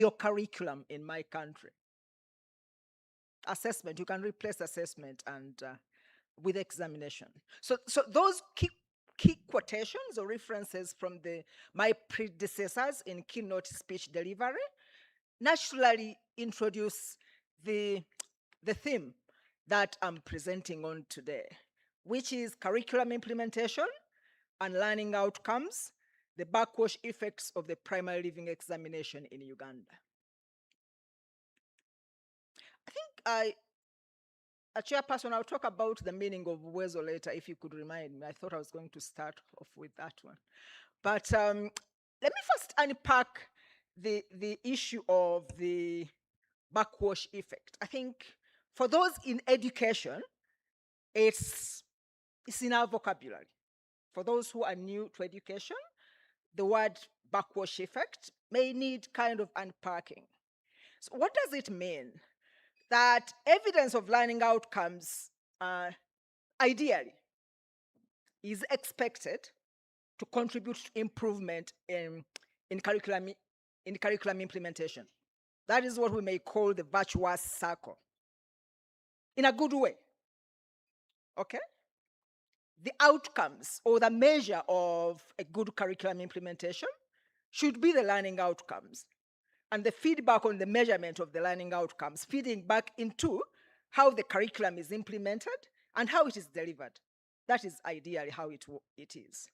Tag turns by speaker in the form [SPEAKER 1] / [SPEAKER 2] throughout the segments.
[SPEAKER 1] your curriculum in my country. Assessment, you can replace assessment and with examination. So those key quotations or references from my predecessors in keynote speech delivery naturally introduce the theme that I'm presenting on today, which is curriculum implementation and learning outcomes, the backwash effects of the primary living examination in Uganda. I think a chairperson, I'll talk about the meaning of Uwezo later, if you could remind me. I thought I was going to start off with that one. But let me first unpack the issue of the backwash effect. I think for those in education, it's in our vocabulary. For those who are new to education, the word backwash effect may need kind of unpacking. So what does it mean? That evidence of learning outcomes, ideally, is expected to contribute to improvement in curriculum implementation. That is what we may call the virtuous circle. In a good way. Okay? The outcomes or the measure of a good curriculum implementation should be the learning outcomes. And the feedback on the measurement of the learning outcomes, feeding back into how the curriculum is implemented and how it is delivered. That is ideally how it is.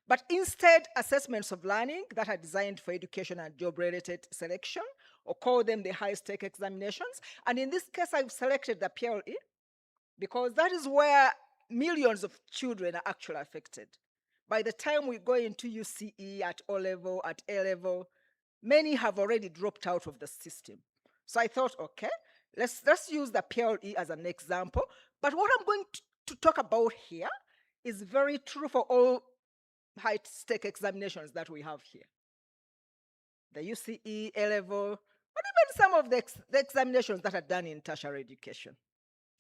[SPEAKER 1] But instead, assessments of learning that are designed for education and job-related selection, or call them the high-stake examinations. And in this case, I've selected the PLE because that is where millions of children are actually affected. By the time we go into UCE at O level, at A level, many have already dropped out of the system. So I thought, okay, let's use the PLE as an example. But what I'm going to talk about here is very true for all high-stake examinations that we have here. The UCE, A level, but even some of the examinations that are done in tertiary education,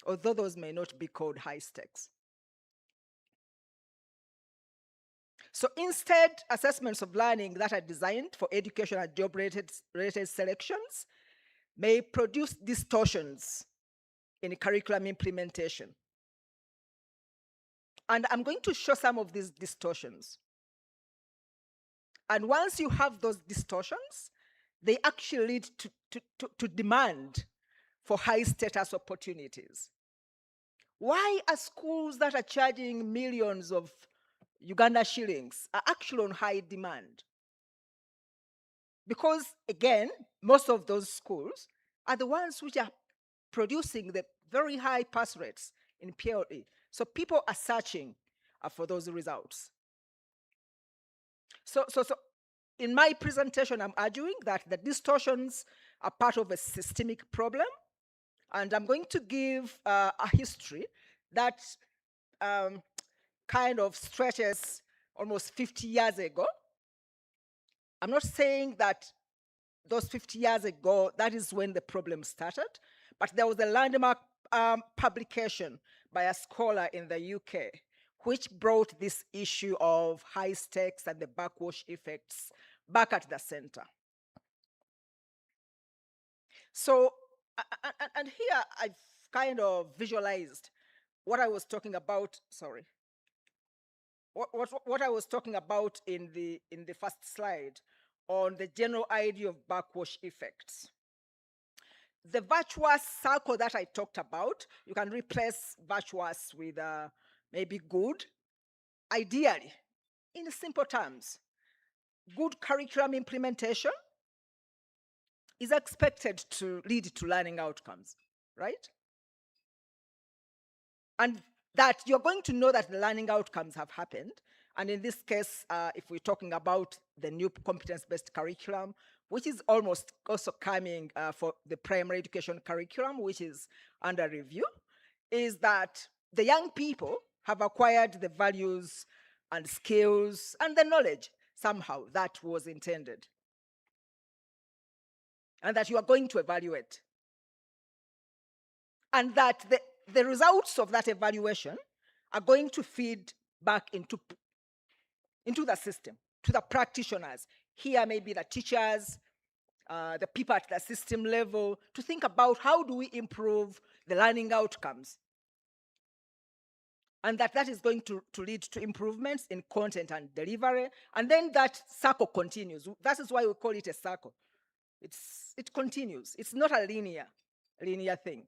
[SPEAKER 1] although those may not be called high stakes. So instead, assessments of learning that are designed for education and job-related selections may produce distortions in curriculum implementation. And I'm going to show some of these distortions. And once you have those distortions, they actually lead to demand for high status opportunities. Why are schools that are charging millions of Uganda shillings are actually on high demand? Because again, most of those schools are the ones which are producing the very high pass rates in PLE. So people are searching for those results. So in my presentation, I'm arguing that the distortions are part of a systemic problem. And I'm going to give a history that kind of stretches almost 50 years ago. I'm not saying that those 50 years ago, that is when the problem started, but there was a landmark publication by a scholar in the UK which brought this issue of high stakes and the backwash effects back at the center. So, and here I've kind of visualized what I was talking about, sorry. What I was talking about in the first slide on the general idea of backwash effects. The virtuous circle that I talked about, you can replace virtuous with maybe good. Ideally, in simple terms, good curriculum implementation is expected to lead to learning outcomes, right? And that you're going to know that the learning outcomes have happened. And in this case, if we're talking about the new competence-based curriculum, which is almost also coming for the primary education curriculum, which is under review, is that the young people have acquired the values and skills and the knowledge somehow that was intended. And that you are going to evaluate. And that the results of that evaluation are going to feed back into the system, to the practitioners. Here maybe the teachers, the people at the system level to think about how do we improve the learning outcomes. And that is going to lead to improvements in content and delivery. And then that circle continues. That is why we call it a circle. It continues. It's not a linear thing.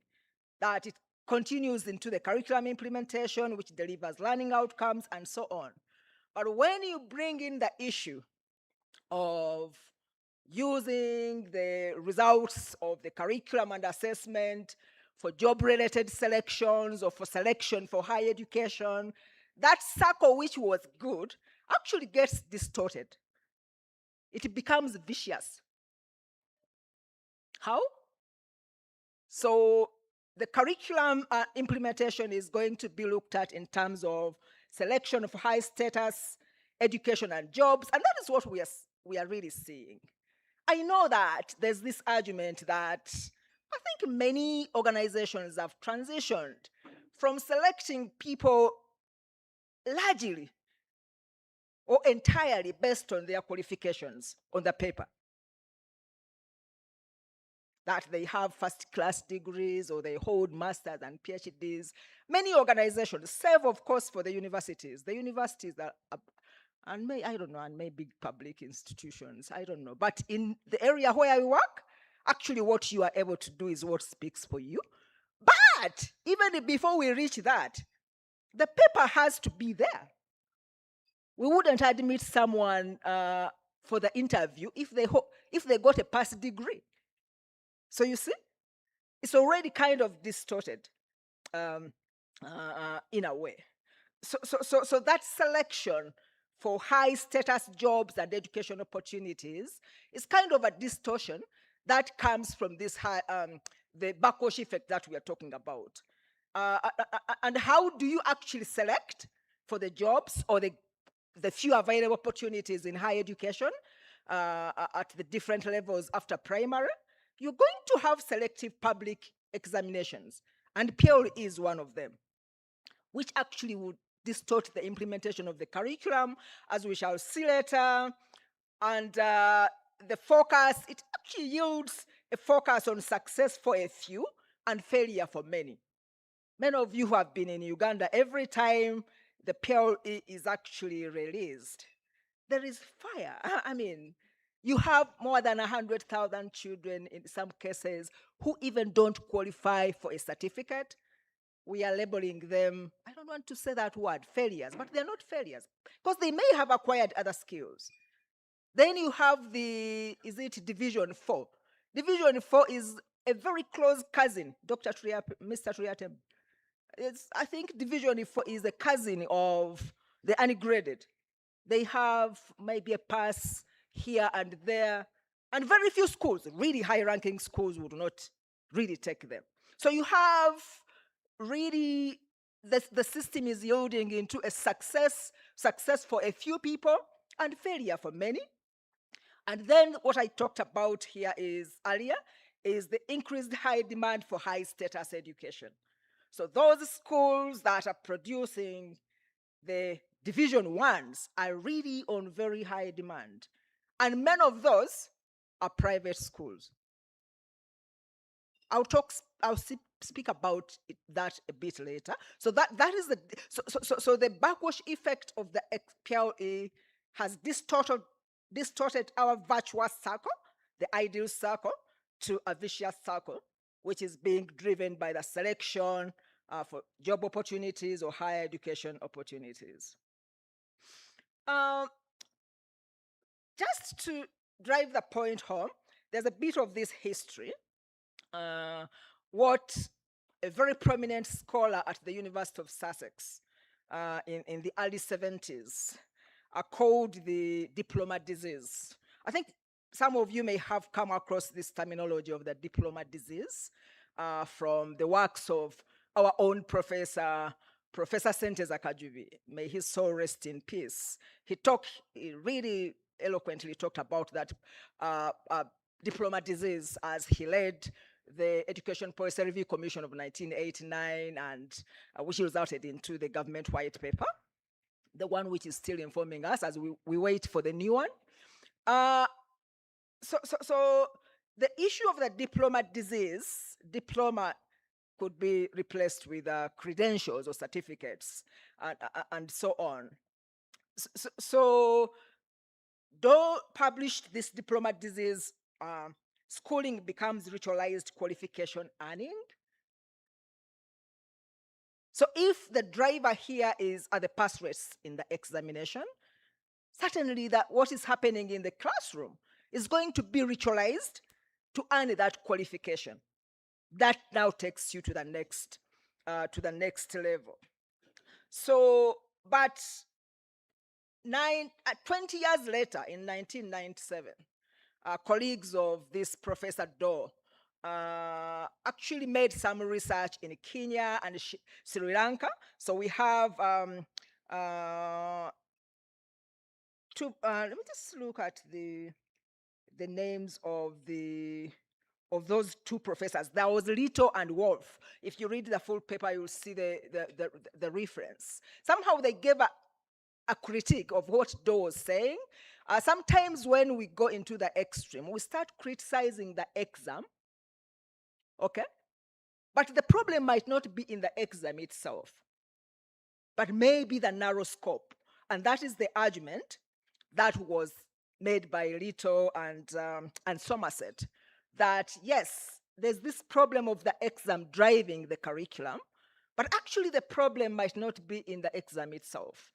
[SPEAKER 1] That it continues into the curriculum implementation, which delivers learning outcomes and so on. But when you bring in the issue of using the results of the curriculum and assessment for job-related selections or for selection for higher education, that circle which was good actually gets distorted. It becomes vicious. How? So the curriculum implementation is going to be looked at in terms of selection of high status education and jobs, and that is what we are really seeing. I know that there's this argument that I think many organizations have transitioned from selecting people largely or entirely based on their qualifications on the paper. That they have first-class degrees or they hold masters and PhDs. Many organizations, save of course for the universities. The universities are, and maybe public institutions, I don't know. But in the area where I work, actually what you are able to do is what speaks for you. But even before we reach that, the paper has to be there. We wouldn't admit someone for the interview if they got a past degree. So you see, it's already kind of distorted in a way. So that selection for high status jobs and education opportunities is kind of a distortion that comes from this the backwash effect that we are talking about. And how do you actually select for the jobs or the few available opportunities in higher education at the different levels after primary? You're going to have selective public examinations, and PLE is one of them, which actually would distort the implementation of the curriculum, as we shall see later. And the focus, it actually yields a focus on success for a few and failure for many. Many of you who have been in Uganda, every time the PLE is actually released, there is fire. I mean, you have more than 100,000 children in some cases who even don't qualify for a certificate. We are labeling them, I don't want to say that word, failures, but they're not failures because they may have acquired other skills. Then you have Division 4? Division 4 is a very close cousin, Mr. Triatem. I think Division 4 is a cousin of the ungraded. They have maybe a pass here and there, and very few schools, really high-ranking schools, would not really take them. So you have really, the system is yielding into a success for a few people and failure for many. And then what I talked about here earlier is the increased high demand for high status education. So those schools that are producing the Division 1s are really on very high demand. And many of those are private schools. I'll speak about that a bit later. So that is the backwash effect of the PLE has distorted our virtuous circle, the ideal circle, to a vicious circle, which is being driven by the selection for job opportunities or higher education opportunities. Just to drive the point home, there's a bit of this history. What a very prominent scholar at the University of Sussex in the early 70s called the diploma disease. I think some of you may have come across this terminology of the diploma disease from the works of our own Professor Senteza Kajubi. May his soul rest in peace. He really eloquently talked about that diploma disease as he led the Education Policy Review Commission of 1989, and which resulted into the government white paper, the one which is still informing us as we wait for the new one. So the issue of the diploma disease, diploma could be replaced with credentials or certificates and so on. So though published this diploma disease, schooling becomes ritualized qualification earning. So if the driver here is at the pass rates in the examination, certainly that what is happening in the classroom is going to be ritualized to earn that qualification. That now takes you to the next level. So, but 20 years later, in 1997, colleagues of this Professor Doe actually made some research in Kenya and Sri Lanka. So we have let me just look at the names of those two professors. There was Lito and Wolf. If you read the full paper, you'll see the reference. Somehow they gave a critique of what Doe was saying. Sometimes when we go into the extreme, we start criticizing the exam, okay? But the problem might not be in the exam itself, but maybe the narrow scope. And that is the argument that was made by Lito and Somerset, that yes, there's this problem of the exam driving the curriculum, but actually the problem might not be in the exam itself.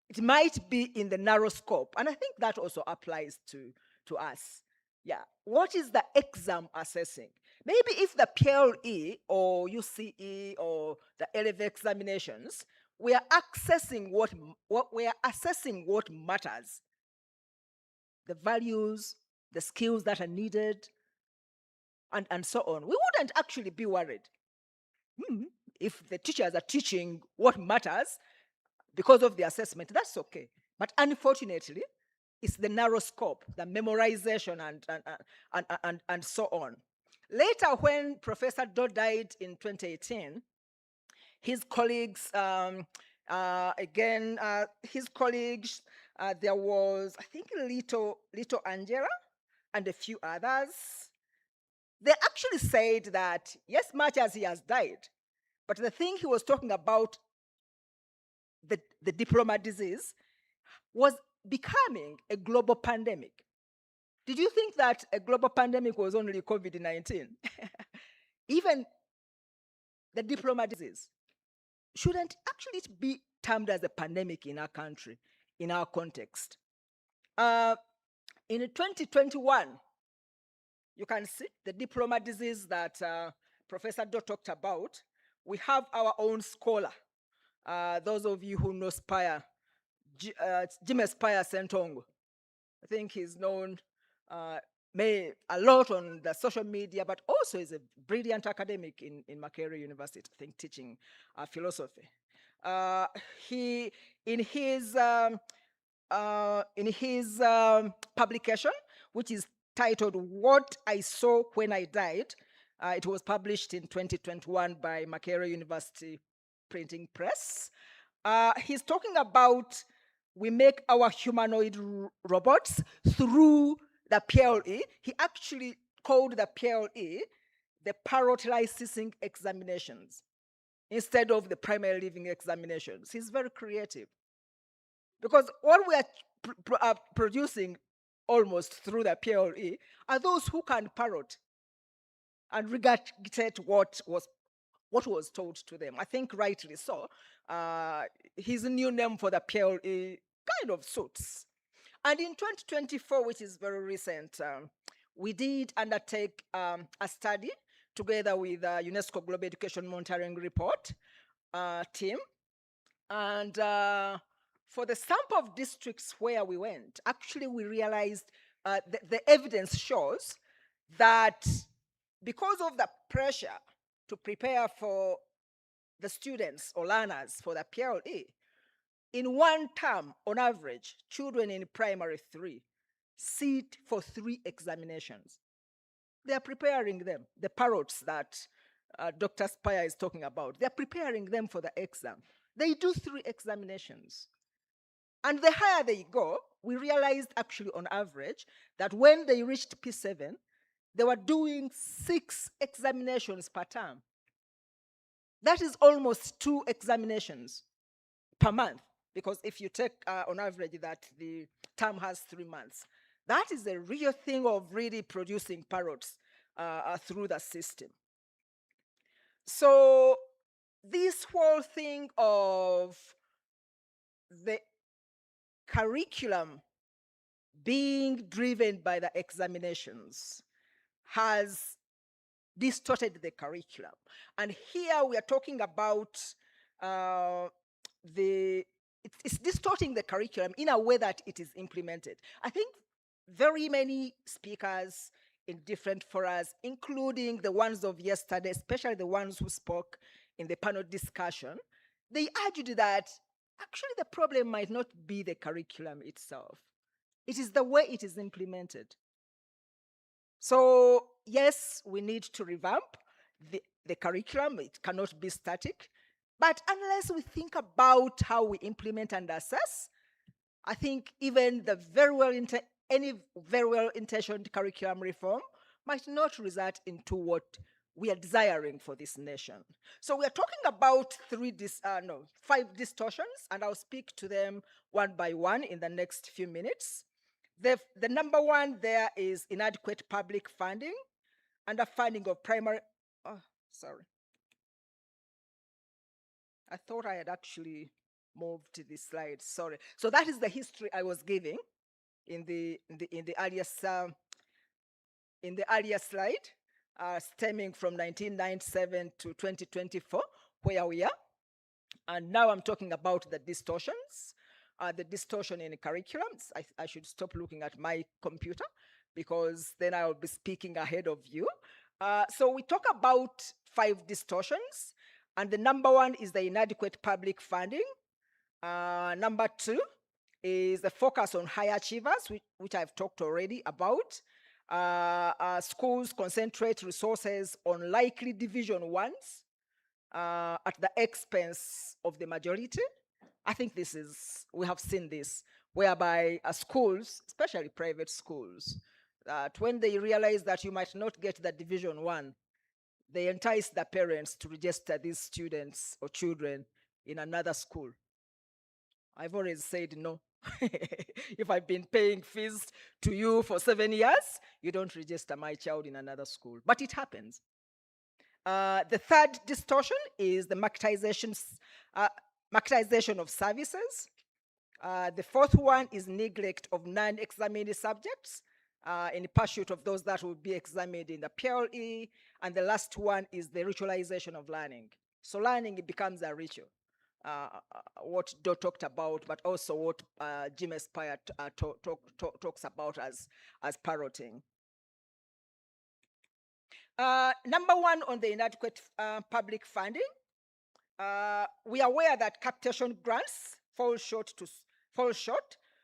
[SPEAKER 1] It might be in the narrow scope. And I think that also applies to us. Yeah, what is the exam assessing? Maybe if the PLE or UCE or the LF examinations, we are assessing what matters, the values, the skills that are needed, and so on. We wouldn't actually be worried. If the teachers are teaching what matters because of the assessment, that's okay. But unfortunately, it's the narrow scope, the memorization and so on. Later, when Professor Doe died in 2018, his colleagues, his colleagues, there was, I think, Lito Angela and a few others. They actually said that, yes, much as he has died, but the thing he was talking about, the diploma disease, was becoming a global pandemic. Did you think that a global pandemic was only COVID-19? Even the diploma disease shouldn't actually be termed as a pandemic in our country, in our context. In 2021, you can see the diploma disease that Professor Doe talked about. We have our own scholar. Those of you who know Spire, Jimmy Spire Sentongo. I think he's known a lot on the social media, but also is a brilliant academic in Makerere University, I think, teaching philosophy. He, in his publication, which is titled "What I Saw When I Died," it was published in 2021 by Makerere University Printing Press. He's talking about we make our humanoid robots through the PLE. He actually called the PLE the parrot licensing examinations instead of the primary living examinations. He's very creative. Because what we are producing almost through the PLE are those who can parrot and regurgitate what was told to them. I think rightly so. His new name for the PLE kind of suits. And in 2024, which is very recent, we did undertake a study together with the UNESCO Global Education Monitoring Report team. And for the sample of districts where we went, actually we realized the evidence shows that because of the pressure to prepare for the students or learners for the PLE, in one term, on average, children in primary 3 sit for 3 examinations. They are preparing them, the parrots that Dr. Spire is talking about. They're preparing them for the exam. They do 3 examinations. And the higher they go, we realized actually on average that when they reached P7, they were doing 6 examinations per term. That is almost 2 examinations per month, because if you take on average that the term has 3 months, that is a real thing of really producing parrots through the system. So this whole thing of the curriculum being driven by the examinations has distorted the curriculum. And here we are talking about it's distorting the curriculum in a way that it is implemented. I think very many speakers in different forums, including the ones of yesterday, especially the ones who spoke in the panel discussion, they argued that actually the problem might not be the curriculum itself. It is the way it is implemented. So yes, we need to revamp the curriculum. It cannot be static. But unless we think about how we implement and assess, I think even the any very well-intentioned curriculum reform might not result into what we are desiring for this nation. So we are talking about 5 distortions, and I'll speak to them one by one in the next few minutes. The number one there is inadequate public funding, underfunding of primary, sorry. I thought I had actually moved to this slide, sorry. So that is the history I was giving in the earlier slide, stemming from 1997 to 2024, where we are. And now I'm talking about the distortions. The distortion in the curriculums. I should stop looking at my computer because then I'll be speaking ahead of you. So we talk about 5 distortions, and the number one is the inadequate public funding. Number 2 is the focus on high achievers, which I've talked already about. Schools concentrate resources on likely division 1s at the expense of the majority. I think we have seen this, whereby schools, especially private schools, that when they realize that you might not get the division 1, they entice the parents to register these students or children in another school. I've always said no. If I've been paying fees to you for 7 years, you don't register my child in another school. But it happens. The third distortion is the marketization of services. The fourth one is neglect of non-examined subjects in pursuit of those that will be examined in the PLE. And the last one is the ritualization of learning. So learning becomes a ritual. What Do talked about, but also what Jim Espire talks about as parroting. Number one on the inadequate public funding. We are aware that capitation grants fall short,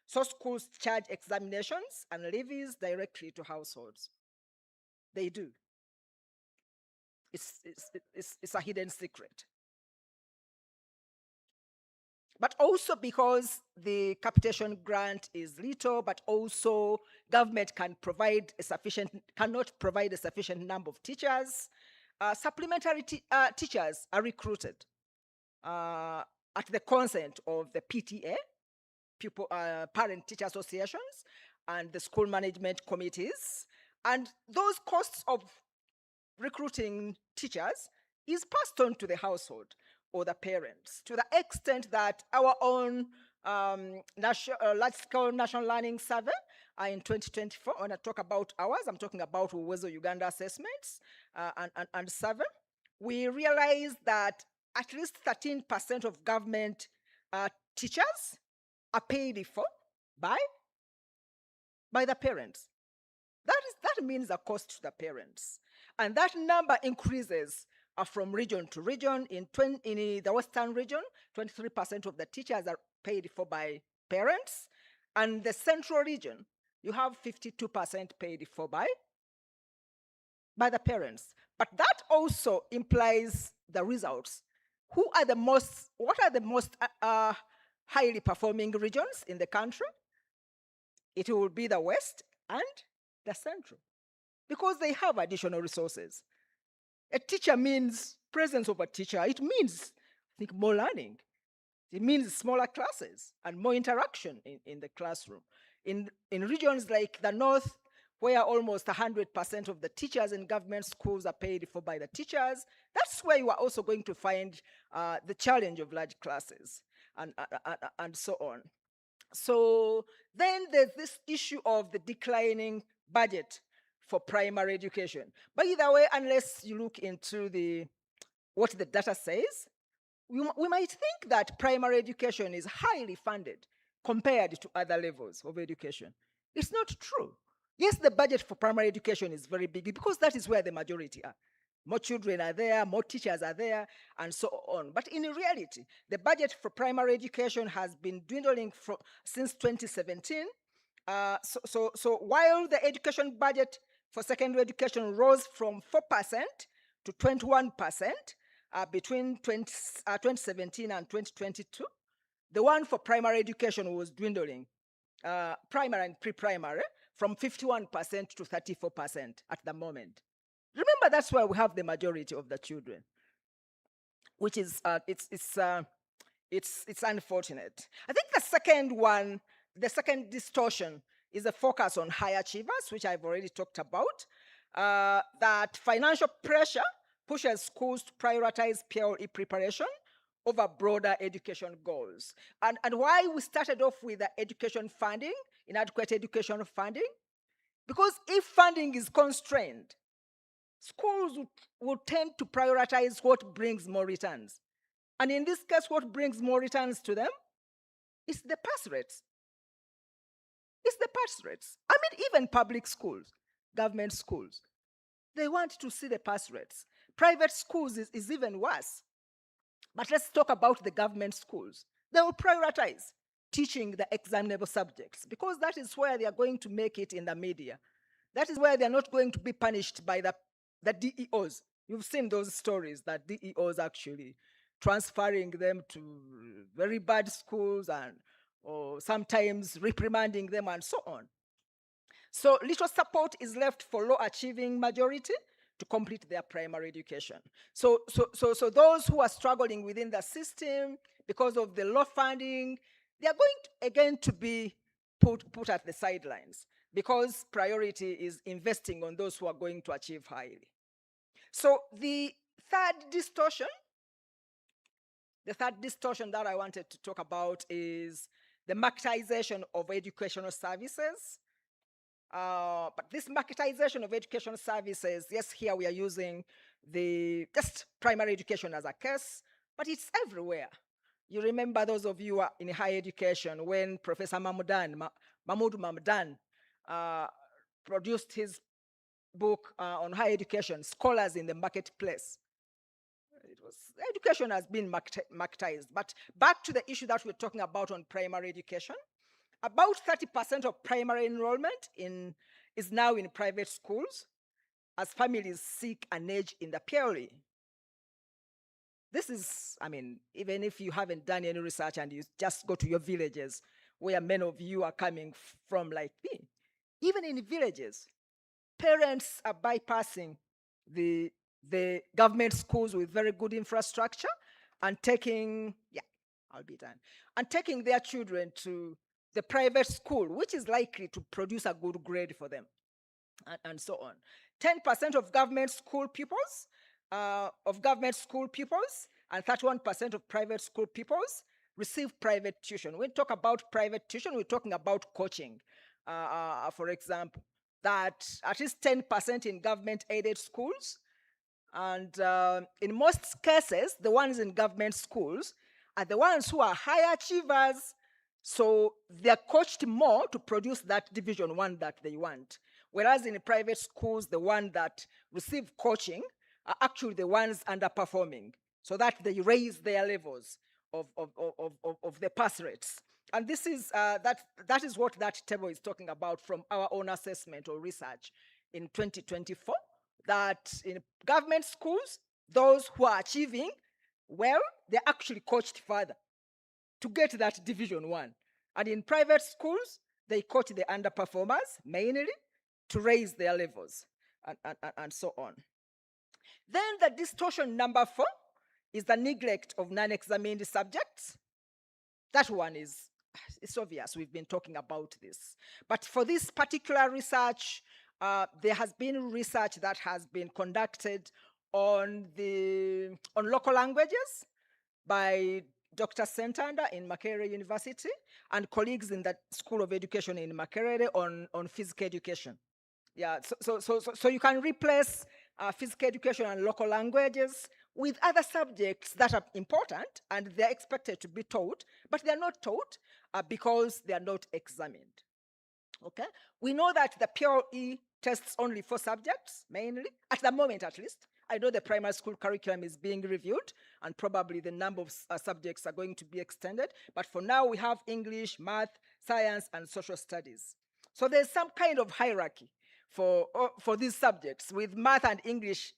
[SPEAKER 1] so schools charge examinations and levies directly to households. They do. It's a hidden secret. But also because the capitation grant is little, but also government cannot provide a sufficient number of teachers. Supplementary teachers are recruited at the consent of the PTA, parent-teacher associations, and the school management committees. And those costs of recruiting teachers is passed on to the household or the parents, to the extent that our own large-scale national learning survey in 2024, when I talk about ours, I'm talking about Uwezo Uganda assessments and survey, we realized that at least 13% of government teachers are paid for by the parents. That means a cost to the parents. And that number increases from region to region. In the Western region, 23% of the teachers are paid for by parents. And the Central region, you have 52% paid for by the parents. But that also implies the results. What are the most highly performing regions in the country? It will be the West and the Central. because they have additional resources. A teacher means presence of a teacher. It means, I think, more learning. It means smaller classes and more interaction in the classroom. In regions like the North, where almost 100% of the teachers in government schools are paid for by the teachers, that's where you are also going to find the challenge of large classes and so on. So then there's this issue of the declining budget for primary education. By the way, unless you look into what the data says, we might think that primary education is highly funded compared to other levels of education. It's not true. Yes, the budget for primary education is very big because that is where the majority are. More children are there, more teachers are there, and so on. But in reality, the budget for primary education has been dwindling since 2017. So while the education budget for secondary education rose from 4% to 21%, between 2017 and 2022, the one for primary education was dwindling, primary and pre-primary, from 51% to 34% at the moment. Remember, that's where we have the majority of the children, which is it's unfortunate. I think the second distortion is a focus on high achievers, which I've already talked about. That financial pressure pushes schools to prioritize PLE preparation over broader education goals. And why we started off with the education funding, inadequate education funding, because if funding is constrained, schools will tend to prioritize what brings more returns. And in this case, what brings more returns to them is the pass rates. It's the pass rates. I mean, even public schools, government schools, they want to see the pass rates. Private schools is even worse. But let's talk about the government schools. They will prioritize teaching the examinable subjects because that is where they are going to make it in the media. That is where they're not going to be punished by the DEOs. You've seen those stories that DEOs actually transferring them to very bad schools or sometimes reprimanding them and so on. So little support is left for low-achieving majority to complete their primary education. So those who are struggling within the system because of the low funding, they are going to, again, to be put at the sidelines because priority is investing on those who are going to achieve highly. So the third distortion that I wanted to talk about is the marketization of educational services. But this marketization of educational services, yes, here we are using just primary education as a case, but it's everywhere. You remember, those of you who are in higher education, when Professor Mahmoud Mamdani produced his book on higher education, Scholars in the Marketplace. Education has been marketized. But back to the issue that we're talking about on primary education, about 30% of primary enrollment is now in private schools as families seek an edge in the PLE. This is, I mean, even if you haven't done any research and you just go to your villages where many of you are coming from like me, even in villages, parents are bypassing the government schools with very good infrastructure and taking their children to the private school, which is likely to produce a good grade for them, and so on. 10% of government school pupils, and 31% of private school pupils receive private tuition. When we talk about private tuition, we're talking about coaching. For example, that at least 10% in government-aided schools, and in most cases, the ones in government schools are the ones who are high achievers, so they're coached more to produce that Division 1 that they want. Whereas in private schools, the ones that receive coaching are actually the ones underperforming, so that they raise their levels of the pass rates. And this is that is what that table is talking about from our own assessment or research in 2024, that in government schools, those who are achieving well, they're actually coached further to get that Division 1. And in private schools, they coach the underperformers mainly to raise their levels. and so on. Then the distortion number 4 is the neglect of non-examined subjects. That one is, it's obvious, we've been talking about this. But for this particular research, there has been research that has been conducted on local languages by Dr. Sentanda in Makerere University and colleagues in the School of Education in Makerere on physical education. Yeah, so you can replace physical education and local languages with other subjects that are important and they're expected to be taught, but they're not taught because they are not examined. Okay, we know that the PLE tests only 4 subjects, mainly, at the moment at least. I know the primary school curriculum is being reviewed and probably the number of subjects are going to be extended, but for now we have English, math, science, and social studies. So there's some kind of hierarchy for these subjects, with math and English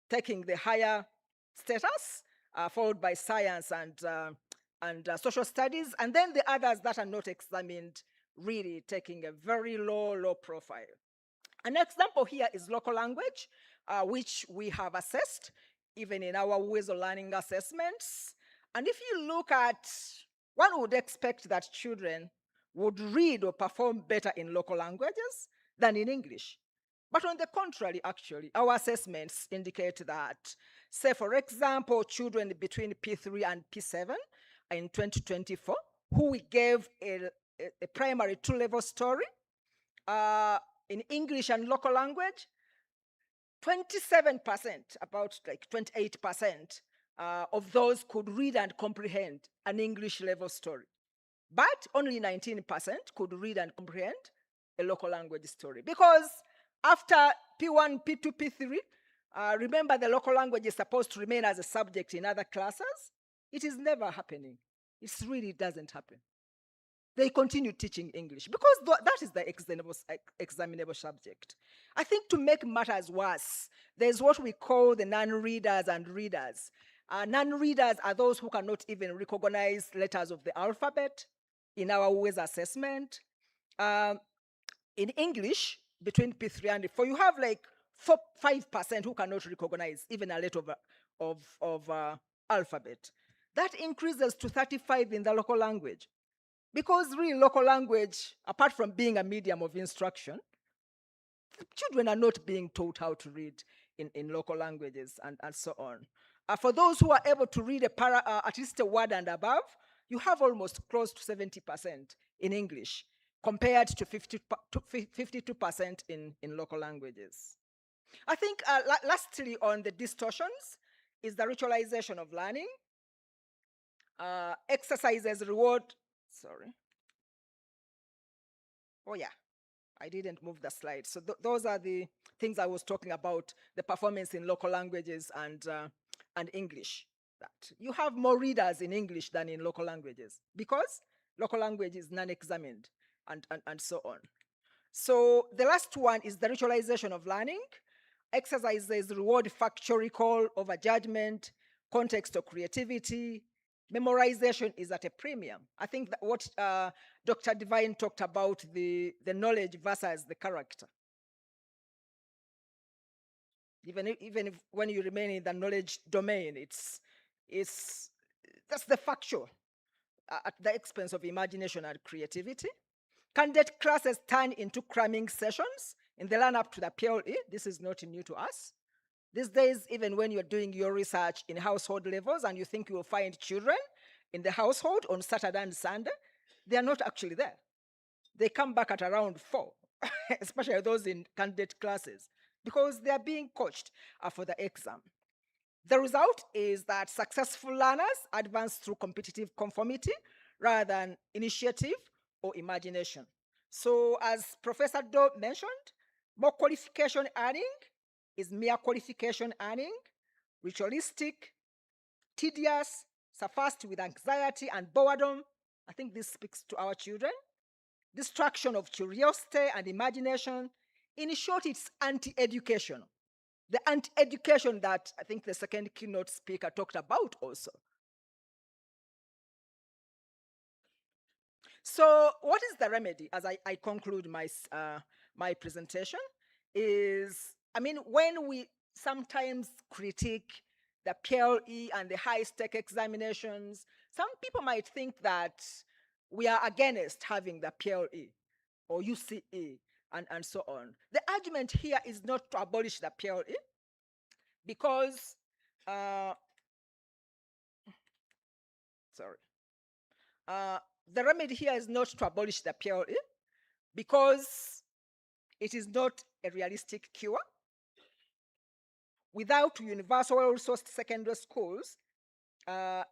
[SPEAKER 1] taking the higher status, followed by science and social studies, and then the others that are not examined really taking a very low profile. An example here is local language, which we have assessed even in our ways of learning assessments. And if you look at, one would expect that children would read or perform better in local languages than in English. But on the contrary, actually, our assessments indicate that, say, for example, children between P3 and P7 in 2024, who we gave a primary 2-level story in English and local language, 27%, about like 28% of those could read and comprehend an English level story. But only 19% could read and comprehend a local language story. Because after P1, P2, P3, remember the local language is supposed to remain as a subject in other classes. It is never happening. It really doesn't happen. They continue teaching English because that is the examinable subject. I think to make matters worse, there's what we call the non-readers and readers. Non-readers are those who cannot even recognize letters of the alphabet in our WES assessment. In English, between P3 and P4, you have like 5% who cannot recognize even a letter of alphabet. That increases to 35% in the local language. Because really local language, apart from being a medium of instruction, children are not being taught how to read in local languages and so on. For those who are able to read at least a word and above, you have almost close to 70% in English, compared to 52% in local languages. I think lastly on the distortions is the ritualization of learning. Exercises reward, sorry. Oh yeah, I didn't move the slide. So those are the things I was talking about, the performance in local languages and English. That you have more readers in English than in local languages because local language is non-examined and so on. So the last one is the ritualization of learning. Exercises reward factual recall over judgment, context or creativity. Memorization is at a premium. I think that what Dr. Devine talked about, the knowledge versus the character. Even if when you remain in the knowledge domain, that's the factual at the expense of imagination and creativity. Candidate classes turn into cramming sessions in the run up to the PLE. This is not new to us. These days, even when you're doing your research in household levels and you think you will find children in the household on Saturday and Sunday, they are not actually there. They come back at around 4, especially those in candidate classes, because they are being coached for the exam. The result is that successful learners advance through competitive conformity rather than initiative or imagination. So as Professor Doe mentioned, more qualification earning is mere qualification earning, ritualistic, tedious, suffused with anxiety and boredom. I think this speaks to our children. Distraction of curiosity and imagination. In short, it's anti-educational. The anti-education that I think the second keynote speaker talked about also. So what is the remedy as I conclude my presentation is I mean, when we sometimes critique the PLE and the high-stake examinations, some people might think that we are against having the PLE or UCE and so on. The argument here is not to abolish the PLE because, the remedy here is not to abolish the PLE because it is not a realistic cure. Without universal well-resourced secondary schools,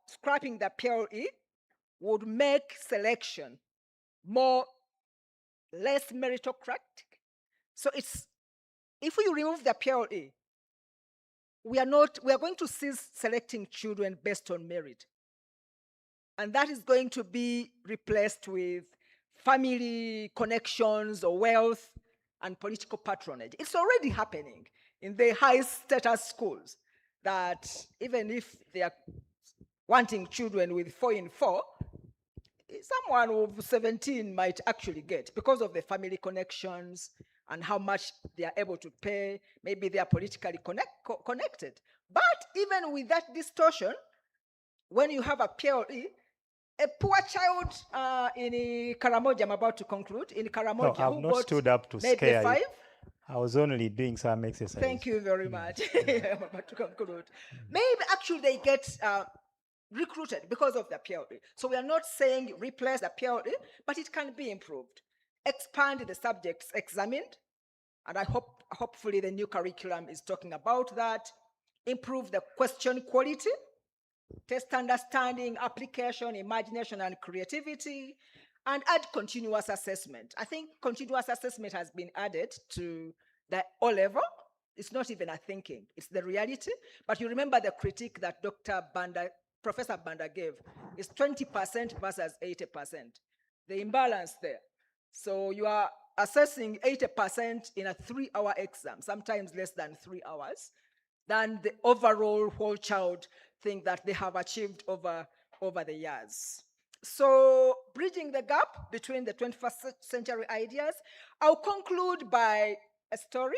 [SPEAKER 1] scrapping the PLE would make selection less meritocratic. So if we remove the PLE, we are going to cease selecting children based on merit. And that is going to be replaced with family connections or wealth and political patronage. It's already happening in the high status schools that even if they are wanting children with 4 in 4, someone of 17 might actually get because of the family connections and how much they are able to pay. Maybe they are politically connected. But even with that distortion, when you have a PLE, a poor child in Karamoja, I'm about to conclude, in Karamoja,
[SPEAKER 2] no, I've not stood up to scare you. I was only doing some exercise.
[SPEAKER 1] Thank you very much. I'm about to conclude. Maybe actually they get recruited because of the PLE. So we are not saying replace the PLE, but it can be improved. Expand the subjects examined, and hopefully the new curriculum is talking about that. Improve the question quality, test understanding, application, imagination, and creativity, and add continuous assessment. I think continuous assessment has been added to the O-level. It's not even a thinking, it's the reality. But you remember the critique that Professor Banda gave is 20% versus 80%. The imbalance there. So you are assessing 80% in a 3-hour exam, sometimes less than 3 hours, than the overall whole child thing that they have achieved over the years. So bridging the gap between the 21st century ideas, I'll conclude by a story.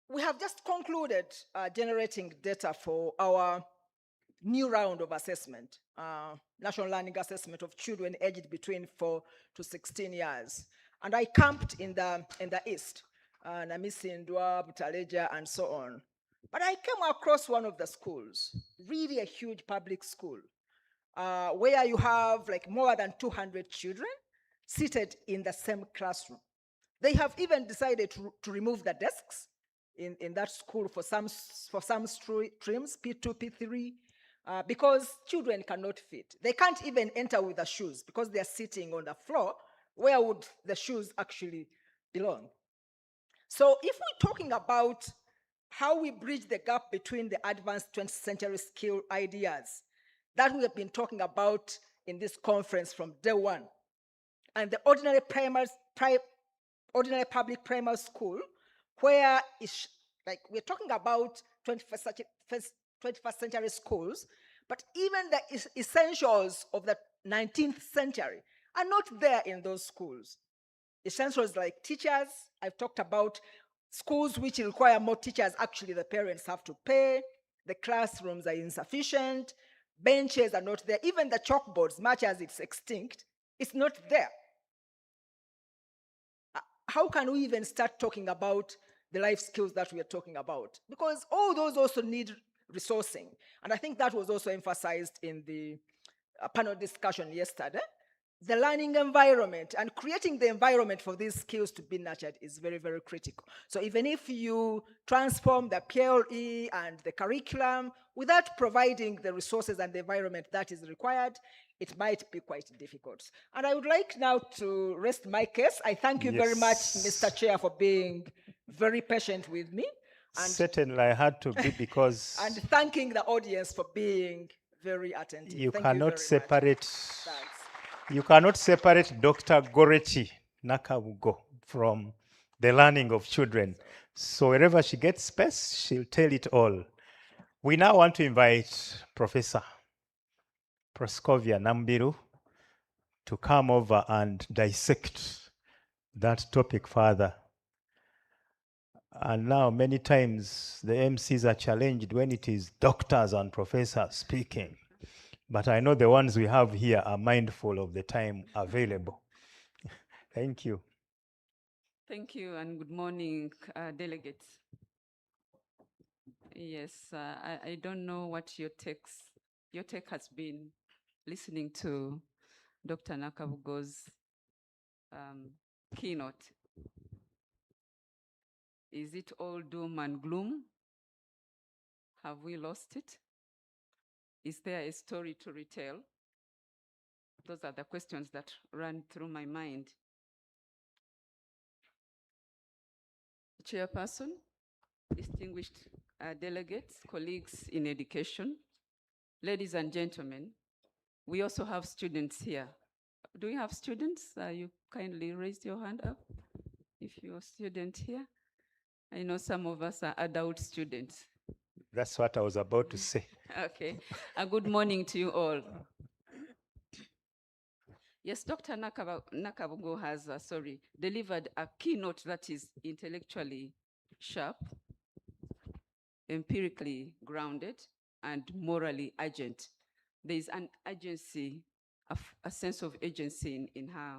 [SPEAKER 1] We have just concluded generating data for our new round of assessment, national learning assessment of children aged between 4 to 16 years. And I camped in the east, Namisindwa, Butaleja, and so on. But I came across one of the schools, really a huge public school, where you have like more than 200 children seated in the same classroom. They have even decided to remove the desks in that school for some streams, P2, P3, because children cannot fit. They can't even enter with the shoes because they're sitting on the floor. Where would the shoes actually belong? So if we're talking about how we bridge the gap between the advanced 20th century skill ideas that we have been talking about in this conference from day one, and the ordinary public primary school, where it's like we're talking about 21st century schools, but even the essentials of the 19th century are not there in those schools. Essentials like teachers, I've talked about schools which require more teachers, actually the parents have to pay, the classrooms are insufficient, benches are not there, even the chalkboards, much as it's extinct, it's not there. How can we even start talking about the life skills that we are talking about? Because all those also need resourcing. And I think that was also emphasized in the panel discussion yesterday. The learning environment and creating the environment for these skills to be nurtured is very, very critical. So even if you transform the PLE and the curriculum without providing the resources and the environment that is required, it might be quite difficult. And I would like now to rest my case. I thank you very much, Mr. Chair, for being very patient with me.
[SPEAKER 2] And certainly I had to be, because...
[SPEAKER 1] and thanking the audience for being very attentive.
[SPEAKER 2] You cannot separate... You cannot separate Dr. Gorechi Nakabugo from the learning of children. So wherever she gets space, she'll tell it all. We now want to invite Professor Proscovia Nambiru to come over and dissect that topic further. And now, many times, the MCs are challenged when it is doctors and professors speaking. But I know the ones we have here are mindful of the time available. Thank you.
[SPEAKER 3] Thank you, and good morning, delegates. Yes, I don't know what your take has been listening to Dr. Nakabugo's keynote. Is it all doom and gloom? Have we lost it? Is there a story to retell? Those are the questions that ran through my mind. Chairperson, distinguished delegates, colleagues in education, ladies and gentlemen, we also have students here. Do we have students? You kindly raise your hand up if you're a student here. I know some of us are adult students.
[SPEAKER 2] That's what I was about to say.
[SPEAKER 3] Okay. Good morning to you all. Yes, Dr. Nakabugo has, delivered a keynote that is intellectually sharp, empirically grounded, and morally urgent. There is an urgency, a sense of agency in her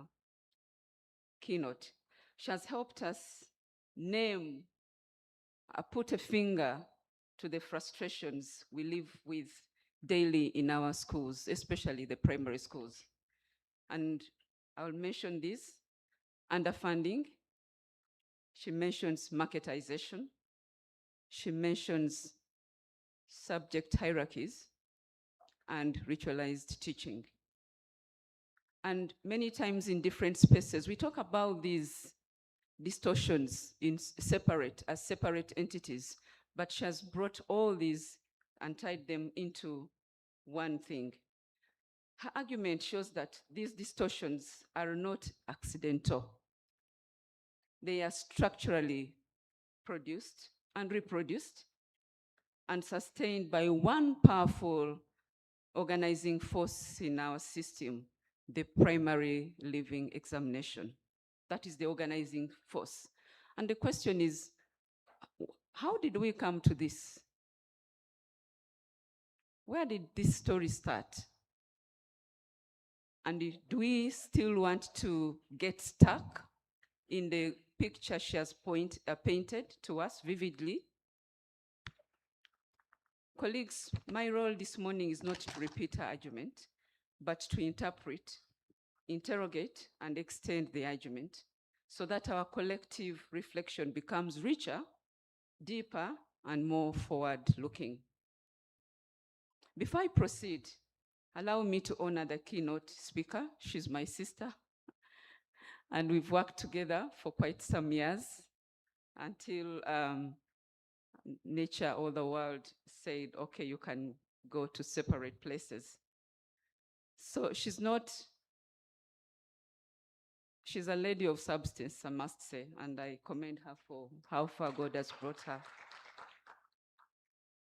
[SPEAKER 3] keynote. She has helped us name, put a finger to the frustrations we live with daily in our schools, especially the primary schools. And I'll mention this: underfunding. She mentions marketization. She mentions subject hierarchies and ritualized teaching. And many times in different spaces, we talk about these distortions as separate entities, but she has brought all these and tied them into one thing. Her argument shows that these distortions are not accidental. They are structurally produced and reproduced and sustained by one powerful organizing force in our system, the primary living examination. That is the organizing force. And the question is, how did we come to this? Where did this story start? And do we still want to get stuck in the picture she has painted to us vividly? Colleagues, my role this morning is not to repeat her argument, but to interpret, interrogate, and extend the argument so that our collective reflection becomes richer, deeper, and more forward-looking. Before I proceed, allow me to honor the keynote speaker. She's my sister, and we've worked together for quite some years until nature or the world said, okay, you can go to separate places. So she's a lady of substance, I must say, and I commend her for how far God has brought her.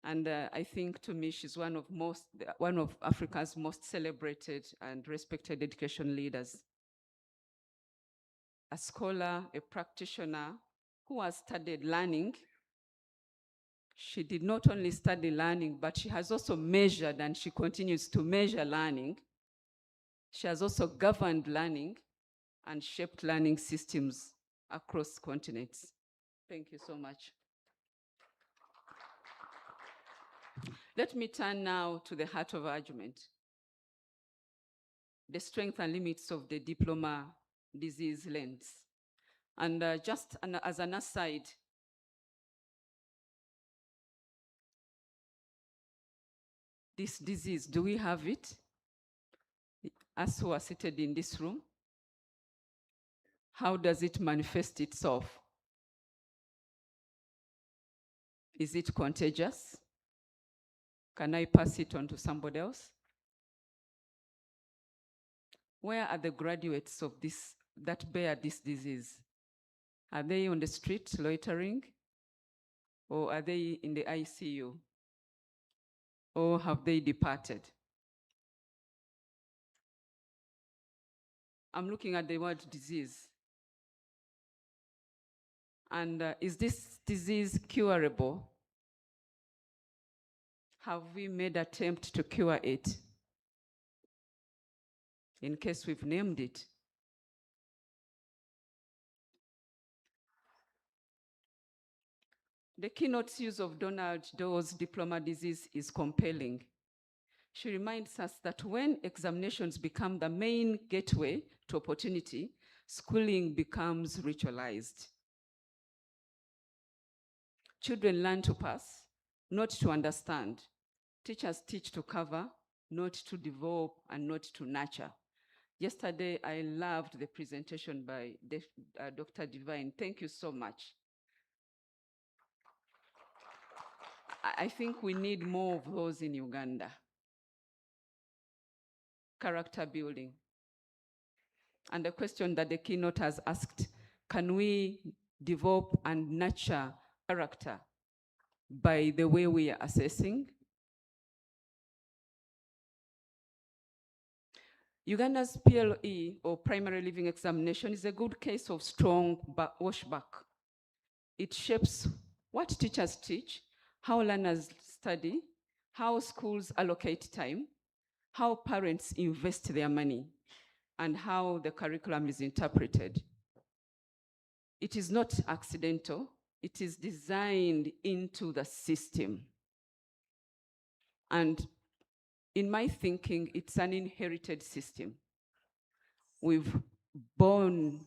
[SPEAKER 3] And I think, to me, she's one of Africa's most celebrated and respected education leaders. A scholar, a practitioner who has studied learning. She did not only study learning, but she has also measured, and she continues to measure learning. She has also governed learning and shaped learning systems across continents. Thank you so much. Let me turn now to the heart of argument: the strength and limits of the diploma disease lens. And as an aside, this disease, do we have it? Us who are seated in this room, how does it manifest itself? Is it contagious? Can I pass it on to somebody else? Where are the graduates of this that bear this disease? Are they on the street loitering? Or are they in the ICU? Or have they departed? I'm looking at the word disease. And is this disease curable? Have we made attempt to cure it? In case we've named it. The keynote's use of Donald Doe's diploma disease is compelling. She reminds us that when examinations become the main gateway to opportunity, schooling becomes ritualized. Children learn to pass, not to understand. Teachers teach to cover, not to develop and not to nurture. Yesterday, I loved the presentation by Dr. Divine. Thank you so much. I think we need more of those in Uganda. Character building. And the question that the keynote has asked, can we develop and nurture character by the way we are assessing? Uganda's PLE, or primary living examination, is a good case of strong washback. It shapes what teachers teach, how learners study, how schools allocate time, how parents invest their money, and how the curriculum is interpreted. It is not accidental, it is designed into the system. And in my thinking, it's an inherited system. We've borne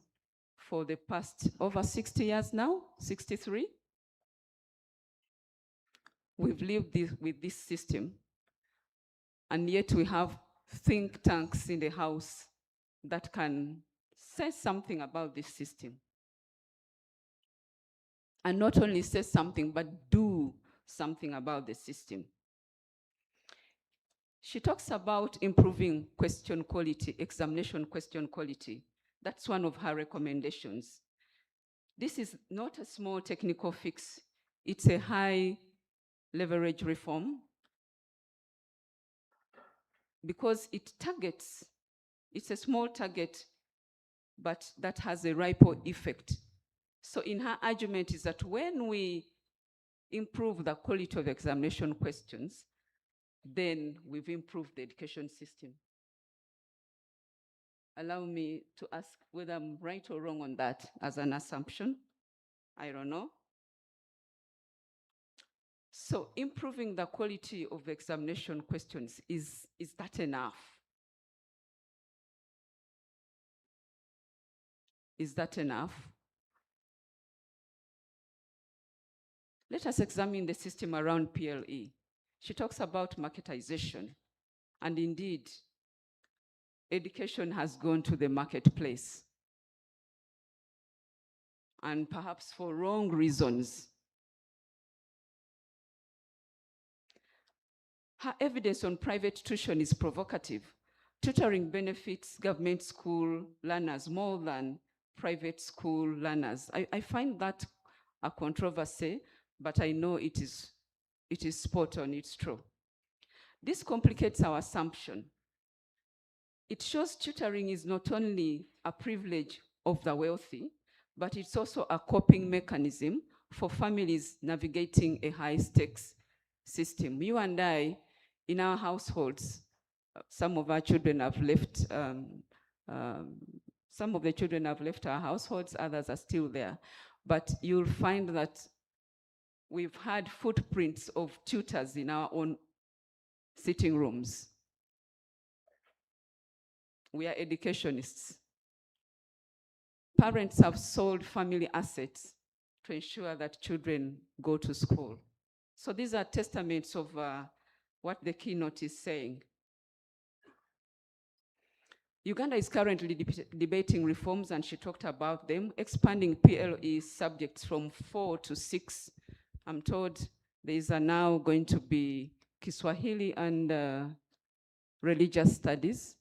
[SPEAKER 3] for the past over 60 years now, 63. We've lived with this system, and yet we have think tanks in the house that can say something about this system. And not only say something, but do something about the system. She talks about improving question quality, examination question quality. That's one of her recommendations. This is not a small technical fix. It's a high leverage reform because it targets, it's a small target, but that has a ripple effect. So in her argument is that when we improve the quality of examination questions, then we've improved the education system. Allow me to ask whether I'm right or wrong on that as an assumption. I don't know. So improving the quality of examination questions, is that enough? Is that enough? Let us examine the system around PLE. She talks about marketization, and indeed, education has gone to the marketplace, and perhaps for wrong reasons. Her evidence on private tuition is provocative. Tutoring benefits government school learners more than private school learners. I find that a controversy, but I know it is spot on, it's true. This complicates our assumption. It shows tutoring is not only a privilege of the wealthy, but it's also a coping mechanism for families navigating a high-stakes system. You and I, in our households, some of our children have left, some of the children have left our households, others are still there. But you'll find that we've had footprints of tutors in our own sitting rooms. We are educationists. Parents have sold family assets to ensure that children go to school. So these are testaments of what the keynote is saying. Uganda is currently debating reforms, and she talked about them, expanding PLE subjects from 4 to 6. I'm told there is now going to be Kiswahili and religious studies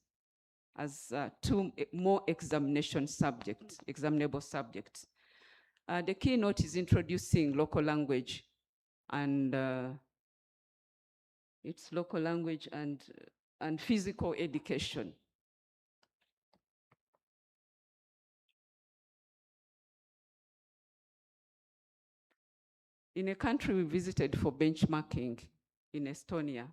[SPEAKER 3] as 2 more examination subjects, examinable subjects. The keynote is introducing local language, and it's local language and physical education. In a country we visited for benchmarking, in Estonia,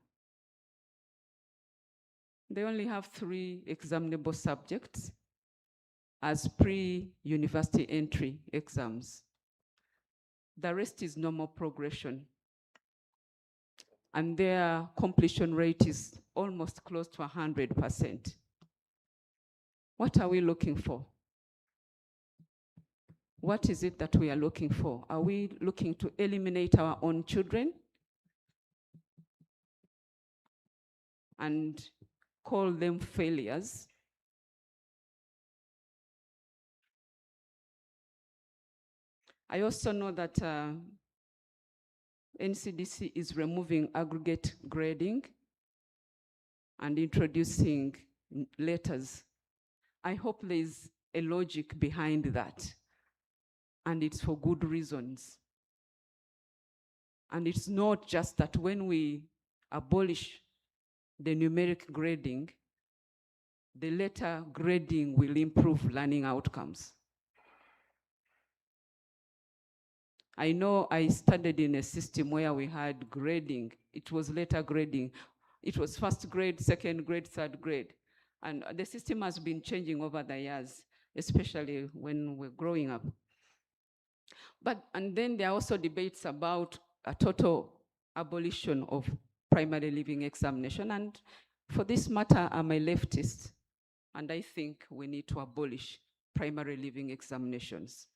[SPEAKER 3] they only have 3 examinable subjects as pre-university entry exams. The rest is normal progression. And their completion rate is almost close to 100%. What are we looking for? What is it that we are looking for? Are we looking to eliminate our own children and call them failures? I also know that NCDC is removing aggregate grading and introducing letters. I hope there's a logic behind that, and it's for good reasons. And it's not just that when we abolish the numeric grading, the letter grading will improve learning outcomes. I know I studied in a system where we had grading. It was letter grading. It was first grade, second grade, third grade. And the system has been changing over the years, especially when we're growing up. And then there are also debates about a total abolition of primary living examination. And for this matter, I'm a leftist, and I think we need to abolish primary living examinations.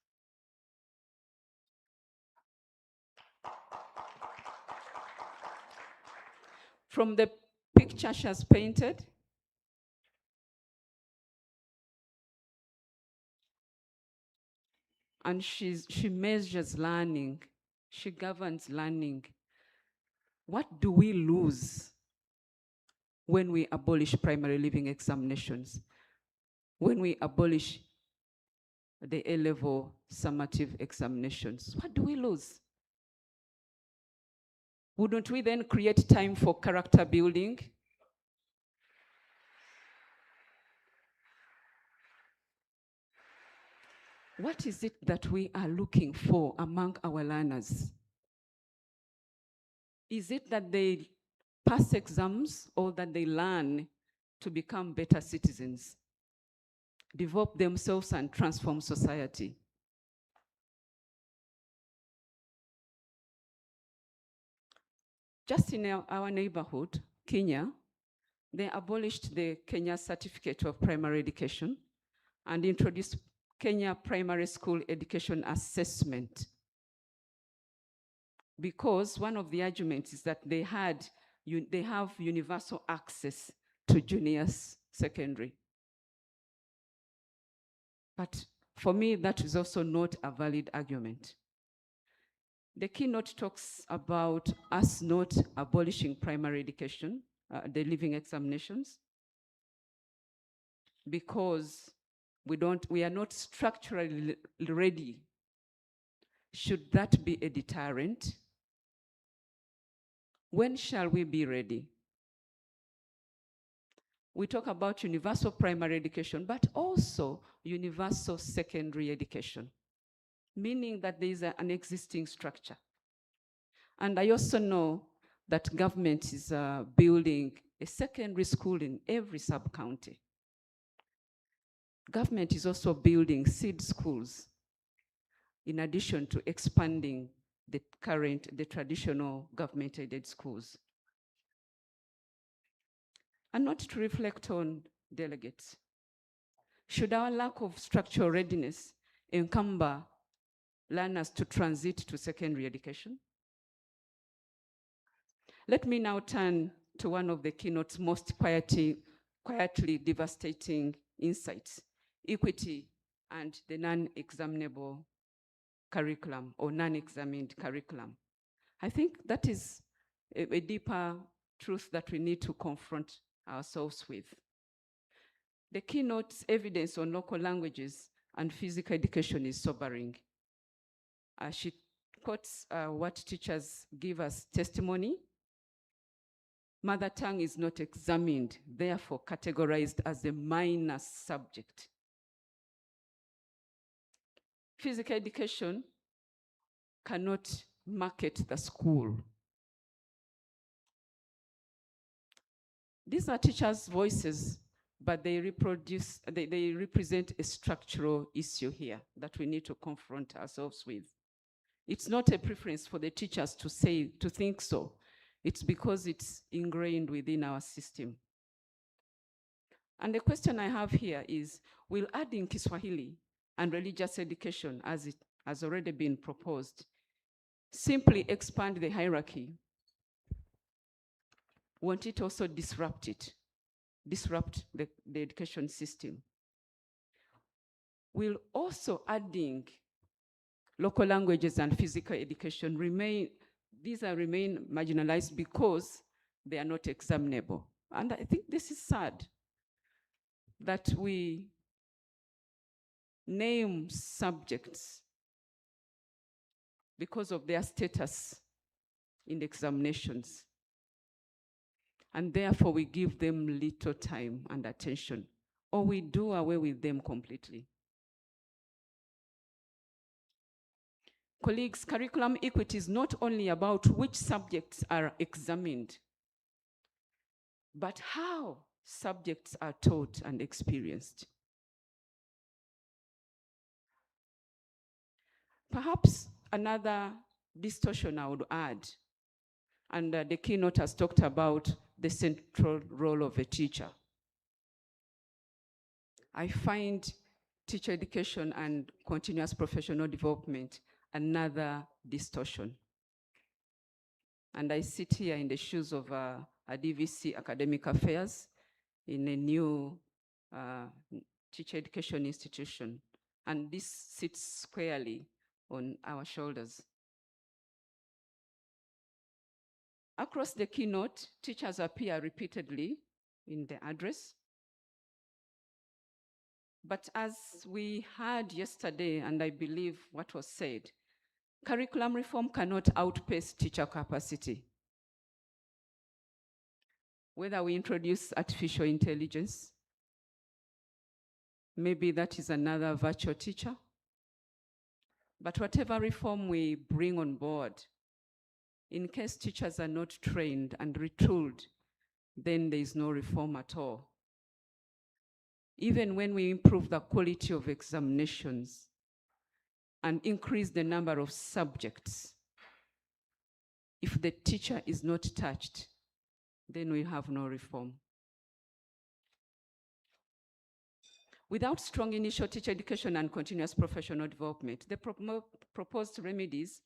[SPEAKER 3] From the picture she has painted, and she measures learning, she governs learning. What do we lose when we abolish primary living examinations? When we abolish the A-level summative examinations, what do we lose? Wouldn't we then create time for character building? What is it that we are looking for among our learners? Is it that they pass exams or that they learn to become better citizens, develop themselves and transform society? Just in our neighborhood, Kenya, they abolished the Kenya Certificate of Primary Education and introduced Kenya Primary School Education Assessment. Because one of the arguments is that they have universal access to junior secondary. But for me, that is also not a valid argument. The keynote talks about us not abolishing primary education, the living examinations, because we are not structurally ready. Should that be a deterrent? When shall we be ready? We talk about universal primary education, but also universal secondary education, meaning that there is an existing structure. And I also know that government is building a secondary school in every sub-county. Government is also building seed schools in addition to expanding the traditional government-aided schools. And not to reflect on delegates. Should our lack of structural readiness encumber learners to transit to secondary education? Let me now turn to one of the keynote's most quietly devastating insights: equity and the non-examinable curriculum or non-examined curriculum. I think that is a deeper truth that we need to confront ourselves with. The keynote's evidence on local languages and physical education is sobering. She quotes what teachers give as testimony. Mother tongue is not examined, therefore categorized as a minor subject. Physical education cannot market the school. These are teachers' voices, but they represent a structural issue here that we need to confront ourselves with. It's not a preference for the teachers to think so. It's because it's ingrained within our system. And the question I have here is, will adding Kiswahili and religious education, as it has already been proposed, simply expand the hierarchy? Won't it also disrupt the education system? Will also adding local languages and physical education remain marginalized because they are not examinable? And I think this is sad, that we name subjects because of their status in the examinations, and therefore we give them little time and attention, or we do away with them completely. Colleagues, curriculum equity is not only about which subjects are examined, but how subjects are taught and experienced. Perhaps another distortion I would add, and the keynote has talked about the central role of a teacher. I find teacher education and continuous professional development another distortion. And I sit here in the shoes of a DVC Academic Affairs in a new teacher education institution. And this sits squarely on our shoulders. Across the keynote, teachers appear repeatedly in the address. But as we heard yesterday, and I believe what was said, curriculum reform cannot outpace teacher capacity. Whether we introduce artificial intelligence, maybe that is another virtual teacher. But whatever reform we bring on board, in case teachers are not trained and retooled, then there is no reform at all. Even when we improve the quality of examinations and increase the number of subjects, if the teacher is not touched, then we have no reform. Without strong initial teacher education and continuous professional development, the proposed remedies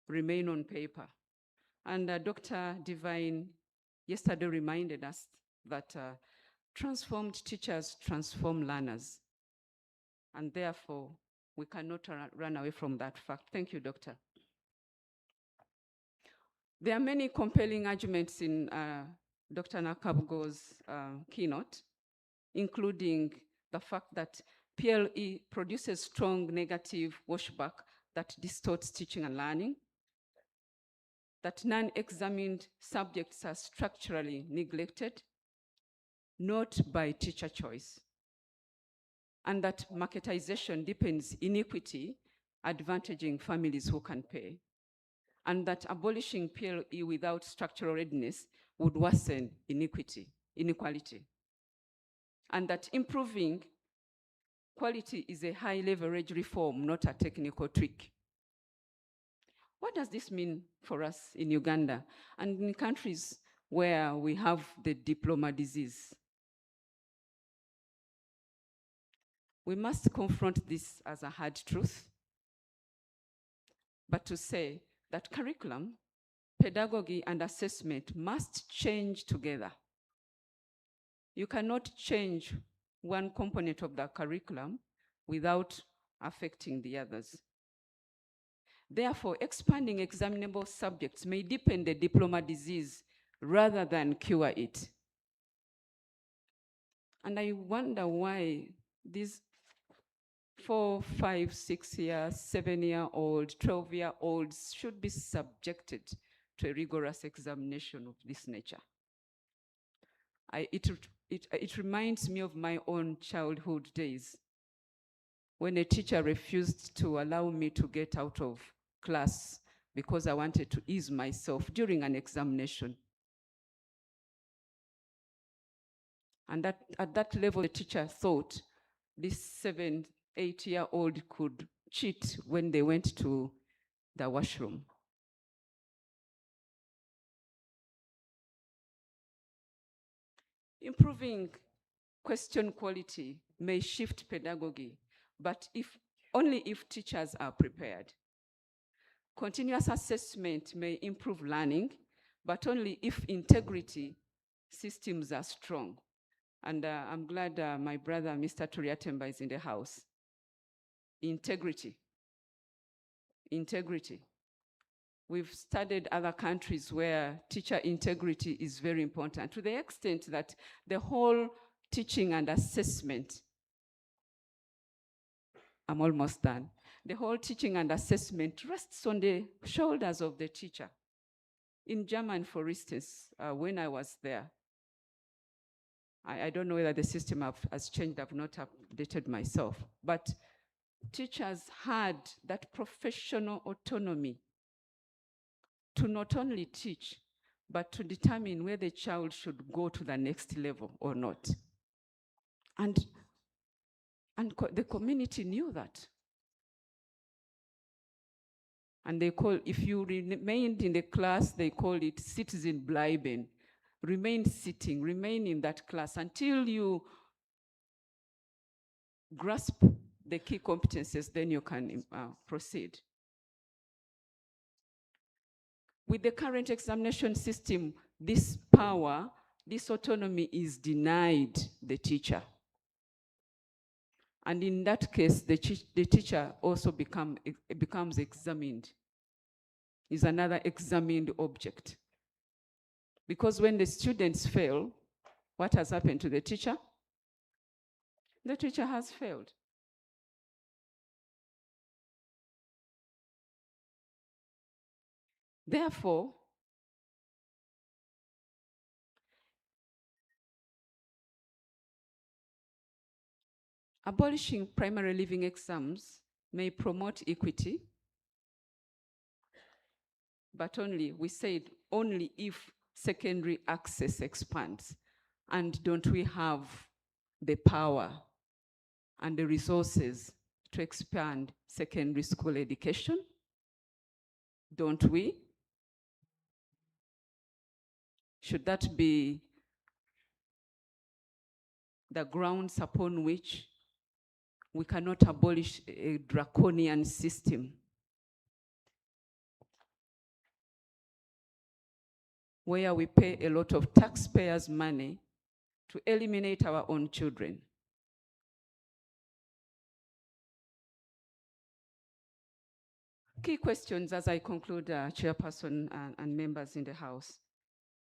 [SPEAKER 3] remain on paper. And Dr. Divine yesterday reminded us that transformed teachers transform learners. And therefore, we cannot run away from that fact. Thank you, Doctor. There are many compelling arguments in Dr. Nakabugo's keynote, including the fact that PLE produces strong negative washback that distorts teaching and learning, that non-examined subjects are structurally neglected, not by teacher choice, and that marketization deepens inequity, advantaging families who can pay, and that abolishing PLE without structural readiness would worsen inequality, and that improving quality is a high leverage reform, not a technical trick. What does this mean for us in Uganda and in countries where we have the diploma disease? We must confront this as a hard truth, but to say that curriculum, pedagogy, and assessment must change together. You cannot change one component of the curriculum without affecting the others. Therefore, expanding examinable subjects may deepen the diploma disease rather than cure it. And I wonder why these 4, 5, 6-year, 7-year-old, 12-year-olds should be subjected to a rigorous examination of this nature. It reminds me of my own childhood days when a teacher refused to allow me to get out of class because I wanted to ease myself during an examination. And at that level, the teacher thought this 7, 8-year-old could cheat when they went to the washroom. Improving question quality may shift pedagogy, but only if teachers are prepared. Continuous assessment may improve learning, but only if integrity systems are strong. And I'm glad my brother, Mr. Turiatemba, is in the house. Integrity. Integrity. We've studied other countries where teacher integrity is very important, to the extent that the whole teaching and assessment, I'm almost done. The whole teaching and assessment rests on the shoulders of the teacher. In Germany, for instance, when I was there, I don't know whether the system has changed, I've not updated myself, but teachers had that professional autonomy to not only teach, but to determine whether the child should go to the next level or not. And the community knew that. And they call, if you remained in the class, they call it citizen bleiben. Remain sitting, remain in that class until you grasp the key competencies, then you can proceed. With the current examination system, this power, this autonomy is denied the teacher. And in that case, the teacher also becomes examined, is another examined object. Because when the students fail, what has happened to the teacher? The teacher has failed. Therefore, abolishing primary leaving exams may promote equity, but only, we said, only if secondary access expands. And don't we have the power and the resources to expand secondary school education? Don't we? Should that be the grounds upon which we cannot abolish a draconian system where we pay a lot of taxpayers' money to eliminate our own children? Key questions as I conclude, Chairperson and members in the House,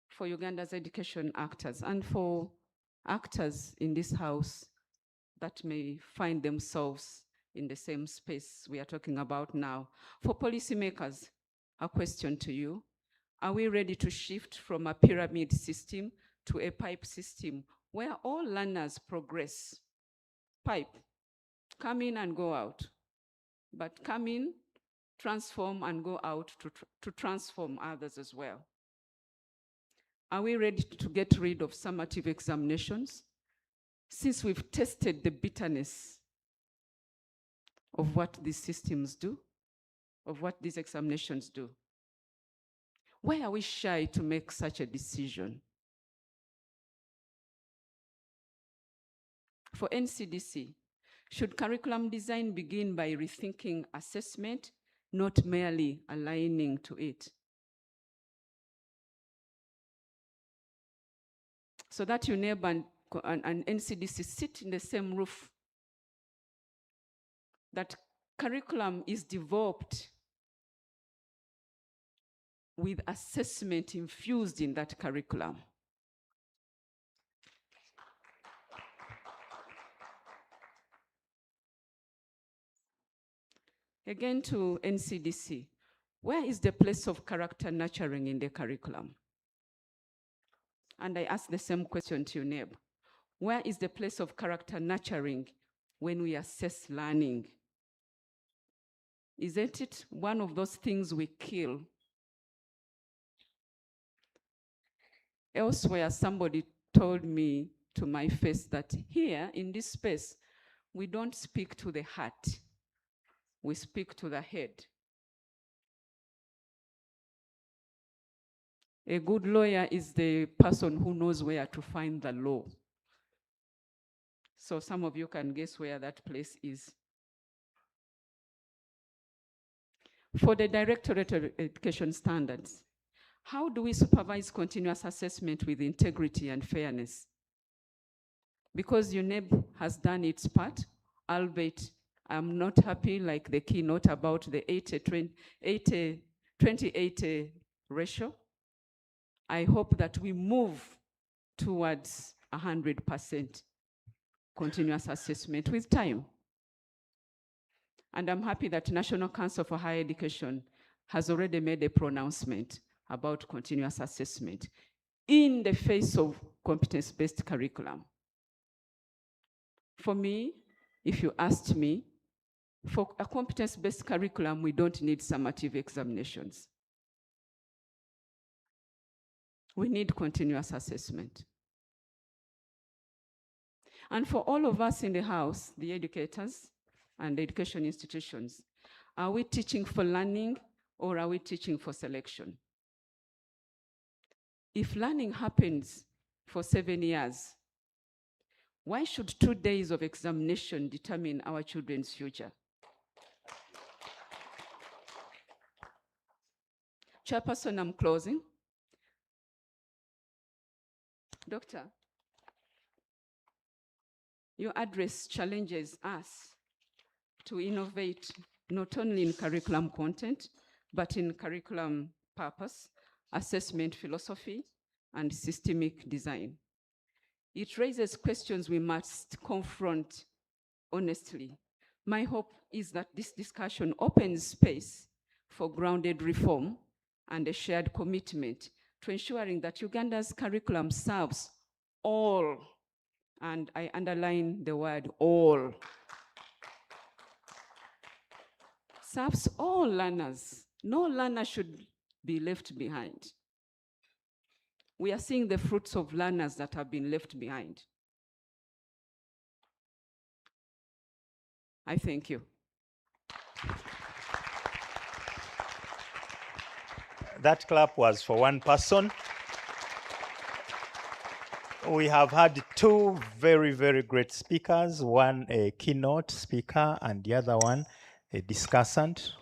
[SPEAKER 3] for Uganda's education actors and for actors in this House that may find themselves in the same space we are talking about now. For policymakers, a question to you. Are we ready to shift from a pyramid system to a pipe system where all learners progress? Pipe, come in and go out, but come in, transform, and go out to transform others as well. Are we ready to get rid of summative examinations? Since we've tested the bitterness of what these systems do, of what these examinations do, why are we shy to make such a decision? For NCDC, should curriculum design begin by rethinking assessment, not merely aligning to it? So that UNEB and NCDC sit in the same roof, that curriculum is developed with assessment infused in that curriculum. Again to NCDC, where is the place of character nurturing in the curriculum? And I ask the same question to UNEB. Where is the place of character nurturing when we assess learning? Isn't it one of those things we kill? Elsewhere, somebody told me to my face that here in this space, we don't speak to the heart, we speak to the head. A good lawyer is the person who knows where to find the law. So some of you can guess where that place is. For the Directorate of Education Standards, how do we supervise continuous assessment with integrity and fairness? Because UNEB has done its part, albeit I'm not happy like the keynote about the 20/80 ratio. I hope that we move towards 100% continuous assessment with time. And I'm happy that National Council for Higher Education has already made a pronouncement about continuous assessment in the face of competence-based curriculum. For me, if you asked me, for a competence-based curriculum, we don't need summative examinations. We need continuous assessment. And for all of us in the house, the educators and the education institutions, are we teaching for learning or are we teaching for selection? If learning happens for 7 years, why should 2 days of examination determine our children's future? Chairperson, I'm closing. Doctor, your address challenges us to innovate not only in curriculum content, but in curriculum purpose, assessment philosophy, and systemic design. It raises questions we must confront honestly. My hope is that this discussion opens space for grounded reform and a shared commitment to ensuring that Uganda's curriculum serves all, and I underline the word all, serves all learners. No learner should be left behind. We are seeing the fruits of learners that have been left behind. I thank you.
[SPEAKER 2] That clap was for one person. We have had two very, very great speakers, one a keynote speaker and the other one a discussant.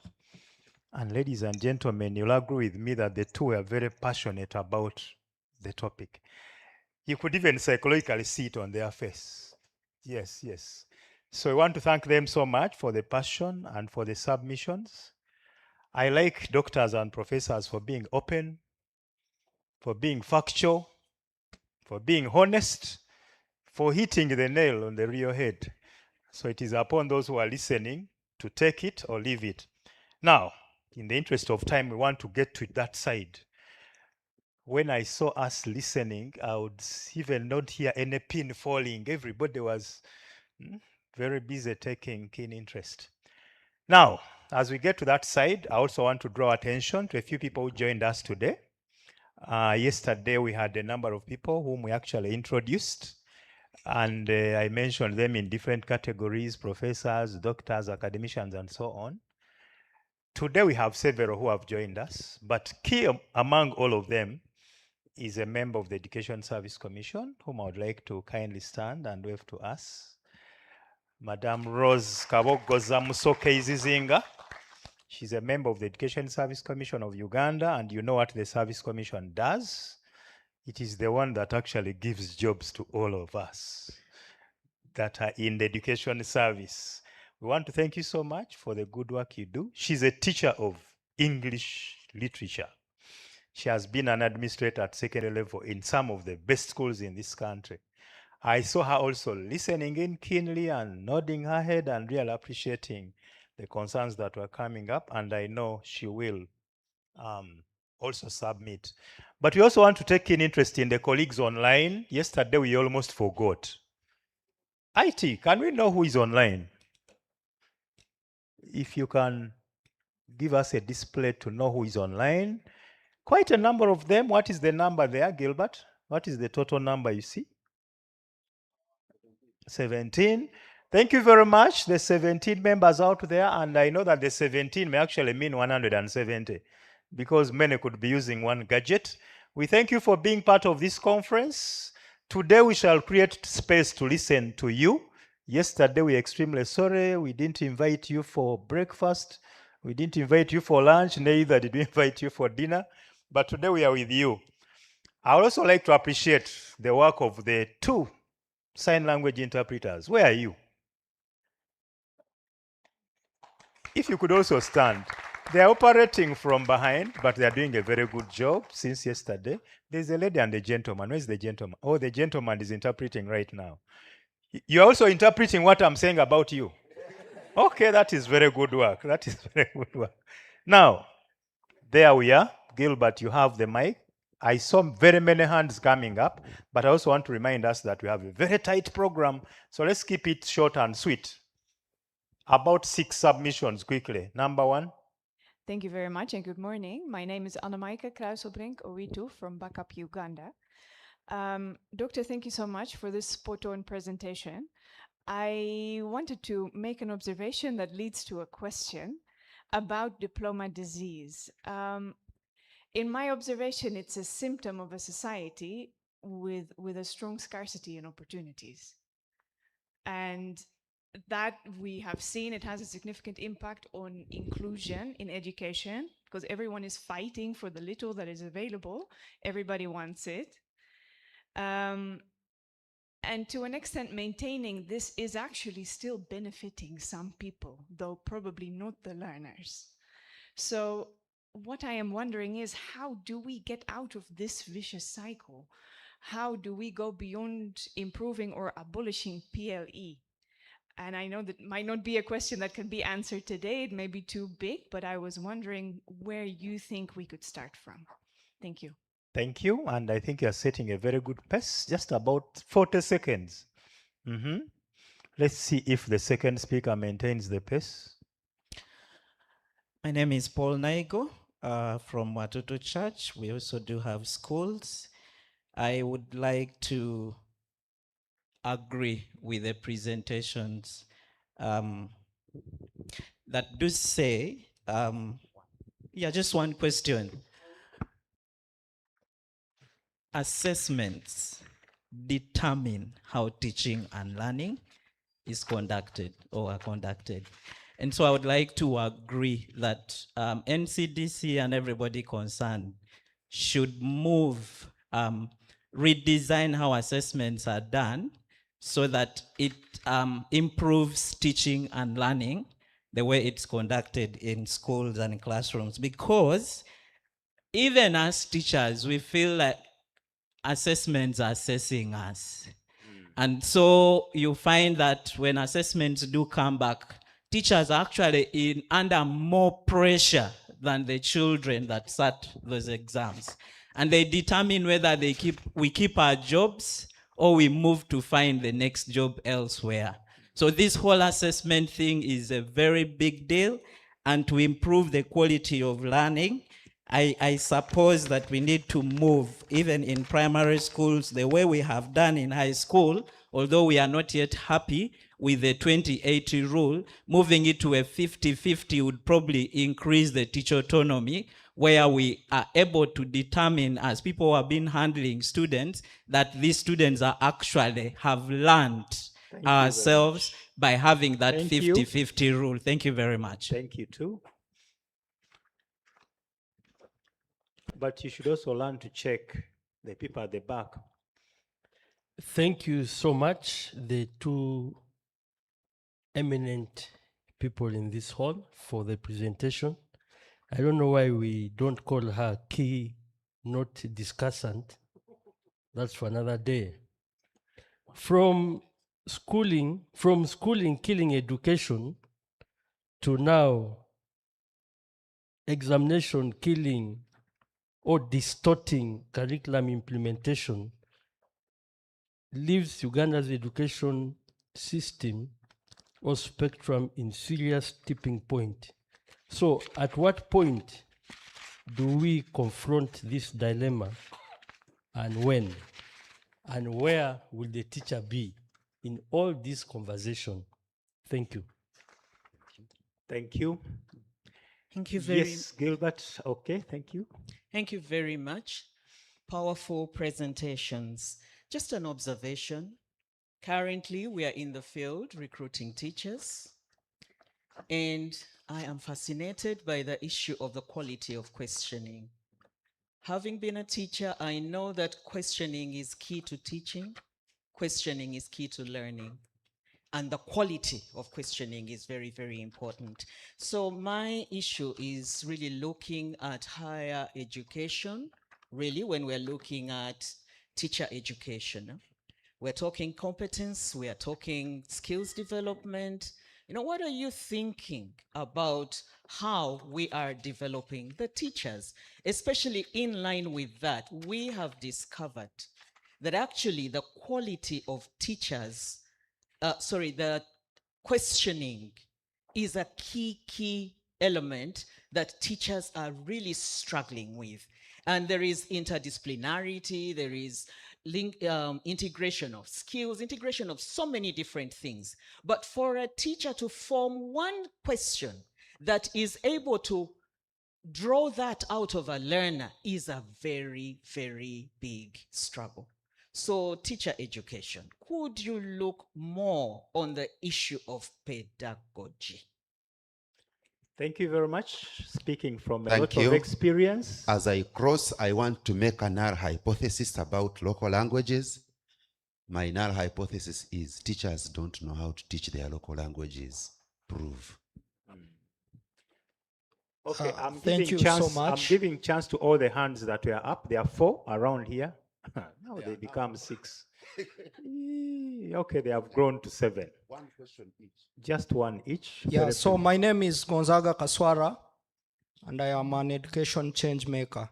[SPEAKER 2] And ladies and gentlemen, you'll agree with me that the two are very passionate about the topic. You could even psychologically see it on their face. Yes, yes. So I want to thank them so much for the passion and for the submissions. I like doctors and professors for being open, for being factual, for being honest, for hitting the nail on the real head. So it is upon those who are listening to take it or leave it. Now, in the interest of time, we want to get to that side. When I saw us listening, I would even not hear any pin falling. Everybody was very busy taking keen interest. Now, as we get to that side, I also want to draw attention to a few people who joined us today. Yesterday, we had a number of people whom we actually introduced, and I mentioned them in different categories: professors, doctors, academicians, and so on. Today, we have several who have joined us, but key among all of them is a member of the Education Service Commission, whom I would like to kindly stand and wave to us. Madame Rose Kabogoza Musoke Izizinga. She's a member of the Education Service Commission of Uganda, and you know what the Service Commission does? It is the one that actually gives jobs to all of us that are in the education service. We want to thank you so much for the good work you do. She's a teacher of English literature. She has been an administrator at secondary level in some of the best schools in this country. I saw her also listening in keenly and nodding her head and really appreciating the concerns that were coming up, and I know she will also submit. But we also want to take keen interest in the colleagues online. Yesterday, we almost forgot. IT, can we know who is online? If you can give us a display to know who is online. Quite a number of them. What is the number there, Gilbert? What is the total number you see? 17. Thank you very much. The 17 members out there, and I know that the 17 may actually mean 170 because many could be using one gadget. We thank you for being part of this conference. Today we shall create space to listen to you. Yesterday we are extremely sorry we didn't invite you for breakfast. We didn't invite you for lunch, neither did we invite you for dinner. But today we are with you. I would also like to appreciate the work of the 2 sign language interpreters. Where are you? If you could also stand. They are operating from behind, but they are doing a very good job since yesterday. There's a lady and a gentleman. Where's the gentleman? Oh, the gentleman is interpreting right now. You're also interpreting what I'm saying about you. Okay, that is very good work. That is very good work. Now, there we are. Gilbert, you have the mic. I saw very many hands coming up, but I also want to remind us that we have a very tight program. So let's keep it short and sweet. About 6 submissions quickly. Number 1.
[SPEAKER 4] Thank you very much and good morning. My name is Annemaike Kruiselbrink Owitu from Backup, Uganda. Doctor, thank you so much for this spot-on presentation. I wanted to make an observation that leads to a question about diploma disease. In my observation, it's a symptom of a society with a strong scarcity in opportunities. And that we have seen, it has a significant impact on inclusion in education because everyone is fighting for the little that is available. Everybody wants it. And to an extent, maintaining this is actually still benefiting some people, though probably not the learners. So what I am wondering is, how do we get out of this vicious cycle? How do we go beyond improving or abolishing PLE? And I know that might not be a question that can be answered today. It may be too big, but I was wondering where you think we could start from. Thank you.
[SPEAKER 2] Thank you. And I think you're setting a very good pace, just about 40 seconds. Let's see if the second speaker maintains the pace.
[SPEAKER 5] My name is Paul Naigo from Watoto Church. We also do have schools. I would like to agree with the presentations that do say, just one question. Assessments determine how teaching and learning is conducted or are conducted. And so I would like to agree that NCDC and everybody concerned should move, redesign how assessments are done so that it improves teaching and learning the way it's conducted in schools and classrooms. Because even as teachers, we feel like assessments are assessing us. And so you find that when assessments do come back, teachers are actually under more pressure than the children that sat those exams. And they determine whether we keep our jobs or we move to find the next job elsewhere. So this whole assessment thing is a very big deal. And to improve the quality of learning, I suppose that we need to move, even in primary schools, the way we have done in high school, although we are not yet happy with the 2080 rule, moving it to a 50-50 would probably increase the teacher autonomy, where we are able to determine, as people who have been handling students, that these students are actually have learned ourselves by having that 50-50 rule. Thank you very much.
[SPEAKER 2] Thank you too. But you should also learn to check the people at the back.
[SPEAKER 6] Thank you so much, the 2 eminent people in this hall, for the presentation. I don't know why we don't call her keynote discussant. That's for another day. From schooling killing education, to now examination killing or distorting curriculum implementation, leaves Uganda's education system or spectrum in serious tipping point. So at what point do we confront this dilemma, and when? And where will the teacher be in all this conversation? Thank you.
[SPEAKER 2] Thank you.
[SPEAKER 7] Thank you very
[SPEAKER 2] Yes, Gilbert. Okay, thank you.
[SPEAKER 7] Thank you very much. Powerful presentations. Just an observation. Currently, we are in the field recruiting teachers, and I am fascinated by the issue of the quality of questioning. Having been a teacher, I know that questioning is key to teaching, questioning is key to learning, and the quality of questioning is very, very important. So my issue is really looking at higher education, really when we're looking at teacher education. We're talking competence, we are talking skills development. You know, what are you thinking about how we are developing the teachers? Especially in line with that, we have discovered that actually the quality of teachers, the questioning is a key element that teachers are really struggling with. And there is interdisciplinarity, there is integration of skills, integration of so many different things. But for a teacher to form one question that is able to draw that out of a learner is a very, very big struggle. So teacher education, could you look more on the issue of pedagogy?
[SPEAKER 2] Thank you very much. Speaking from a
[SPEAKER 8] Thank
[SPEAKER 2] lot of
[SPEAKER 8] you.
[SPEAKER 2] experience.
[SPEAKER 8] As I cross, I want to make a null hypothesis about local languages. My null hypothesis is teachers don't know how to teach their local languages. Prove.
[SPEAKER 2] Okay, I'm
[SPEAKER 9] thank
[SPEAKER 2] giving
[SPEAKER 9] you so
[SPEAKER 2] chance.
[SPEAKER 9] much.
[SPEAKER 2] I'm giving chance to all the hands that were up. There are 4 around here. Now they become 6. Okay, they have grown to 7.
[SPEAKER 8] One question each.
[SPEAKER 2] Just one each.
[SPEAKER 9] Yeah,
[SPEAKER 2] Very
[SPEAKER 9] so
[SPEAKER 2] brief.
[SPEAKER 9] my name is Gonzaga Kaswara, and I am an education change maker.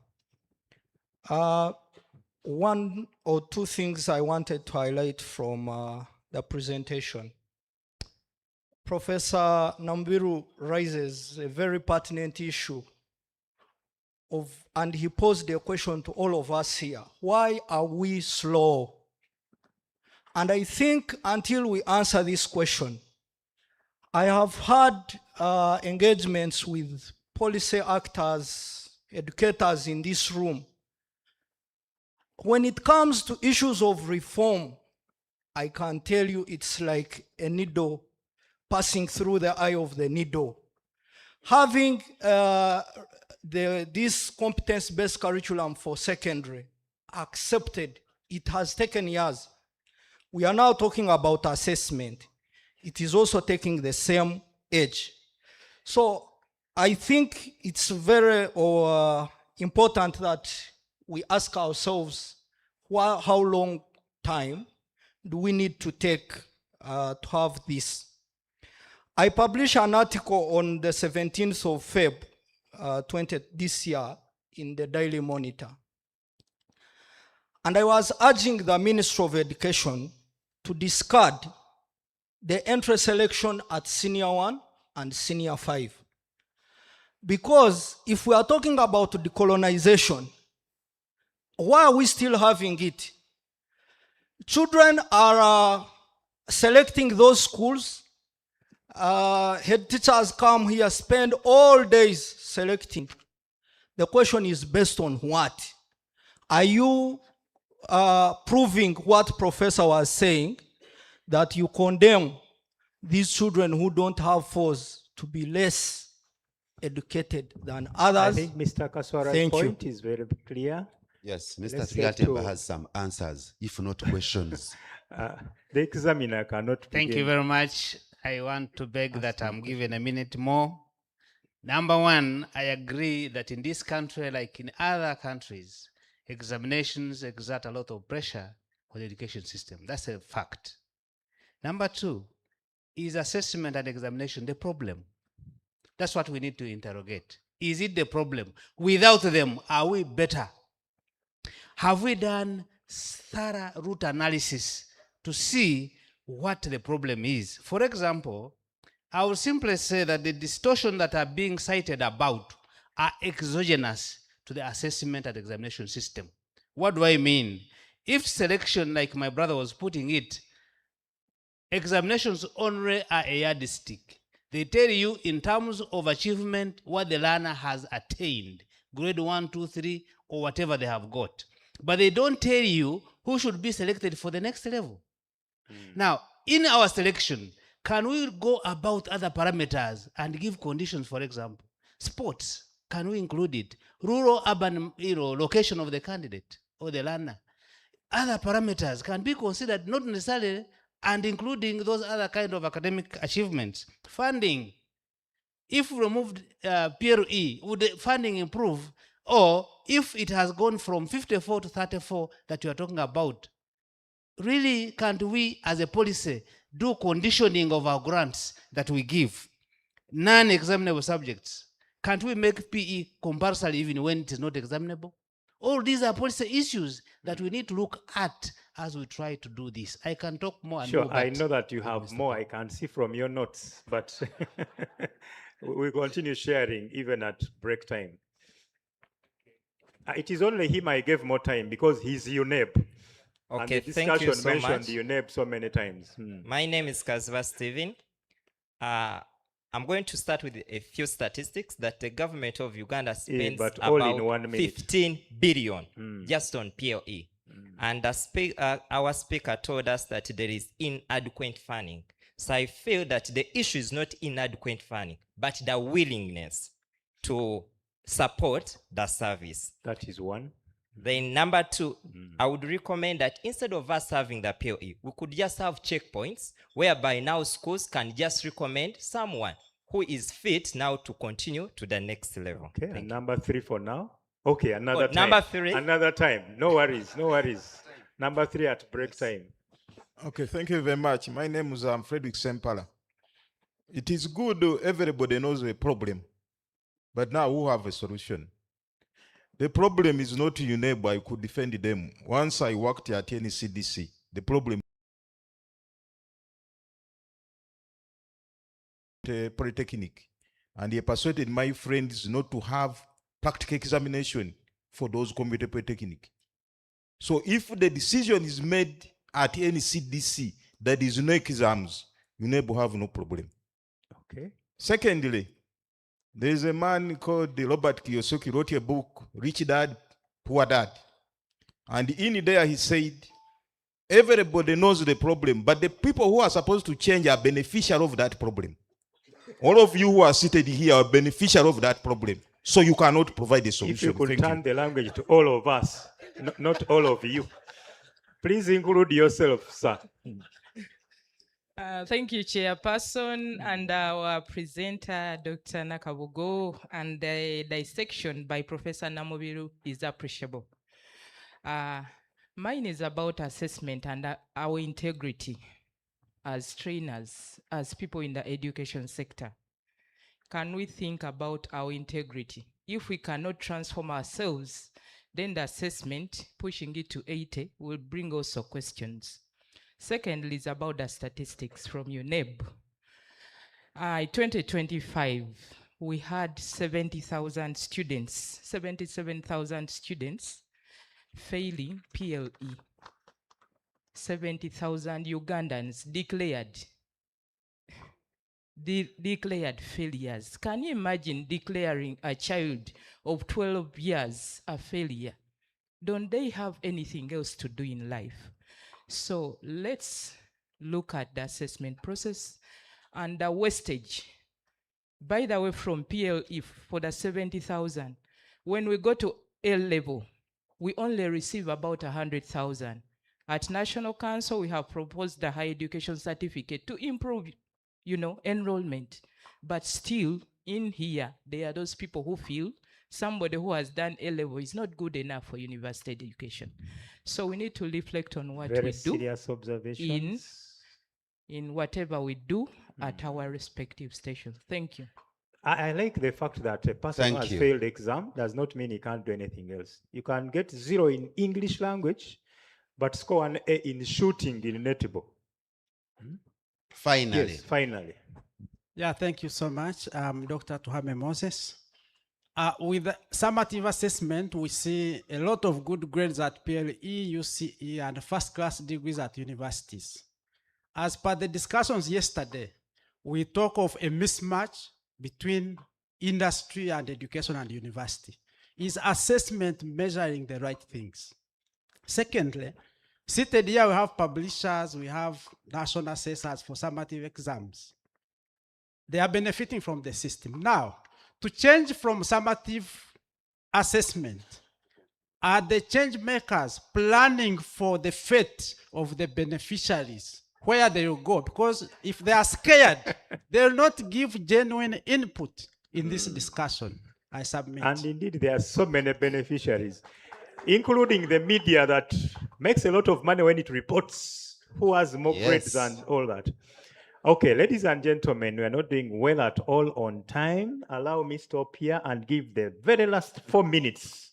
[SPEAKER 9] One or two things I wanted to highlight from the presentation. Professor Nambiru raises a very pertinent issue and he posed a question to all of us here. Why are we slow? And I think until we answer this question, I have had engagements with policy actors, educators in this room. When it comes to issues of reform, I can tell you it's like a needle passing through the eye of the needle. Having this competence-based curriculum for secondary accepted, it has taken years. We are now talking about assessment. It is also taking the same age. So I think it's very important that we ask ourselves, how long time do we need to take to have this? I published an article on the 17th of Feb this year in the Daily Monitor. And I was urging the Ministry of Education to discard the entry selection at Senior 1 and Senior 5. Because if we are talking about decolonization, why are we still having it? Children are selecting those schools. Head teachers come here, spend all days selecting. The question is based on what? Are you proving what professor was saying, that you condemn these children who don't have force to be less educated than others?
[SPEAKER 2] I think Mr. Kaswara's
[SPEAKER 9] Thank you.
[SPEAKER 2] point is very clear.
[SPEAKER 8] Yes, Mr.
[SPEAKER 2] Let's get
[SPEAKER 8] Triatemba
[SPEAKER 2] to-
[SPEAKER 8] has some answers, if not questions.
[SPEAKER 2] The examiner cannot
[SPEAKER 10] Thank you
[SPEAKER 2] begin.
[SPEAKER 10] very much. I want to beg that I'm given a minute more. Number one, I agree that in this country, like in other countries, examinations exert a lot of pressure on the education system. That's a fact. Number two, is assessment and examination the problem? That's what we need to interrogate. Is it the problem? Without them, are we better? Have we done thorough root analysis to see what the problem is? For example, I would simply say that the distortion that are being cited about are exogenous to the assessment and examination system. What do I mean? If selection, like my brother was putting it, examinations only are a yardstick. They tell you in terms of achievement what the learner has attained, grade 1, 2, 3, or whatever they have got. But they don't tell you who should be selected for the next level. Now, in our selection, can we go about other parameters and give conditions, for example? Sports, can we include it? Rural, urban, location of the candidate or the learner. Other parameters can be considered, not necessarily, and including those other kind of academic achievements. Funding, if we removed PRE, would the funding improve? Or if it has gone from 54 to 34 that you are talking about, really can't we as a policy do conditioning of our grants that we give? Non-examinable subjects. Can't we make PE compulsory even when it is not examinable? All these are policy issues that we need to look at as we try to do this. I can talk more and
[SPEAKER 2] Sure,
[SPEAKER 10] more.
[SPEAKER 2] I
[SPEAKER 10] but-
[SPEAKER 2] know that you have more. I can see from your notes, but we continue sharing even at break time. It is only him I gave more time because he's UNEB. And
[SPEAKER 11] Okay,
[SPEAKER 2] the
[SPEAKER 11] thank you
[SPEAKER 2] discussion
[SPEAKER 11] so
[SPEAKER 2] mentioned
[SPEAKER 11] much.
[SPEAKER 2] UNEB so many times.
[SPEAKER 11] My name is Kaziva Steven. I'm going to start with a few statistics that the government of Uganda spends
[SPEAKER 2] but all in
[SPEAKER 11] about
[SPEAKER 2] 1 minute.
[SPEAKER 11] 15 billion just on PLE. And our speaker told us that there is inadequate funding. So I feel that the issue is not inadequate funding, but the willingness to support the service.
[SPEAKER 2] That is one.
[SPEAKER 11] Then number two, I would recommend that instead of us having the PLE, we could just have checkpoints whereby now schools can just recommend someone who is fit now to continue to the next level.
[SPEAKER 2] Okay, and number 3 for now. Okay, another time.
[SPEAKER 11] number 3.
[SPEAKER 2] Another time. No worries, no worries. Number 3 at break time.
[SPEAKER 12] Okay, thank you very much. My name is Frederick Sempala. It is good everybody knows the problem, but now who have a solution? The problem is not UNEB, I could defend them. Once I worked at NCDC, the problem polytechnic, and he persuaded my friends not to have practical examination for those community polytechnic. So if the decision is made at NCDC that there is no exams, UNEB will have no problem.
[SPEAKER 2] Okay.
[SPEAKER 12] Secondly, there is a man called Robert Kiyosaki, wrote a book, Rich Dad, Poor Dad. And in there he said, everybody knows the problem, but the people who are supposed to change are beneficial of that problem. All of you who are seated here are beneficial of that problem. So you cannot provide a solution.
[SPEAKER 2] If you could
[SPEAKER 12] Thank
[SPEAKER 2] turn the language to all of us, not all of you. Please include yourself, sir.
[SPEAKER 13] Thank you, Chairperson, and our presenter, Dr. Nakabugo, and the dissection by Professor Namobiru is appreciable. Mine is about assessment and our integrity as trainers, as people in the education sector. Can we think about our integrity? If we cannot transform ourselves, then the assessment, pushing it to 80, will bring also questions. Secondly, is about the statistics from UNEB. In 2025, we had 70,000 students, 77,000 students failing PLE. 70,000 Ugandans declared failures. Can you imagine declaring a child of 12 years a failure? Don't they have anything else to do in life? So let's look at the assessment process and the wastage. By the way, from PLE for the 70,000, when we go to A level, we only receive about 100,000. At National Council, we have proposed the higher education certificate to improve, enrollment. But still, in here, there are those people who feel somebody who has done A level is not good enough for university education. So we need to reflect on what
[SPEAKER 2] Very
[SPEAKER 13] we do
[SPEAKER 2] serious observations.
[SPEAKER 13] in whatever we do at our respective stations. Thank you.
[SPEAKER 2] I like the fact that a person who
[SPEAKER 8] Thank
[SPEAKER 2] has
[SPEAKER 8] you.
[SPEAKER 2] failed exam does not mean he can't do anything else. You can get 0 in English language, but score an A in shooting in netball.
[SPEAKER 8] Finally,
[SPEAKER 2] Yes, finally.
[SPEAKER 14] Yeah, thank you so much, Dr. Tuhame Moses. With the summative assessment, we see a lot of good grades at PLE, UCE, and first-class degrees at universities. As per the discussions yesterday, we talk of a mismatch between industry and education and university. Is assessment measuring the right things? Secondly, seated here we have publishers, we have national assessors for summative exams. They are benefiting from the system. Now, to change from summative assessment, are the change makers planning for the fate of the beneficiaries, where they will go? Because if they are scared, they will not give genuine input in this discussion. I submit.
[SPEAKER 2] And indeed, there are so many beneficiaries, including the media that makes a lot of money when it reports who has more grades
[SPEAKER 8] Yes.
[SPEAKER 2] and all that. Okay, ladies and gentlemen, we are not doing well at all on time. Allow me stop here and give the very last 4 minutes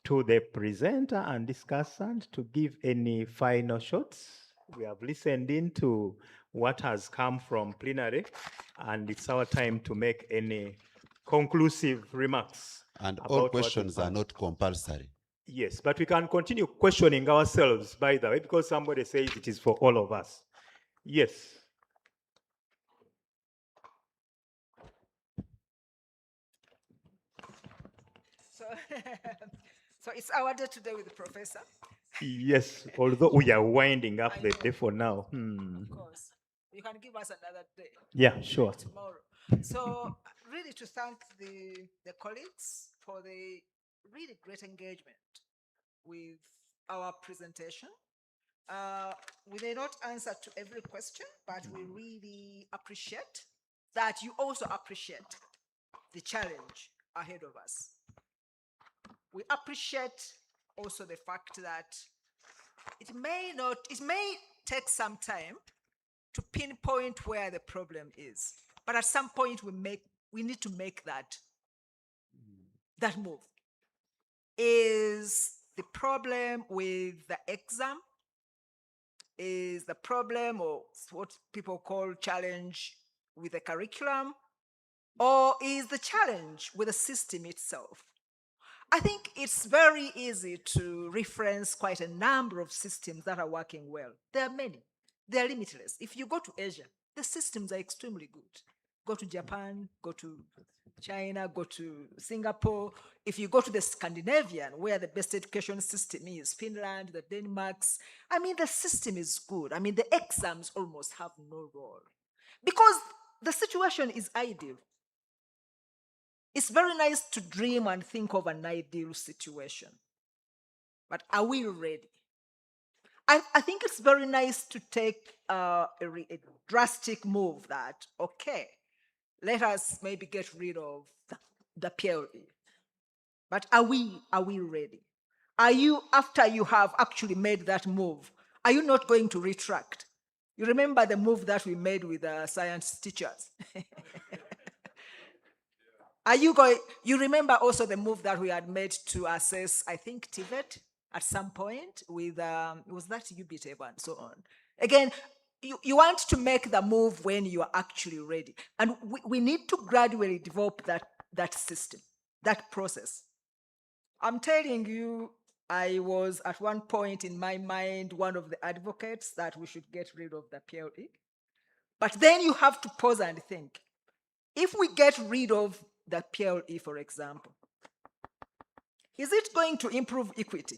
[SPEAKER 2] to the presenter and discussant to give any final shots. We have listened into what has come from plenary, and it's our time to make any conclusive remarks.
[SPEAKER 8] And
[SPEAKER 2] about
[SPEAKER 8] all
[SPEAKER 2] what we've
[SPEAKER 8] questions are
[SPEAKER 2] heard.
[SPEAKER 8] not compulsory.
[SPEAKER 2] Yes, but we can continue questioning ourselves, by the way, because somebody says it is for all of us. Yes.
[SPEAKER 1] So, so it's our day today with the professor.
[SPEAKER 2] Yes, although we are winding up the day for now.
[SPEAKER 1] Of course. You can give us another day.
[SPEAKER 2] Yeah, sure.
[SPEAKER 1] Tomorrow. So really to thank the colleagues for the really great engagement with our presentation. We may not answer to every question, but we really appreciate that you also appreciate the challenge ahead of us. We appreciate also the fact that it may take some time to pinpoint where the problem is, but at some point we need to make that move. Is the problem with the exam? Is the problem, or what people call challenge, with the curriculum? Or is the challenge with the system itself? I think it's very easy to reference quite a number of systems that are working well. There are many. They are limitless. If you go to Asia, the systems are extremely good. Go to Japan, go to China, go to Singapore. If you go to the Scandinavian, where the best education system is, Finland, the Denmarks, I mean, the system is good. I mean, the exams almost have no role because the situation is ideal. It's very nice to dream and think of an ideal situation, but are we ready? I think it's very nice to take a drastic move that, okay, let us maybe get rid of the PLE. But are we ready? Are you, after you have actually made that move, are you not going to retract? You remember the move that we made with science teachers? You remember also the move that we had made to assess, I think, TVET at some point with, was that UBITEB and so on. Again, you want to make the move when you are actually ready. And we need to gradually develop that system, that process. I'm telling you, I was at one point in my mind one of the advocates that we should get rid of the PLE. But then you have to pause and think. If we get rid of the PLE, for example, is it going to improve equity?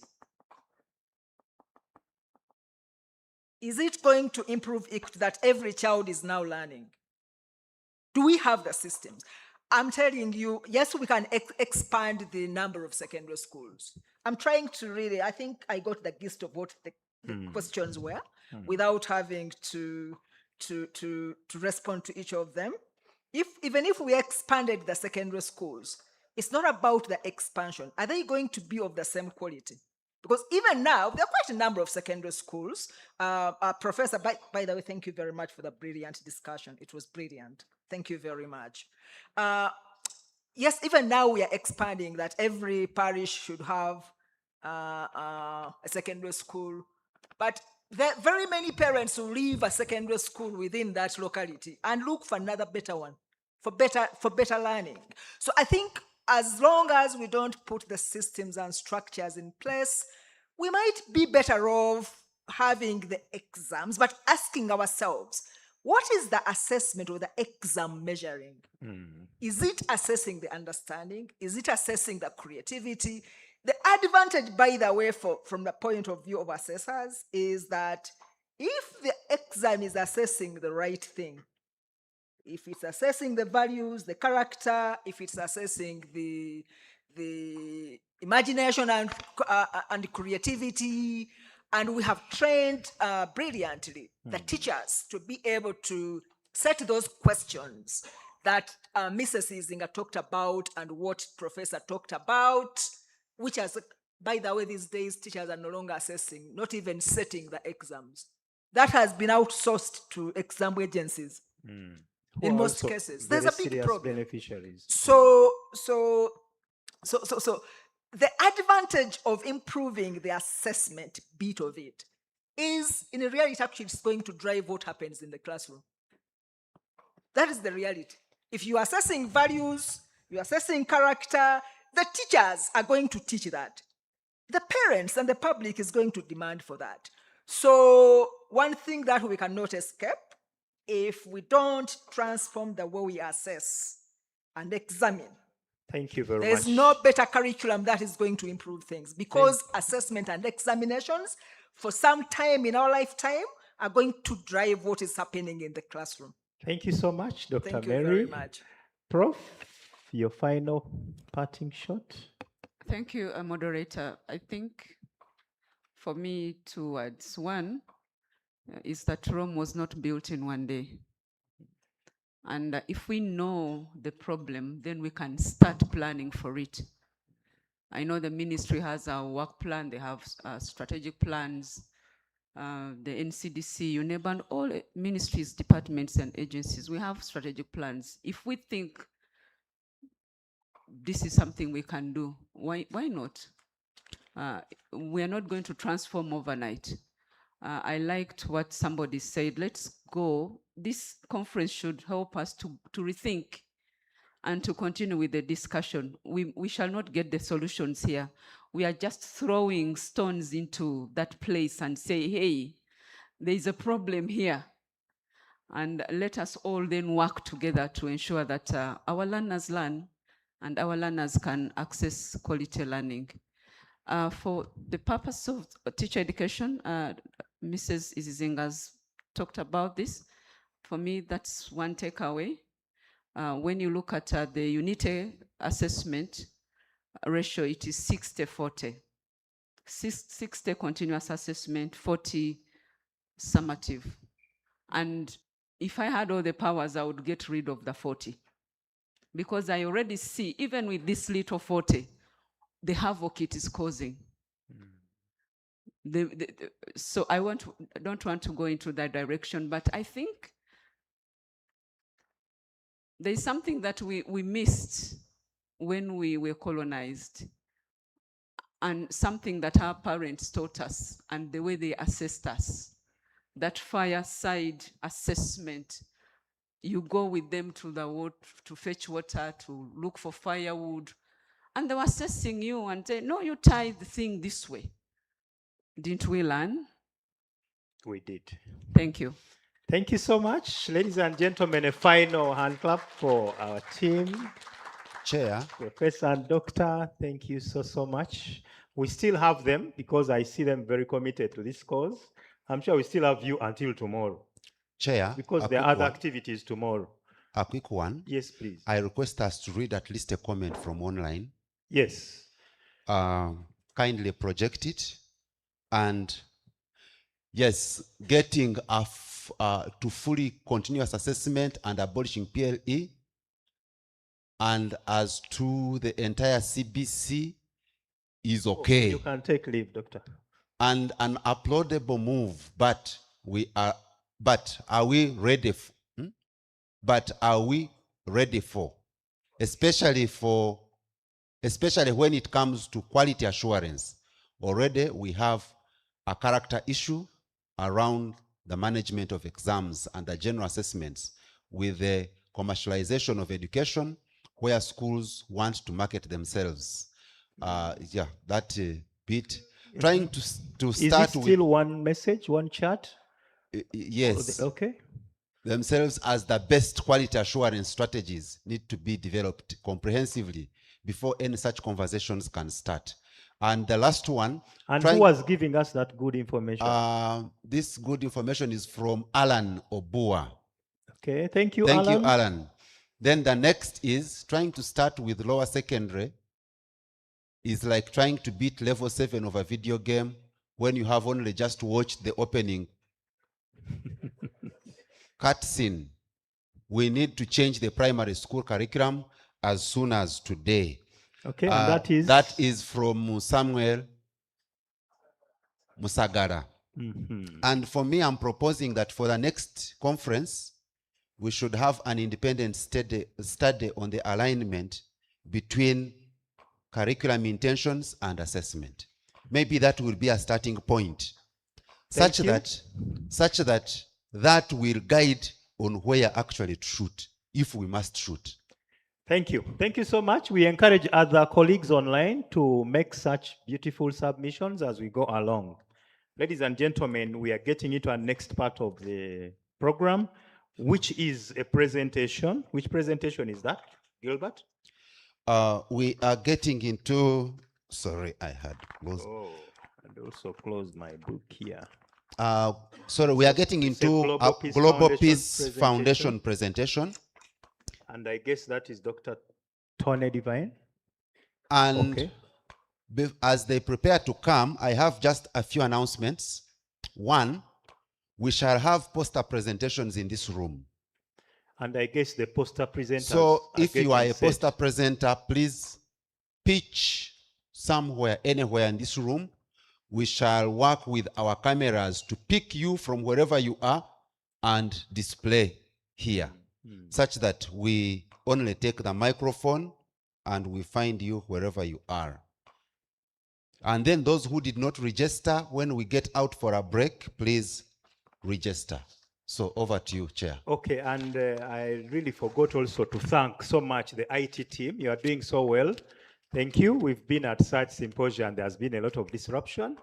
[SPEAKER 1] Is it going to improve equity that every child is now learning? Do we have the systems? I'm telling you, yes, we can expand the number of secondary schools. I'm trying to really, I think I got the gist of what the questions were without having to respond to each of them. Even if we expanded the secondary schools, it's not about the expansion. Are they going to be of the same quality? Because even now, there are quite a number of secondary schools. Professor, by the way, thank you very much for the brilliant discussion. It was brilliant. Thank you very much. Yes, even now we are expanding that every parish should have a secondary school. But there are very many parents who leave a secondary school within that locality and look for another better one, for better learning. So I think as long as we don't put the systems and structures in place, we might be better off having the exams, but asking ourselves, what is the assessment or the exam measuring? Is it assessing the understanding? Is it assessing the creativity? The advantage, by the way, from the point of view of assessors is that if the exam is assessing the right thing, if it's assessing the values, the character, if it's assessing the imagination and creativity, and we have trained brilliantly the teachers to be able to set those questions that Mrs. Izinga talked about and what Professor talked about, which has, by the way, these days teachers are no longer assessing, not even setting the exams. That has been outsourced to exam agencies in most cases. There's a big problem.
[SPEAKER 2] Beneficiaries.
[SPEAKER 1] So the advantage of improving the assessment bit of it is, in reality, actually it's going to drive what happens in the classroom. That is the reality. If you're assessing values, you're assessing character, the teachers are going to teach that. The parents and the public is going to demand for that. So one thing that we cannot escape, if we don't transform the way we assess and examine,
[SPEAKER 2] Thank you very much.
[SPEAKER 1] there's no better curriculum that is going to improve things, because assessment and examinations for some time in our lifetime are going to drive what is happening in the classroom.
[SPEAKER 2] Thank you so much, Dr.
[SPEAKER 1] Thank you
[SPEAKER 2] Mary.
[SPEAKER 1] very much.
[SPEAKER 2] Prof, your final parting shot.
[SPEAKER 3] Thank you, moderator. I think for me, 2 words. One is that Rome was not built in one day. And if we know the problem, then we can start planning for it. I know the ministry has a work plan, they have strategic plans, the NCDC, UNEB, and all ministries, departments, and agencies, we have strategic plans. If we think this is something we can do, why not? We are not going to transform overnight. I liked what somebody said, let's go. This conference should help us to rethink and to continue with the discussion. We shall not get the solutions here. We are just throwing stones into that place and say, hey, there is a problem here. And let us all then work together to ensure that our learners learn and our learners can access quality learning. For the purpose of teacher education, Mrs. Izinga's talked about this. For me, that's one takeaway. When you look at the UNITE assessment ratio, it is 60-40. 60 continuous assessment, 40 summative. And if I had all the powers, I would get rid of the 40. Because I already see, even with this little 40, the havoc it is causing. So I don't want to go into that direction, but I think there's something that we missed when we were colonized, and something that our parents taught us and the way they assessed us. That fireside assessment. You go with them to the water, to fetch water, to look for firewood, and they were assessing you and say, no, you tie the thing this way. Didn't we learn?
[SPEAKER 2] We did.
[SPEAKER 3] Thank you.
[SPEAKER 2] Thank you so much. Ladies and gentlemen, a final hand clap for our team.
[SPEAKER 8] Chair.
[SPEAKER 2] Professor and Doctor, thank you so much. We still have them because I see them very committed to this cause. I'm sure we still have you until tomorrow.
[SPEAKER 8] Chair.
[SPEAKER 2] Because there are other activities tomorrow.
[SPEAKER 8] A quick one.
[SPEAKER 2] Yes, please.
[SPEAKER 8] I request us to read at least a comment from online.
[SPEAKER 2] Yes.
[SPEAKER 8] Kindly project it. And yes, getting to fully continuous assessment and abolishing PLE. And as to the entire CBC is okay.
[SPEAKER 2] You can take leave, Doctor.
[SPEAKER 8] And an uploadable move, but are we ready for, especially when it comes to quality assurance? Already we have a character issue, around the management of exams and the general assessments with the commercialization of education, where schools want to market themselves. Yeah, that bit. Trying to
[SPEAKER 2] Is it
[SPEAKER 8] start
[SPEAKER 2] still
[SPEAKER 8] with
[SPEAKER 2] one message, one chart?
[SPEAKER 8] yes,
[SPEAKER 2] Okay.
[SPEAKER 8] themselves as the best quality assurance strategies need to be developed comprehensively before any such conversations can start. And the last one,
[SPEAKER 2] And who was giving us that good information?
[SPEAKER 8] this good information is from Alan Obua.
[SPEAKER 2] Okay, thank you,
[SPEAKER 8] Thank
[SPEAKER 2] Alan.
[SPEAKER 8] you, Alan. Then the next is trying to start with lower secondary is like trying to beat level 7 of a video game when you have only just watched the opening cutscene. We need to change the primary school curriculum as soon as today.
[SPEAKER 2] Okay, and that is?
[SPEAKER 8] That is from Samuel Musagara.
[SPEAKER 2] Mhm.
[SPEAKER 8] And for me, I'm proposing that for the next conference, we should have an independent study on the alignment between curriculum intentions and assessment. Maybe that will be a starting point,
[SPEAKER 2] Thank
[SPEAKER 8] such
[SPEAKER 2] you.
[SPEAKER 8] that will guide on where actually to shoot, if we must shoot.
[SPEAKER 2] Thank you. Thank you so much. We encourage other colleagues online to make such beautiful submissions as we go along. Ladies and gentlemen, we are getting into our next part of the program, which is a presentation. Which presentation is that, Gilbert?
[SPEAKER 8] We are getting into, sorry, I had closed.
[SPEAKER 2] Oh, and also closed my book here.
[SPEAKER 8] Sorry, we are getting
[SPEAKER 2] It's a
[SPEAKER 8] into
[SPEAKER 2] Global
[SPEAKER 8] a
[SPEAKER 2] Peace
[SPEAKER 8] Global
[SPEAKER 2] Foundation
[SPEAKER 8] Peace Foundation presentation.
[SPEAKER 2] And I guess that is Dr. Tony Divine.
[SPEAKER 8] And
[SPEAKER 2] Okay.
[SPEAKER 8] as they prepare to come, I have just a few announcements. One, we shall have poster presentations in this room.
[SPEAKER 2] And I guess the poster presenters.
[SPEAKER 8] So
[SPEAKER 2] are
[SPEAKER 8] if you are
[SPEAKER 2] getting
[SPEAKER 8] a
[SPEAKER 2] set.
[SPEAKER 8] poster presenter, please pitch somewhere, anywhere in this room. We shall work with our cameras to pick you from wherever you are and display here, such that we only take the microphone and we find you wherever you are. And then those who did not register, when we get out for a break, please register. So over to you, Chair.
[SPEAKER 2] Okay, and I really forgot also to thank so much the IT team. You are doing so well. Thank you. We've been at such symposia and there's been a lot of disruption,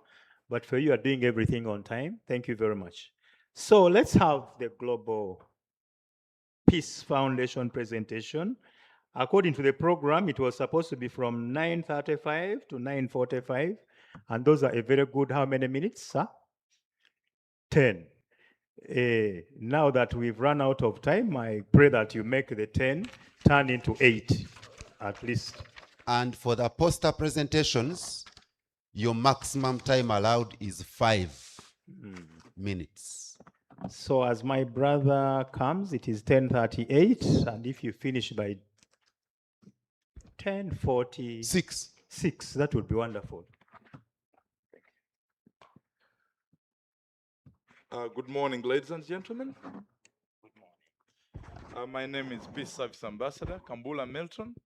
[SPEAKER 2] but for you are doing everything on time. Thank you very much. So let's have the Global Peace Foundation presentation. According to the program, it was supposed to be from 9:35 to 9:45, and those are a very good, how many minutes, sir? 10. Now that we've run out of time, I pray that you make the 10 turn into 8, at least.
[SPEAKER 8] And for the poster presentations, your maximum time allowed is 5 minutes.
[SPEAKER 2] So as my brother comes, it is 10:38, and if you finish by 10:46, that would be wonderful.
[SPEAKER 15] Good morning, ladies and gentlemen. My name is Peace Service Ambassador Kambula Milton,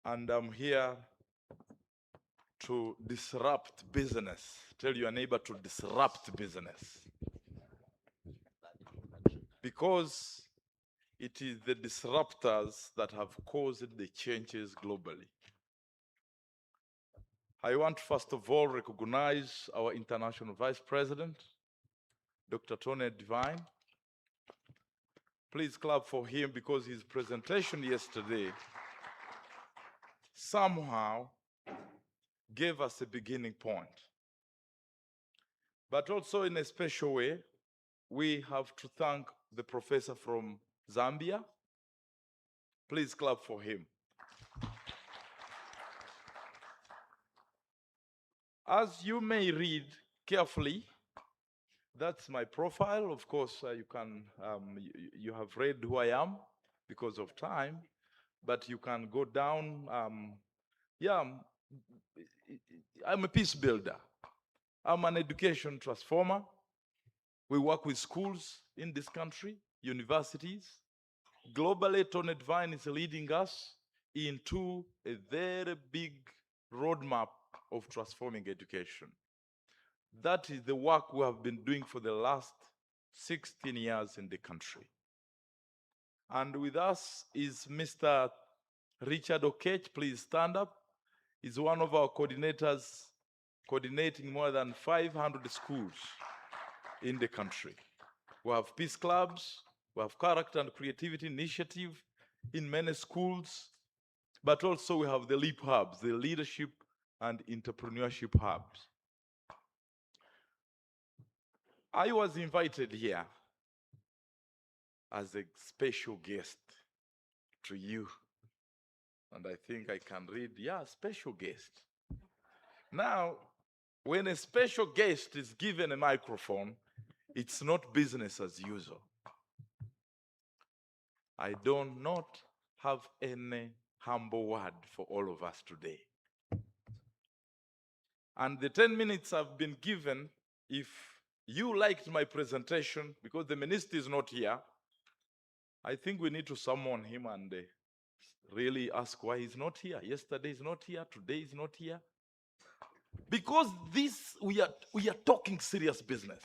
[SPEAKER 15] and I'm here to disrupt business. Tell your neighbor to disrupt business. Because it is the disruptors that have caused the changes globally. I want first of all recognize our International Vice President, Dr. Tony Divine. Please clap for him because his presentation yesterday somehow gave us a beginning point. But also in a special way, we have to thank the professor from Zambia. Please clap for him. As you may read carefully, that's my profile. Of course, you have read who I am because of time, but you can go down. I'm a peace builder. I'm an education transformer. We work with schools in this country, universities. Globally, Tony Divine is leading us into a very big roadmap of transforming education. That is the work we have been doing for the last 16 years in the country. And with us is Mr. Richard Okech. Please stand up. He's one of our coordinators, coordinating more than 500 schools in the country. We have peace clubs, we have character and creativity initiative in many schools, but also we have the LEAP hubs, the leadership and entrepreneurship hubs. I was invited here as a special guest to you. And I think I can read, yeah, special guest. Now, when a special guest is given a microphone, it's not business as usual. I do not have any humble word for all of us today. And the 10 minutes I've been given, if you liked my presentation, because the minister is not here, I think we need to summon him and really ask why he's not here. Yesterday he's not here, today he's not here. Because this, we are talking serious business.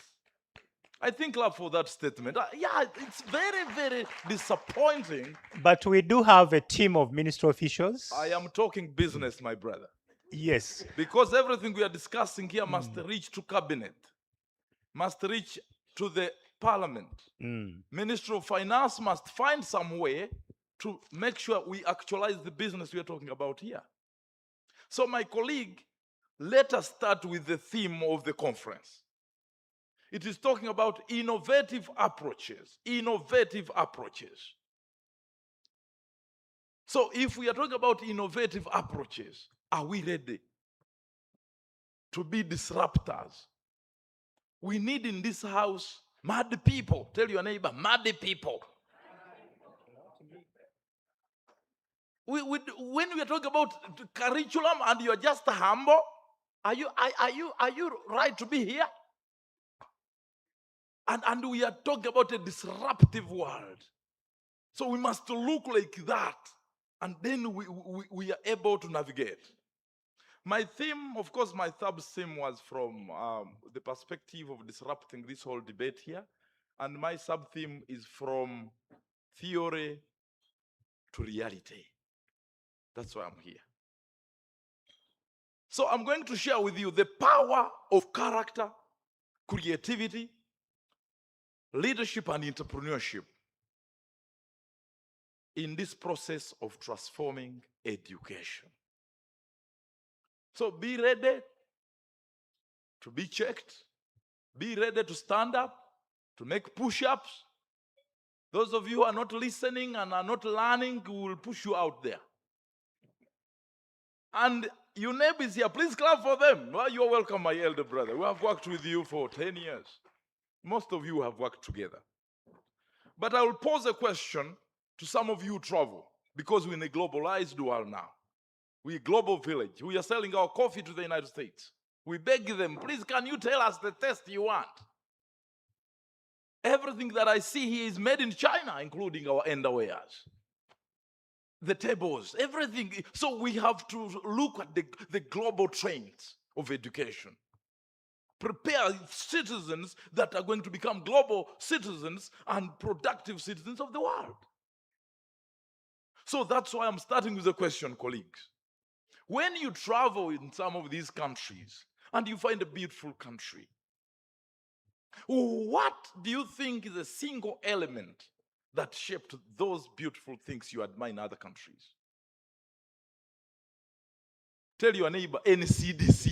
[SPEAKER 15] I think love for that statement. Yeah, it's very, very disappointing.
[SPEAKER 2] But we do have a team of ministry officials.
[SPEAKER 15] I am talking business, my brother.
[SPEAKER 2] Yes.
[SPEAKER 15] Because everything we are discussing here must reach to cabinet, must reach to the parliament. Ministry of Finance must find some way to make sure we actualize the business we are talking about here. So my colleague, let us start with the theme of the conference. It is talking about innovative approaches, innovative approaches. So if we are talking about innovative approaches, are we ready to be disruptors? We need in this house mad people. Tell your neighbor, mad people. When we are talking about curriculum and you are just humble, are you right to be here? And we are talking about a disruptive world. So we must look like that, and then we are able to navigate. My theme, of course, my sub-theme was from the perspective of disrupting this whole debate here. And my sub-theme is from theory to reality. That's why I'm here. So I'm going to share with you the power of character, creativity, leadership, and entrepreneurship in this process of transforming education. So be ready to be checked. Be ready to stand up, to make push-ups. Those of you who are not listening and are not learning, we will push you out there. And your neighbors here, please clap for them. Well, you're welcome, my elder brother. We have worked with you for 10 years. Most of you have worked together. But I will pose a question to some of you who travel, because we're in a globalized world now. We're a global village. We are selling our coffee to the United States. We beg them, please, can you tell us the taste you want? Everything that I see here is made in China, including our underwears, the tables, everything. So we have to look at the global trends of education. Prepare citizens that are going to become global citizens and productive citizens of the world. So that's why I'm starting with a question, colleagues. When you travel in some of these countries and you find a beautiful country, what do you think is a single element that shaped those beautiful things you admire in other countries? Tell your neighbor, NCDC.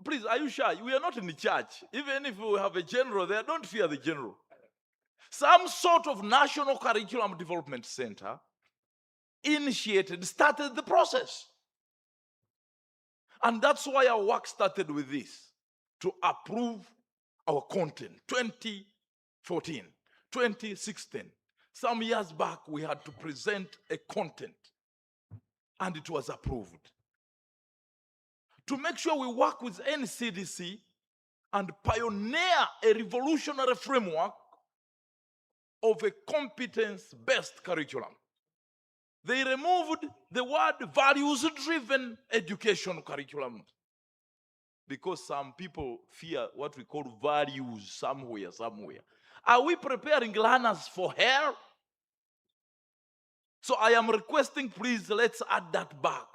[SPEAKER 15] Please, are you shy? We are not in the church. Even if we have a general there, don't fear the general. Some sort of National Curriculum Development Center started the process. And that's why our work started with this, to approve our content. 2014, 2016. Some years back, we had to present a content, and it was approved. To make sure we work with NCDC and pioneer a revolutionary framework of a competence-based curriculum. They removed the word values-driven education curriculum. because some people fear what we call values somewhere. Are we preparing learners for hell? So I am requesting, please, let's add that back.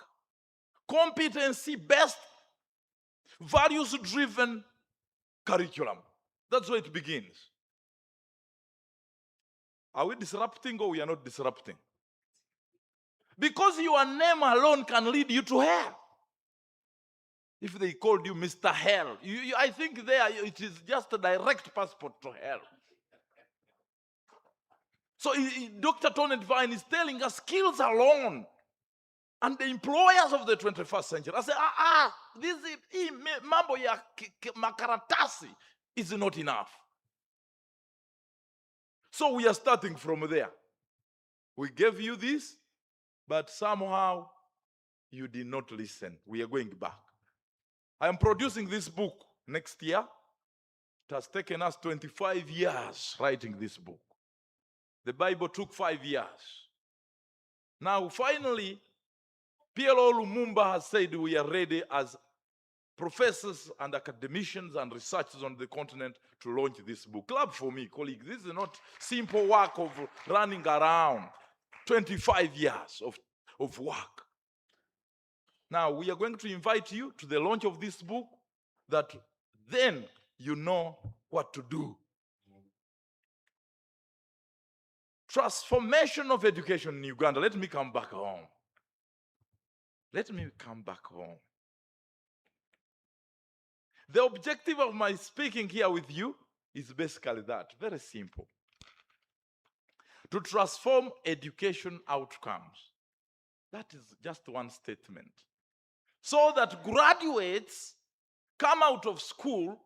[SPEAKER 15] Competency-based, values-driven curriculum. That's where it begins. Are we disrupting or we are not disrupting? Because your name alone can lead you to hell. If they called you Mr. Hell, I think there it is just a direct passport to hell. So Dr. Tony Devine is telling us skills alone and the employers of the 21st century. I say, this mambo ya makaratasi is not enough. So we are starting from there. We gave you this, but somehow you did not listen. We are going back. I am producing this book next year. It has taken us 25 years writing this book. The Bible took 5 years. Now, finally, PLO Lumumba has said we are ready as professors and academicians and researchers on the continent to launch this book. Clap for me, colleagues. This is not simple work of running around. 25 years of work. Now, we are going to invite you to the launch of this book that then you know what to do. Transformation of education in Uganda. Let me come back home. The objective of my speaking here with you is basically that. Very simple. To transform education outcomes. That is just one statement. So that graduates come out of school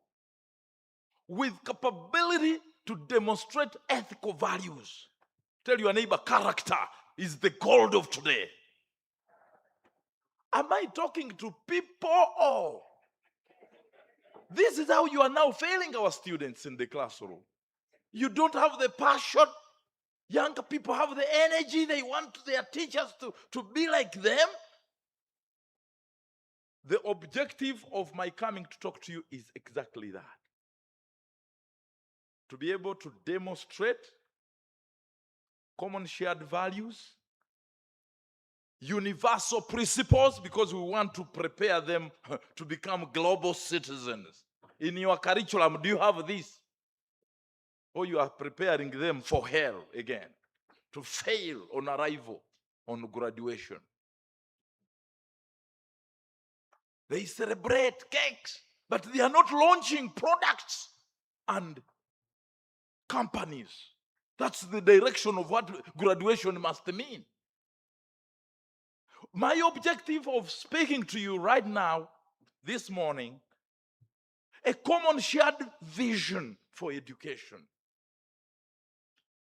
[SPEAKER 15] with capability to demonstrate ethical values. Tell your neighbor, character is the gold of today. Am I talking to people or? This is how you are now failing our students in the classroom. You don't have the passion. Younger people have the energy. They want their teachers to be like them. The objective of my coming to talk to you is exactly that. To be able to demonstrate common shared values, universal principles, because we want to prepare them to become global citizens. In your curriculum, do you have this? Or you are preparing them for hell again, to fail on arrival, on graduation. They celebrate cakes, but they are not launching products and companies. That's the direction of what graduation must mean. My objective of speaking to you right now, this morning, a common shared vision for education.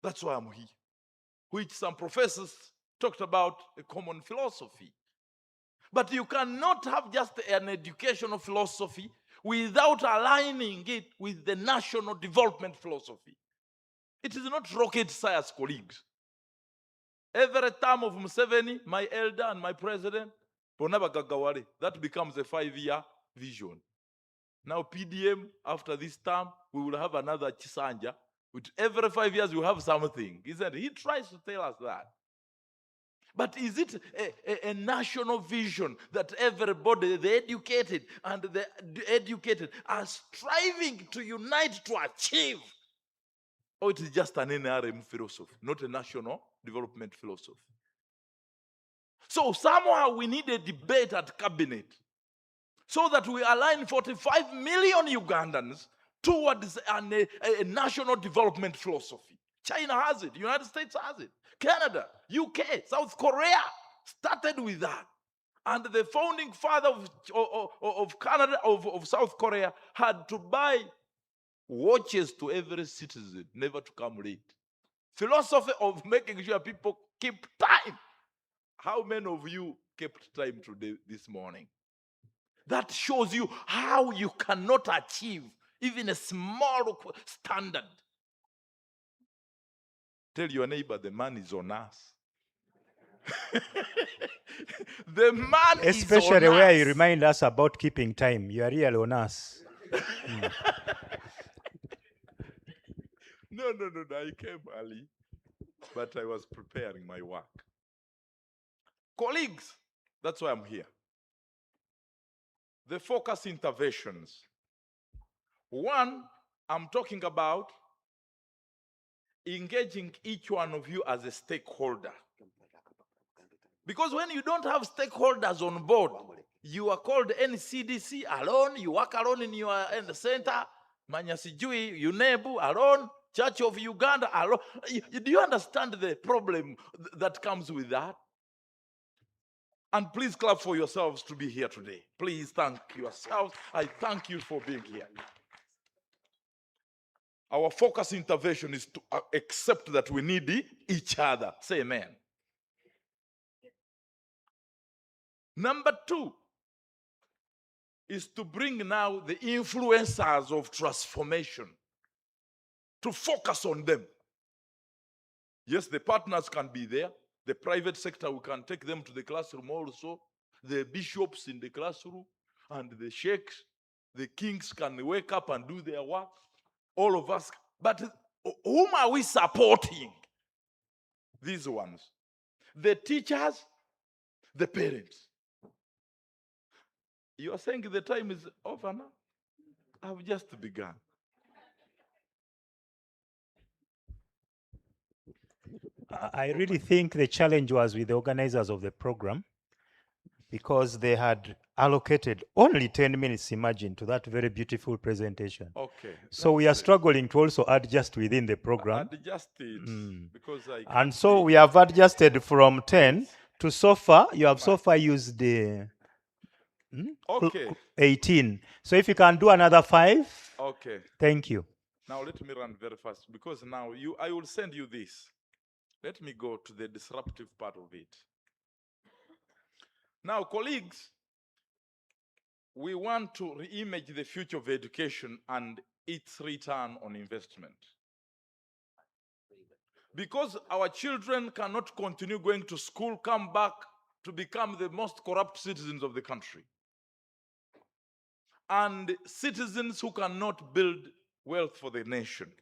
[SPEAKER 15] That's why I'm here. Which some professors talked about a common philosophy. But you cannot have just an educational philosophy without aligning it with the national development philosophy. It is not rocket science, colleagues. Every term of Museveni, my elder and my president, that becomes a 5-year vision. Now PDM, after this term, we will have another Chisanja. With every 5 years, we have something. Isn't it? He tries to tell us that. But is it a national vision that everybody, the educated and the educated, are striving to unite to achieve? Or it is just an NRM philosophy, not a national development philosophy? So somehow we need a debate at cabinet so that we align 45 million Ugandans towards a national development philosophy. China has it, United States has it, Canada, UK, South Korea started with that. And the founding father of Canada, of South Korea, had to buy watches to every citizen, never to come late. Philosophy of making sure people keep time. How many of you kept time today, this morning? That shows you how you cannot achieve even a small standard. Tell your neighbor the man is on us. The man
[SPEAKER 2] Especially
[SPEAKER 15] is on
[SPEAKER 2] where
[SPEAKER 15] us.
[SPEAKER 2] you remind us about keeping time. You are really on us.
[SPEAKER 15] No, I came early, but I was preparing my work. Colleagues, that's why I'm here. The focus interventions. One, I'm talking about engaging each one of you as a stakeholder. Because when you don't have stakeholders on board, you are called NCDC alone, you work alone in the center, Manyasijui, UNEBU alone, Church of Uganda alone. Do you understand the problem that comes with that? And please clap for yourselves to be here today. Please thank yourselves. I thank you for being here. Our focus intervention is to accept that we need each other. Say amen. Number two is to bring now the influencers of transformation, to focus on them. Yes, the partners can be there. The private sector, we can take them to the classroom also. The bishops in the classroom and the sheikhs, the kings can wake up and do their work. All of us. But whom are we supporting? These ones. The teachers, the parents. You are saying the time is over now? I've just begun.
[SPEAKER 2] I really think the challenge was with the organizers of the program because they had allocated only 10 minutes, imagine, to that very beautiful presentation.
[SPEAKER 15] Okay.
[SPEAKER 2] So we are struggling to also adjust within the program.
[SPEAKER 15] Adjust it because I
[SPEAKER 2] And so we have adjusted from 10 to so far, you have so far used the
[SPEAKER 15] Okay.
[SPEAKER 2] 18. So if you can do another 5,
[SPEAKER 15] Okay.
[SPEAKER 2] thank you.
[SPEAKER 15] Now let me run very fast because now I will send you this. Let me go to the disruptive part of it. Now, colleagues, we want to reimage the future of education and its return on investment. Because our children cannot continue going to school, come back to become the most corrupt citizens of the country. And citizens who cannot build wealth for the nation.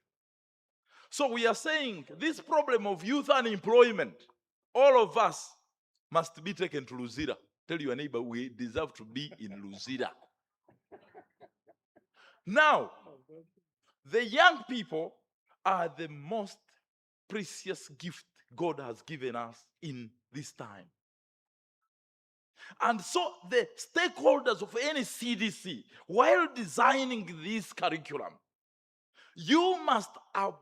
[SPEAKER 15] So we are saying this problem of youth unemployment, all of us must be taken to Luzira. Tell your neighbor, we deserve to be in Luzira. Now, the young people are the most precious gift God has given us in this time. And so the stakeholders of any CDC, while designing this curriculum, you must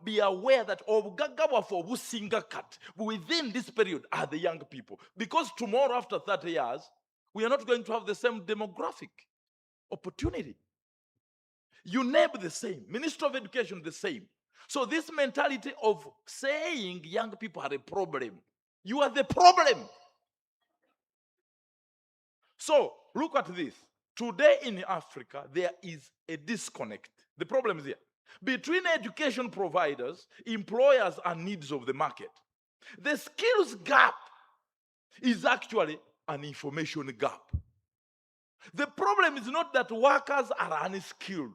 [SPEAKER 15] be aware that within this period are the young people. Because tomorrow, after 30 years, we are not going to have the same demographic opportunity. You name the same. Ministry of Education the same. So this mentality of saying young people are a problem, you are the problem. So look at this. Today in Africa, there is a disconnect. The problem is here. Between education providers, employers, and needs of the market. The skills gap is actually an information gap. The problem is not that workers are unskilled.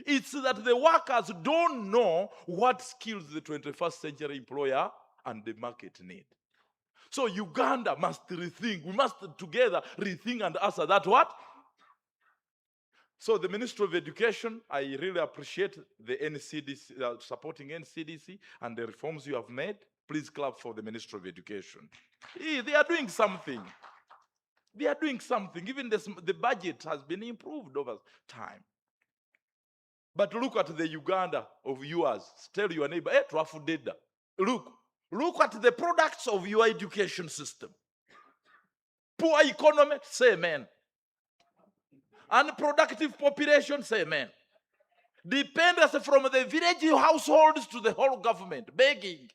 [SPEAKER 15] It's that the workers don't know what skills the 21st century employer and the market need. So Uganda must rethink. We must together rethink and answer that what? So the Ministry of Education, I really appreciate the NCDC, supporting NCDC and the reforms you have made. Please clap for the Ministry of Education. They are doing something. They are doing something. Even the budget has been improved over time. But look at the Uganda of yours. Tell your neighbor, hey, Twafudeda. Look at the products of your education system. Poor economy, say amen. Unproductive population, say amen. Dependency from the village households to the whole government, begging.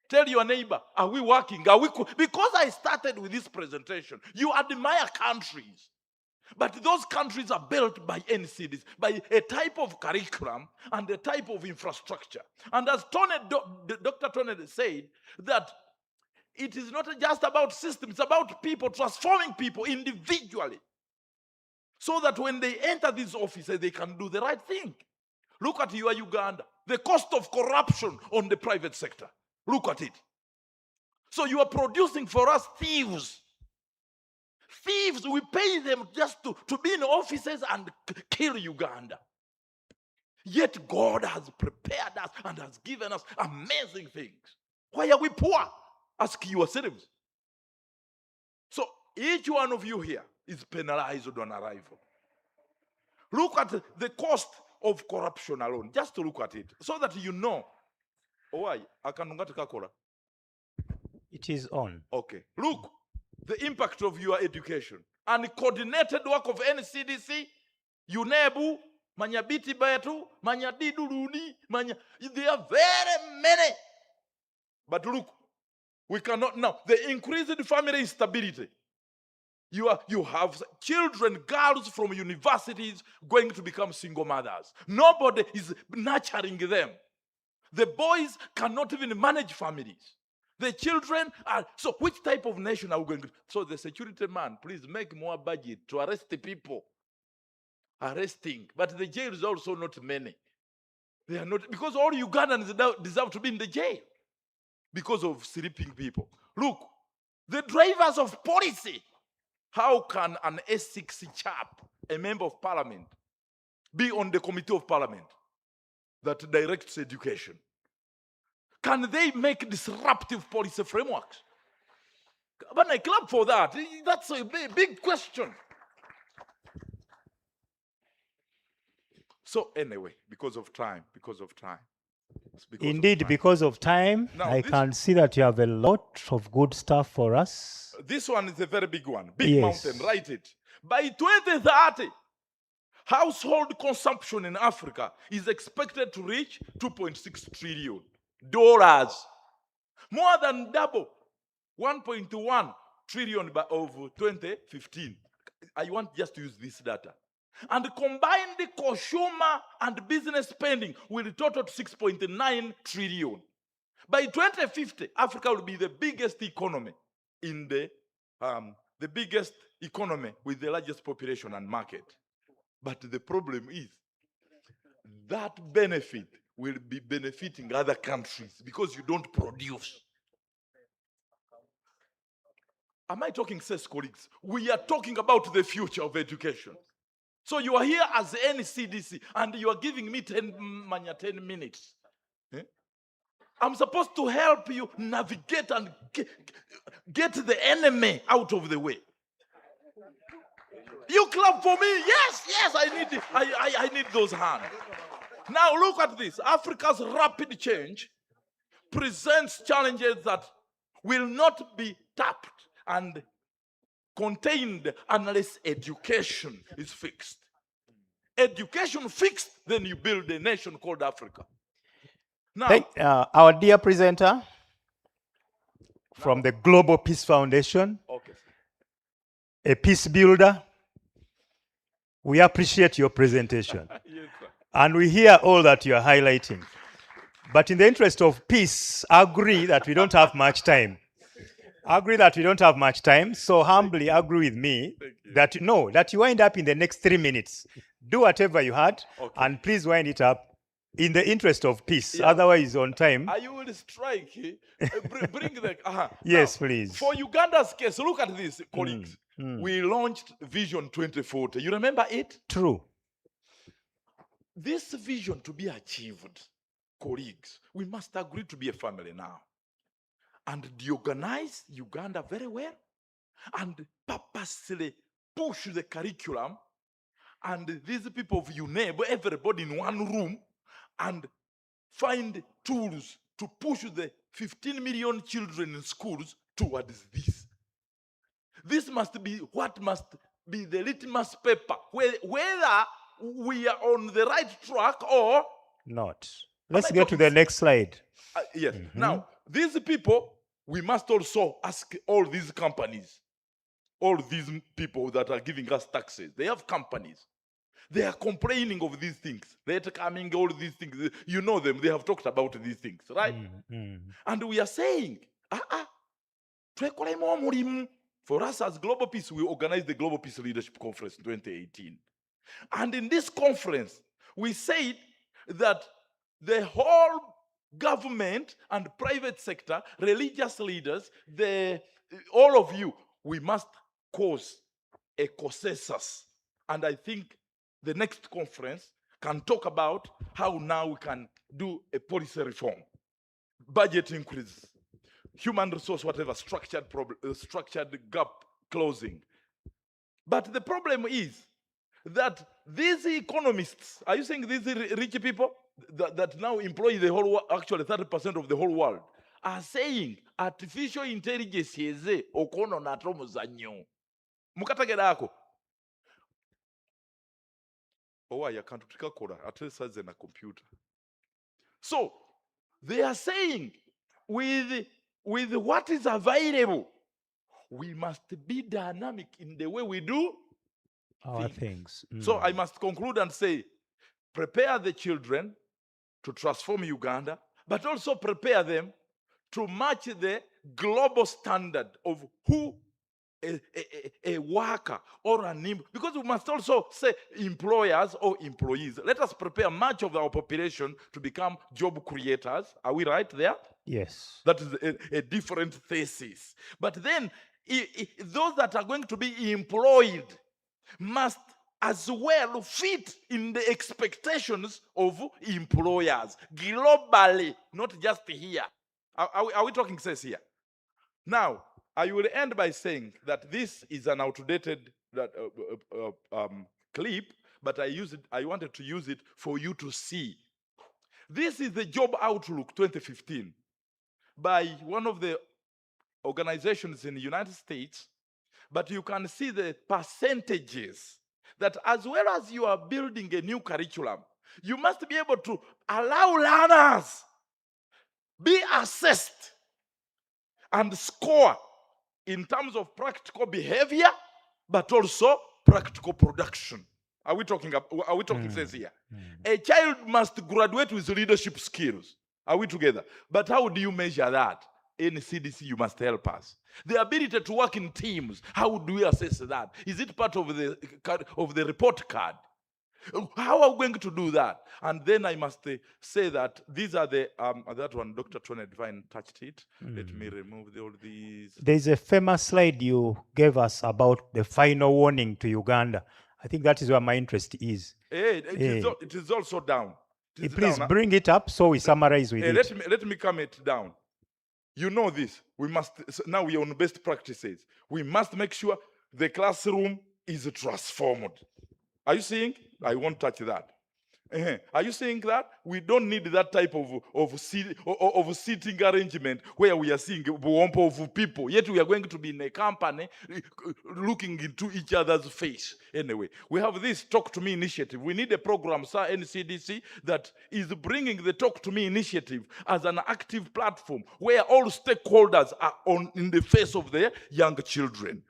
[SPEAKER 15] Tell your neighbor, are we working? Are we? Because I started with this presentation, you admire countries. But those countries are built by NCDs, by a type of curriculum and a type of infrastructure. And as Dr. Tony said, that it is not just about systems, it's about people, transforming people individually. So that when they enter these offices, they can do the right thing. Look at your Uganda. The cost of corruption on the private sector. Look at it. So you are producing for us thieves. Thieves, we pay them just to be in offices and kill Uganda. Yet God has prepared us and has given us amazing things. Why are we poor? Ask yourselves. So each one of you here is penalized on arrival. Look at the cost of corruption alone. Just to look at it so that you know. Why?
[SPEAKER 2] It is on.
[SPEAKER 15] Okay. Look, the impact of your education and coordinated work of NCDC, UNEBU, Manyabiti Bayatu, Manyadidu Luni, there are very many. But look, we cannot now. The increased family instability. You have children, girls from universities going to become single mothers. Nobody is nurturing them. The boys cannot even manage families. The children are, so which type of nation are we going to? So the security man, please make more budget to arrest the people. Arresting. But the jail is also not many. They are not, because all Ugandans deserve to be in the jail because of sleeping people. Look, the drivers of policy. How can an S6 chap, a member of parliament, be on the committee of parliament that directs education? Can they make disruptive policy frameworks? But I clap for that. That's a big question. So anyway, because of time.
[SPEAKER 2] Indeed, because of time,
[SPEAKER 15] Now,
[SPEAKER 2] I can see that you have a lot of good stuff for us.
[SPEAKER 15] This one is a very big one. Big
[SPEAKER 2] Yes.
[SPEAKER 15] mountain, write it. By 2030, household consumption in Africa is expected to reach $2.6 trillion. More than double, 1.1 trillion of 2015. I want just to use this data. And combined consumer and business spending will total to 6.9 trillion. By 2050, Africa will be the biggest economy in the biggest economy with the largest population and market. But the problem is that benefit will be benefiting other countries because you don't produce. Am I talking sense, colleagues? We are talking about the future of education. So you are here as NCDC and you are giving me 10 minutes. I'm supposed to help you navigate and get the enemy out of the way. You clap for me. Yes, I need those hands. Now look at this. Africa's rapid change presents challenges that will not be tapped and contained unless education is fixed. Education fixed, then you build a nation called Africa. Now,
[SPEAKER 2] Our dear presenter from the Global Peace Foundation,
[SPEAKER 15] okay,
[SPEAKER 2] a peace builder, we appreciate your presentation.
[SPEAKER 15] Yes, sir.
[SPEAKER 2] And we hear all that you are highlighting. But in the interest of peace, agree that we don't have much time. So humbly agree with me that you wind up in the next 3 minutes. Do whatever you had, and please wind it up in the interest of peace.
[SPEAKER 15] Yeah.
[SPEAKER 2] Otherwise, on time.
[SPEAKER 15] You will strike. Bring the.
[SPEAKER 2] Yes,
[SPEAKER 15] now,
[SPEAKER 2] please.
[SPEAKER 15] For Uganda's case, look at this, colleagues. We launched Vision 2040. You remember it?
[SPEAKER 2] True.
[SPEAKER 15] This vision to be achieved, colleagues, we must agree to be a family now. And organize Uganda very well and purposely push the curriculum and these people of UNEB, everybody in one room, and find tools to push the 15 million children in schools towards this. This must be what must be the litmus paper, whether we are on the right track or
[SPEAKER 2] not. Let's get to the next slide.
[SPEAKER 15] Yes. Now, these people, we must also ask all these companies, all these people that are giving us taxes, they have companies. They are complaining of these things. They're coming, all these things. You know them. They have talked about these things, right? And we are saying, twekolemu omulimu. For us as Global Peace, we organized the Global Peace Leadership Conference in 2018. And in this conference, we said that the whole government and private sector, religious leaders, all of you, we must cause a consensus. And I think the next conference can talk about how now we can do a policy reform, budget increase, human resource, whatever, structured gap closing. But the problem is that these economists, are you saying these rich people that now employ the whole world, actually 30% of the whole world, are saying artificial intelligence yeze okono na tomuzanyo. Mukatagerako. Owa ya kantu tikakora atesa na computer. So they are saying with what is available, we must be dynamic in the way we do
[SPEAKER 2] our things.
[SPEAKER 15] So I must conclude and say, prepare the children to transform Uganda, but also prepare them to match the global standard of who a worker or an because we must also say employers or employees. Let us prepare much of our population to become job creators. Are we right there?
[SPEAKER 2] Yes.
[SPEAKER 15] That is a different thesis. But then those that are going to be employed must as well fit in the expectations of employers globally, not just here. Are we talking sense here? Now, I will end by saying that this is an outdated clip, but I wanted to use it for you to see. This is the Job Outlook 2015 by one of the organizations in the United States, but you can see the percentages that as well as you are building a new curriculum, you must be able to allow learners be assessed and score in terms of practical behavior, but also practical production. Are we talking sense here? A child must graduate with leadership skills. Are we together? But how do you measure that? In CDC, you must help us. The ability to work in teams, how do we assess that? Is it part of the report card? How are we going to do that? And then I must say that these are the, that one, Dr. Tony Divine touched it. Let me remove all these.
[SPEAKER 2] There's a famous slide you gave us about the final warning to Uganda. I think that is where my interest is.
[SPEAKER 15] It is also down.
[SPEAKER 2] Please bring it up so we summarize with it.
[SPEAKER 15] Let me come it down. You know this. We must, now we are on best practices. We must make sure the classroom is transformed. Are you seeing? I won't touch that. Are you saying that? We don't need that type of seating arrangement where we are seeing a bump of people, yet we are going to be in a company looking into each other's face. Anyway, we have this Talk to Me initiative. We need a program, sir, NCDC, that is bringing the Talk to Me initiative as an active platform where all stakeholders are in the face of their young children.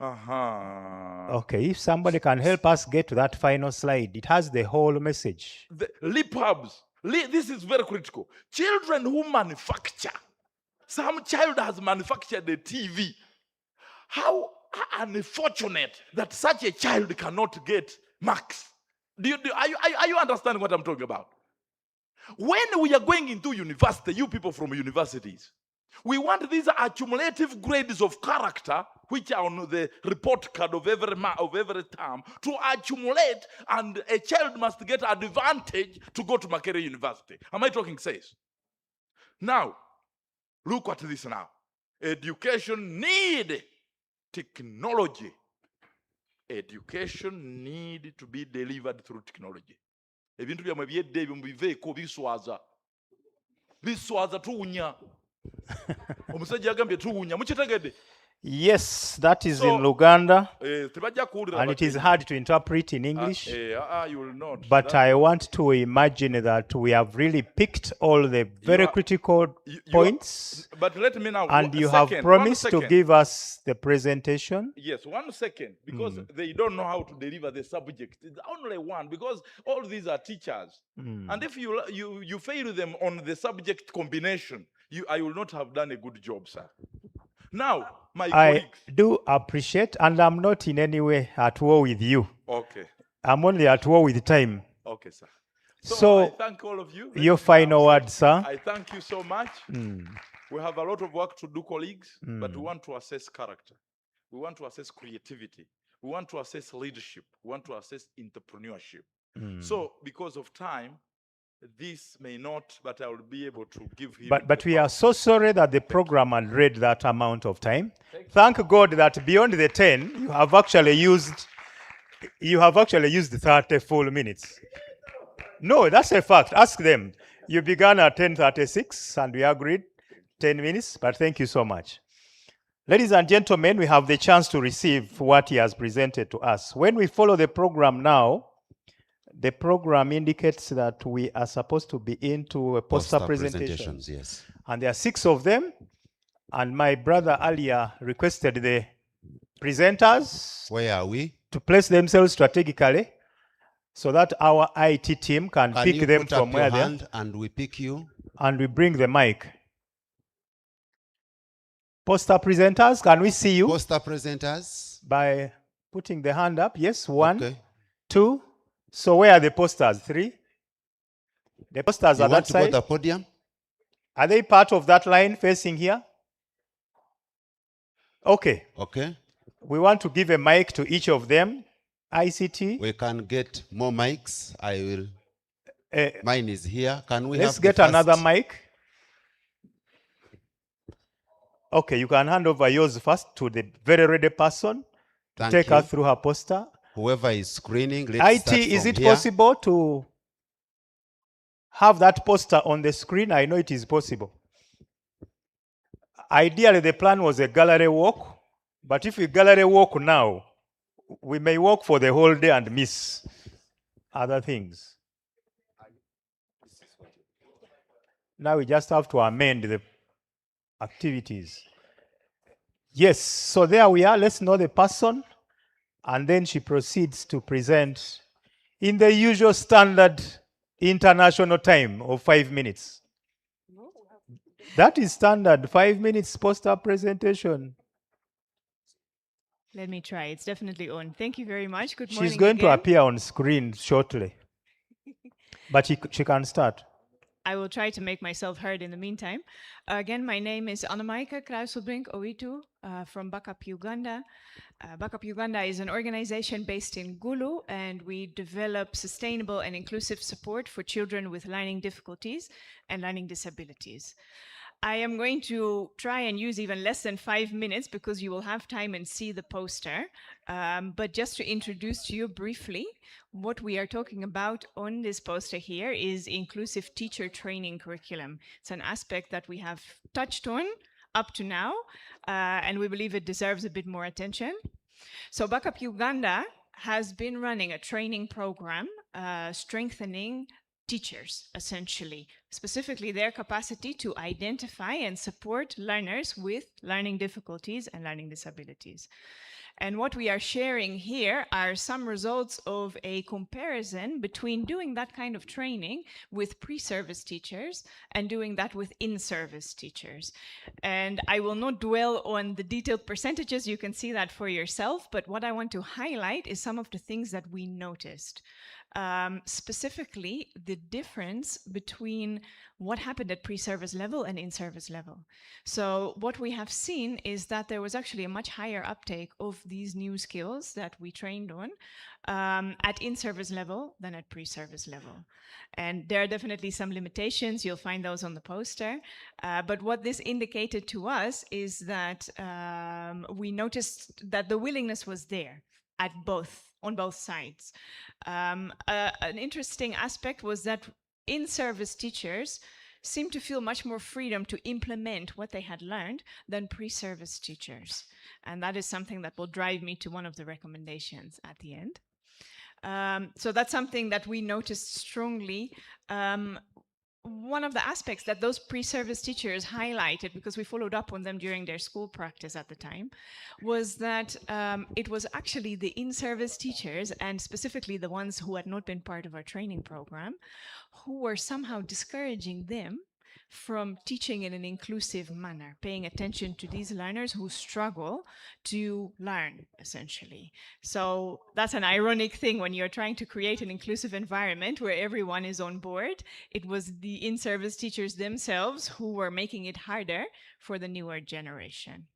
[SPEAKER 2] Okay, if somebody can help us get to that final slide, it has the whole message.
[SPEAKER 15] The lip hubs. This is very critical. Children who manufacture. Some child has manufactured a TV. How unfortunate that such a child cannot get marks. Are you understanding what I'm talking about? When we are going into university, you people from universities, we want these accumulative grades of character, which are on the report card of every term, to accumulate, and a child must get advantage to go to Makerere University. Am I talking sense? Now, look at this now. Education need technology. Education need to be delivered through technology. Ebintu byamwe byedde ebyo mubiveeko biswaza. Biswaza tuwunya. Omusajja agambye tuwunya. Mukitegedde?
[SPEAKER 2] Yes, that is in Luganda, and it is hard to interpret in English.
[SPEAKER 15] You will not.
[SPEAKER 2] But I want to imagine that we have really picked all the very critical points.
[SPEAKER 15] But let me now.
[SPEAKER 2] And you have promised to give us the presentation.
[SPEAKER 15] Yes, 1 second, because they don't know how to deliver the subject. It's only one, because all these are teachers. And if you fail them on the subject combination, I will not have done a good job, sir. Now, my
[SPEAKER 2] I
[SPEAKER 15] colleagues.
[SPEAKER 2] do appreciate, and I'm not in any way at war with you.
[SPEAKER 15] Okay.
[SPEAKER 2] I'm only at war with time.
[SPEAKER 15] Okay, sir. I
[SPEAKER 2] So,
[SPEAKER 15] thank all of you.
[SPEAKER 2] your
[SPEAKER 15] Let me now
[SPEAKER 2] final
[SPEAKER 15] say,
[SPEAKER 2] word, sir.
[SPEAKER 15] I thank you so much. We have a lot of work to do, colleagues, but we
[SPEAKER 2] Mm.
[SPEAKER 15] want to assess character. We want to assess creativity. We want to assess leadership. We want to assess entrepreneurship.
[SPEAKER 2] Mm.
[SPEAKER 15] So, because of time, this may not, but I will be able to give him.
[SPEAKER 2] But we are so sorry that the program had read that amount of time. Thank God that beyond the 10, you have actually used 30 full minutes. No, that's a fact. Ask them. You began at 10:36 and we agreed 10 minutes, but thank you so much. Ladies and gentlemen, we have the chance to receive what he has presented to us. When we follow the program now, the program indicates that we are supposed to be into a poster presentation.
[SPEAKER 8] presentations, yes.
[SPEAKER 2] And there are 6 of them. And my brother earlier requested the presenters
[SPEAKER 8] Where are we?
[SPEAKER 2] to place themselves strategically so that our IT team can
[SPEAKER 8] Can
[SPEAKER 2] pick
[SPEAKER 8] you
[SPEAKER 2] them
[SPEAKER 8] put up
[SPEAKER 2] from
[SPEAKER 8] your
[SPEAKER 2] where they are.
[SPEAKER 8] hand and we pick you?
[SPEAKER 2] And we bring the mic. Poster presenters, can we see you?
[SPEAKER 8] Poster presenters.
[SPEAKER 2] By putting the hand up. Yes, 1,
[SPEAKER 8] Okay.
[SPEAKER 2] 2. So where are the posters? 3. The posters
[SPEAKER 8] You
[SPEAKER 2] are
[SPEAKER 8] want
[SPEAKER 2] that
[SPEAKER 8] to go to
[SPEAKER 2] side.
[SPEAKER 8] the podium?
[SPEAKER 2] Are they part of that line facing here? Okay.
[SPEAKER 8] Okay.
[SPEAKER 2] We want to give a mic to each of them. ICT.
[SPEAKER 8] We can get more mics. I will.
[SPEAKER 2] Uh,
[SPEAKER 8] Mine is here. Can we
[SPEAKER 2] Let's
[SPEAKER 8] have
[SPEAKER 2] get
[SPEAKER 8] the
[SPEAKER 2] another
[SPEAKER 8] first?
[SPEAKER 2] mic. Okay, you can hand over yours first to the very ready person to
[SPEAKER 8] Thank
[SPEAKER 2] take her
[SPEAKER 8] you.
[SPEAKER 2] through her poster.
[SPEAKER 8] Whoever is screening, let's
[SPEAKER 2] IT,
[SPEAKER 8] start
[SPEAKER 2] is
[SPEAKER 8] from
[SPEAKER 2] it
[SPEAKER 8] here.
[SPEAKER 2] possible to have that poster on the screen? I know it is possible. Ideally, the plan was a gallery walk, but if we gallery walk now, we may walk for the whole day and miss other things. Now we just have to amend the activities. Yes, so there we are. Let's know the person. And then she proceeds to present in the usual standard international time of 5 minutes. That is standard, 5 minutes poster presentation.
[SPEAKER 4] Let me try. It's definitely on. Thank you very much. Good morning.
[SPEAKER 2] She's going to
[SPEAKER 4] again.
[SPEAKER 2] appear on screen shortly. But she can start.
[SPEAKER 4] I will try to make myself heard in the meantime. Again, my name is Annemaike Kruiselbrink Owitu from Backup Uganda. Backup Uganda is an organization based in Gulu, and we develop sustainable and inclusive support for children with learning difficulties and learning disabilities. I am going to try and use even less than 5 minutes because you will have time and see the poster. But just to introduce to you briefly, what we are talking about on this poster here is inclusive teacher training curriculum. It's an aspect that we have touched on up to now, and we believe it deserves a bit more attention. So Backup Uganda has been running a training program strengthening teachers, essentially, specifically their capacity to identify and support learners with learning difficulties and learning disabilities. And what we are sharing here are some results of a comparison between doing that kind of training with pre-service teachers and doing that with in-service teachers. And I will not dwell on the detailed percentages, you can see that for yourself, but what I want to highlight is some of the things that we noticed. Specifically, the difference between what happened at pre-service level and in-service level. So what we have seen is that there was actually a much higher uptake of these new skills that we trained on at in-service level than at pre-service level. And there are definitely some limitations. You'll find those on the poster. But what this indicated to us is that we noticed that the willingness was there at on both sides. An interesting aspect was that in-service teachers seemed to feel much more freedom to implement what they had learned than pre-service teachers. And that is something that will drive me to one of the recommendations at the end. So that's something that we noticed strongly. One of the aspects that those pre-service teachers highlighted, because we followed up on them during their school practice at the time, was that it was actually the in-service teachers, and specifically the ones who had not been part of our training program, who were somehow discouraging them from teaching in an inclusive manner, paying attention to these learners who struggle to learn, essentially. So that's an ironic thing when you're trying to create an inclusive environment where everyone is on board. It was the in-service teachers themselves who were making it harder for the newer generation.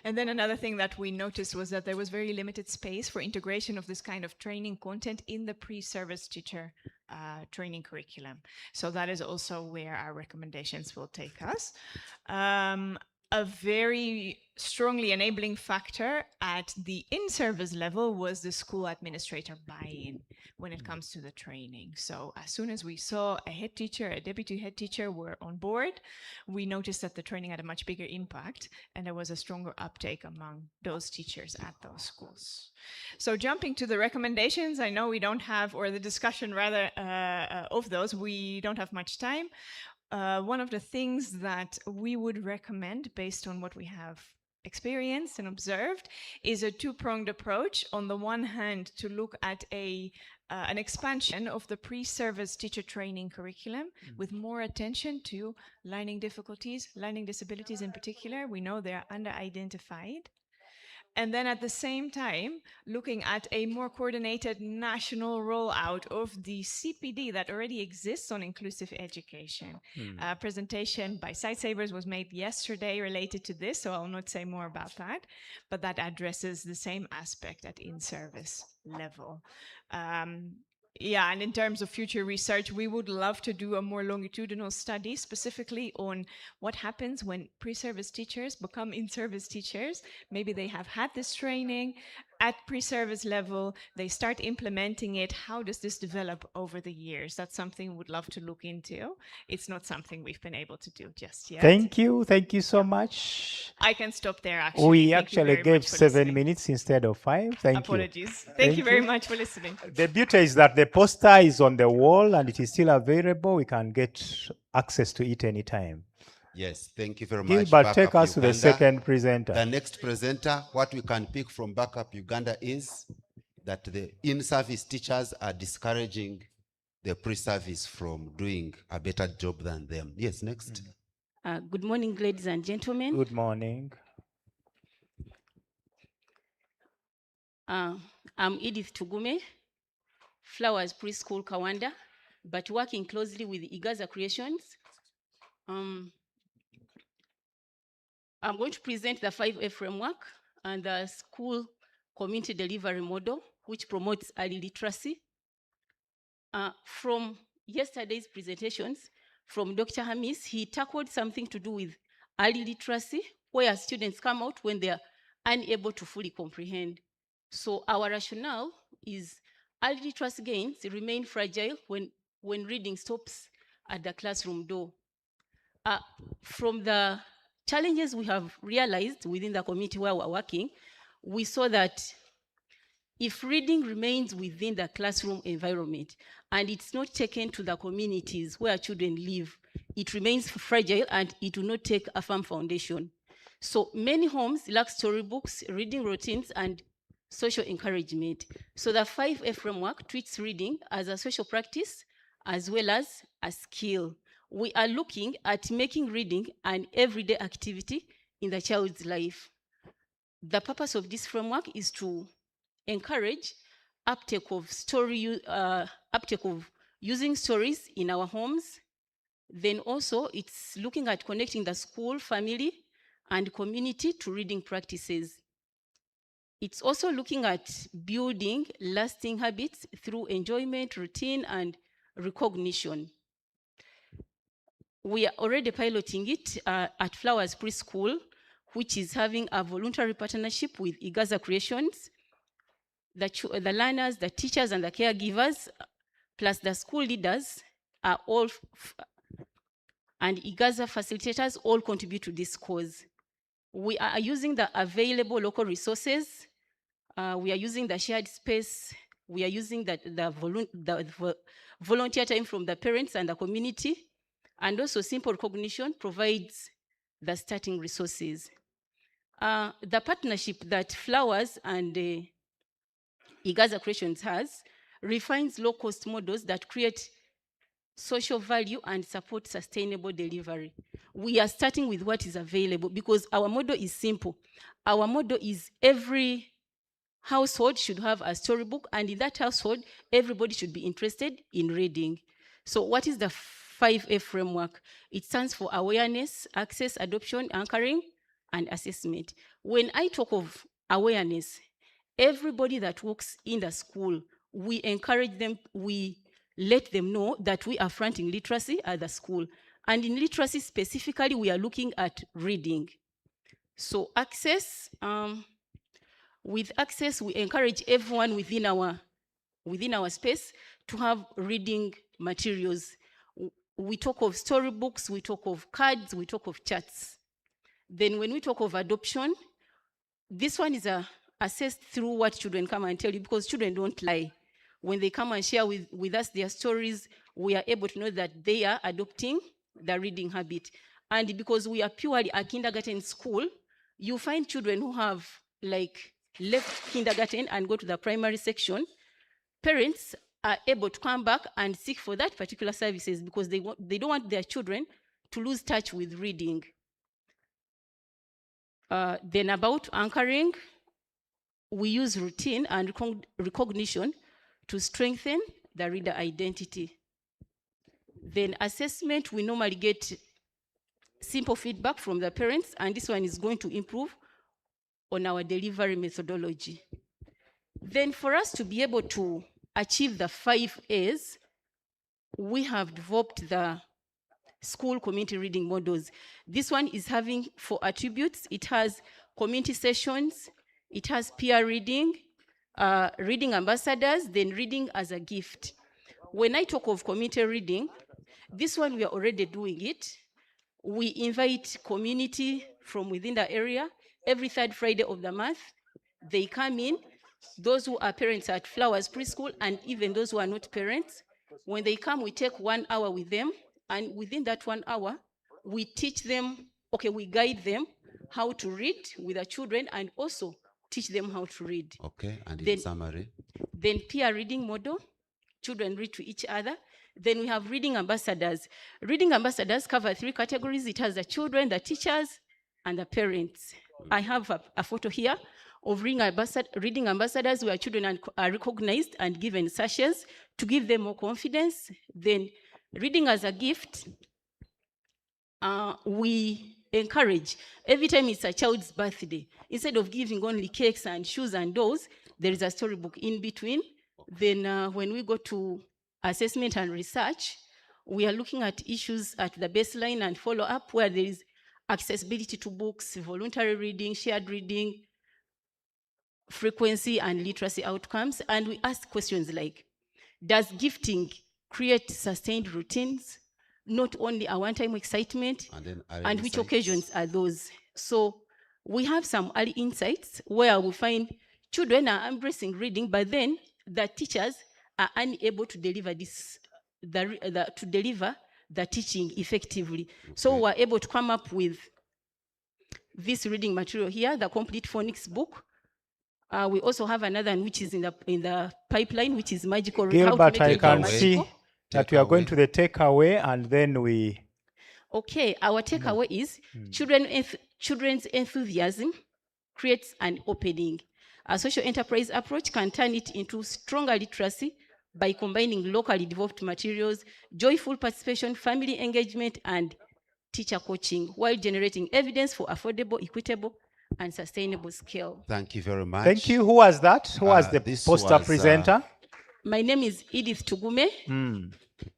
[SPEAKER 4] And then another thing that we noticed was that there was very limited space for integration of this kind of training content in the pre-service teacher training curriculum. So that is also where our recommendations will take us. A very strongly enabling factor at the in-service level was the school administrator buy-in when it comes to the training. So as soon as we saw a head teacher, a deputy head teacher were on board, we noticed that the training had a much bigger impact and there was a stronger uptake among those teachers at those schools. So jumping to the recommendations, I know we don't have, or the discussion rather of those, we don't have much time. One of the things that we would recommend based on what we have experienced and observed is a two-pronged approach. On the one hand, to look at an expansion of the pre-service teacher training curriculum with more attention to learning difficulties, learning disabilities in particular. We know they are under-identified. And then at the same time, looking at a more coordinated national rollout of the CPD that already exists on inclusive education. A presentation by Sightsavers was made yesterday related to this, so I'll not say more about that, but that addresses the same aspect at in-service level. Yeah, and in terms of future research, we would love to do a more longitudinal study specifically on what happens when pre-service teachers become in-service teachers. Maybe they have had this training at pre-service level, they start implementing it. How does this develop over the years? That's something we'd love to look into. It's not something we've been able to do just yet.
[SPEAKER 2] Thank you so much.
[SPEAKER 4] I can stop there, actually.
[SPEAKER 2] We
[SPEAKER 4] Thank you
[SPEAKER 2] actually
[SPEAKER 4] very
[SPEAKER 2] gave
[SPEAKER 4] much for
[SPEAKER 2] 7
[SPEAKER 4] listening.
[SPEAKER 2] minutes instead of 5. Thank you.
[SPEAKER 4] Apologies. Thank you very much for listening.
[SPEAKER 2] The beauty is that the poster is on the wall and it is still available. We can get access to it anytime.
[SPEAKER 8] Yes, thank you very much.
[SPEAKER 2] Gilbert, take
[SPEAKER 8] Backup
[SPEAKER 2] us to the
[SPEAKER 8] Uganda.
[SPEAKER 2] second presenter.
[SPEAKER 8] The next presenter, what we can pick from Backup Uganda is that the in-service teachers are discouraging the pre-service from doing a better job than them. Yes, next.
[SPEAKER 16] Good morning, ladies and gentlemen.
[SPEAKER 2] Good morning.
[SPEAKER 16] I'm Edith Tugume, Flowers Preschool Kawanda, but working closely with Igaza Creations. I'm going to present the 5A framework and the school community delivery model, which promotes early literacy. From yesterday's presentations from Dr. Hamis, he tackled something to do with early literacy, where students come out when they are unable to fully comprehend. So our rationale is early literacy gains remain fragile when reading stops at the classroom door. From the challenges we have realized within the community where we're working, we saw that if reading remains within the classroom environment and it's not taken to the communities where children live, it remains fragile and it will not take a firm foundation. So many homes lack storybooks, reading routines, and social encouragement. So the 5A framework treats reading as a social practice as well as a skill. We are looking at making reading an everyday activity in the child's life. The purpose of this framework is to encourage uptake of using stories in our homes. Then also it's looking at connecting the school, family, and community to reading practices. It's also looking at building lasting habits through enjoyment, routine, and recognition. We are already piloting it at Flowers Preschool, which is having a voluntary partnership with Igaza Creations. The learners, the teachers, and the caregivers, plus the school leaders are all, and Igaza facilitators all contribute to this cause. We are using the available local resources. We are using the shared space. We are using the volunteer time from the parents and the community. And also simple recognition provides the starting resources. The partnership that Flowers and Igaza Creations has refines low-cost models that create social value, and support sustainable delivery. We are starting with what is available because our model is simple. Our model is every household should have a storybook, and in that household, everybody should be interested in reading. So what is the 5A framework? It stands for awareness, access, adoption, anchoring, and assessment. When I talk of awareness, everybody that works in the school, we encourage them, we let them know that we are fronting literacy at the school. And in literacy specifically, we are looking at reading. So access, with access, we encourage everyone within our space to have reading materials. We talk of storybooks, we talk of cards, we talk of charts. Then when we talk of adoption, this one is assessed through what children come and tell you, because children don't lie. When they come and share with us their stories, we are able to know that they are adopting the reading habit. And because we are purely a kindergarten school, you find children who have like left kindergarten and go to the primary section. Parents are able to come back and seek for that particular services because they don't want their children to lose touch with reading. Then about anchoring, we use routine and recognition to strengthen the reader identity. Then assessment, we normally get simple feedback from the parents, and this one is going to improve on our delivery methodology. Then for us to be able to achieve the 5 A's, we have developed the school community reading models. This one is having 4 attributes. It has community sessions, it has peer reading, reading ambassadors, then reading as a gift. When I talk of community reading, this one we are already doing it. We invite community from within the area every 3rd Friday of the month. They come in, those who are parents at Flowers Preschool and even those who are not parents. When they come, we take 1 hour with them, and within that 1 hour, we teach them, we guide them how to read with the children and also teach them how to read.
[SPEAKER 8] Okay, and
[SPEAKER 16] Then-
[SPEAKER 8] in summary?
[SPEAKER 16] Then peer reading model, children read to each other. Then we have reading ambassadors. Reading ambassadors cover 3 categories. It has the children, the teachers, and the parents. I have a photo here of reading ambassadors where children are recognized and given sachets to give them more confidence. Then reading as a gift, we encourage, every time it's a child's birthday, instead of giving only cakes and shoes and dolls, there is a storybook in between. Then when we go to assessment and research, we are looking at issues at the baseline and follow-up where there is accessibility to books, voluntary reading, shared reading, frequency and literacy outcomes. And we ask questions like, does gifting create sustained routines, not only a one-time excitement, and which occasions are those? So we have some early insights where we find children are embracing reading, but then the teachers are unable to deliver the teaching effectively. So we're able to come up with this reading material here, the complete phonics book. We also have another one which is in the pipeline, which is magical. How to
[SPEAKER 2] Gilbert,
[SPEAKER 16] make
[SPEAKER 2] I
[SPEAKER 16] reading
[SPEAKER 2] can
[SPEAKER 16] magical.
[SPEAKER 2] see that we are going to the takeaway and then we...
[SPEAKER 16] Okay, our takeaway is children's enthusiasm creates an opening. A social enterprise approach can turn it into stronger literacy by combining locally developed materials, joyful participation, family engagement, and teacher coaching, while generating evidence for affordable, equitable, and sustainable scale.
[SPEAKER 8] Thank you very much.
[SPEAKER 2] Thank you. Who was that? Who was the
[SPEAKER 8] this
[SPEAKER 2] poster
[SPEAKER 8] was,
[SPEAKER 2] presenter?
[SPEAKER 16] My name is Edith Tugume,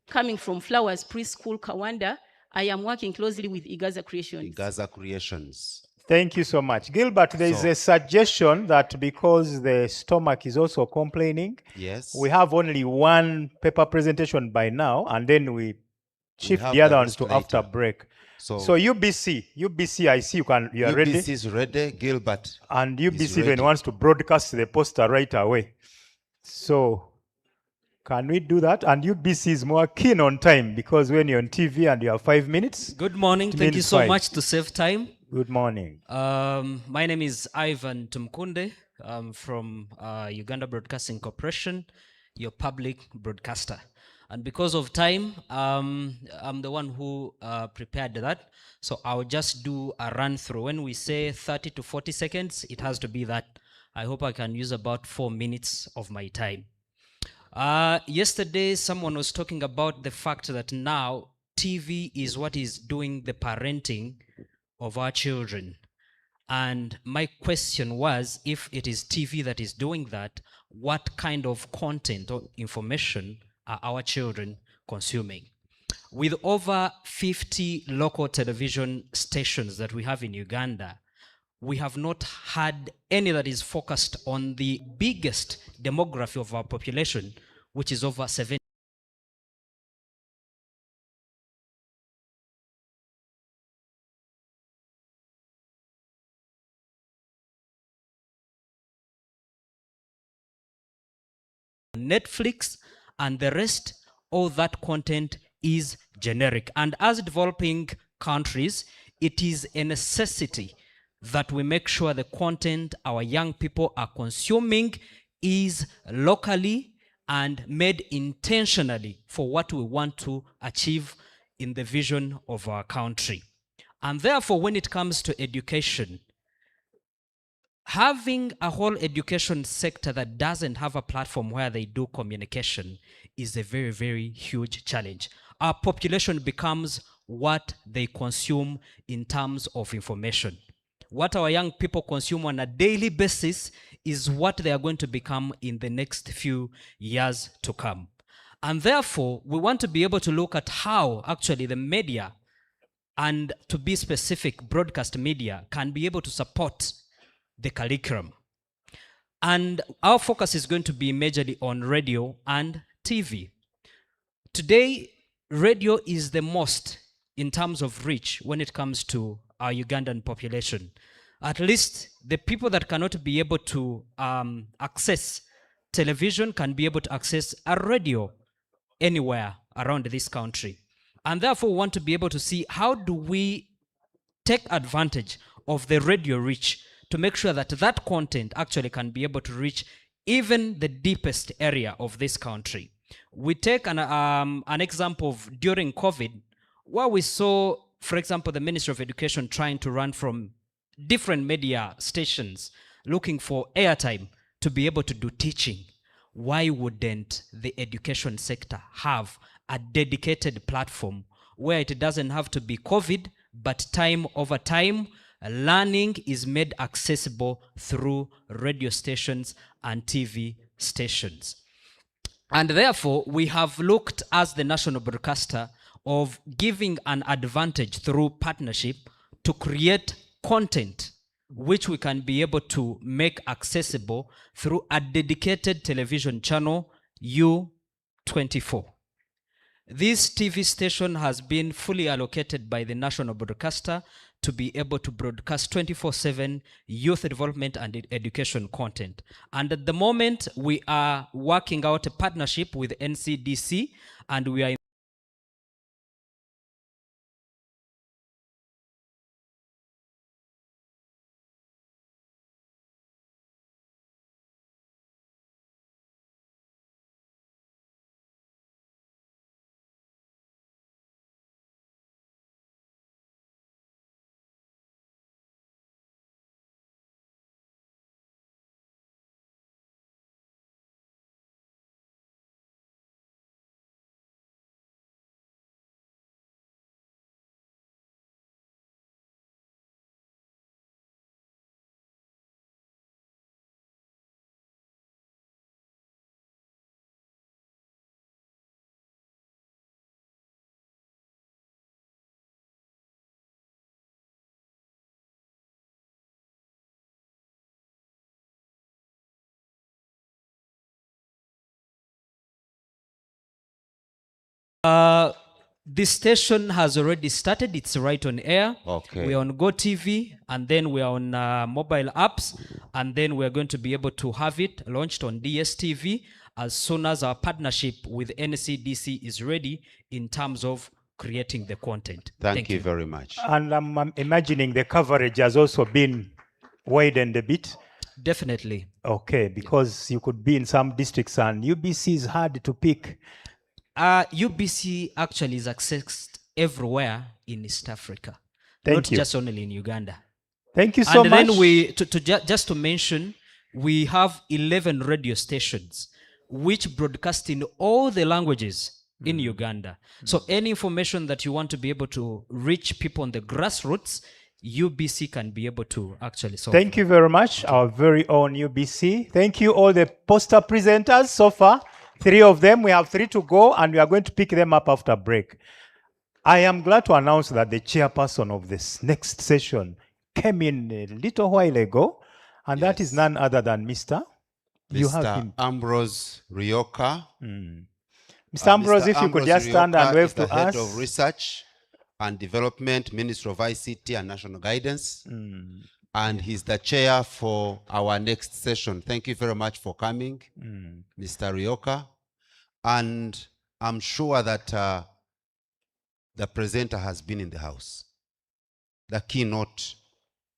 [SPEAKER 16] coming from Flowers Preschool, Kawanda. I am working closely with Igaza Creations.
[SPEAKER 8] Igaza Creations.
[SPEAKER 2] Thank you so much. Gilbert, there is
[SPEAKER 8] So-
[SPEAKER 2] a suggestion that because the stomach is also complaining,
[SPEAKER 8] Yes.
[SPEAKER 2] we have only 1 paper presentation by now, and then we shift
[SPEAKER 8] have
[SPEAKER 2] the other
[SPEAKER 8] the
[SPEAKER 2] ones to
[SPEAKER 8] rest
[SPEAKER 2] after
[SPEAKER 8] later.
[SPEAKER 2] break.
[SPEAKER 8] So-
[SPEAKER 2] So UBC, I see you are ready.
[SPEAKER 8] UBC is ready, Gilbert.
[SPEAKER 2] And
[SPEAKER 8] is
[SPEAKER 2] UBC even
[SPEAKER 8] ready.
[SPEAKER 2] wants to broadcast the poster right away. So can we do that? And UBC is more keen on time because when you're on TV and you have 5 minutes.
[SPEAKER 17] Good morning.
[SPEAKER 2] it
[SPEAKER 17] Thank you
[SPEAKER 2] means
[SPEAKER 17] so
[SPEAKER 2] 5.
[SPEAKER 17] much to save time.
[SPEAKER 2] Good morning.
[SPEAKER 17] My name is Ivan Tumkunde. I'm from Uganda Broadcasting Corporation, your public broadcaster. And because of time, I'm the one who prepared that. So I'll just do a run through. When we say 30 to 40 seconds, it has to be that. I hope I can use about 4 minutes of my time. Yesterday, someone was talking about the fact that now TV is what is doing the parenting of our children. And my question was, if it is TV that is doing that, what kind of content or information are our children consuming? With over 50 local television stations that we have in Uganda, we have not had any that is focused on the biggest demography of our population, which is over 70. Netflix and the rest, all that content is generic. And as developing countries, it is a necessity that we make sure the content our young people are consuming is locally and made intentionally for what we want to achieve in the vision of our country. And therefore, when it comes to education, having a whole education sector that doesn't have a platform where they do communication is a very, very huge challenge. Our population becomes what they consume in terms of information. What our young people consume on a daily basis is what they are going to become in the next few years to come. And therefore, we want to be able to look at how actually the media, and to be specific, broadcast media, can be able to support the curriculum. And our focus is going to be majorly on radio and TV. Today, radio is the most in terms of reach when it comes to our Ugandan population. At least the people that cannot be able to access television can be able to access a radio anywhere around this country. And therefore, we want to be able to see how do we take advantage of the radio reach to make sure that that content actually can be able to reach even the deepest area of this country. We take an example of during COVID, where we saw, for example, the Ministry of Education trying to run from different media stations, looking for airtime to be able to do teaching. Why wouldn't the education sector have a dedicated platform where it doesn't have to be COVID, but time over time, learning is made accessible through radio stations and TV stations? And therefore, we have looked as the national broadcaster of giving an advantage through partnership to create content which we can be able to make accessible through a dedicated television channel, U24. This TV station has been fully allocated by the national broadcaster to be able to broadcast 24/7 youth development and education content. And at the moment, we are working out a partnership with NCDC, and we are this station has already started. It's right on air.
[SPEAKER 8] Okay.
[SPEAKER 17] We're on GoTV, and then we're on mobile apps, and then we're going to be able to have it launched on DSTV as soon as our partnership with NCDC is ready in terms of creating the content.
[SPEAKER 8] Thank you very much.
[SPEAKER 2] And I'm imagining the coverage has also been widened a bit.
[SPEAKER 17] Definitely.
[SPEAKER 2] Okay, because you could be in some districts and UBC is hard to pick
[SPEAKER 17] UBC actually is accessed everywhere in East Africa,
[SPEAKER 2] Thank
[SPEAKER 17] not
[SPEAKER 2] you.
[SPEAKER 17] just only in Uganda.
[SPEAKER 2] Thank you so
[SPEAKER 17] and
[SPEAKER 2] much.
[SPEAKER 17] then we, just to mention, we have 11 radio stations which broadcast in all the languages in Uganda. So any information that you want to be able to reach people on the grassroots, UBC can be able to actually solve.
[SPEAKER 2] Thank you very much, our very own UBC. Thank you all the poster presenters so far. 3 of them, we have 3 to go, and we are going to pick them up after break. I am glad to announce that the chairperson of this next session came in a little while ago, and that is none other than Mr. You have
[SPEAKER 8] Mr.
[SPEAKER 2] him.
[SPEAKER 8] Ambrose Rioka.
[SPEAKER 2] Mr. Ambrose, if you could just stand and wave to
[SPEAKER 8] the head
[SPEAKER 2] us.
[SPEAKER 8] of Research and Development, Ministry of ICT and National Guidance. And he's the chair for our next session. Thank you very much for coming, Mr. Rioka. And I'm sure that the presenter has been in the house. The keynote.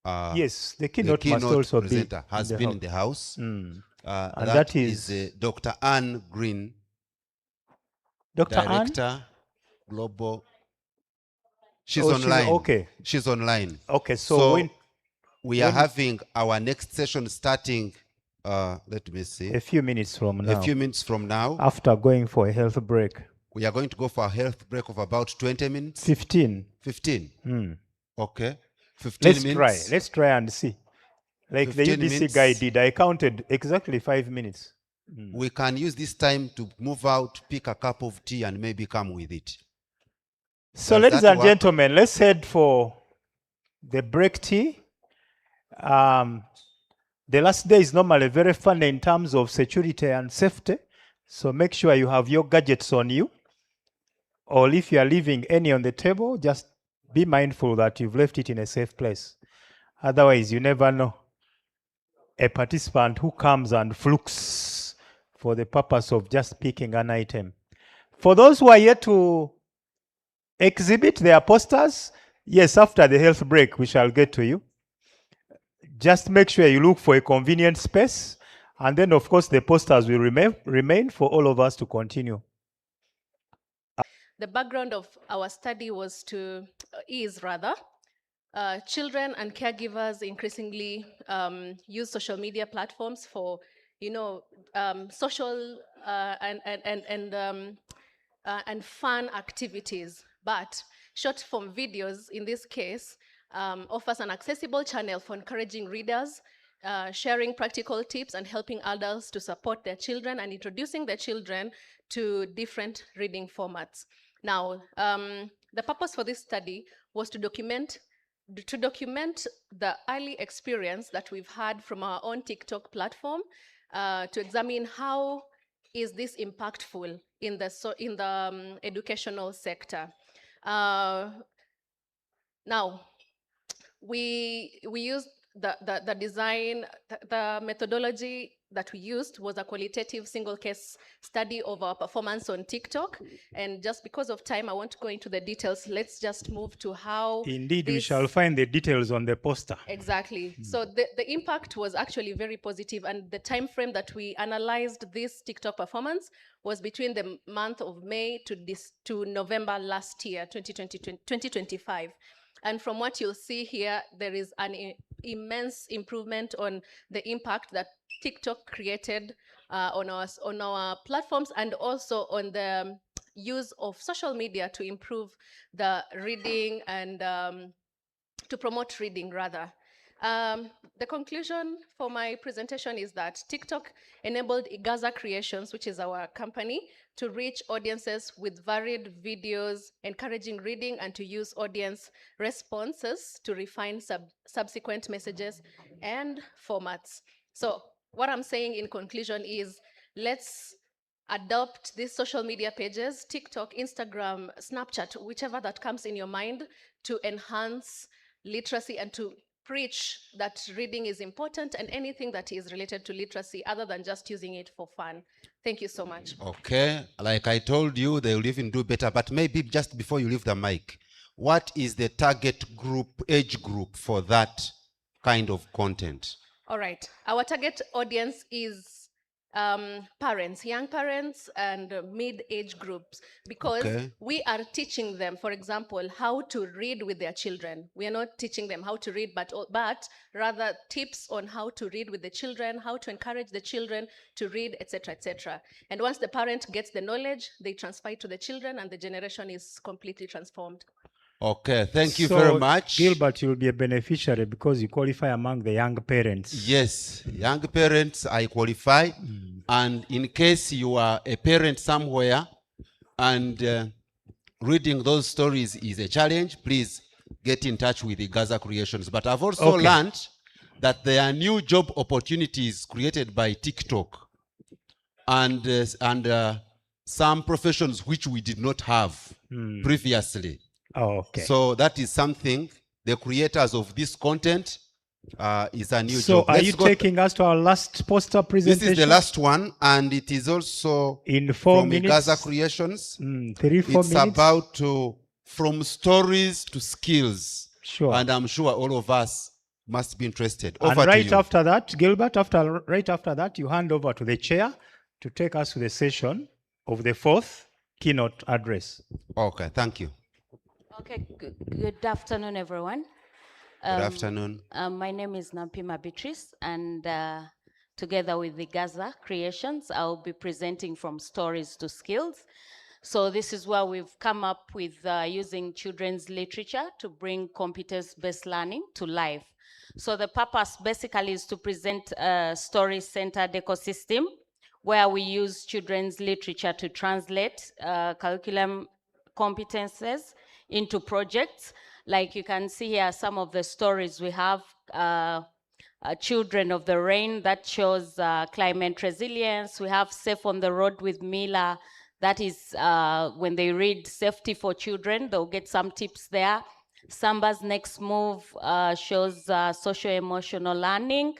[SPEAKER 2] Yes, the keynote must also be
[SPEAKER 8] presenter has
[SPEAKER 2] in the
[SPEAKER 8] been
[SPEAKER 2] house.
[SPEAKER 8] in the house.
[SPEAKER 2] And
[SPEAKER 8] that is Dr. Anne Green,
[SPEAKER 2] Dr. Anne?
[SPEAKER 8] Director, Global. She's
[SPEAKER 2] Oh, she's-
[SPEAKER 8] online.
[SPEAKER 2] okay.
[SPEAKER 8] She's online.
[SPEAKER 2] Okay, so when-
[SPEAKER 8] we are
[SPEAKER 2] when-
[SPEAKER 8] having our next session starting, let me see.
[SPEAKER 2] A few minutes from now.
[SPEAKER 8] A few minutes from now.
[SPEAKER 2] After going for a health break.
[SPEAKER 8] We are going to go for a health break of about 20 minutes.
[SPEAKER 2] 15.
[SPEAKER 8] 15. Okay. 15
[SPEAKER 2] Let's
[SPEAKER 8] minutes.
[SPEAKER 2] try. Let's try and see. Like the
[SPEAKER 8] 15
[SPEAKER 2] UBC
[SPEAKER 8] minutes.
[SPEAKER 2] guy did. I counted exactly 5 minutes.
[SPEAKER 8] We can use this time to move out, pick a cup of tea, and maybe come with it.
[SPEAKER 2] So,
[SPEAKER 8] Does
[SPEAKER 2] ladies
[SPEAKER 8] that
[SPEAKER 2] and
[SPEAKER 8] work?
[SPEAKER 2] gentlemen, let's head for the break tea. The last day is normally very fun in terms of security and safety. So make sure you have your gadgets on you. Or if you are leaving any on the table, just be mindful that you've left it in a safe place. Otherwise, you never know. A participant who comes and flukes for the purpose of just picking an item. For those who are yet to exhibit their posters, yes, after the health break, we shall get to you. Just make sure you look for a convenient space. And then, of course, the posters will remain for all of us to continue.
[SPEAKER 18] The background of our study is children and caregivers increasingly use social media platforms for, social and fun activities. But short form videos, in this case, offers an accessible channel for encouraging readers, sharing practical tips, and helping adults to support their children and introducing their children to different reading formats. Now, the purpose for this study was to document the early experience that we've had from our own TikTok platform, to examine how is this impactful in the educational sector. Now, we used the design, the methodology that we used was a qualitative single case study of our performance on TikTok. And just because of time, I won't go into the details. Let's just move to how.
[SPEAKER 2] Indeed, we shall find the details on the poster.
[SPEAKER 18] Exactly. So the impact was actually very positive, and the time frame that we analyzed this TikTok performance was between the month of May to November last year, 2025. And from what you'll see here, there is an immense improvement on the impact that TikTok created on our platforms, and also on the use of social media to improve the reading and to promote reading, rather. The conclusion for my presentation is that TikTok enabled Igaza Creations, which is our company, to reach audiences with varied videos, encouraging reading, and to use audience responses to refine subsequent messages and formats. So what I'm saying in conclusion is, let's adopt these social media pages, TikTok, Instagram, Snapchat, whichever that comes in your mind, to enhance literacy and to preach that reading is important, and anything that is related to literacy other than just using it for fun. Thank you so much.
[SPEAKER 8] Okay, like I told you, they will even do better, but maybe just before you leave the mic, what is the target group, age group for that kind of content?
[SPEAKER 18] All right, our target audience is parents, young parents and mid-age groups, because
[SPEAKER 8] Okay.
[SPEAKER 18] we are teaching them, for example, how to read with their children. We are not teaching them how to read, but rather tips on how to read with the children, how to encourage the children to read, etc., etc. And once the parent gets the knowledge, they transfer it to the children, and the generation is completely transformed.
[SPEAKER 8] Okay, thank you
[SPEAKER 2] So,
[SPEAKER 8] very much.
[SPEAKER 2] Gilbert, you'll be a beneficiary because you qualify among the young parents.
[SPEAKER 8] Yes, young parents, I qualify. And in case you are a parent somewhere and reading those stories is a challenge, please get in touch with the Gaza Creations. But I've also
[SPEAKER 2] Okay.
[SPEAKER 8] learned that there are new job opportunities created by TikTok and some professions which we did not have previously.
[SPEAKER 2] Oh, okay.
[SPEAKER 8] So that is something the creators of this content is a new
[SPEAKER 2] So
[SPEAKER 8] job.
[SPEAKER 2] are
[SPEAKER 8] Let's
[SPEAKER 2] you
[SPEAKER 8] go-
[SPEAKER 2] taking us to our last poster presentation?
[SPEAKER 8] This is the last one, and it is also
[SPEAKER 2] in 4
[SPEAKER 8] from
[SPEAKER 2] minutes.
[SPEAKER 8] Gaza Creations.
[SPEAKER 2] 3-4
[SPEAKER 8] It's
[SPEAKER 2] minutes.
[SPEAKER 8] about from stories to skills.
[SPEAKER 2] Sure.
[SPEAKER 8] And I'm sure all of us must be interested.
[SPEAKER 2] And
[SPEAKER 8] Over
[SPEAKER 2] right
[SPEAKER 8] to you.
[SPEAKER 2] after that, Gilbert, right after that, you hand over to the chair to take us to the session of the 4th keynote address.
[SPEAKER 8] Okay, thank you.
[SPEAKER 19] Okay, good afternoon, everyone.
[SPEAKER 8] Good afternoon.
[SPEAKER 19] My name is Nampima Beatrice, and together with the Gaza Creations, I'll be presenting from stories to skills. So this is where we've come up with using children's literature to bring competence-based learning to life. So the purpose basically is to present a story-centered ecosystem where we use children's literature to translate curriculum competences into projects. Like you can see here, some of the stories we have, Children of the Rain, that shows climate resilience. We have Safe on the Road with Mila, that is when they read safety for children, they'll get some tips there. Samba's Next Move shows socio-emotional learning.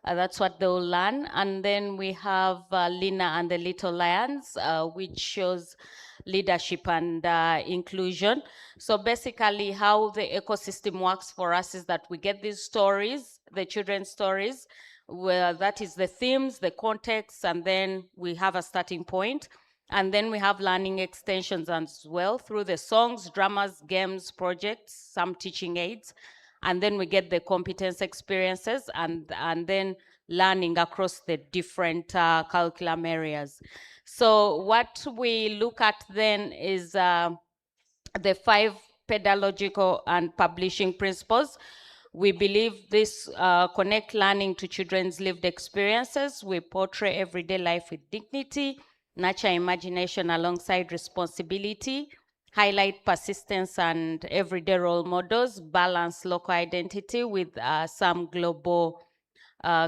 [SPEAKER 19] That's what they'll learn. And then we have Lina and the Little Lions, which shows leadership and inclusion. So basically how the ecosystem works for us is that we get these stories, the children's stories, where that is the themes, the context, and then we have a starting point. And then we have learning extensions as well through the songs, dramas, games, projects, some teaching aids. And then we get the competence experiences and then learning across the different curriculum areas. So what we look at then is the 5 pedagogical and publishing principles. We believe this connect learning to children's lived experiences. We portray everyday life with dignity, nurture imagination alongside responsibility, highlight persistence and everyday role models, balance local identity with some global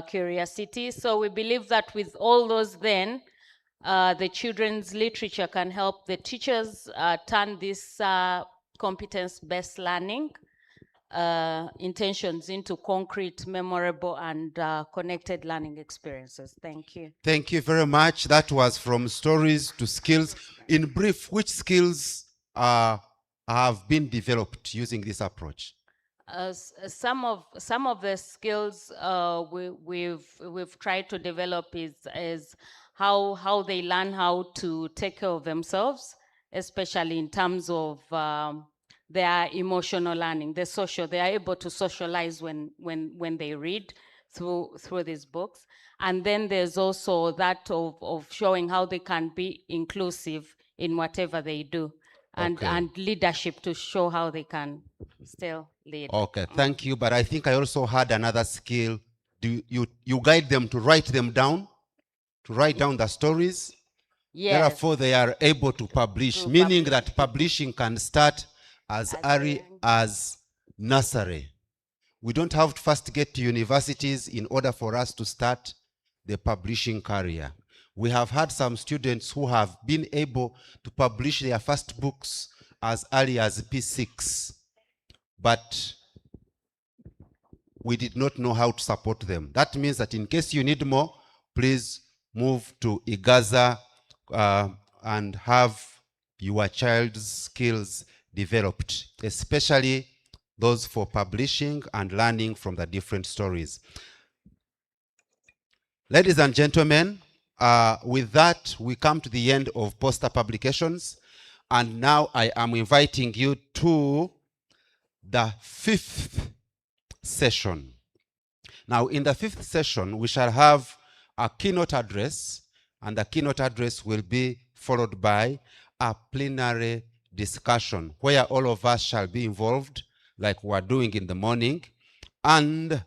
[SPEAKER 19] curiosity. So we believe that with all those then, the children's literature can help the teachers turn this competence-based learning intentions into concrete, memorable, and connected learning experiences. Thank you.
[SPEAKER 8] Thank you very much. That was from stories to skills. In brief, which skills have been developed using this approach?
[SPEAKER 19] Some of the skills we've tried to develop is how they learn how to take care of themselves, especially in terms of their emotional learning, the social. They are able to socialize when they read through these books. And then there's also that of showing how they can be inclusive in whatever they do, and leadership to show how they can still lead.
[SPEAKER 8] Okay, thank you. But I think I also had another skill. Do you guide them to write them down, to write down the stories?
[SPEAKER 19] Yes.
[SPEAKER 8] Therefore, they are able to publish, meaning that publishing can start as early as nursery. We don't have to first get to universities in order for us to start the publishing career. We have had some students who have been able to publish their first books as early as P6, but we did not know how to support them. That means that in case you need more, please move to IGAZA and have your child's skills developed, especially those for publishing and learning from the different stories. Ladies and gentlemen, With that, we come to the end of poster publications. And now I am inviting you to the 5th session. Now, in the 5th session, we shall have a keynote address, and the keynote address will be followed by a plenary discussion where all of us shall be involved, like we're doing in the morning, and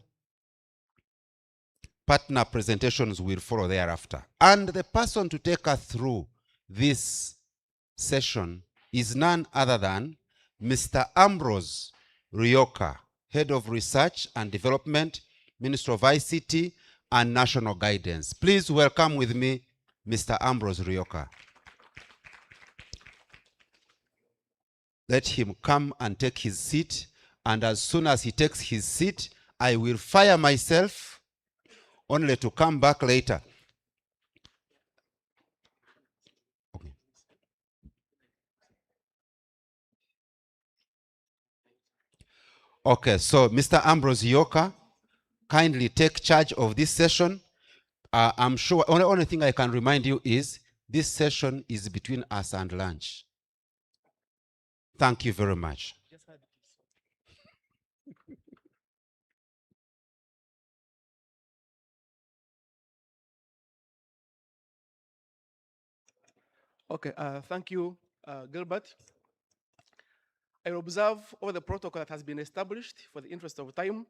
[SPEAKER 8] partner presentations will follow thereafter. And the person to take us through this session is none other than Mr. Ambrose Ryoka, Head of Research and Development, Minister of ICT and National Guidance. Please welcome with me Mr. Ambrose Ryoka. Let him come and take his seat, and as soon as he takes his seat, I will fire myself, only to come back later. Okay, so Mr. Ambrose Ryoka, kindly take charge of this session. I'm sure, only thing I can remind you is this session is between us and lunch. Thank you very much.
[SPEAKER 20] Okay, thank you, Gilbert. I observe all the protocol that has been established for the interest of time.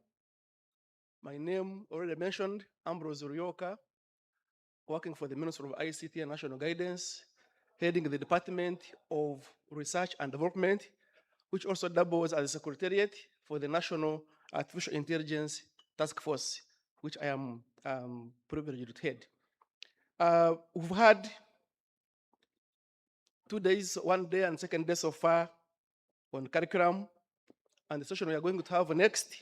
[SPEAKER 20] My name already mentioned, Ambrose Ryoka, working for the Ministry of ICT and National Guidance, heading the Department of Research and Development, which also doubles as a secretariat for the National Artificial Intelligence Task Force, which I am privileged to head. We've had 2 days, 1 day and 2nd day so far on curriculum, and the session we are going to have next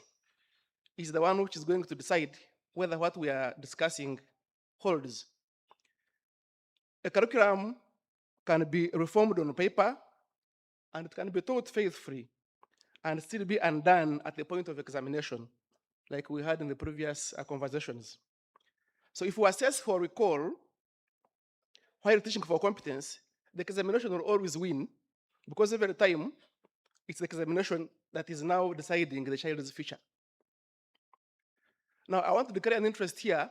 [SPEAKER 20] is the one which is going to decide whether what we are discussing holds. A curriculum can be reformed on paper, and it can be taught faithfully and still be undone at the point of examination, like we had in the previous conversations. So if we assess for recall while teaching for competence, the examination will always win, because every time it's the examination that is now deciding the child's future. Now, I want to declare an interest here,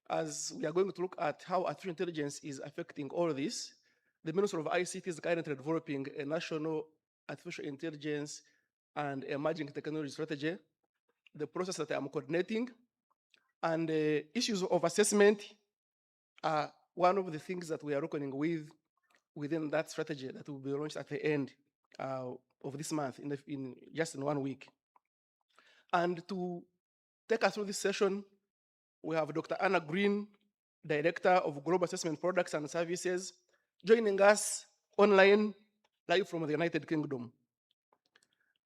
[SPEAKER 20] as we are going to look at how artificial intelligence is affecting all this. The Ministry of ICT is currently developing a national artificial intelligence and emerging technology strategy, the process that I'm coordinating, and issues of assessment are one of the things that we are reckoning with within that strategy that will be launched at the end of this month, in just in 1 week. And to take us through this session, we have Dr. Anna Green, Director of Global Assessment Products and Services, joining us online, live from the United Kingdom,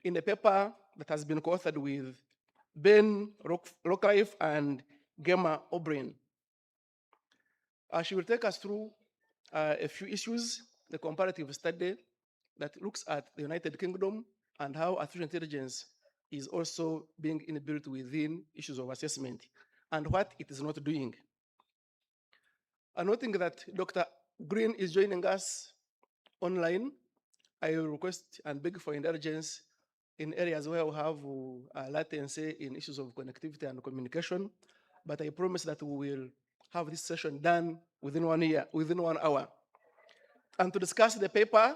[SPEAKER 20] in a paper that has been co-authored with Ben Rocklife and Gemma O'Brien. She will take us through a few issues, the comparative study that looks at the United Kingdom and how artificial intelligence is also being inbuilt within issues of assessment and what it is not doing. And noting that Dr. Green is joining us online, I will request and beg for indulgence in areas where we have latency in issues of connectivity and communication, but I promise that we will have this session done within 1 hour. And to discuss the paper,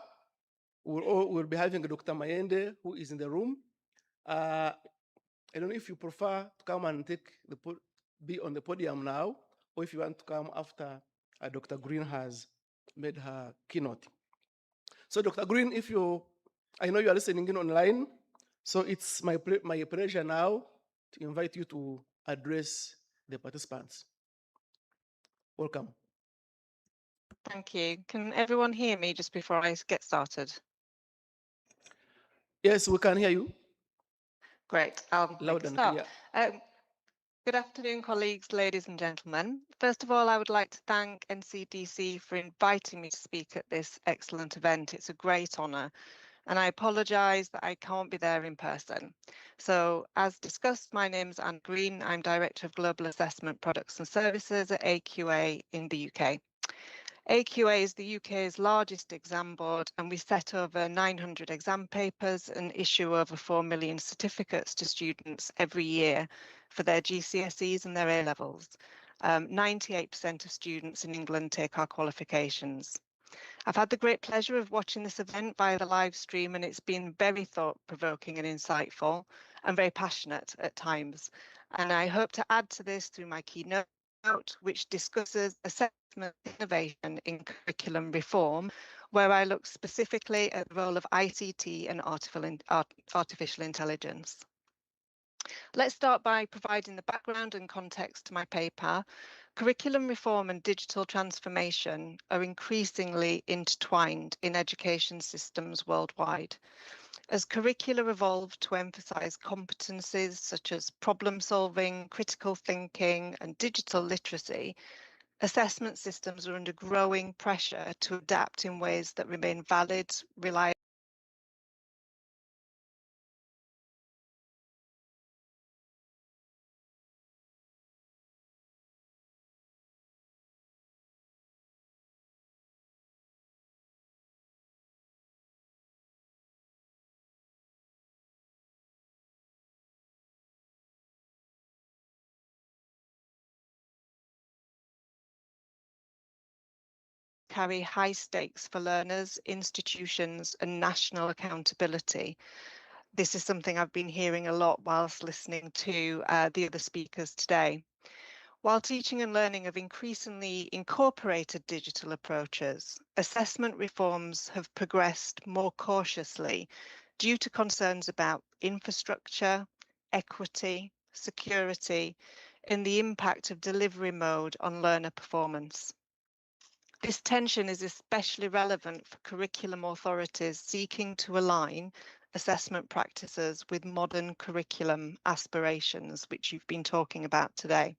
[SPEAKER 20] we'll be having Dr. Mayende, who is in the room. I don't know if you prefer to come and be on the podium now, or if you want to come after Dr. Green has made her keynote. So Dr. Green, I know you are listening in online, so it's my pleasure now to invite you to address the participants. Welcome.
[SPEAKER 21] Thank you. Can everyone hear me just before I get started?
[SPEAKER 20] Yes, we can hear you.
[SPEAKER 21] Great. I'll
[SPEAKER 20] Loud
[SPEAKER 21] make a
[SPEAKER 20] and
[SPEAKER 21] start.
[SPEAKER 20] clear.
[SPEAKER 21] Good afternoon, colleagues, ladies and gentlemen. First of all, I would like to thank NCDC for inviting me to speak at this excellent event. It's a great honour, and I apologise that I can't be there in person. So as discussed, my name is Anne Green. I'm Director of Global Assessment Products and Services at AQA in the UK. AQA is the UK's largest exam board, and we set over 900 exam papers and issue over 4 million certificates to students every year for their GCSEs and their A-levels. 98% of students in England take our qualifications. I've had the great pleasure of watching this event via the live stream, and it's been very thought-provoking and insightful and very passionate at times. And I hope to add to this through my keynote, which discusses assessment innovation in curriculum reform, where I look specifically at the role of ICT and artificial intelligence. Let's start by providing the background and context to my paper. Curriculum reform and digital transformation are increasingly intertwined in education systems worldwide. As curricula evolve to emphasise competencies such as problem solving, critical thinking, and digital literacy, assessment systems are under growing pressure to adapt in ways that remain valid, reliable, carry high stakes for learners, institutions, and national accountability. This is something I've been hearing a lot whilst listening to the other speakers today. While teaching and learning have increasingly incorporated digital approaches, assessment reforms have progressed more cautiously due to concerns about infrastructure, equity, security, and the impact of delivery mode on learner performance. This tension is especially relevant for curriculum authorities seeking to align assessment practices with modern curriculum aspirations, which you've been talking about today.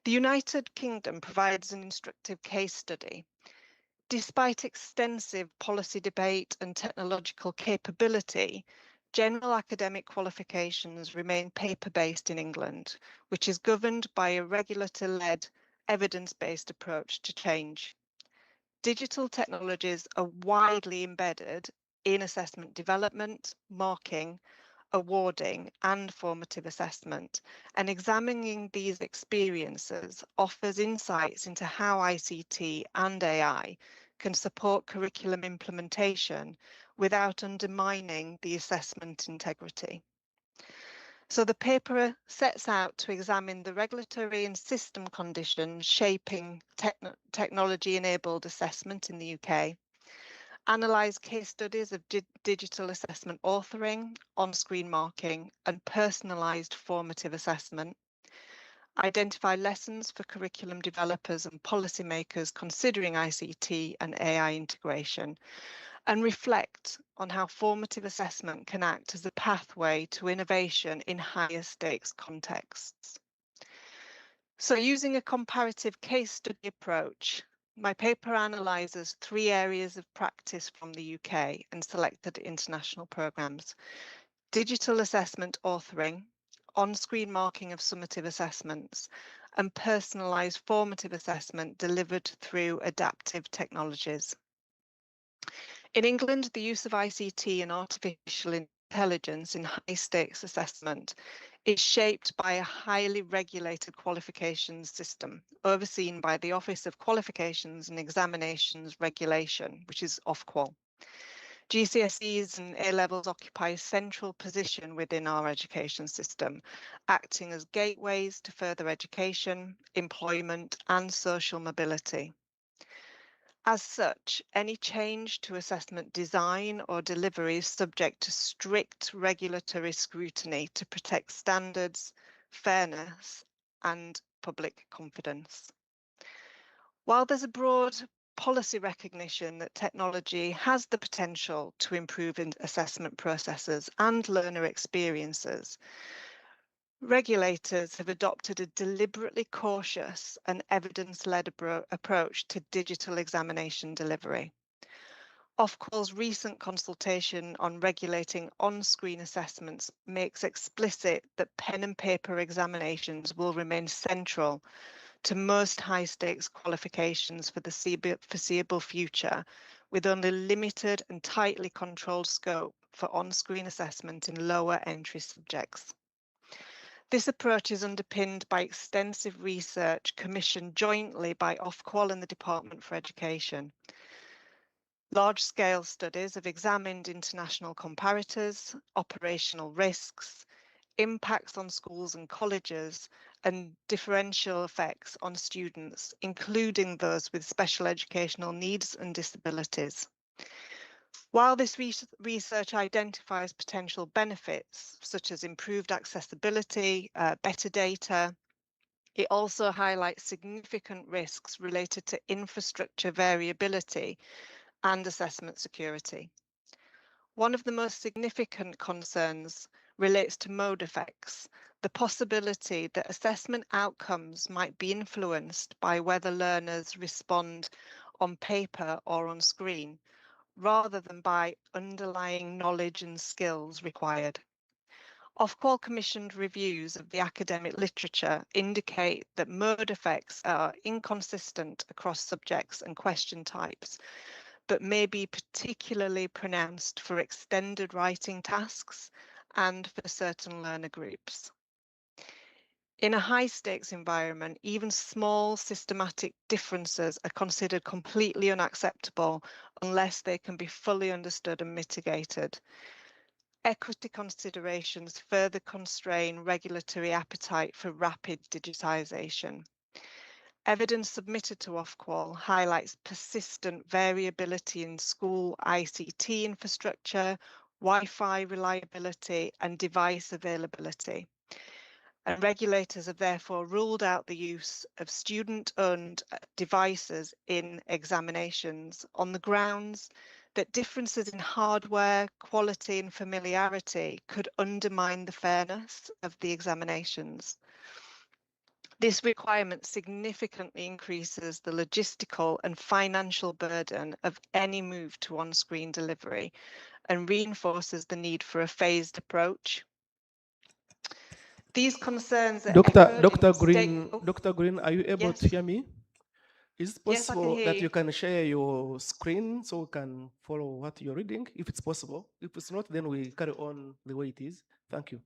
[SPEAKER 21] The United Kingdom provides an instructive case study. Despite extensive policy debate and technological capability, general academic qualifications remain paper-based in England, which is governed by a regulator-led evidence-based approach to change. Digital technologies are widely embedded in assessment development, marking, awarding, and formative assessment, and examining these experiences offers insights into how ICT and AI can support curriculum implementation without undermining the assessment integrity. So the paper sets out to examine the regulatory and system conditions shaping technology-enabled assessment in the UK, analyse case studies of digital assessment authoring, on-screen marking, and personalised formative assessment, identify lessons for curriculum developers and policymakers considering ICT and AI integration, and reflect on how formative assessment can act as a pathway to innovation in higher stakes contexts. So using a comparative case study approach, my paper analyses 3 areas of practice from the UK and selected international programmes: digital assessment authoring, on-screen marking of summative assessments, and personalised formative assessment delivered through adaptive technologies. In England, the use of ICT and artificial intelligence in high-stakes assessment is shaped by a highly regulated qualifications system overseen by the Office of Qualifications and Examinations Regulation, which is Ofqual. GCSEs and A-levels occupy a central position within our education system, acting as gateways to further education, employment, and social mobility. As such, any change to assessment design or delivery is subject to strict regulatory scrutiny to protect standards, fairness, and public confidence. While there's a broad policy recognition that technology has the potential to improve assessment processes and learner experiences, regulators have adopted a deliberately cautious and evidence-led approach to digital examination delivery. Ofqual's recent consultation on regulating on-screen assessments makes explicit that pen and paper examinations will remain central to most high-stakes qualifications for the foreseeable future, with only limited and tightly controlled scope for on-screen assessment in lower entry subjects. This approach is underpinned by extensive research commissioned jointly by Ofqual and the Department for Education. Large-scale studies have examined international comparators, operational risks, impacts on schools and colleges, and differential effects on students, including those with special educational needs and disabilities. While this research identifies potential benefits, such as improved accessibility, better data, it also highlights significant risks related to infrastructure variability and assessment security. One of the most significant concerns relates to mode effects, the possibility that assessment outcomes might be influenced by whether learners respond on paper or on screen, rather than by underlying knowledge and skills required. Ofqual commissioned reviews of the academic literature indicate that mode effects are inconsistent across subjects and question types, but may be particularly pronounced for extended writing tasks and for certain learner groups. In a high-stakes environment, even small systematic differences are considered completely unacceptable unless they can be fully understood and mitigated. Equity considerations further constrain regulatory appetite for rapid digitisation. Evidence submitted to Ofqual highlights persistent variability in school ICT infrastructure, Wi-Fi reliability, and device availability. And regulators have therefore ruled out the use of student-owned devices in examinations on the grounds that differences in hardware, quality, and familiarity could undermine the fairness of the examinations. This requirement significantly increases the logistical and financial burden of any move to on-screen delivery and reinforces the need for a phased approach. These concerns are
[SPEAKER 20] Dr. Green, are you able
[SPEAKER 21] Yes.
[SPEAKER 20] to hear me? Is it
[SPEAKER 21] Yes, I can
[SPEAKER 20] possible
[SPEAKER 21] hear
[SPEAKER 20] that
[SPEAKER 21] you.
[SPEAKER 20] you can share your screen so we can follow what you're reading, if it's possible? If it's not, then we carry on the way it is. Thank you.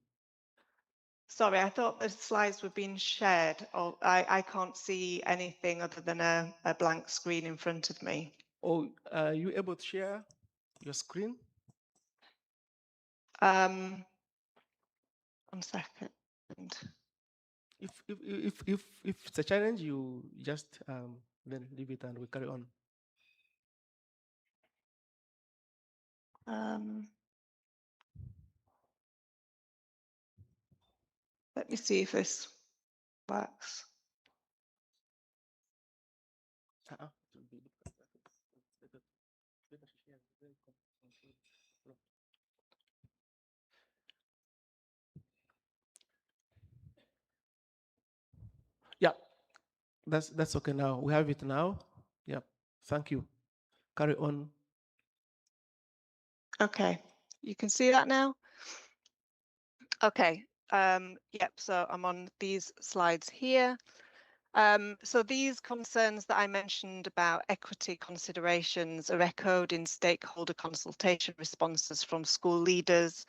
[SPEAKER 21] Sorry, I thought the slides were being shared. Or I can't see anything other than a blank screen in front of me.
[SPEAKER 20] Oh, are you able to share your screen?
[SPEAKER 21] 1 second.
[SPEAKER 20] If it's a challenge, you just then leave it and we carry on.
[SPEAKER 21] Let me see if this works.
[SPEAKER 20] Yeah, that's okay now. We have it now. Yeah, thank you. Carry on.
[SPEAKER 21] Okay, you can see that now? Okay, yep, so I'm on these slides here. So these concerns that I mentioned about equity considerations are echoed in stakeholder consultation responses from school leaders,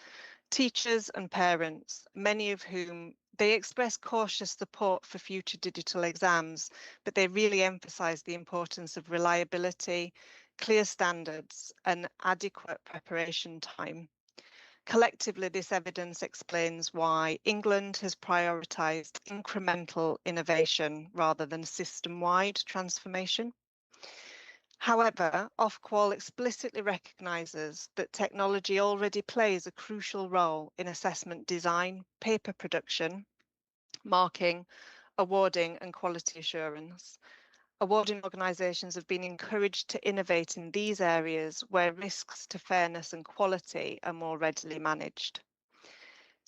[SPEAKER 21] teachers and parents, many of whom they express cautious support for future digital exams, but they really emphasise the importance of reliability, clear standards and adequate preparation time. Collectively, this evidence explains why England has prioritised incremental innovation rather than system-wide transformation. However, Ofqual explicitly recognises that technology already plays a crucial role in assessment design, paper production, marking, awarding and quality assurance. Awarding organisations have been encouraged to innovate in these areas where risks to fairness and quality are more readily managed.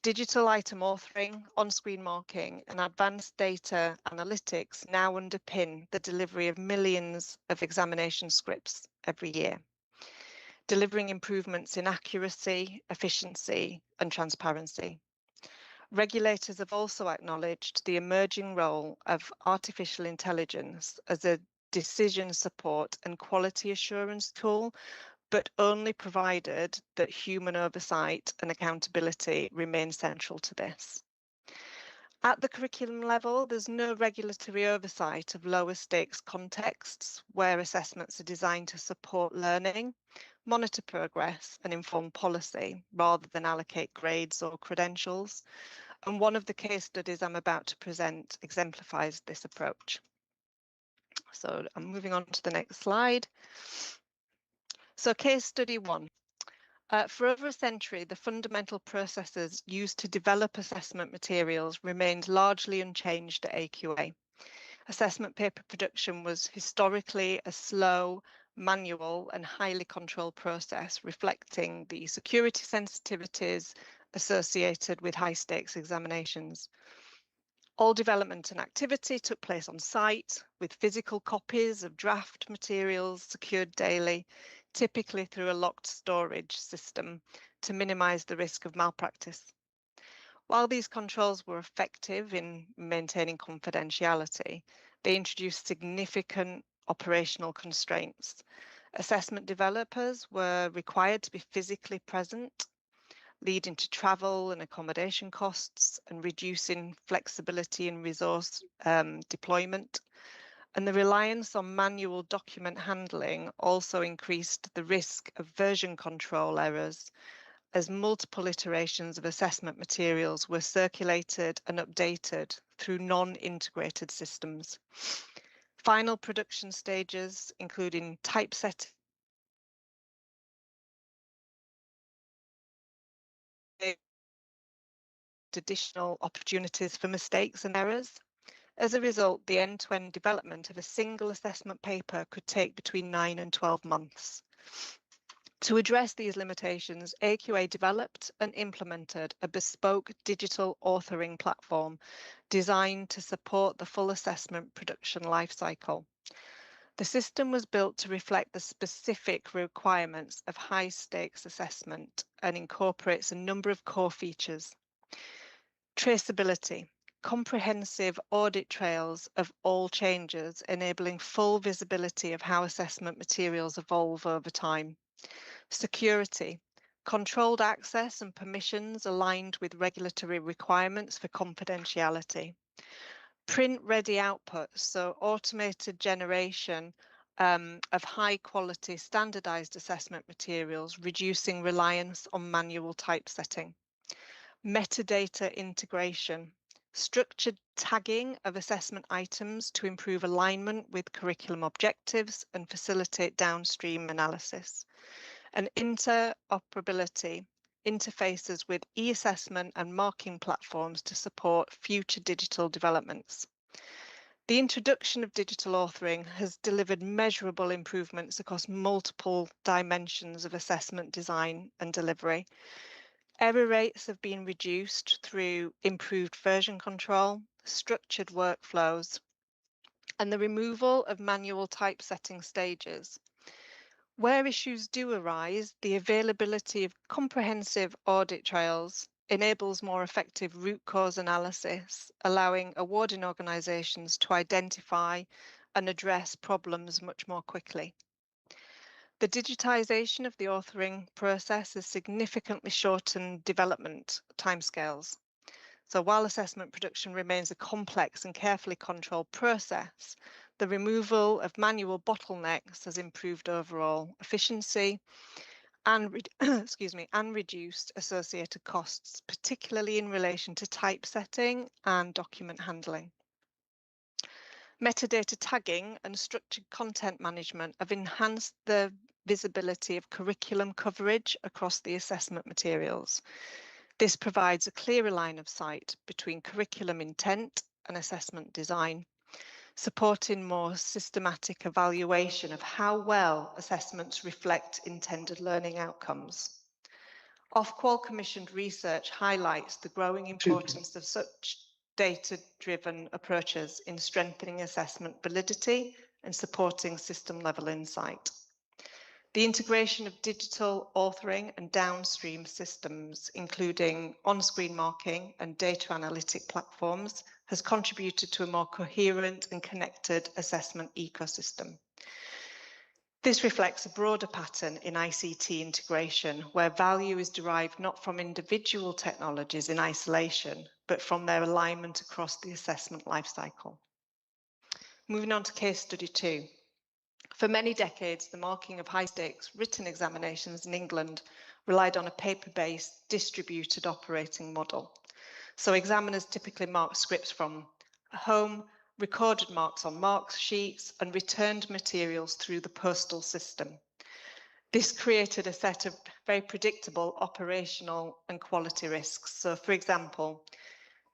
[SPEAKER 21] Digital item authoring, on-screen marking and advanced data analytics now underpin the delivery of millions of examination scripts every year. delivering improvements in accuracy, efficiency, and transparency. Regulators have also acknowledged the emerging role of artificial intelligence as a decision support and quality assurance tool, but only provided that human oversight and accountability remain central to this. At the curriculum level, there's no regulatory oversight of lower stakes contexts where assessments are designed to support learning, monitor progress and inform policy rather than allocate grades or credentials. And one of the case studies I'm about to present exemplifies this approach. So I'm moving on to the next slide. So case study 1. For over a century, the fundamental processes used to develop assessment materials remained largely unchanged at AQA. Assessment paper production was historically a slow, manual and highly controlled process, reflecting the security sensitivities associated with high-stakes examinations. All development and activity took place on site, with physical copies of draft materials secured daily, typically through a locked storage system to minimize the risk of malpractice. While these controls were effective in maintaining confidentiality, they introduced significant operational constraints. Assessment developers were required to be physically present, leading to travel and accommodation costs and reducing flexibility in resource deployment. And the reliance on manual document handling also increased the risk of version control errors as multiple iterations of assessment materials were circulated and updated through non-integrated systems. Final production stages, including typesetting, additional opportunities for mistakes and errors. As a result, the end-to-end development of a single assessment paper could take between 9 and 12 months. To address these limitations, AQA developed and implemented a bespoke digital authoring platform designed to support the full assessment production lifecycle. The system was built to reflect the specific requirements of high-stakes assessment and incorporates a number of core features. Traceability, comprehensive audit trails of all changes, enabling full visibility of how assessment materials evolve over time. Security, controlled access and permissions aligned with regulatory requirements for confidentiality. Print-ready output, so automated generation of high-quality standardized assessment materials, reducing reliance on manual typesetting. Metadata integration, structured tagging of assessment items to improve alignment with curriculum objectives and facilitate downstream analysis. And interoperability, interfaces with e-assessment and marking platforms to support future digital developments. The introduction of digital authoring has delivered measurable improvements across multiple dimensions of assessment design and delivery. Error rates have been reduced through improved version control, structured workflows, and the removal of manual typesetting stages. Where issues do arise, the availability of comprehensive audit trails enables more effective root cause analysis, allowing awarding organisations to identify and address problems much more quickly. The digitisation of the authoring process has significantly shortened development timescales. So while assessment production remains a complex and carefully controlled process, the removal of manual bottlenecks has improved overall efficiency and, and reduced associated costs, particularly in relation to typesetting and document handling. Metadata tagging and structured content management have enhanced the visibility of curriculum coverage across the assessment materials. This provides a clearer line of sight between curriculum intent and assessment design, supporting more systematic evaluation of how well assessments reflect intended learning outcomes. Ofqual commissioned research highlights the growing importance of such data-driven approaches in strengthening assessment validity and supporting system-level insight. The integration of digital authoring and downstream systems, including on-screen marking and data analytic platforms, has contributed to a more coherent and connected assessment ecosystem. This reflects a broader pattern in ICT integration, where value is derived not from individual technologies in isolation, but from their alignment across the assessment lifecycle. Moving on to case study 2. For many decades, the marking of high-stakes written examinations in England relied on a paper-based distributed operating model. So examiners typically marked scripts from home, recorded marks on mark sheets, and returned materials through the postal system. This created a set of very predictable operational and quality risks. So, for example,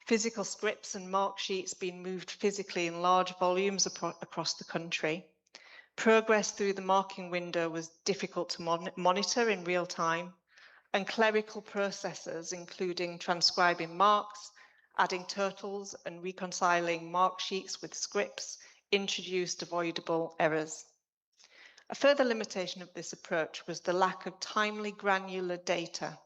[SPEAKER 21] physical scripts and mark sheets being moved physically in large volumes across the country. Progress through the marking window was difficult to monitor in real time, and clerical processes, including transcribing marks, adding totals, and reconciling mark sheets with scripts, introduced avoidable errors. A further limitation of this approach was the lack of timely granular data.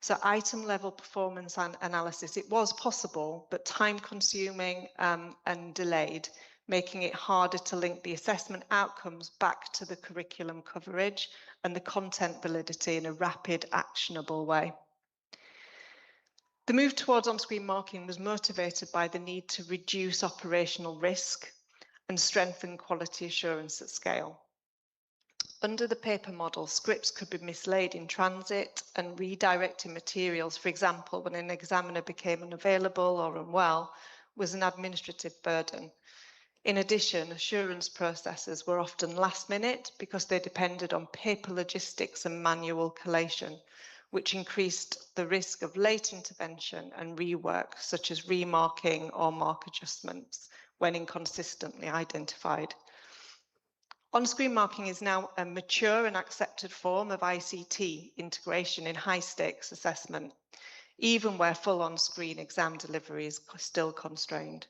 [SPEAKER 21] So item level performance analysis, it was possible, but time consuming and delayed, making it harder to link the assessment outcomes back to the curriculum coverage and the content validity in a rapid, actionable way. The move towards on-screen marking was motivated by the need to reduce operational risk and strengthen quality assurance at scale. Under the paper model, scripts could be mislaid in transit, and redirecting materials, for example, when an examiner became unavailable or unwell, was an administrative burden. In addition, assurance processes were often last minute because they depended on paper logistics and manual collation, which increased the risk of late intervention and rework, such as remarking or mark adjustments, when inconsistently identified. On-screen marking is now a mature and accepted form of ICT integration in high-stakes assessment, even where full on-screen exam delivery is still constrained.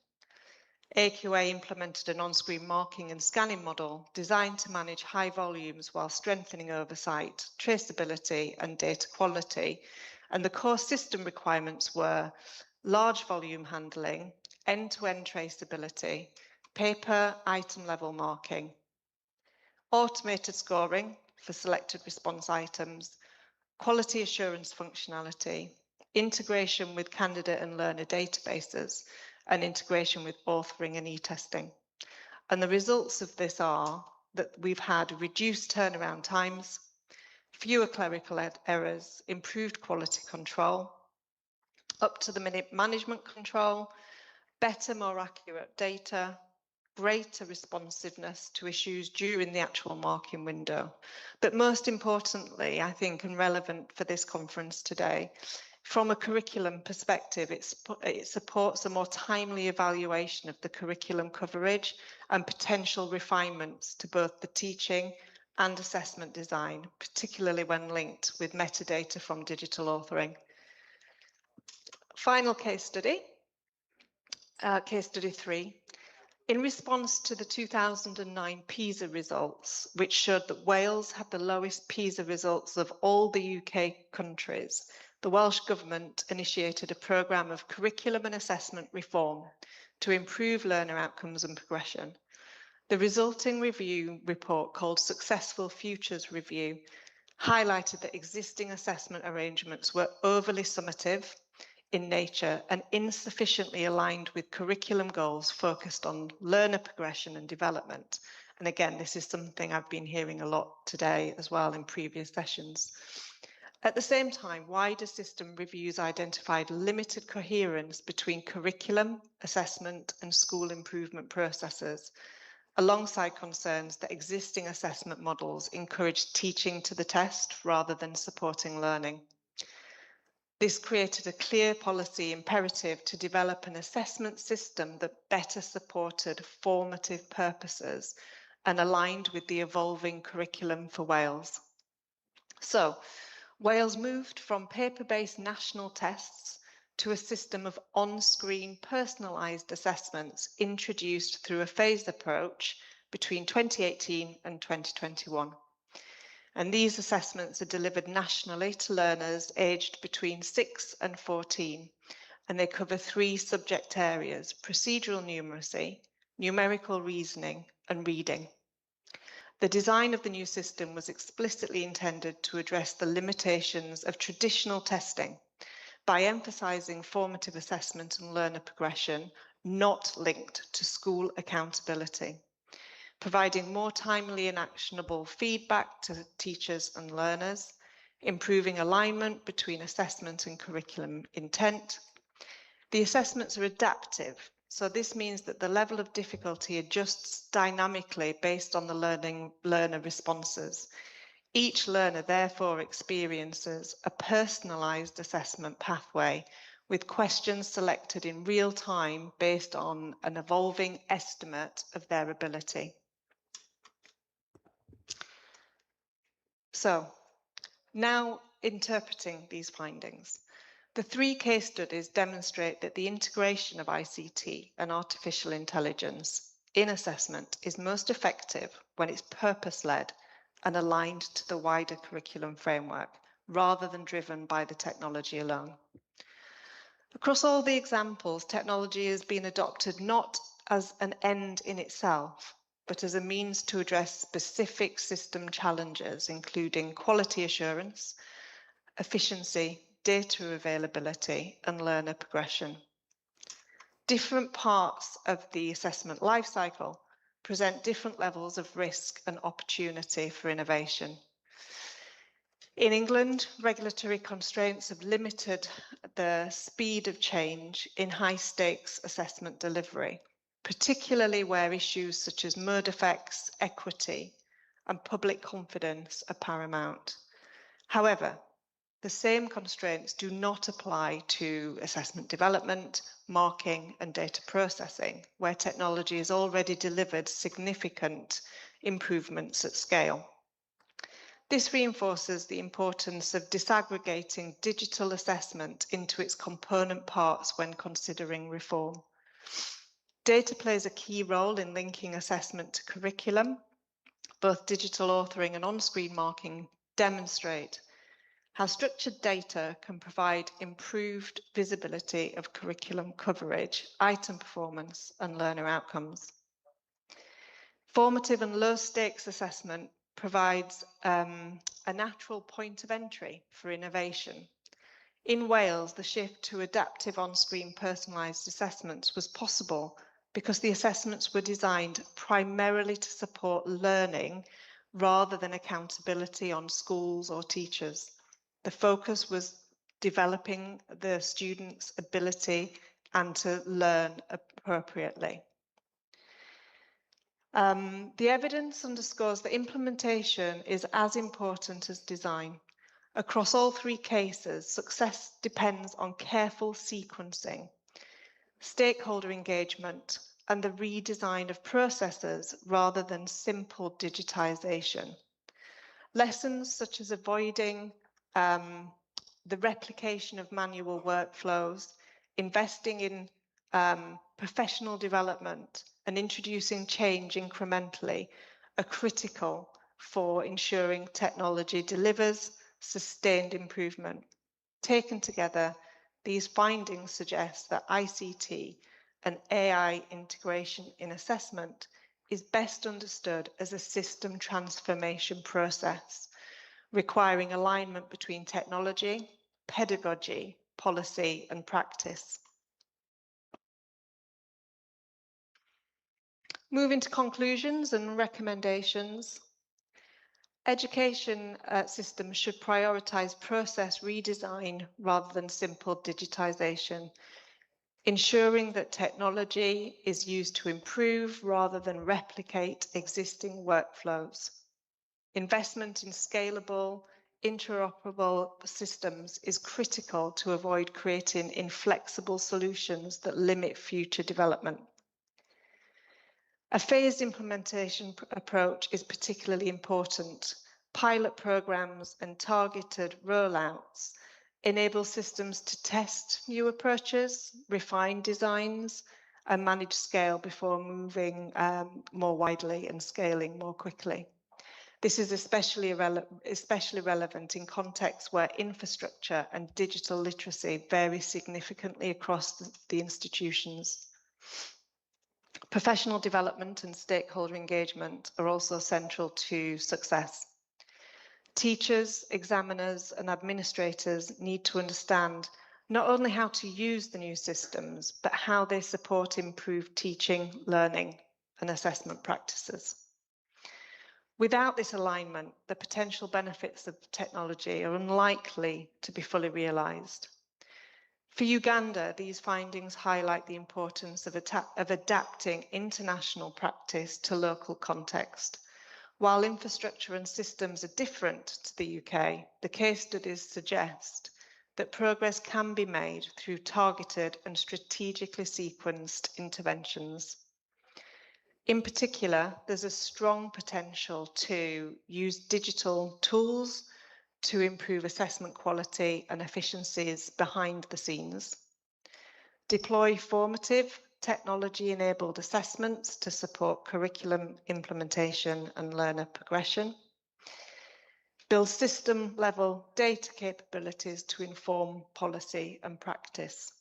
[SPEAKER 21] AQA implemented an on-screen marking and scanning model designed to manage high volumes while strengthening oversight, traceability, and data quality. And the core system requirements were large volume handling, end-to-end traceability, paper item level marking, automated scoring for selected response items, quality assurance functionality, integration with candidate and learner databases, and integration with authoring and e-testing. And the results of this are that we've had reduced turnaround times, fewer clerical errors, improved quality control, up to the minute management control, better, more accurate data, greater responsiveness to issues during the actual marking window. But most importantly, I think, and relevant for this conference today, from a curriculum perspective, it supports a more timely evaluation of the curriculum coverage and potential refinements to both the teaching and assessment design, particularly when linked with metadata from digital authoring. Final case study, case study 3. In response to the 2009 PISA results, which showed that Wales had the lowest PISA results of all the UK countries, the Welsh Government initiated a programme of curriculum and assessment reform to improve learner outcomes and progression. The resulting review report, called Successful Futures Review, highlighted that existing assessment arrangements were overly summative in nature and insufficiently aligned with curriculum goals focused on learner progression and development. And again, this is something I've been hearing a lot today as well in previous sessions. At the same time, wider system reviews identified limited coherence between curriculum, assessment, and school improvement processes, alongside concerns that existing assessment models encourage teaching to the test rather than supporting learning. This created a clear policy imperative to develop an assessment system that better supported formative purposes and aligned with the evolving curriculum for Wales. So, Wales moved from paper-based national tests to a system of on-screen personalised assessments introduced through a phased approach between 2018 and 2021. And these assessments are delivered nationally to learners aged between 6 and 14. And they cover 3 subject areas: procedural numeracy, numerical reasoning, and reading. The design of the new system was explicitly intended to address the limitations of traditional testing by emphasising formative assessment and learner progression not linked to school accountability, providing more timely and actionable feedback to teachers and learners, improving alignment between assessment and curriculum intent. The assessments are adaptive, so this means that the level of difficulty adjusts dynamically based on the learner responses. Each learner therefore experiences a personalised assessment pathway with questions selected in real time based on an evolving estimate of their ability. So, now interpreting these findings. The 3 case studies demonstrate that the integration of ICT and artificial intelligence in assessment is most effective when it's purpose-led and aligned to the wider curriculum framework, rather than driven by the technology alone. Across all the examples, technology has been adopted not as an end in itself, but as a means to address specific system challenges, including quality assurance, efficiency, data availability, and learner progression. Different parts of the assessment lifecycle present different levels of risk and opportunity for innovation. In England, regulatory constraints have limited the speed of change in high-stakes assessment delivery, particularly where issues such as mode effects, equity, and public confidence are paramount. However, the same constraints do not apply to assessment development, marking, and data processing, where technology has already delivered significant improvements at scale. This reinforces the importance of disaggregating digital assessment into its component parts when considering reform. Data plays a key role in linking assessment to curriculum. Both digital authoring and on-screen marking demonstrate how structured data can provide improved visibility of curriculum coverage, item performance, and learner outcomes. Formative and low-stakes assessment provides a natural point of entry for innovation. In Wales, the shift to adaptive on-screen personalised assessments was possible because the assessments were designed primarily to support learning rather than accountability on schools or teachers. The focus was developing the student's ability and to learn appropriately. The evidence underscores that implementation is as important as design. Across all 3 cases, success depends on careful sequencing, stakeholder engagement, and the redesign of processes rather than simple digitization. Lessons such as avoiding the replication of manual workflows, investing in professional development, and introducing change incrementally are critical for ensuring technology delivers sustained improvement. Taken together, these findings suggest that ICT and AI integration in assessment is best understood as a system transformation process, requiring alignment between technology, pedagogy, policy, and practice. Moving to conclusions and recommendations. Education systems should prioritise process redesign rather than simple digitisation, ensuring that technology is used to improve rather than replicate existing workflows. Investment in scalable, interoperable systems is critical to avoid creating inflexible solutions that limit future development. A phased implementation approach is particularly important. Pilot programs and targeted rollouts enable systems to test new approaches, refine designs, and manage scale before moving more widely and scaling more quickly. This is especially relevant in contexts where infrastructure and digital literacy vary significantly across the institutions. Professional development and stakeholder engagement are also central to success. Teachers, examiners, and administrators need to understand not only how to use the new systems, but how they support improved teaching, learning, and assessment practices. Without this alignment, the potential benefits of technology are unlikely to be fully realised. For Uganda, these findings highlight the importance of adapting international practice to local context. While infrastructure and systems are different to the UK, the case studies suggest that progress can be made through targeted and strategically sequenced interventions. In particular, there's a strong potential to use digital tools to improve assessment quality and efficiencies behind the scenes, deploy formative technology-enabled assessments to support curriculum implementation and learner progression, build system-level data capabilities to inform policy and practice.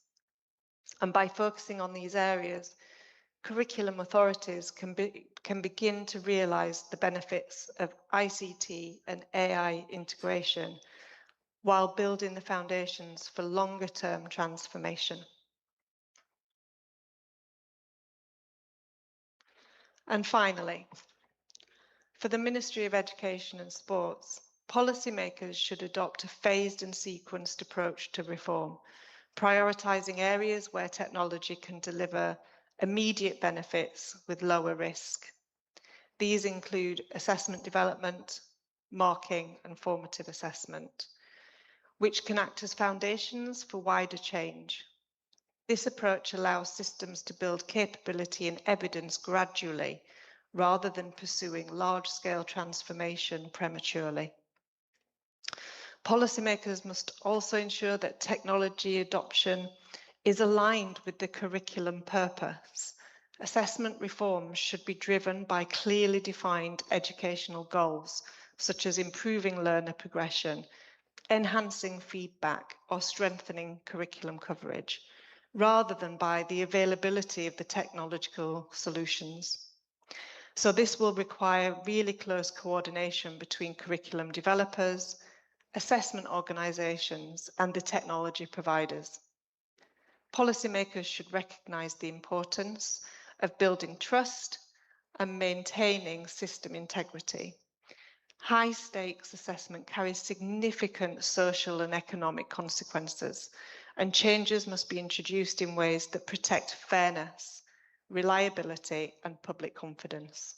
[SPEAKER 21] And by focusing on these areas, curriculum authorities can begin to realise the benefits of ICT and AI integration while building the foundations for longer-term transformation. And finally, for the Ministry of Education and Sports, policymakers should adopt a phased and sequenced approach to reform, prioritising areas where technology can deliver immediate benefits with lower risk. These include assessment development, marking, and formative assessment, which can act as foundations for wider change. This approach allows systems to build capability and evidence gradually, rather than pursuing large-scale transformation prematurely. Policymakers must also ensure that technology adoption is aligned with the curriculum purpose. Assessment reforms should be driven by clearly defined educational goals, such as improving learner progression, enhancing feedback, or strengthening curriculum coverage, rather than by the availability of the technological solutions. So this will require really close coordination between curriculum developers, assessment organisations, and the technology providers. Policymakers should recognise the importance of building trust and maintaining system integrity. High stakes assessment carries significant social and economic consequences, and changes must be introduced in ways that protect fairness, reliability, and public confidence.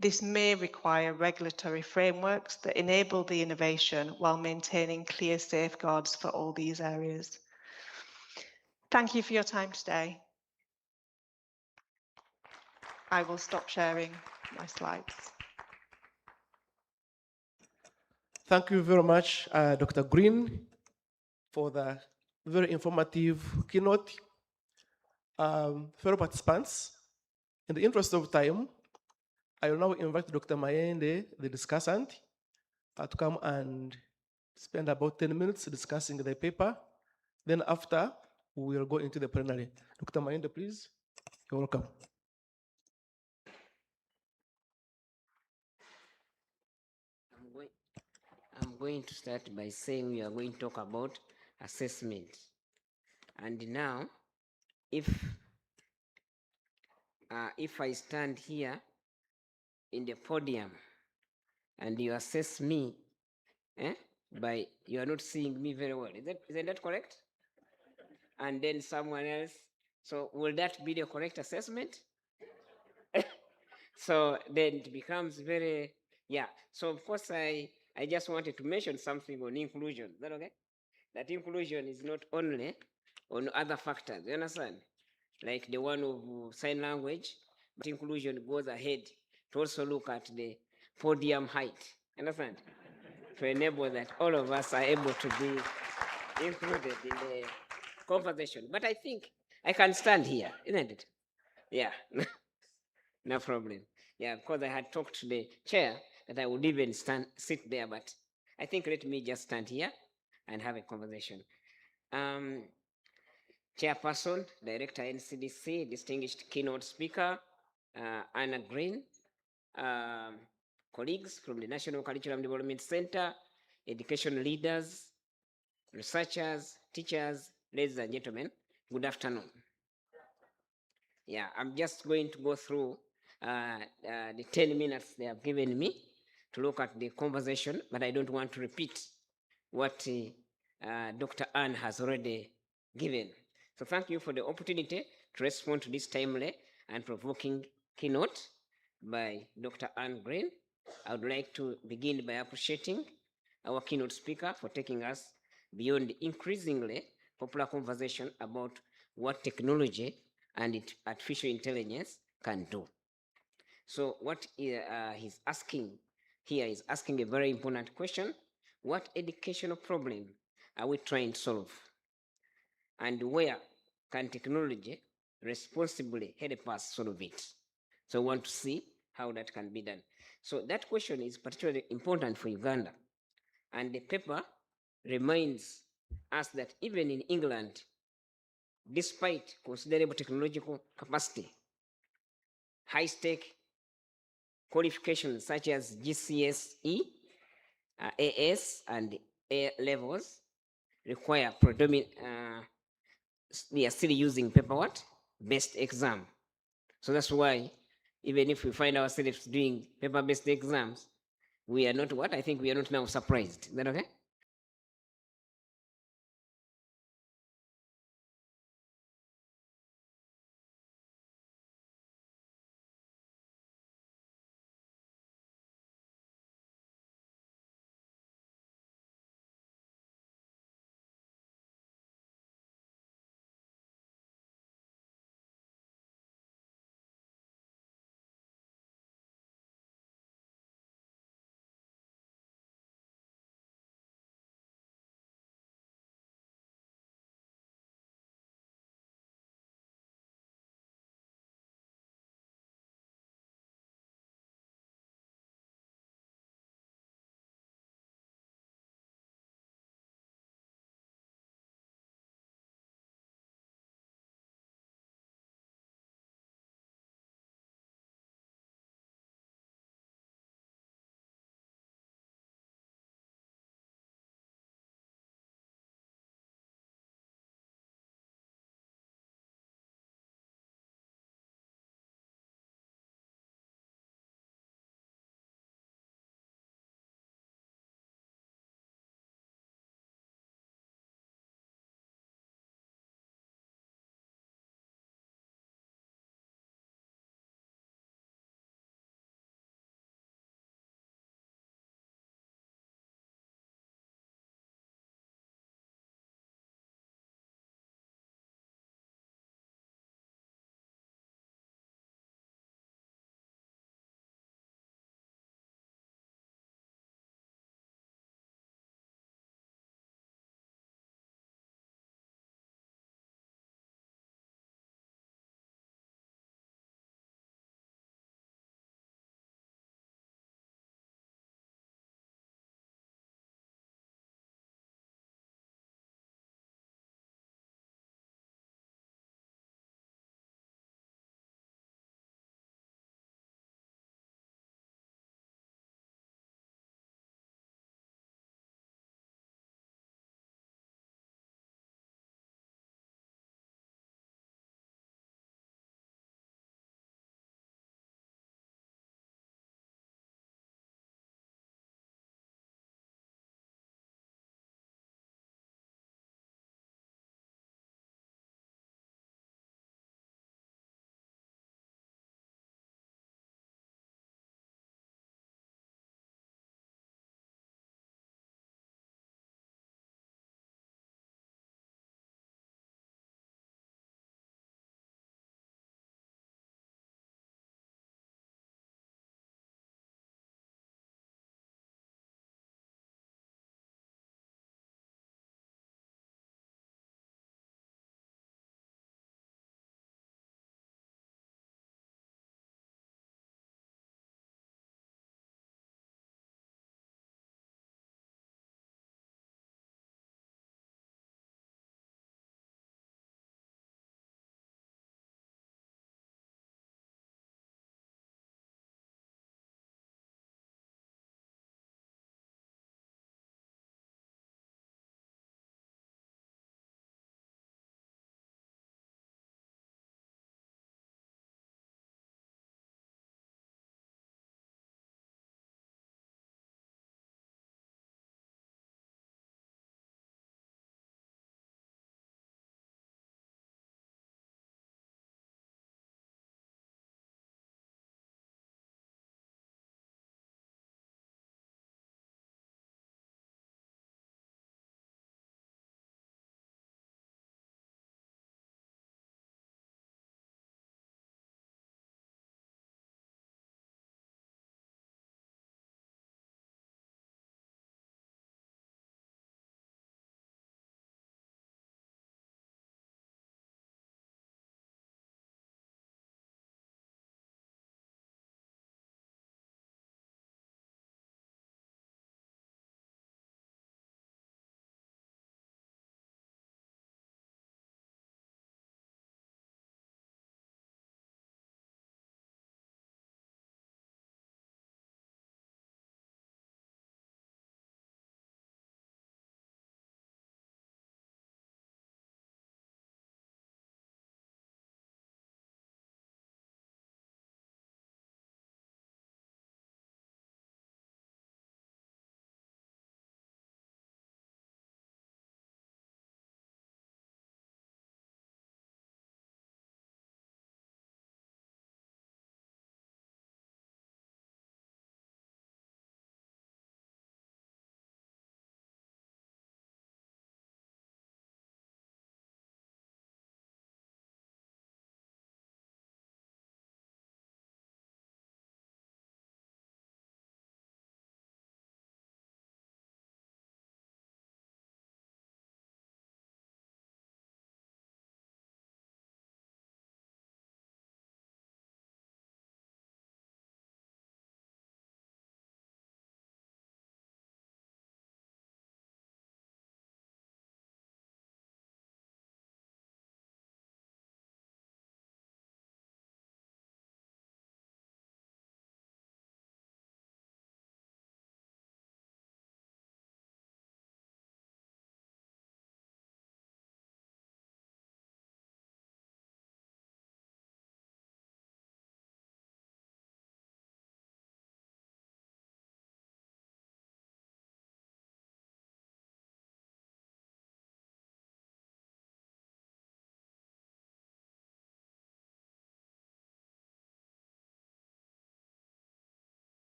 [SPEAKER 21] This may require regulatory frameworks that enable the innovation while maintaining clear safeguards for all these areas. Thank you for your time today. I will stop sharing my slides.
[SPEAKER 20] Thank you very much, Dr. Green, for the very informative keynote. Fellow participants, in the interest of time, I will now invite Dr. Mayende, the discussant, to come and spend about 10 minutes discussing the paper. Then after, we will go into the plenary. Dr. Mayende, please. You're welcome.
[SPEAKER 5] I'm going to start by saying we are going to talk about assessment. And now, if I stand here in the podium and you assess me, by you are not seeing me very well. Isn't that correct? And then someone else. So will that be the correct assessment? So then it becomes very, yeah. So of course I just wanted to mention something on inclusion. Is that okay? That inclusion is not only on other factors, you understand? Like the one of sign language, but inclusion goes ahead to also look at the podium height, understand? To enable that all of us are able to be included in the conversation. But I think I can stand here, isn't it? Yeah, no problem. Yeah, because I had talked to the chair that I would even sit there, but I think let me just stand here and have a conversation. Chairperson, Director NCDC, distinguished keynote speaker, Anna Green, colleagues from the National Curriculum Development Center, education leaders, researchers, teachers, ladies and gentlemen, good afternoon. Yeah, I'm just going to go through the 10 minutes they have given me to look at the conversation, but I don't want to repeat what Dr. Ann has already given. So thank you for the opportunity to respond to this timely and provoking keynote by Dr. Ann Green. I would like to begin by appreciating our keynote speaker for taking us beyond the increasingly popular conversation about what technology and artificial intelligence can do. So what he's asking here is asking a very important question. What educational problem are we trying to solve? And where can technology responsibly help us solve it? So we want to see how that can be done. So that question is particularly important for Uganda. And the paper reminds us that even in England, despite considerable technological capacity, high-stake qualifications such as GCSE, AS, and A levels require predominant, they are still using paper-based exam. So that's why even if we find ourselves doing paper-based exams, we are not I think we are not now surprised. Is that okay?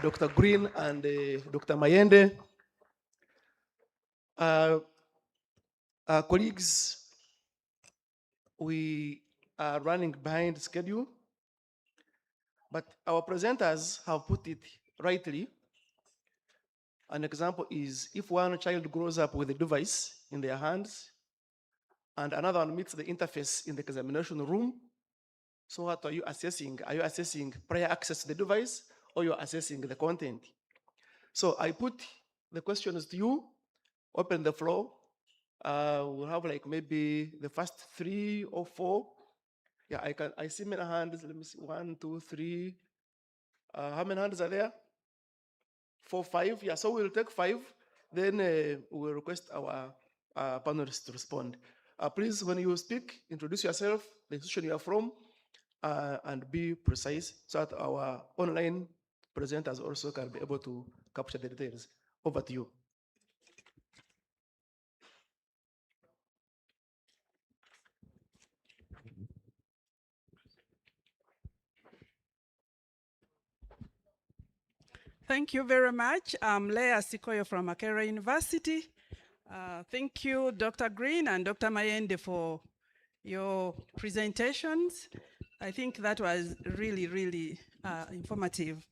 [SPEAKER 20] Dr. Green and Dr. Mayende. Colleagues, we are running behind schedule, but our presenters have put it rightly. An example is if one child grows up with a device in their hands and another one meets the interface in the examination room, so what are you assessing? Are you assessing prior access to the device or you're assessing the content? So I put the questions to you, open the floor. We'll have like maybe the first 3 or 4. Yeah, I see many hands. Let me see, 1, 2, 3. How many hands are there? 4, 5. Yeah, so we'll take 5. Then we'll request our panelists to respond. Please, when you speak, introduce yourself, the institution you are from, and be precise so that our online presenters also can be able to capture the details. Over to you.
[SPEAKER 6] Thank you very much. I'm Leah Sikoyo from Makerere University. Thank you, Dr. Green and Dr. Mayende, for your presentations. I think that was really, really informative.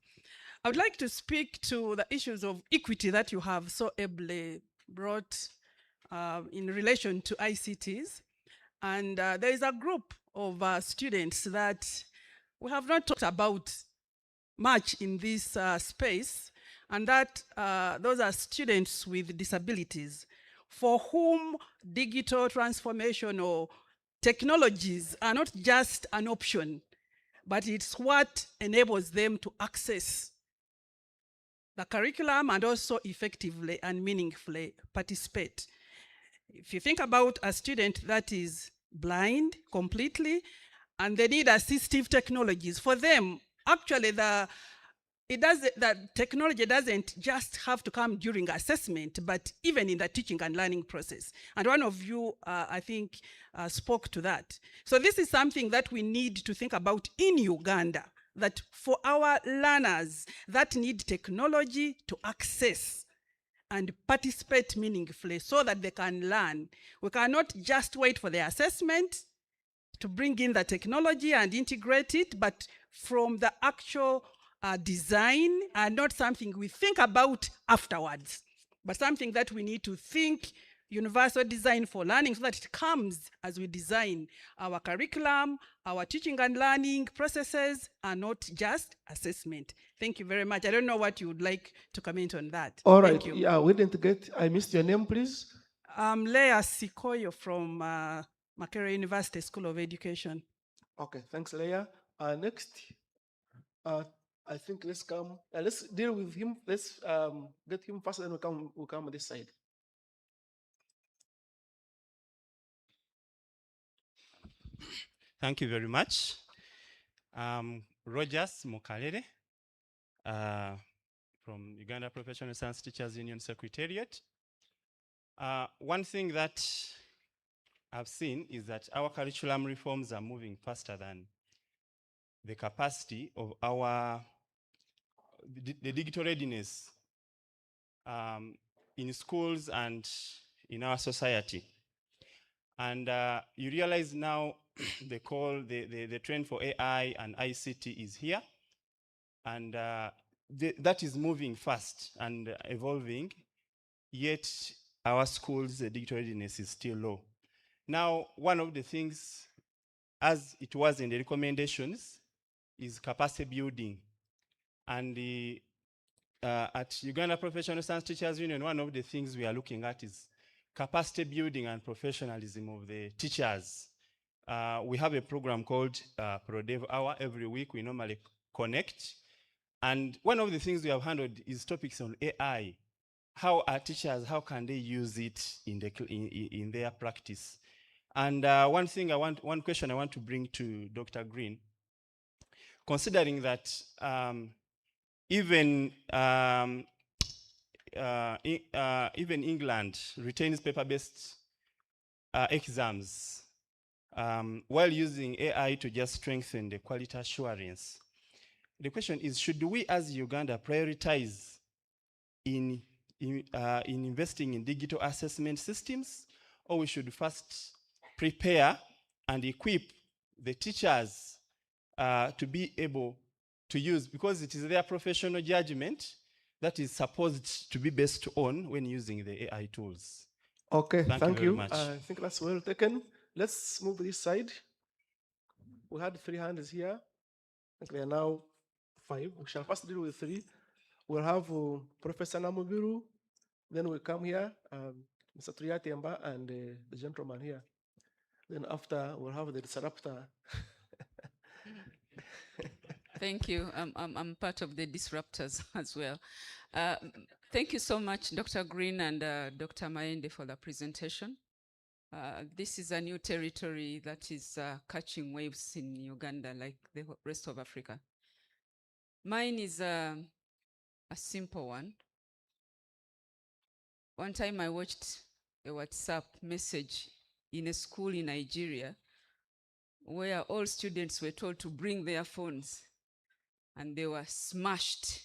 [SPEAKER 6] I would like to speak to the issues of equity that you have so ably brought in relation to ICTs. And there is a group of students that we have not talked about much in this space, and that those are students with disabilities for whom digital transformation or technologies are not just an option, but it's what enables them to access the curriculum and also effectively and meaningfully participate. If you think about a student that is blind completely and they need assistive technologies, for them, actually the technology doesn't just have to come during assessment, but even in the teaching and learning process. And one of you, I think, spoke to that. So this is something that we need to think about in Uganda, that for our learners that need technology to access and participate meaningfully so that they can learn. We cannot just wait for the assessment to bring in the technology and integrate it, but from the actual design, and not something we think about afterwards, but something that we need to think universal design for learning so that it comes as we design our curriculum, our teaching and learning processes, and not just assessment. Thank you very much. I don't know what you would like to comment on that.
[SPEAKER 20] All
[SPEAKER 6] Thank
[SPEAKER 20] right.
[SPEAKER 6] you.
[SPEAKER 20] Yeah, we didn't get, I missed your name, please.
[SPEAKER 6] I'm Leah Sikoyo from Makerere University School of Education.
[SPEAKER 20] Okay, thanks, Leah. Next, I think let's deal with him. Let's get him first, then we'll come on this side.
[SPEAKER 22] Thank you very much. Rogers Mukalere from Uganda Professional Science Teachers Union Secretariat. One thing that I've seen is that our curriculum reforms are moving faster than the capacity of the digital readiness in schools and in our society. And you realize now the trend for AI and ICT is here. And that is moving fast and evolving, yet our schools' digital readiness is still low. Now, one of the things, as it was in the recommendations, is capacity building. And at Uganda Professional Science Teachers Union, one of the things we are looking at is capacity building and professionalism of the teachers. We have a program called ProDev Hour. Every week we normally connect. And one of the things we have handled is topics on AI. How are teachers, how can they use it in their practice? And one question I want to bring to Dr. Green, considering that even England retains paper-based exams while using AI to just strengthen the quality assurance. the question is, should we as Uganda prioritize in investing in digital assessment systems, or we should first prepare and equip the teachers to be able to use, because it is their professional judgment that is supposed to be based on when using the AI tools.
[SPEAKER 20] Okay, thank
[SPEAKER 22] very
[SPEAKER 20] you.
[SPEAKER 22] much.
[SPEAKER 20] I think that's well taken. Let's move this side. We had 3 hands here. I think there are now 5. We shall first deal with 3. We'll have Professor Namubiru. Then we come here, Mr. Triatemba and the gentleman here. Then after, we'll have the disruptor.
[SPEAKER 3] Thank you. I'm part of the disruptors as well. Thank you so much, Dr. Green and Dr. Mayende, for the presentation. This is a new territory that is catching waves in Uganda like the rest of Africa. Mine is a simple one. One time I watched a WhatsApp message in a school in Nigeria where all students were told to bring their phones, and they were smashed.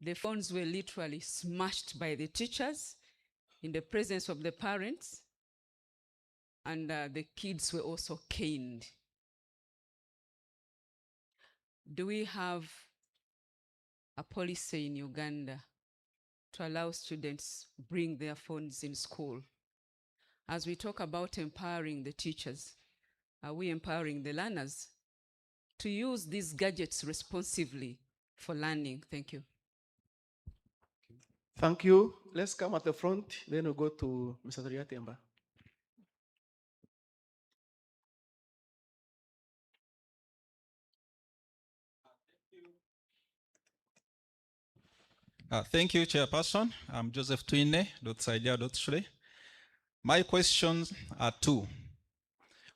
[SPEAKER 3] The phones were literally smashed by the teachers in the presence of the parents, and the kids were also caned. Do we have a policy in Uganda to allow students bring their phones in school? As we talk about empowering the teachers, are we empowering the learners to use these gadgets responsively for learning? Thank you.
[SPEAKER 20] Thank you. Let's come at the front, then we'll go to Mr. Triatemba.
[SPEAKER 7] Thank you, Chairperson. I'm Joseph Twine.Saidia.Shre. My questions are 2.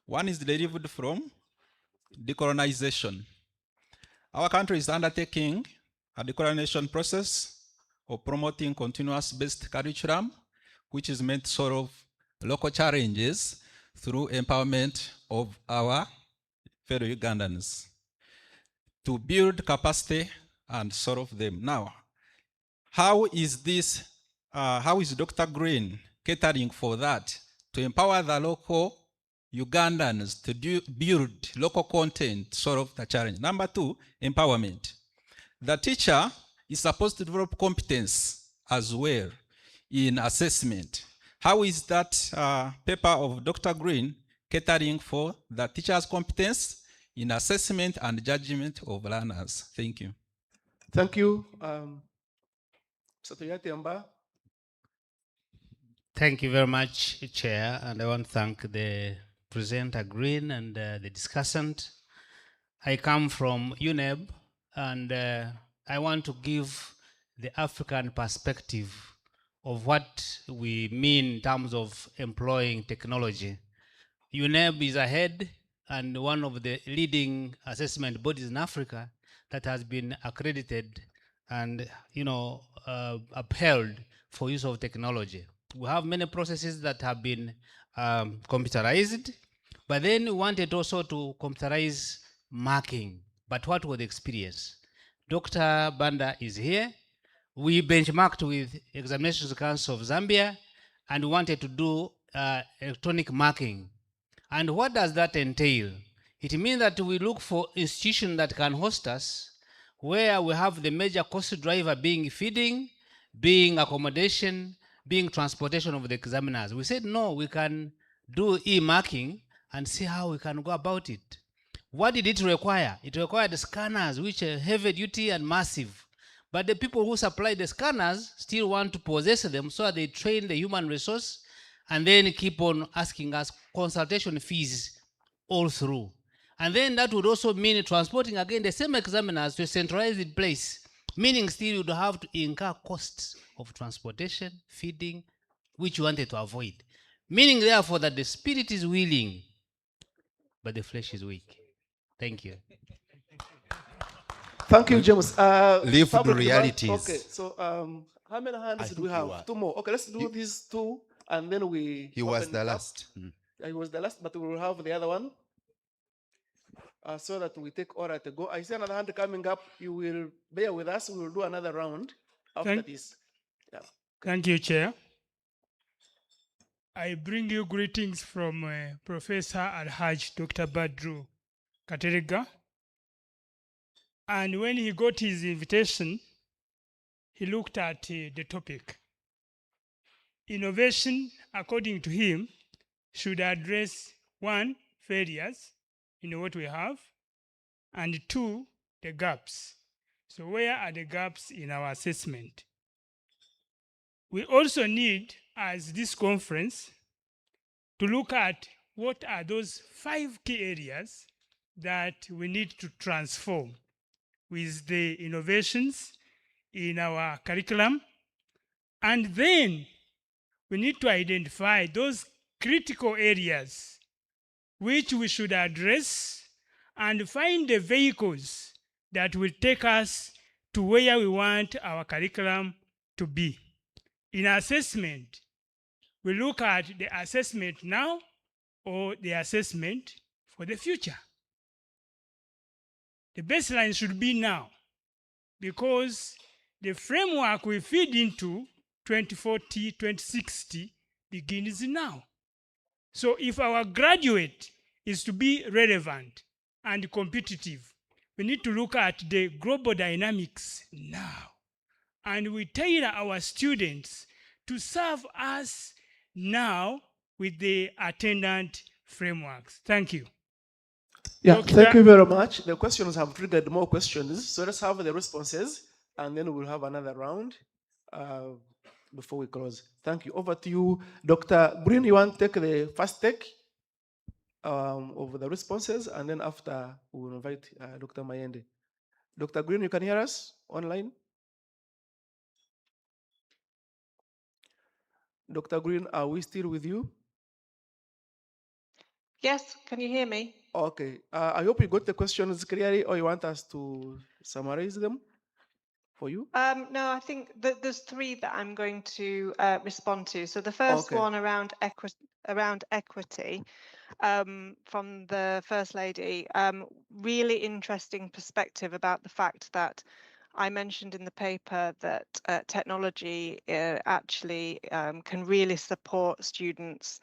[SPEAKER 7] One is derived from decolonization. Our country is undertaking a decolonization process of promoting continuous-based curriculum, which is meant to solve local challenges through empowerment of our fellow Ugandans to build capacity and solve them. Now, how is Dr. Green catering for that, to empower the local Ugandans to build local content, solve the challenge? Number 2, empowerment. The teacher is supposed to develop competence as well in assessment. How is that paper of Dr. Green catering for the teacher's competence in assessment and judgment of learners? Thank you.
[SPEAKER 20] Thank you. Mr. Triatemba.
[SPEAKER 10] Thank you very much, Chair, and I want to thank the presenter Green and the discussant. I come from UNEB, and I want to give the African perspective of what we mean in terms of employing technology. UNEB is ahead and one of the leading assessment bodies in Africa that has been accredited and upheld for use of technology. We have many processes that have been computerized, but then we wanted also to computerize marking. But what was the experience? Dr. Banda is here. We benchmarked with Examinations Council of Zambia and wanted to do electronic marking. And what does that entail? It means that we look for institutions that can host us, where we have the major cost driver being feeding, being accommodation, being transportation of the examiners. We said, no, we can do e-marking and see how we can go about it. What did it require? It required scanners, which are heavy duty and massive. But the people who supply the scanners still want to possess them, so they train the human resource and then keep on asking us consultation fees all through. And then that would also mean transporting again the same examiners to a centralized place, meaning still you'd have to incur costs of transportation, feeding, which you wanted to avoid. Meaning therefore that the spirit is willing, but the flesh is weak. Thank you.
[SPEAKER 20] Thank you, James.
[SPEAKER 8] Live the
[SPEAKER 20] public demand.
[SPEAKER 8] realities.
[SPEAKER 20] Okay, so how many hands do we have? 2 more. Okay, let's do these 2, and then we.
[SPEAKER 8] He was
[SPEAKER 20] open
[SPEAKER 8] the
[SPEAKER 20] it up.
[SPEAKER 8] last.
[SPEAKER 20] Yeah, he was the last, but we will have the other one. so that we take all at a go. I see another hand coming up. You will bear with us. We will do another round after
[SPEAKER 9] Thank-
[SPEAKER 20] this. Yeah.
[SPEAKER 9] Thank you, Chair. I bring you greetings from Professor Alhaj Dr. Badru Katerega. And when he got his invitation, he looked at the topic. Innovation, according to him, should address one, failures in what we have, and two, the gaps. So where are the gaps in our assessment? We also need, as this conference, to look at what are those 5 key areas that we need to transform with the innovations in our curriculum. And then we need to identify those critical areas which we should address and find the vehicles that will take us to where we want our curriculum to be. In assessment, we look at the assessment now or the assessment for the future. The baseline should be now, because the framework we feed into 2040, 2060 begins now. So if our graduate is to be relevant and competitive, we need to look at the global dynamics now. And we tailor our students to serve us now with the attendant frameworks. Thank you.
[SPEAKER 20] Yeah,
[SPEAKER 9] Dr.
[SPEAKER 20] thank you very much. The questions have triggered more questions. So let's have the responses, and then we'll have another round before we close. Thank you. Over to you, Dr. Green. You want to take the first take of the responses, and then after we will invite Dr. Mayende. Dr. Green, you can hear us online? Dr. Green, are we still with you?
[SPEAKER 21] Yes, can you hear me?
[SPEAKER 20] Okay. I hope you got the questions clearly, or you want us to summarize them for you?
[SPEAKER 21] No, I think that there's 3 that I'm going to respond to. So the first
[SPEAKER 20] Okay.
[SPEAKER 21] one around equity from the First Lady, really interesting perspective about the fact that I mentioned in the paper that technology actually can really support students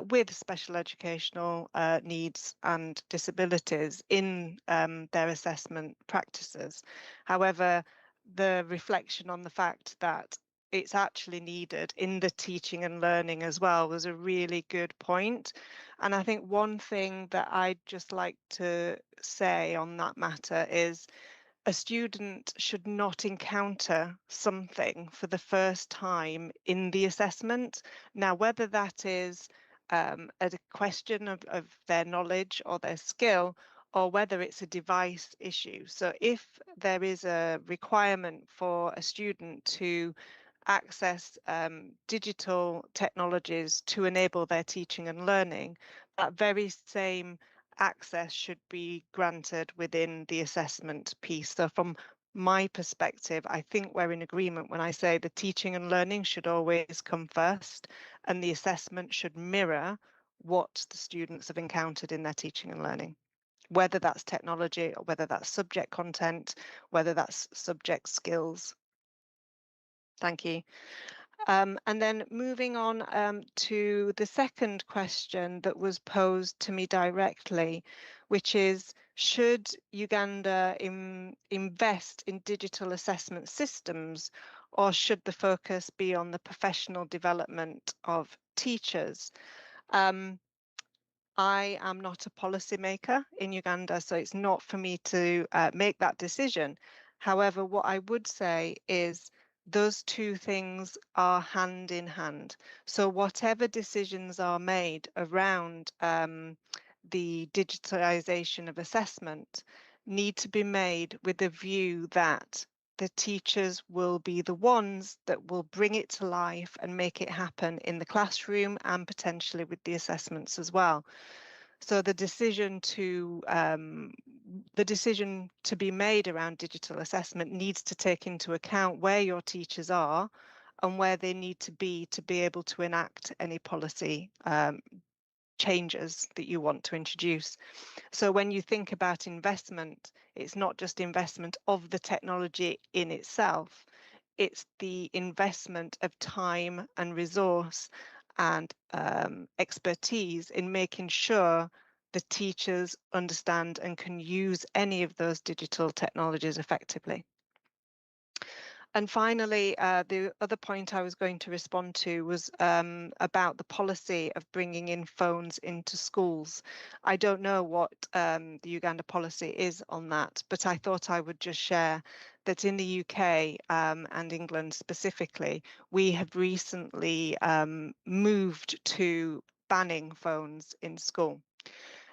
[SPEAKER 21] with special educational needs and disabilities in their assessment practices. However, the reflection on the fact that it's actually needed in the teaching and learning as well was a really good point. And I think one thing that I'd just like to say on that matter is a student should not encounter something for the first time in the assessment. Now, whether that is a question of their knowledge or their skill, or whether it's a device issue. So if there is a requirement for a student to access digital technologies to enable their teaching and learning, that very same access should be granted within the assessment piece. So from my perspective, I think we're in agreement when I say the teaching and learning should always come first, and the assessment should mirror what the students have encountered in their teaching and learning, whether that's technology or whether that's subject content, whether that's subject skills. Thank you. And then moving on to the second question that was posed to me directly, which is, should Uganda invest in digital assessment systems, or should the focus be on the professional development of teachers? I am not a policymaker in Uganda, so it's not for me to make that decision. However, what I would say is those 2 things are hand in hand. So whatever decisions are made around the digitalization of assessment need to be made with a view that the teachers will be the ones that will bring it to life and make it happen in the classroom and potentially with the assessments as well. So the decision to be made around digital assessment needs to take into account where your teachers are and where they need to be able to enact any policy changes that you want to introduce. So when you think about investment, it's not just investment of the technology in itself, it's the investment of time and resource and expertise in making sure the teachers understand and can use any of those digital technologies effectively. And finally, the other point I was going to respond to was about the policy of bringing in phones into schools. I don't know what the Uganda policy is on that, but I thought I would just share that in the UK and England specifically, we have recently moved to banning phones in school.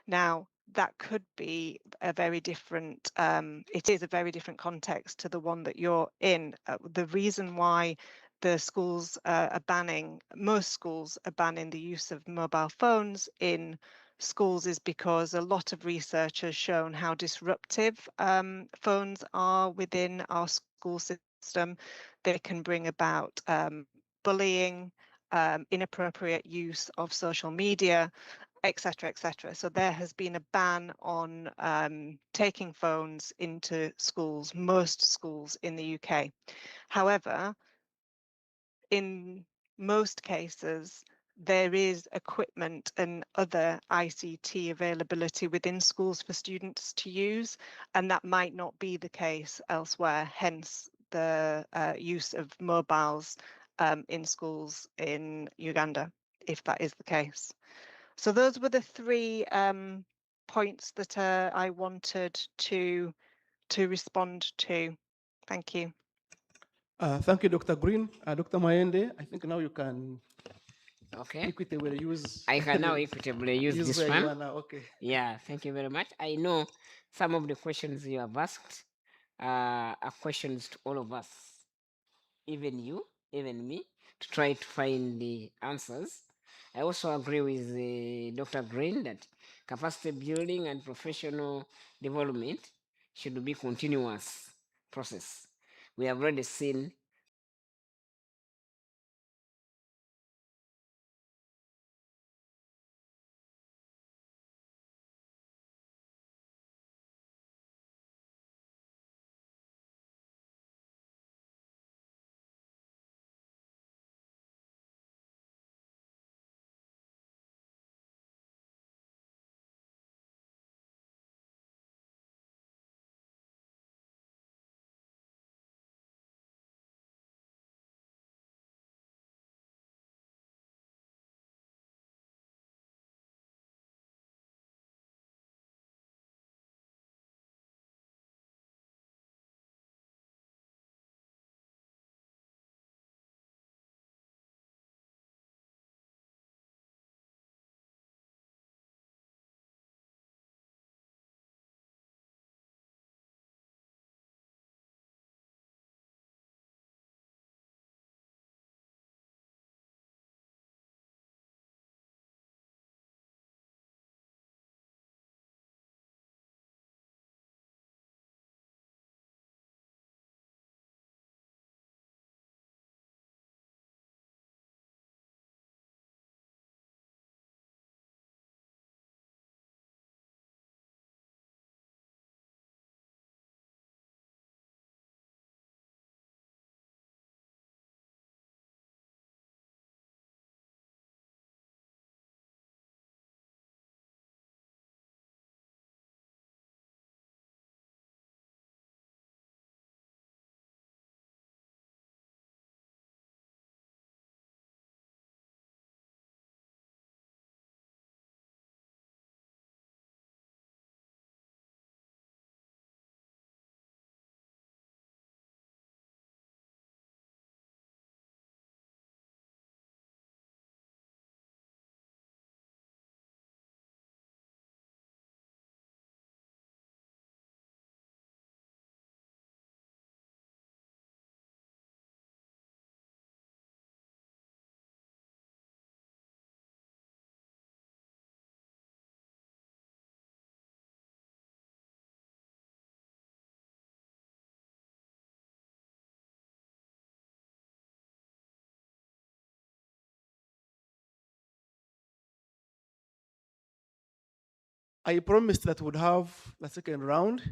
[SPEAKER 21] Now, that could be a very different, it is a very different context to the one that you're in. The reason why the schools are banning, most schools are banning the use of mobile phones in schools is because a lot of research has shown how disruptive phones are within our school system. They can bring about bullying, inappropriate use of social media, etc., etc. So there has been a ban on taking phones into schools, most schools in the UK. However, in most cases, there is equipment and other ICT availability within schools for students to use, and that might not be the case elsewhere, hence the use of mobiles in schools in Uganda, if that is the case. So those were the three points that I wanted to respond to. Thank you.
[SPEAKER 20] Thank you, Dr. Green. Dr. Mayende, I think now you can
[SPEAKER 5] equitably
[SPEAKER 20] use.
[SPEAKER 5] I can now equitably use this
[SPEAKER 20] where you
[SPEAKER 5] one.
[SPEAKER 20] are now. Okay.
[SPEAKER 5] Yeah, thank you very much. I know some of the questions you have asked are questions to all of us, even you, even me, to try to find the answers. I also agree with Dr. Green that capacity building and professional development should be continuous process. We have already seen
[SPEAKER 20] I promised that we would have the second round,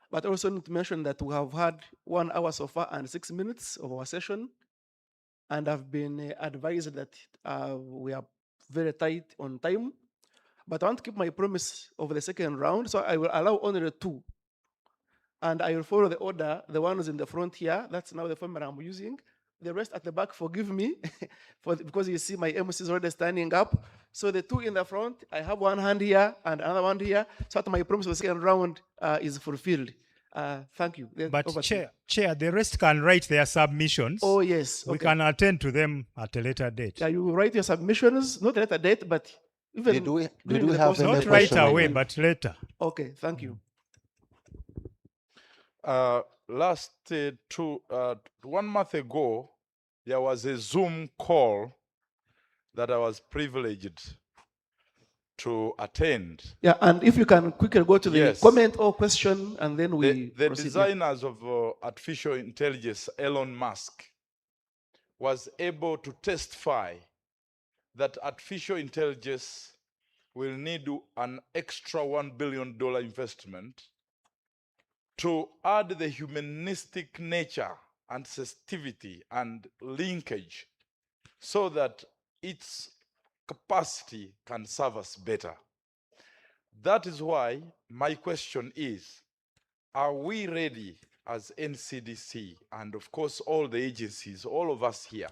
[SPEAKER 20] but I also need to mention that we have had 1 hour so far and 6 minutes of our session. And I've been advised that we are very tight on time. But I want to keep my promise of the second round, so I will allow only 2. And I will follow the order, the ones in the front here, that's now the formula I'm using. The rest at the back, forgive me, because you see my MC is already standing up. So the 2 in the front, I have 1 hand here and another one here, so that my promise of the second round is fulfilled. Thank you.
[SPEAKER 2] But Chair, the rest can write their submissions.
[SPEAKER 20] Oh, yes.
[SPEAKER 2] We
[SPEAKER 20] Okay.
[SPEAKER 2] can attend to them at a later date.
[SPEAKER 20] Yeah, you write your submissions, not at a date, but even
[SPEAKER 8] Did we
[SPEAKER 20] during the
[SPEAKER 8] have
[SPEAKER 20] course of
[SPEAKER 2] Not
[SPEAKER 20] the
[SPEAKER 2] right
[SPEAKER 20] question.
[SPEAKER 2] away, but later.
[SPEAKER 20] Okay, thank you.
[SPEAKER 15] Last 1 month ago, there was a Zoom call that I was privileged to attend.
[SPEAKER 20] Yeah, and if you can quickly go to the
[SPEAKER 15] Yes.
[SPEAKER 20] comment or question, and then we
[SPEAKER 15] The
[SPEAKER 20] proceed.
[SPEAKER 15] designers of artificial intelligence, Elon Musk, was able to testify that artificial intelligence will need an extra $1 billion investment to add the humanistic nature and sensitivity and linkage so that its capacity can serve us better. That is why my question is, are we ready as NCDC and of course all the agencies, all of us here,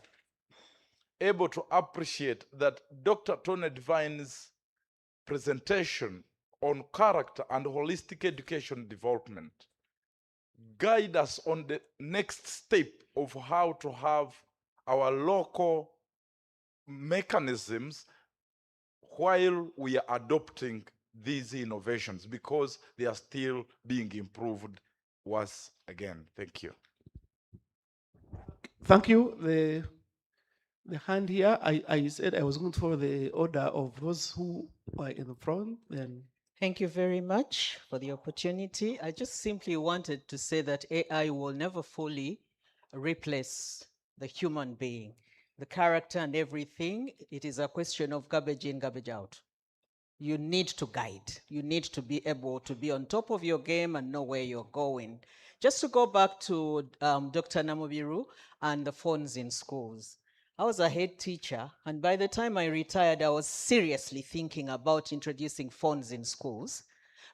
[SPEAKER 15] able to appreciate that Dr. Tony Devine's presentation on character and holistic education development guide us on the next step of how to have our local mechanisms while we are adopting these innovations, because they are still being improved once again. Thank you.
[SPEAKER 20] Thank you. The hand here, I said I was going for the order of those who are in the front. Then
[SPEAKER 11] Thank you very much for the opportunity. I just simply wanted to say that AI will never fully replace the human being, the character and everything. It is a question of garbage in, garbage out. You need to guide. You need to be able to be on top of your game and know where you're going. Just to go back to Dr. Namubiru and the phones in schools. I was a head teacher, and by the time I retired, I was seriously thinking about introducing phones in schools.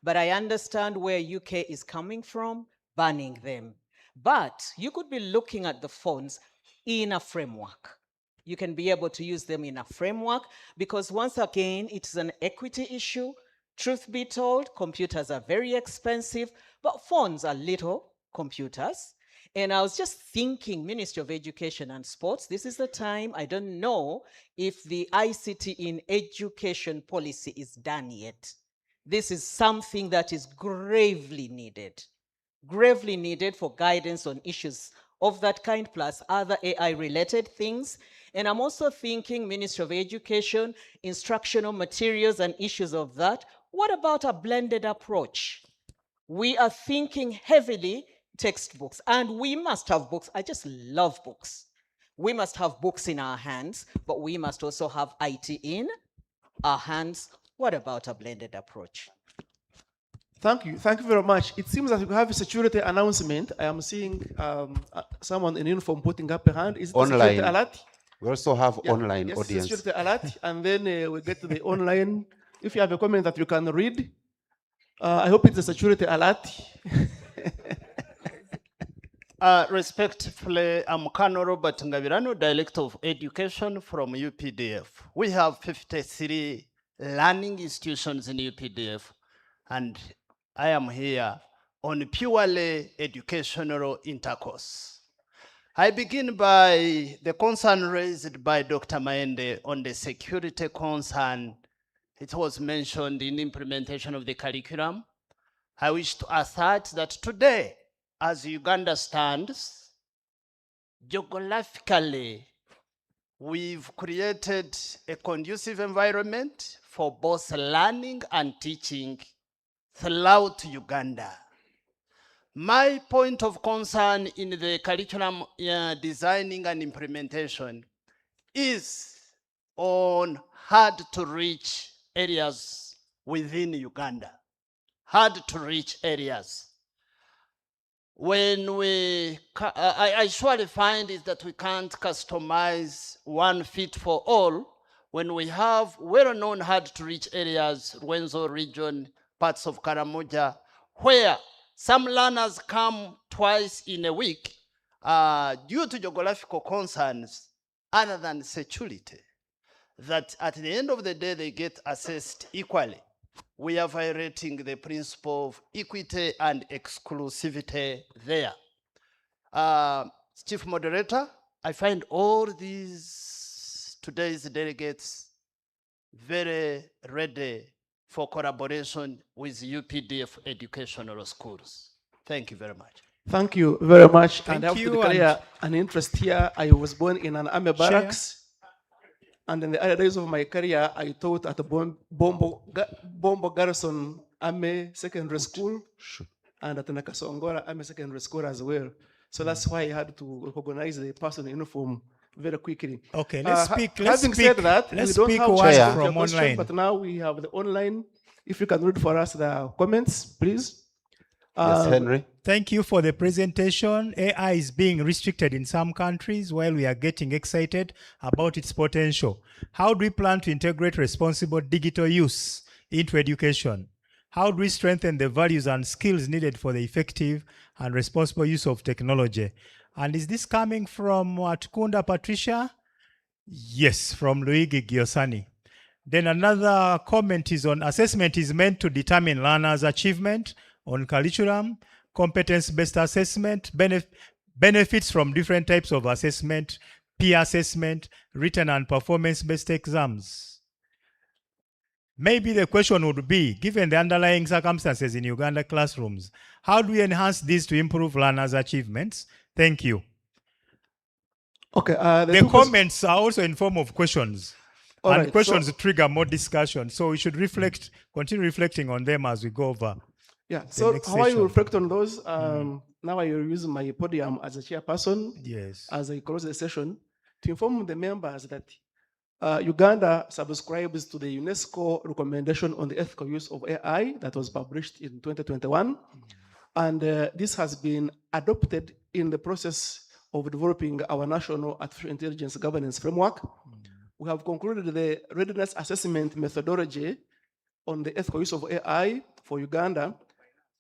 [SPEAKER 11] But I understand where UK is coming from, banning them. But you could be looking at the phones in a framework. You can be able to use them in a framework, because once again, it's an equity issue. Truth be told, computers are very expensive, but phones are little computers. And I was just thinking, Ministry of Education and Sports, this is the time. I don't know if the ICT in education policy is done yet. This is something that is gravely needed for guidance on issues of that kind, plus other AI-related things. And I'm also thinking, Ministry of Education, instructional materials and issues of that. What about a blended approach? We are thinking heavily textbooks, and we must have books. I just love books. We must have books in our hands, but we must also have IT in our hands. What about a blended approach?
[SPEAKER 20] thank you very much. It seems that we have a security announcement. I am seeing someone in uniform putting up a hand. Is it a security
[SPEAKER 8] Online.
[SPEAKER 20] alert?
[SPEAKER 8] We also have
[SPEAKER 20] Yeah,
[SPEAKER 8] online
[SPEAKER 20] yes,
[SPEAKER 8] audience.
[SPEAKER 20] security alert, and then we get to the online. If you have a comment that you can read, I hope it's a security alert.
[SPEAKER 12] Respectfully, I'm Colonel Robert Ngabirano, Director of Education from UPDF. We have 53 learning institutions in UPDF, and I am here on purely educational intercourse. I begin by the concern raised by Dr. Maende on the security concern. It was mentioned in implementation of the curriculum. I wish to assert that today, as Uganda stands, geographically, we've created a conducive environment for both learning and teaching throughout Uganda. My point of concern in the curriculum designing and implementation is on hard to reach areas within Uganda, hard to reach areas. When I surely find is that we can't customize one fit for all when we have well-known hard to reach areas, Rwenzo region, parts of Karamoja, where some learners come twice in a week due to geographical concerns other than security, that at the end of the day they get assessed equally. We are violating the principle of equity and exclusivity there. Chief Moderator, I find all these today's delegates very ready for collaboration with UPDF educational schools. Thank you very much.
[SPEAKER 20] Thank you very much.
[SPEAKER 2] Thank
[SPEAKER 20] and I have to
[SPEAKER 2] you,
[SPEAKER 20] declare an interest here. I was born in an army barracks. And in the early days of my career, I taught at the Bombo Garrison Army Secondary School and at Nakasongola Army Secondary School as well. So that's why I had to recognize the person in uniform very quickly.
[SPEAKER 2] Okay, let's speak.
[SPEAKER 20] Having said that,
[SPEAKER 2] let's
[SPEAKER 20] we don't
[SPEAKER 2] speak
[SPEAKER 20] have
[SPEAKER 2] one
[SPEAKER 20] time
[SPEAKER 2] from
[SPEAKER 20] for question,
[SPEAKER 2] online.
[SPEAKER 20] but now we have the online. If you can read for us the comments, please.
[SPEAKER 8] Yes, Henry.
[SPEAKER 2] Thank you for the presentation. AI is being restricted in some countries while we are getting excited about its potential. How do we plan to integrate responsible digital use into education? How do we strengthen the values and skills needed for the effective and responsible use of technology? And is this coming from Tukunda Patricia? Yes, from Luigi Giosani. Then another comment is on assessment is meant to determine learners' achievement on curriculum, competence-based assessment, benefits from different types of assessment, peer assessment, written and performance-based exams. Maybe the question would be, given the underlying circumstances in Uganda classrooms, how do we enhance these to improve learners' achievements? Thank you.
[SPEAKER 20] Okay.
[SPEAKER 2] The comments are also in form of questions.
[SPEAKER 20] All
[SPEAKER 2] And
[SPEAKER 20] right,
[SPEAKER 2] questions
[SPEAKER 20] so-
[SPEAKER 2] trigger more discussion. So we should continue reflecting on them as we go over.
[SPEAKER 20] Yeah,
[SPEAKER 2] the
[SPEAKER 20] so
[SPEAKER 2] next
[SPEAKER 20] how I
[SPEAKER 2] session.
[SPEAKER 20] will reflect on those, now I will use my podium as a chairperson
[SPEAKER 2] Yes.
[SPEAKER 20] as I close the session to inform the members that Uganda subscribes to the UNESCO recommendation on the ethical use of AI that was published in 2021. And this has been adopted in the process of developing our national artificial intelligence governance framework. We have concluded the readiness assessment methodology on the ethical use of AI for Uganda.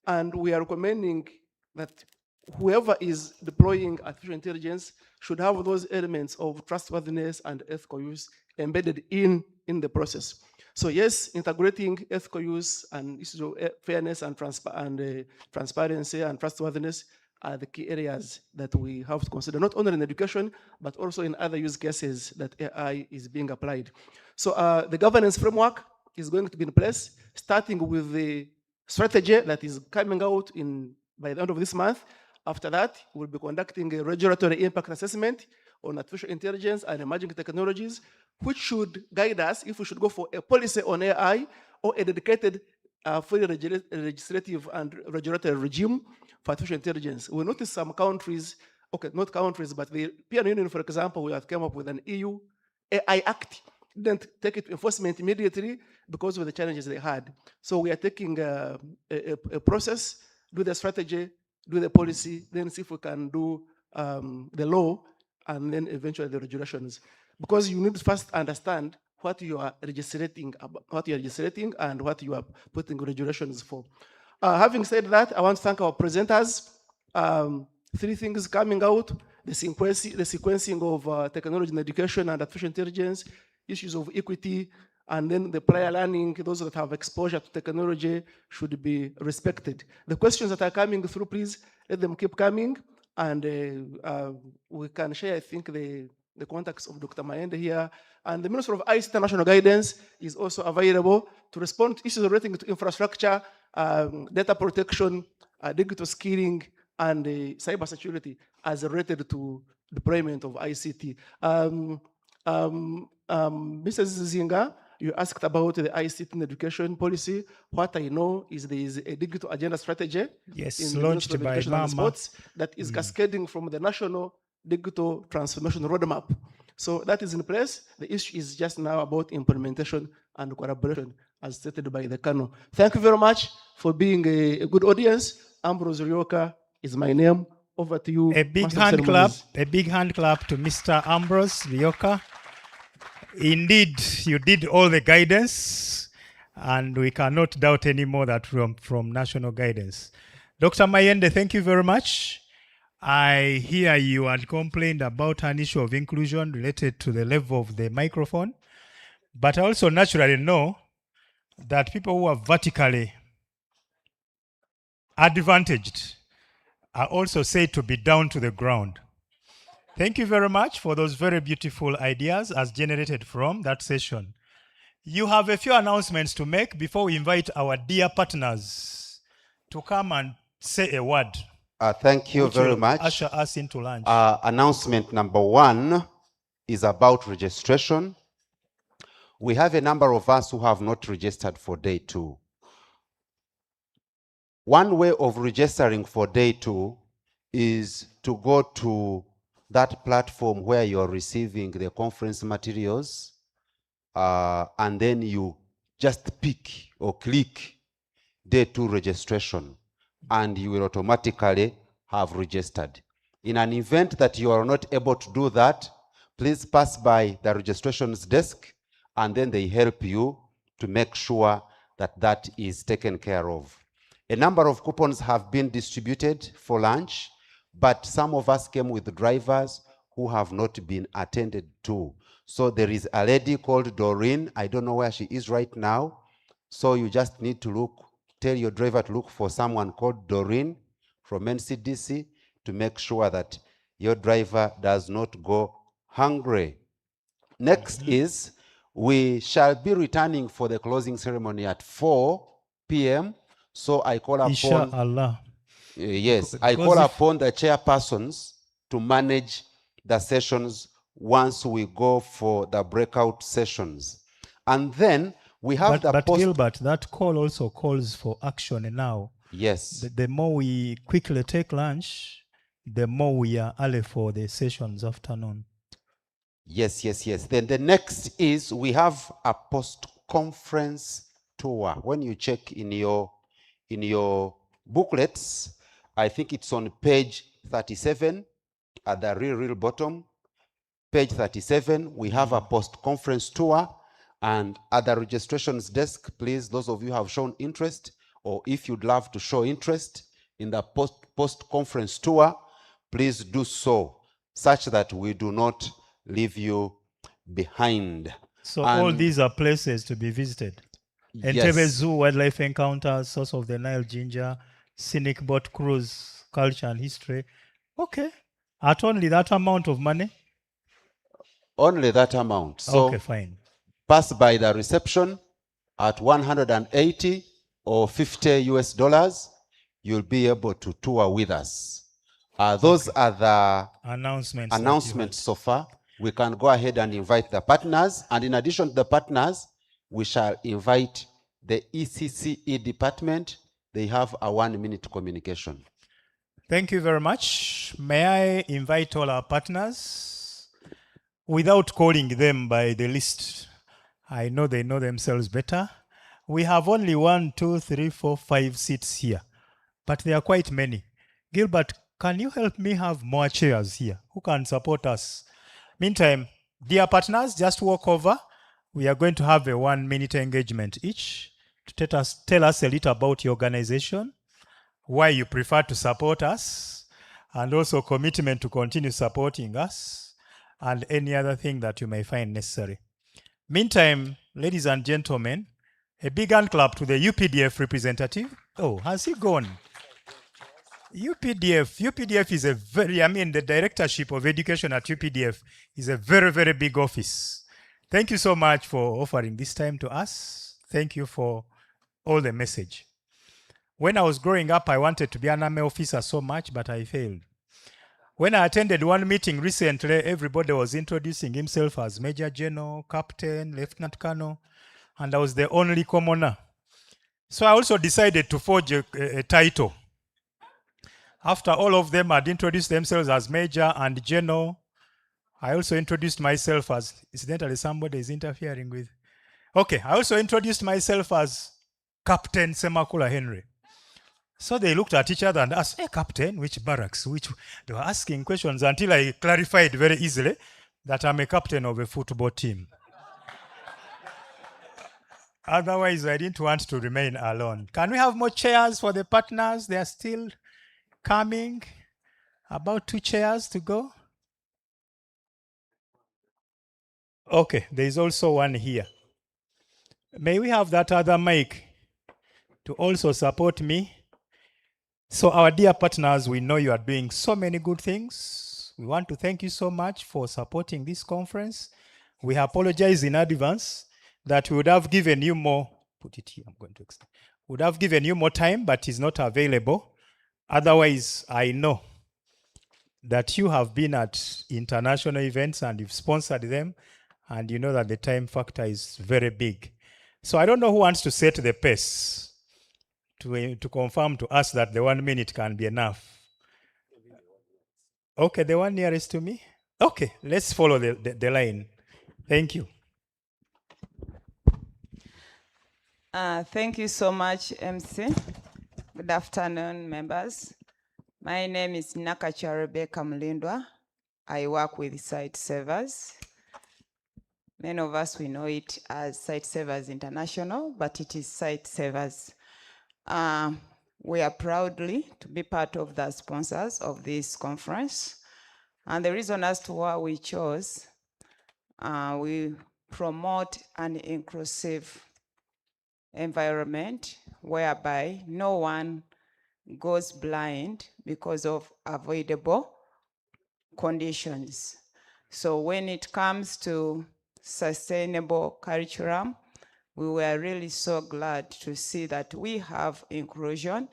[SPEAKER 20] And we are recommending that whoever is deploying artificial intelligence should have those elements of trustworthiness and ethical use embedded in the process. So yes, integrating ethical use and issues of fairness and transparency and trustworthiness are the key areas that we have to consider, not only in education, but also in other use cases that AI is being applied. So the governance framework is going to be in place, starting with the strategy that is coming out by the end of this month. After that, we'll be conducting a regulatory impact assessment on artificial intelligence and emerging technologies, which should guide us if we should go for a policy on AI or a dedicated fully legislative and regulatory regime for artificial intelligence. We notice some countries, okay, not countries, but the European Union, for example, we have come up with an EU AI Act, didn't take it to enforcement immediately because of the challenges they had. So we are taking a process, do the strategy, do the policy, then see if we can do the law, and then eventually the regulations. Because you need to first understand what you are legislating, and what you are putting regulations for. Having said that, I want to thank our presenters. 3 things coming out: the sequencing of technology in education and artificial intelligence, issues of equity, and then the prior learning. Those that have exposure to technology should be respected. The questions that are coming through, please let them keep coming, and we can share, I think, the contacts of Dr. Mayende here. And the Minister of ICT National Guidance is also available to respond to issues relating to infrastructure, data protection, digital skilling, and cybersecurity as related to deployment of ICT. Mrs. Zinga, you asked about the ICT in education policy. What I know is there is a digital agenda strategy
[SPEAKER 2] Yes,
[SPEAKER 20] in the
[SPEAKER 2] launched
[SPEAKER 20] Ministry of
[SPEAKER 2] by
[SPEAKER 20] Education and
[SPEAKER 2] Mama.
[SPEAKER 20] Sports that is cascading from the National Digital Transformation Roadmap. So that is in place. The issue is just now about implementation and collaboration as stated by the Colonel. Thank you very much for being a good audience. Ambrose Ryoka is my name. Over to you.
[SPEAKER 2] A big
[SPEAKER 20] Master of
[SPEAKER 2] hand clap.
[SPEAKER 20] Ceremonies.
[SPEAKER 2] A big hand clap to Mr. Ambrose Ryoka. Indeed, you did all the guidance, and we cannot doubt anymore that from national guidance. Dr. Mayende, thank you very much. I hear you had complained about an issue of inclusion related to the level of the microphone, but I also naturally know that people who are vertically advantaged are also said to be down to the ground. Thank you very much for those very beautiful ideas as generated from that session. You have a few announcements to make before we invite our dear partners to come and say a word.
[SPEAKER 8] Thank you
[SPEAKER 2] which
[SPEAKER 8] very
[SPEAKER 2] will
[SPEAKER 8] much.
[SPEAKER 2] Usher us into lunch.
[SPEAKER 8] Announcement number 1 is about registration. We have a number of us who have not registered for day 2. One way of registering for day 2 is to go to that platform where you're receiving the conference materials, and then you just pick or click day 2 registration, and you will automatically have registered. In an event that you are not able to do that, please pass by the registrations desk, and then they help you to make sure that that is taken care of. A number of coupons have been distributed for lunch, but some of us came with drivers who have not been attended to. So there is a lady called Doreen. I don't know where she is right now. So you just need to look, tell your driver to look for someone called Doreen from NCDC to make sure that your driver does not go hungry. Next is, we shall be returning for the closing ceremony at 4 p.m. So I call upon,
[SPEAKER 2] Inshallah.
[SPEAKER 8] yes,
[SPEAKER 2] Because
[SPEAKER 8] I call
[SPEAKER 2] if-
[SPEAKER 8] upon the chairpersons to manage the sessions once we go for the breakout sessions. And then we have
[SPEAKER 2] But
[SPEAKER 8] the
[SPEAKER 2] Gilbert, that call also calls for action now.
[SPEAKER 8] Yes.
[SPEAKER 2] The more we quickly take lunch, the more we are early for the sessions afternoon.
[SPEAKER 8] Yes, yes, yes. Then the next is we have a post-conference tour. When you check in your booklets, I think it's on page 37 at the real bottom. Page 37, we have a post-conference tour, and at the registrations desk, please, those of you who have shown interest, or if you'd love to show interest in the post-conference tour, please do so, such that we do not leave you behind.
[SPEAKER 2] So all
[SPEAKER 8] And-
[SPEAKER 2] these are places to be visited.
[SPEAKER 8] Yes.
[SPEAKER 2] Entebbe Zoo, Wildlife Encounters, Source of the Nile Ginger, Scenic Boat Cruise, Culture and History. Okay. At only that amount of money?
[SPEAKER 8] Only that amount. So
[SPEAKER 2] Okay, fine.
[SPEAKER 8] pass by the reception at 180 or 50 US dollars. You'll be able to tour with us. Those are the
[SPEAKER 2] Announcements that you
[SPEAKER 8] announcements so far. We can go ahead and invite the partners. And in addition to the partners, we shall invite the ECCE department. They have a 1-minute communication.
[SPEAKER 2] Thank you very much. May I invite all our partners without calling them by the list? I know they know themselves better. We have only 1, 2, 3, 4, 5 seats here, but there are quite many. Gilbert, can you help me have more chairs here? Who can support us? Meantime, dear partners, just walk over. We are going to have a 1-minute engagement each to tell us a little about your organization, why you prefer to support us, and also commitment to continue supporting us, and any other thing that you may find necessary. Meantime, ladies and gentlemen, a big hand clap to the UPDF representative. Oh, has he gone? UPDF is a the directorship of education at UPDF is a very, very big office. Thank you so much for offering this time to us. Thank you for all the message. When I was growing up, I wanted to be an army officer so much, but I failed. When I attended one meeting recently, everybody was introducing himself as Major General, Captain, Lieutenant Colonel, and I was the only commoner. So I also decided to forge a title. After all of them had introduced themselves as Major and General, I also introduced myself as, incidentally, somebody is interfering with. Okay, I also introduced myself as Captain Semakula Henry. So they looked at each other and asked, hey, Captain, which barracks? They were asking questions until I clarified very easily that I'm a captain of a football team. Otherwise, I didn't want to remain alone. Can we have more chairs for the partners? They are still coming. About 2 chairs to go. Okay, there is also one here. May we have that other mic to also support me? So our dear partners, we know you are doing so many good things. We want to thank you so much for supporting this conference. We apologize in advance that we would have given you more, put it here, I'm going to extend. Would have given you more time, but it's not available. Otherwise, I know that you have been at international events and you've sponsored them, and you know that the time factor is very big. So I don't know who wants to set the pace to confirm to us that the 1 minute can be enough. Okay, the one nearest to me? Okay, let's follow the line. Thank you.
[SPEAKER 13] Thank you so much, MC. Good afternoon, members. My name is Nakacha Rebecca Mlindwa. I work with Site Savers. Many of us, we know it as Site Savers International, but it is Site Savers. We are proudly to be part of the sponsors of this conference. And the reason as to why we chose, we promote an inclusive environment whereby no one goes blind because of avoidable conditions. So when it comes to sustainable curriculum, we were really so glad to see that we have inclusion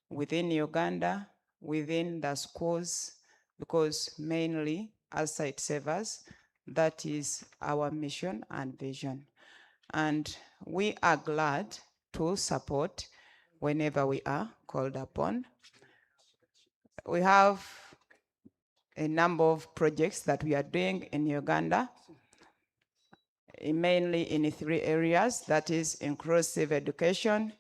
[SPEAKER 13] within Uganda, within the schools, because mainly as Site Savers, that is our mission and vision. And we are glad to support whenever we are called upon. We have a number of projects that we are doing in Uganda, mainly in 3 areas, that is inclusive education,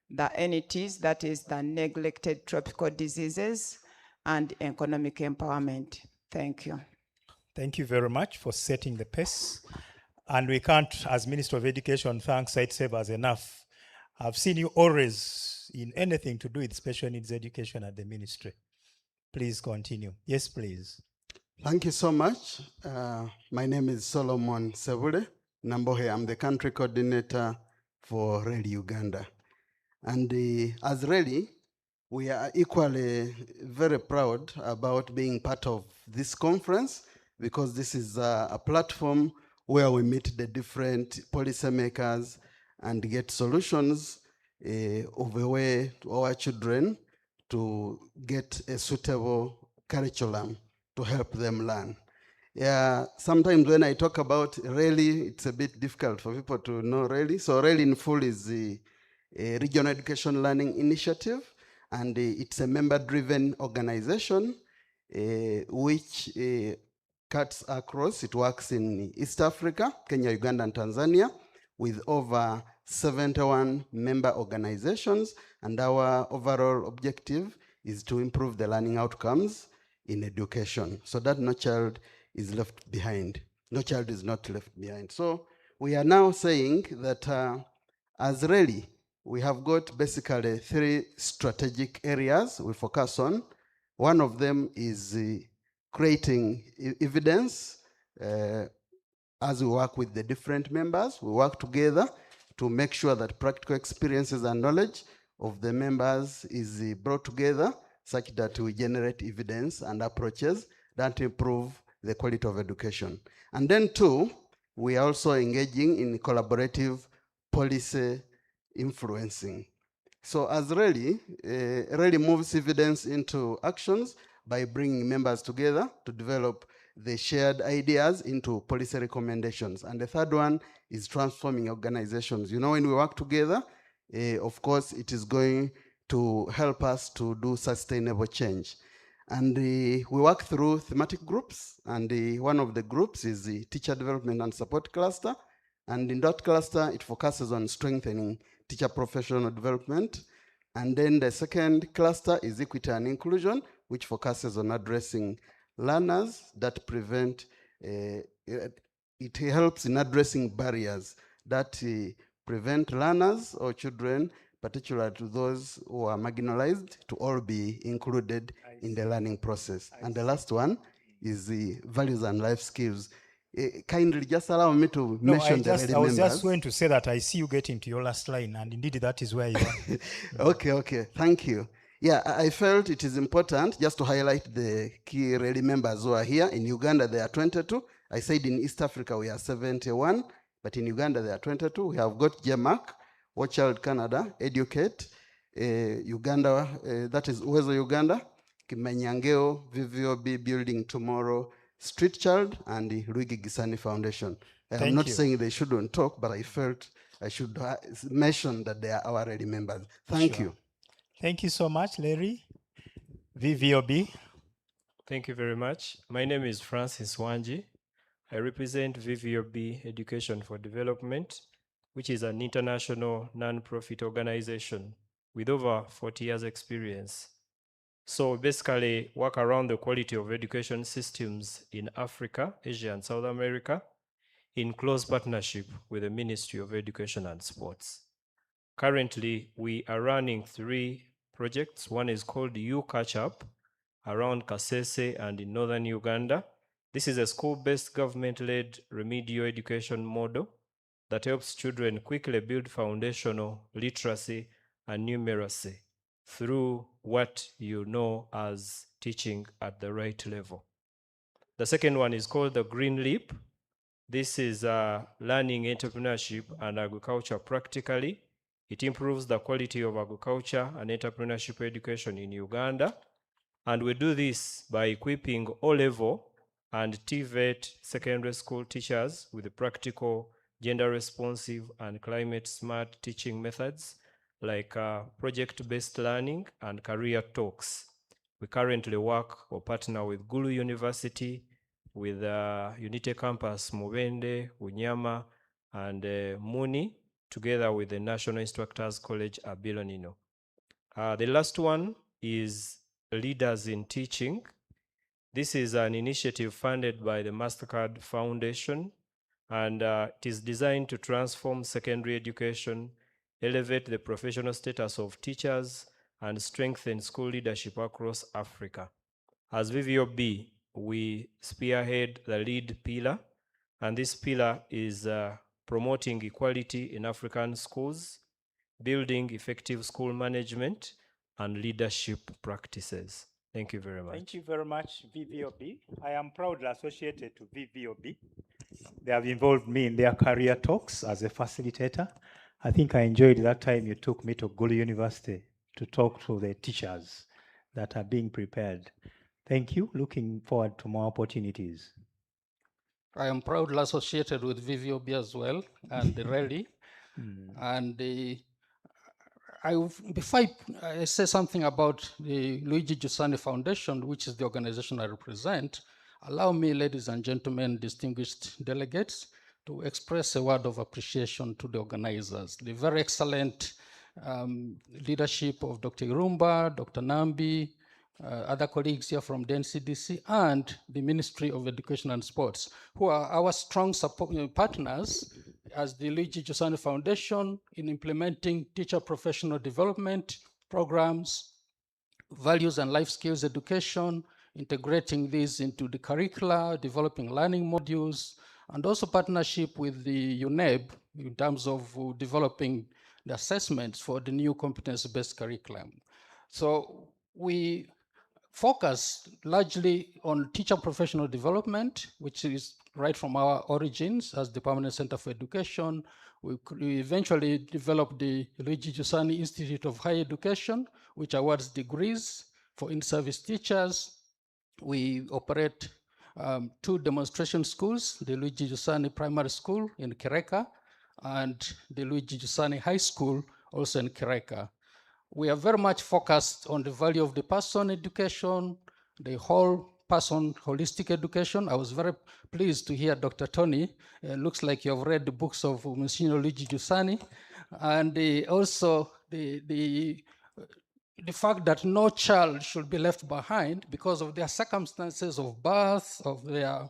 [SPEAKER 13] the NETs, that is the neglected tropical diseases, and economic empowerment. Thank you.
[SPEAKER 2] Thank you very much for setting the pace. And we can't, as Minister of Education, thank Site Savers enough. I've seen you always in anything to do with special needs education at the ministry. Please continue. Yes, please.
[SPEAKER 14] Thank you so much. My name is Solomon Sevule Nambohe. I'm the country coordinator for RELI Uganda. And as RELI, we are equally very proud about being part of this conference, because this is a platform where we meet the different policymakers and get solutions of a way to our children to get a suitable curriculum to help them learn. Yeah, sometimes when I talk about RELI, it's a bit difficult for people to know RELI. So RELI in full is the Regional Education Learning Initiative, and it's a member-driven organization which cuts across. It works in East Africa, Kenya, Uganda, and Tanzania, with over 71 member organizations. And our overall objective is to improve the learning outcomes in education, so that no child is left behind. No child is not left behind. So we are now saying that as RELI, we have got basically 3 strategic areas we focus on. One of them is creating evidence. As we work with the different members, we work together to make sure that practical experiences and knowledge of the members is brought together such that we generate evidence and approaches that improve the quality of education. And then 2, we are also engaging in collaborative policy influencing. So as RELI, RELI moves evidence into actions by bringing members together to develop the shared ideas into policy recommendations. And the 3rd one is transforming organizations. You know, when we work together, of course, it is going to help us to do sustainable change. And we work through thematic groups, and one of the groups is the Teacher Development and Support Cluster, And in that cluster, it focuses on strengthening teacher professional development. And then the second cluster is equity and inclusion, which focuses on addressing learners that prevent, it helps in addressing barriers that prevent learners or children, particularly to those who are marginalized, to all be included in the learning process. And the last one is the values and life skills. Kindly just allow me to mention the
[SPEAKER 2] I was
[SPEAKER 14] members.
[SPEAKER 2] just going to say that I see you getting to your last line, and indeed that is where you are.
[SPEAKER 14] Okay, thank you. Yeah, I felt it is important just to highlight the key rally members who are here. In Uganda, there are 22. I said in East Africa, we are 71, but in Uganda, there are 22. We have got GEMAC, Watch Child Canada, Educate, Uganda, that is Uwezo Uganda, Kimenyangeo, VVOB, Building Tomorrow, Street Child, and the Luigi Gisani Foundation. I'm not saying they shouldn't talk, but I felt I should mention that they are our ready members. Thank you.
[SPEAKER 2] Thank you so much, Larry. VVOB.
[SPEAKER 1] Thank you very much. My name is Francis Wanji. I represent VVOB Education for Development, which is an international non-profit organization with over 40 years experience. So basically work around the quality of education systems in Africa, Asia, and South America in close partnership with the Ministry of Education and Sports. Currently, we are running 3 projects. One is called U Catch Up around Kasese and in northern Uganda. This is a school-based government-led remedial education model that helps children quickly build foundational literacy and numeracy through what you know as teaching at the right level. The second one is called the Green Leap. This is learning entrepreneurship and agriculture practically. It improves the quality of agriculture and entrepreneurship education in Uganda. And we do this by equipping O-level and TVET secondary school teachers with practical, gender-responsive, and climate-smart teaching methods like project-based learning and career talks. We currently work or partner with Gulu University, with Unity Campus Mubende, Unyama, and Muni, together with the National Instructors College Abilonino. The last one is Leaders in Teaching. This is an initiative funded by the MasterCard Foundation, and it is designed to transform secondary education, elevate the professional status of teachers, and strengthen school leadership across Africa. As VVOB, we spearhead the lead pillar, and this pillar is promoting equality in African schools, building effective school management, and leadership practices. Thank you very much.
[SPEAKER 2] Thank you very much, VVOB. I am proudly associated to VVOB. They have involved me in their career talks as a facilitator. I think I enjoyed that time you took me to Gulu University to talk to the teachers that are being prepared. Thank you. Looking forward to more opportunities.
[SPEAKER 4] I am proudly associated with VVOB as well, and the rally. And before I say something about the Luigi Giussani Foundation, which is the organization I represent, allow me, ladies and gentlemen, distinguished delegates, to express a word of appreciation to the organizers. The very excellent leadership of Dr. Irumba, Dr. Nambi, other colleagues here from the NCDC, and the Ministry of Education and Sports, who are our strong support partners as the Luigi Giussani Foundation in implementing teacher professional development programs, values and life skills education, integrating these into the curricula, developing learning modules, and also partnership with the UNEB in terms of developing the assessments for the new competence-based curriculum. So we focus largely on teacher professional development, which is right from our origins as the Permanent Center for Education. We eventually developed the Luigi Giussani Institute of Higher Education, which awards degrees for in-service teachers. We operate 2 demonstration schools, the Luigi Giussani Primary School in Kireka and the Luigi Giussani High School, also in Kireka. We are very much focused on the value of the person education, the whole person holistic education. I was very pleased to hear Dr. Tony. Looks like you have read the books of Monsignor Luigi Giussani. And also the fact that no child should be left behind because of their circumstances of birth, of their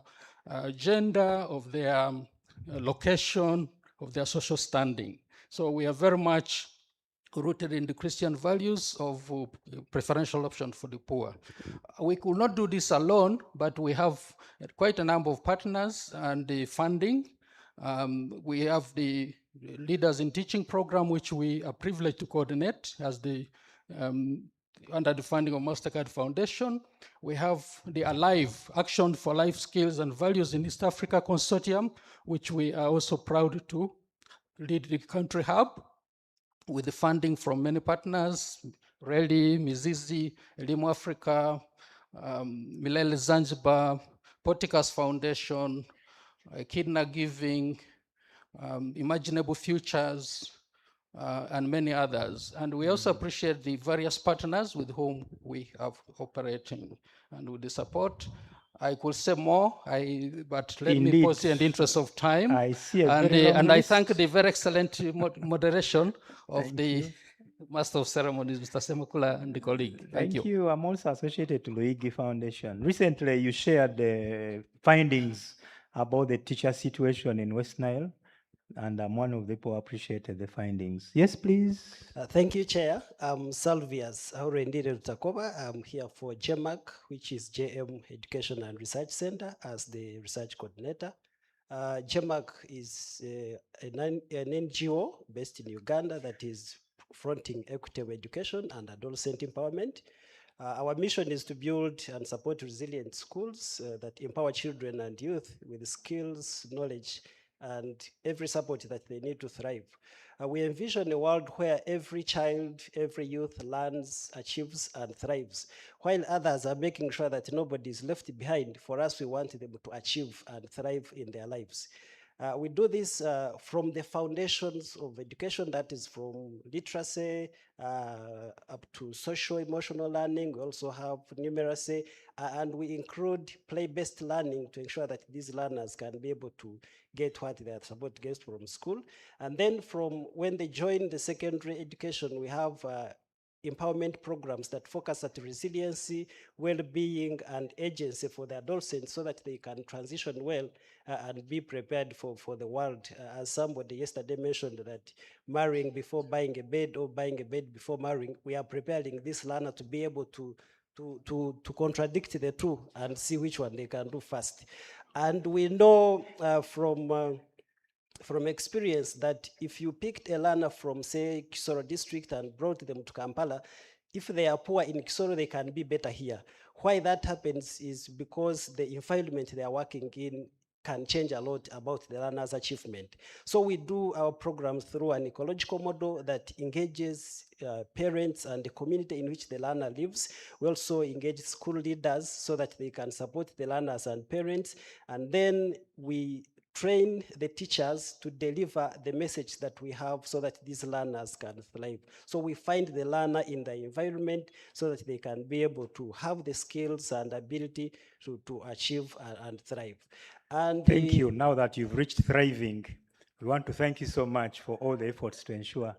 [SPEAKER 4] gender, of their location, of their social standing. So we are very much rooted in the Christian values of preferential option for the poor. We could not do this alone, but we have quite a number of partners and the funding. We have the Leaders in Teaching program, which we are privileged to coordinate as the under the funding of MasterCard Foundation. We have the ALIVE, Action for Life Skills and Values in East Africa Consortium, which we are also proud to lead the country hub, with the funding from many partners, Reli, Mizizi, Elimu Africa, Milele Zanzibar, Potikas Foundation, Kidna Giving, Imaginable Futures, and many others. And we also appreciate the various partners with whom we have operating and with the support. I could say more, but let me pause here in the interest of time.
[SPEAKER 2] I see a very long
[SPEAKER 4] and I
[SPEAKER 2] list.
[SPEAKER 4] thank the very excellent moderation of the Master of Ceremonies, Mr. Semakula, and the colleague. Thank you.
[SPEAKER 2] I'm also associated to Luigi Foundation. Recently, you shared the findings about the teacher situation in West Nile, and I'm one of the people who appreciated the findings. Yes, please.
[SPEAKER 16] Thank you, Chair. I'm Salvius Aurendire Rutakoba. I'm here for JMAC, which is JM Education and Research Center, as the research coordinator. JMAC is an NGO based in Uganda that is fronting equitable education and adolescent empowerment. Our mission is to build and support resilient schools that empower children and youth with skills, knowledge, and every support that they need to thrive. We envision a world where every child, every youth learns, achieves, and thrives, while others are making sure that nobody is left behind. For us, we want them to achieve and thrive in their lives. We do this from the foundations of education, that is from literacy up to social emotional learning. We also have numeracy, and we include play-based learning to ensure that these learners can be able to get what they are supposed to get from school. And then from when they join the secondary education, we have empowerment programs that focus at resiliency, well-being, and agency for the adolescents so that they can transition well and be prepared for the world. As somebody yesterday mentioned that marrying before buying a bed or buying a bed before marrying, we are preparing this learner to be able to contradict the two and see which one they can do first. And we know from experience that if you picked a learner from, say, Kisoro district and brought them to Kampala, if they are poor in Kisoro, they can be better here. Why that happens is because the environment they are working in can change a lot about the learner's achievement. So we do our programs through an ecological model that engages parents and the community in which the learner lives. We also engage school leaders so that they can support the learners and parents. And then we train the teachers to deliver the message that we have so that these learners can thrive. So we find the learner in the environment so that they can be able to have the skills and ability to achieve and thrive. And
[SPEAKER 2] Thank you. Now that you've reached thriving, we want to thank you so much for all the efforts to ensure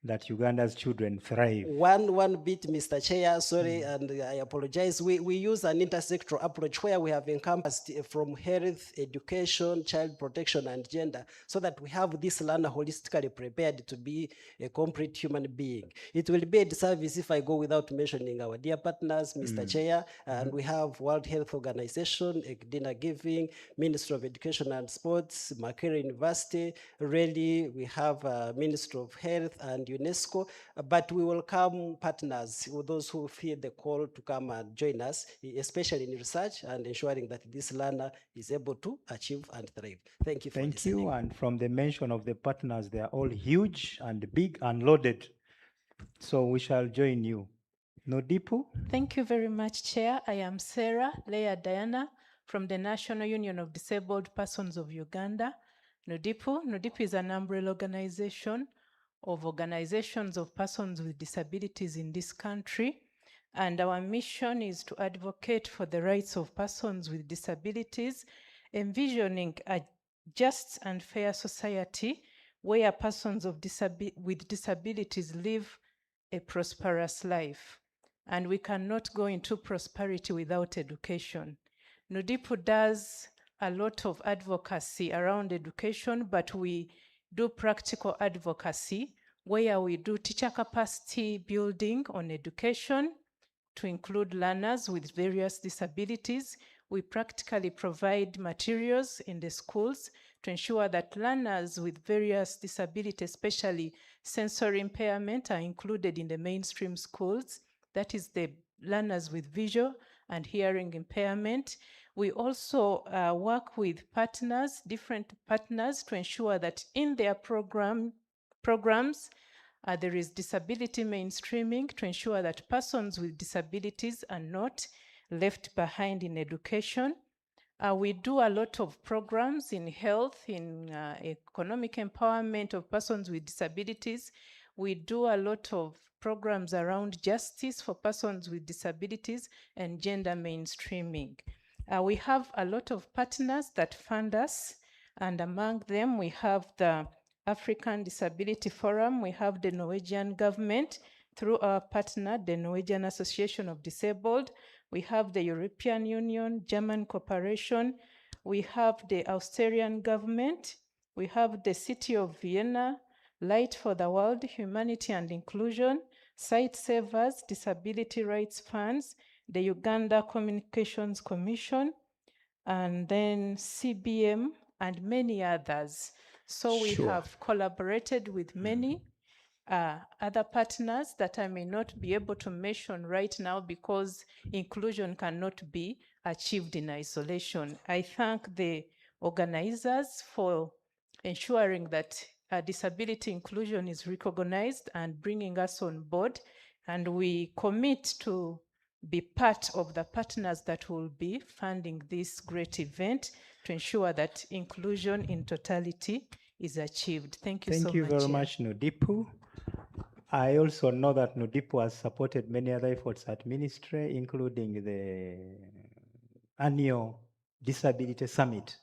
[SPEAKER 2] that Uganda's children thrive.
[SPEAKER 16] One bit, Mr. Chair, sorry, and I apologize. We use an intersectoral approach where we have encompassed from health, education, child protection, and gender, so that we have this learner holistically prepared to be a complete human being. It will be a disservice if I go without mentioning our dear partners, Mr. Chair, and we have World Health Organization, Kidna Giving, Ministry of Education and Sports, Makerere University, Reli, we have Ministry of Health and UNESCO, but we welcome partners, those who feel the call to come and join us, especially in research and ensuring that this learner is able to achieve and thrive. Thank you for
[SPEAKER 2] Thank
[SPEAKER 16] listening.
[SPEAKER 2] you. And from the mention of the partners, they are all huge and big and loaded. So we shall join you. Nodipu?
[SPEAKER 17] Thank you very much, Chair. I am Sarah Leah Diana from the National Union of Disabled Persons of Uganda. NODIPU. NODIPU is an umbrella organization of organizations of persons with disabilities in this country. And our mission is to advocate for the rights of persons with disabilities, envisioning a just and fair society where persons with disabilities live a prosperous life. And we cannot go into prosperity without education. NUDIPU does a lot of advocacy around education, but we do practical advocacy where we do teacher capacity building on education to include learners with various disabilities. We practically provide materials in the schools to ensure that learners with various disabilities, especially sensory impairment, are included in the mainstream schools. That is the learners with visual and hearing impairment. We also work with partners, different partners, to ensure that in their programs, there is disability mainstreaming to ensure that persons with disabilities are not left behind in education. We do a lot of programs in health, in economic empowerment of persons with disabilities. We do a lot of programs around justice for persons with disabilities and gender mainstreaming. We have a lot of partners that fund us, and among them we have the African Disability Forum, we have the Norwegian government through our partner, the Norwegian Association of Disabled, we have the European Union, German Cooperation, we have the Australian government, we have the City of Vienna, Light for the World, Humanity and Inclusion, Sight Savers, Disability Rights Funds, the Uganda Communications Commission, and then CBM and many others. So we have collaborated with many other partners that I may not be able to mention right now because inclusion cannot be achieved in isolation. I thank the organizers for ensuring that disability inclusion is recognized and bringing us on board, and we commit to be part of the partners that will be funding this great event to ensure that inclusion in totality is achieved. Thank you so much.
[SPEAKER 2] Thank you very
[SPEAKER 17] Chair.
[SPEAKER 2] much, NUDIPU. I also know that NUDIPU has supported many other efforts at ministry, including the annual Disability Summit.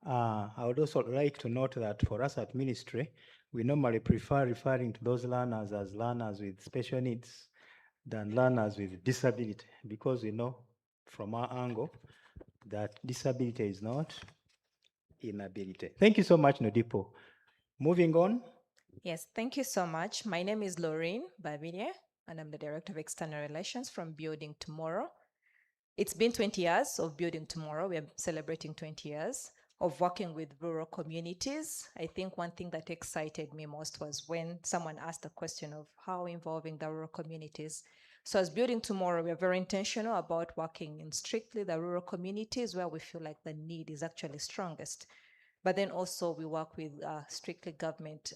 [SPEAKER 2] I would also like to note that for us at ministry, we normally prefer referring to those learners as learners with special needs than learners with disability, because we know from our angle that disability is not inability. Thank you so much, NUDIPU. Moving on.
[SPEAKER 18] Yes, thank you so much. My name is Laureen Babirie, and I'm the Director of External Relations from Building Tomorrow. It's been 20 years of Building Tomorrow. We are celebrating 20 years of working with rural communities. I think one thing that excited me most was when someone asked the question of how involving the rural communities. So as Building Tomorrow, we are very intentional about working in strictly the rural communities where we feel like the need is actually strongest. But then also we work with strictly government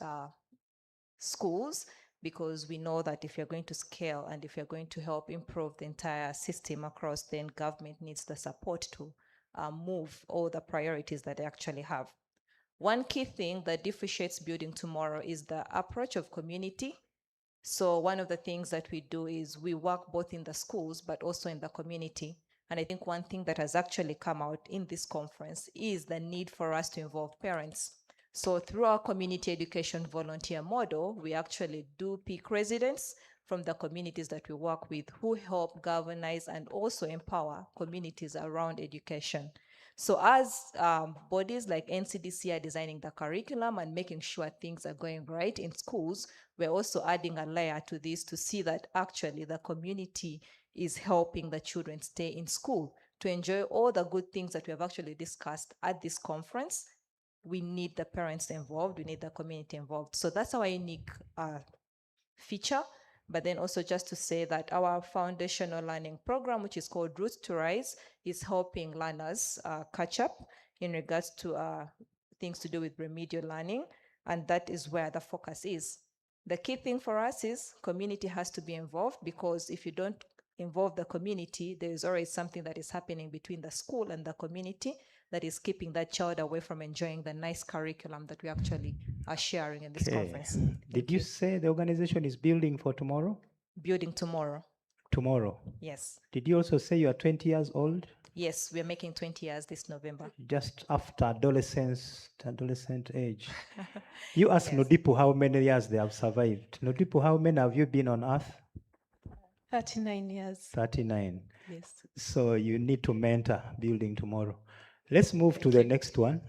[SPEAKER 18] schools, because we know that if you're going to scale and if you're going to help improve the entire system across, then government needs the support to move all the priorities that they actually have. One key thing that differentiates Building Tomorrow is the approach of community. So one of the things that we do is we work both in the schools but also in the community. And I think one thing that has actually come out in this conference is the need for us to involve parents. So through our community education volunteer model, we actually do pick residents from the communities that we work with who help galvanize and also empower communities around education. So as bodies like NCDC are designing the curriculum and making sure things are going right in schools, we're also adding a layer to this to see that actually the community is helping the children stay in school to enjoy all the good things that we have actually discussed at this conference. We need the parents involved, we need the community involved. So that's our unique feature. But then also just to say that our foundational learning program, which is called Roots to Rise, is helping learners catch up in regards to things to do with remedial learning. And that is where the focus is. The key thing for us is community has to be involved, because if you don't involve the community, there is always something that is happening between the school and the community that is keeping that child away from enjoying the nice curriculum that we actually are sharing in this conference.
[SPEAKER 2] Did you say the organization is Building for Tomorrow?
[SPEAKER 18] Building Tomorrow.
[SPEAKER 2] Tomorrow.
[SPEAKER 18] Yes.
[SPEAKER 2] Did you also say you are 20 years old?
[SPEAKER 18] Yes, we're making 20 years this November.
[SPEAKER 2] Just after adolescent age. You ask
[SPEAKER 18] Yes.
[SPEAKER 2] Nudipu how many years they have survived. Nudipu, how many have you been on Earth?
[SPEAKER 17] 39 years.
[SPEAKER 2] 39.
[SPEAKER 17] Yes.
[SPEAKER 2] So you need to mentor building tomorrow. Let's move to the next one.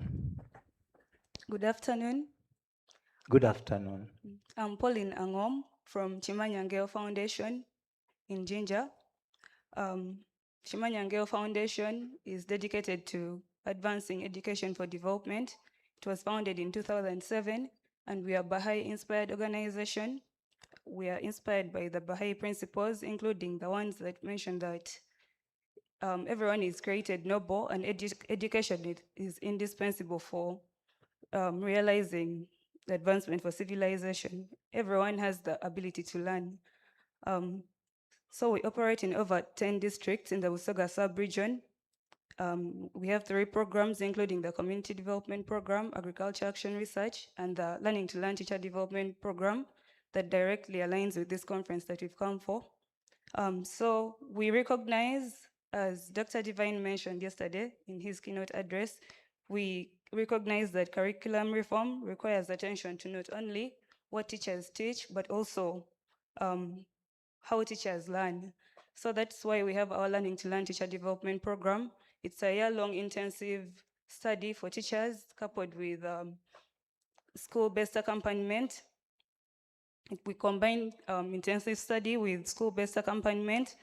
[SPEAKER 6] Good afternoon.
[SPEAKER 2] Good afternoon.
[SPEAKER 6] I'm Pauline Angom from Chimanyangeo Foundation in Jinja. Chimanyangeo Foundation is dedicated to advancing education for development. It was founded in 2007, and we are a Baha'i-inspired organization. We are inspired by the Baha'i principles, including the ones that mention that everyone is created noble, and education is indispensable for realizing the advancement for civilization. Everyone has the ability to learn. So we operate in over 10 districts in the Busoga sub-region. We have 3 programs, including the Community Development Program, Agriculture Action Research, and the Learning to Learn Teacher Development Program that directly aligns with this conference that we've come for. So we recognize, as Dr. Divine mentioned yesterday in his keynote address, we recognize that curriculum reform requires attention to not only what teachers teach, but also how teachers learn. So that's why we have our Learning to Learn Teacher Development Program. It's a year-long intensive study for teachers coupled with school-based accompaniment. We combine intensive study with school-based accompaniment,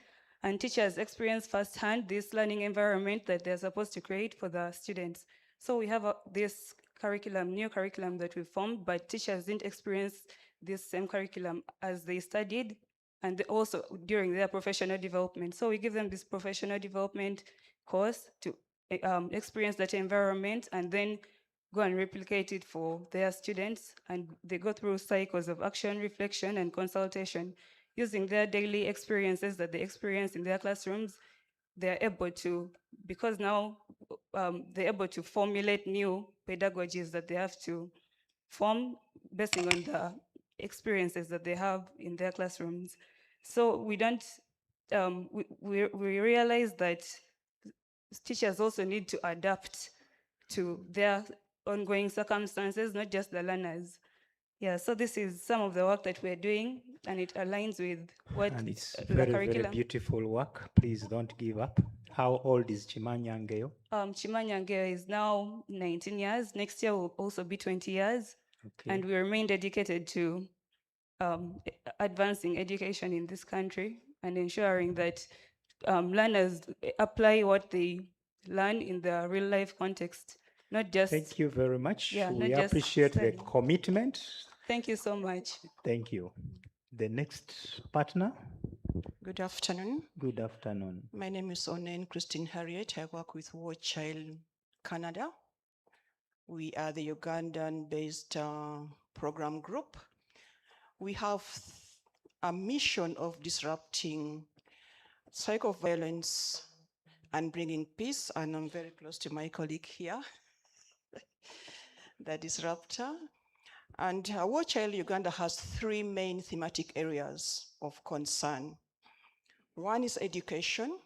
[SPEAKER 6] and teachers experience firsthand this learning environment that they're supposed to create for the students. So we have this curriculum, new curriculum that we formed, but teachers didn't experience this same curriculum as they studied, and also during their professional development. So we give them this professional development course to experience that environment and then go and replicate it for their students. And they go through cycles of action, reflection, and consultation. Using their daily experiences that they experience in their classrooms, they're able to, because now they're able to formulate new pedagogies that they have to form based on the experiences that they have in their classrooms. So we don't, we realize that teachers also need to adapt to their ongoing circumstances, not just the learners. Yeah, so this is some of the work that we're doing, and it aligns with what
[SPEAKER 2] And it's
[SPEAKER 6] the
[SPEAKER 2] very,
[SPEAKER 6] curriculum.
[SPEAKER 2] very beautiful work. Please don't give up. How old is Chimanyangeo?
[SPEAKER 6] Chimanyangeo is now 19 years. Next year will also be 20 years.
[SPEAKER 2] Okay.
[SPEAKER 6] And we remain dedicated to advancing education in this country and ensuring that learners apply what they learn in the real life context, not just.
[SPEAKER 2] Thank you very much.
[SPEAKER 6] Yeah,
[SPEAKER 2] We
[SPEAKER 6] not just
[SPEAKER 2] appreciate the
[SPEAKER 6] study.
[SPEAKER 2] commitment.
[SPEAKER 6] Thank you so much.
[SPEAKER 2] Thank you. The next partner.
[SPEAKER 19] Good afternoon.
[SPEAKER 2] Good afternoon.
[SPEAKER 19] My name is Onen Christine Harriet. I work with War Child Canada. We are the Ugandan-based program group. We have a mission of disrupting cycle of violence and bringing peace, and I'm very close to my colleague here, the disruptor. And War Child Uganda has 3 main thematic areas of concern. One is education,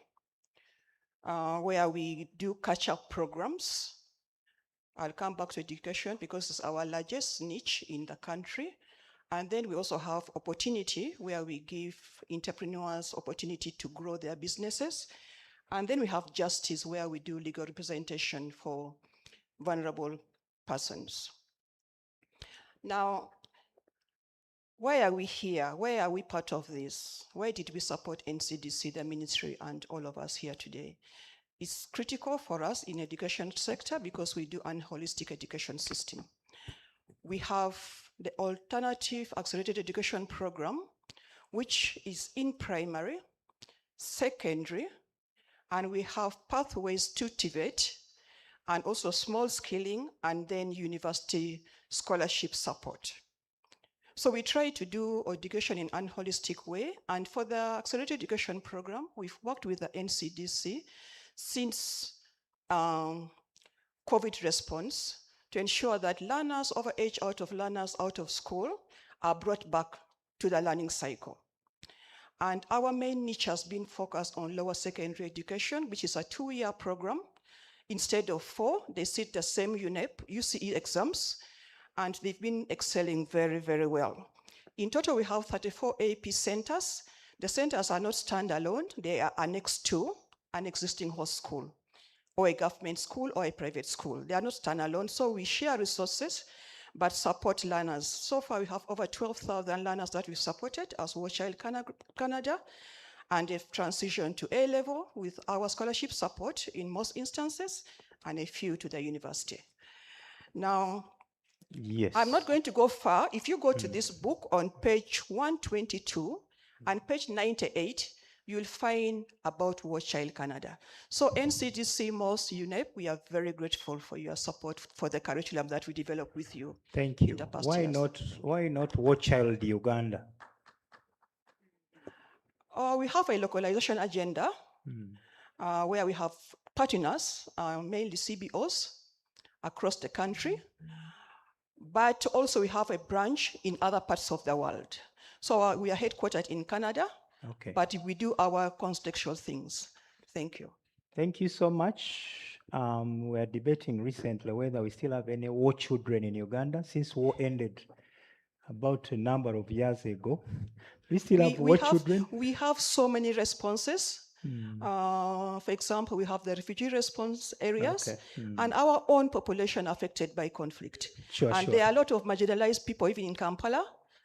[SPEAKER 19] where we do catch-up programs. I'll come back to education because it's our largest niche in the country. And then we also have opportunity, where we give entrepreneurs opportunity to grow their businesses. And then we have justice, where we do legal representation for vulnerable persons. Now, why are we here? Why are we part of this? Why did we support NCDC, the ministry, and all of us here today? It's critical for us in education sector because we do an holistic education system. We have the alternative accelerated education program, which is in primary, secondary, and we have pathways to TVET, and also small skilling, and then university scholarship support. So we try to do education in an holistic way, and for the accelerated education program, we've worked with the NCDC since COVID response to ensure that learners over age out of school are brought back to the learning cycle. And our main niche has been focused on lower secondary education, which is a 2-year program. Instead of 4, they sit the same UCE exams, and they've been excelling very, very well. In total, we have 34 AP centers. The centers are not standalone. They are annexed to an existing host school, or a government school, or a private school. They are not standalone, so we share resources, but support learners. So far, we have over 12,000 learners that we've supported as War Child Canada, and they've transitioned to A-level with our scholarship support in most instances, and a few to the university. Now,
[SPEAKER 2] yes,
[SPEAKER 19] I'm not going to go far. If you go to this book on page 122 and page 98, you'll find about War Child Canada. So NCDC, MOS, UNEP, we are very grateful for your support for the curriculum that we developed with you.
[SPEAKER 2] Thank
[SPEAKER 19] in
[SPEAKER 2] you.
[SPEAKER 19] the past
[SPEAKER 2] Why
[SPEAKER 19] years.
[SPEAKER 2] not War Child Uganda?
[SPEAKER 19] We have a localization agenda where we have partners, mainly CBOs, across the country, but also we have a branch in other parts of the world. So we are headquartered in Canada,
[SPEAKER 2] Okay.
[SPEAKER 19] but we do our contextual things. Thank you.
[SPEAKER 2] Thank you so much. We are debating recently whether we still have any war children in Uganda since war ended about a number of years ago. We still have war children.
[SPEAKER 19] We have so many responses. For example, we have the refugee response areas
[SPEAKER 2] Okay.
[SPEAKER 19] and our own population affected by conflict.
[SPEAKER 2] Sure,
[SPEAKER 19] And
[SPEAKER 2] sure.
[SPEAKER 19] there are a lot of marginalized people even in Kampala.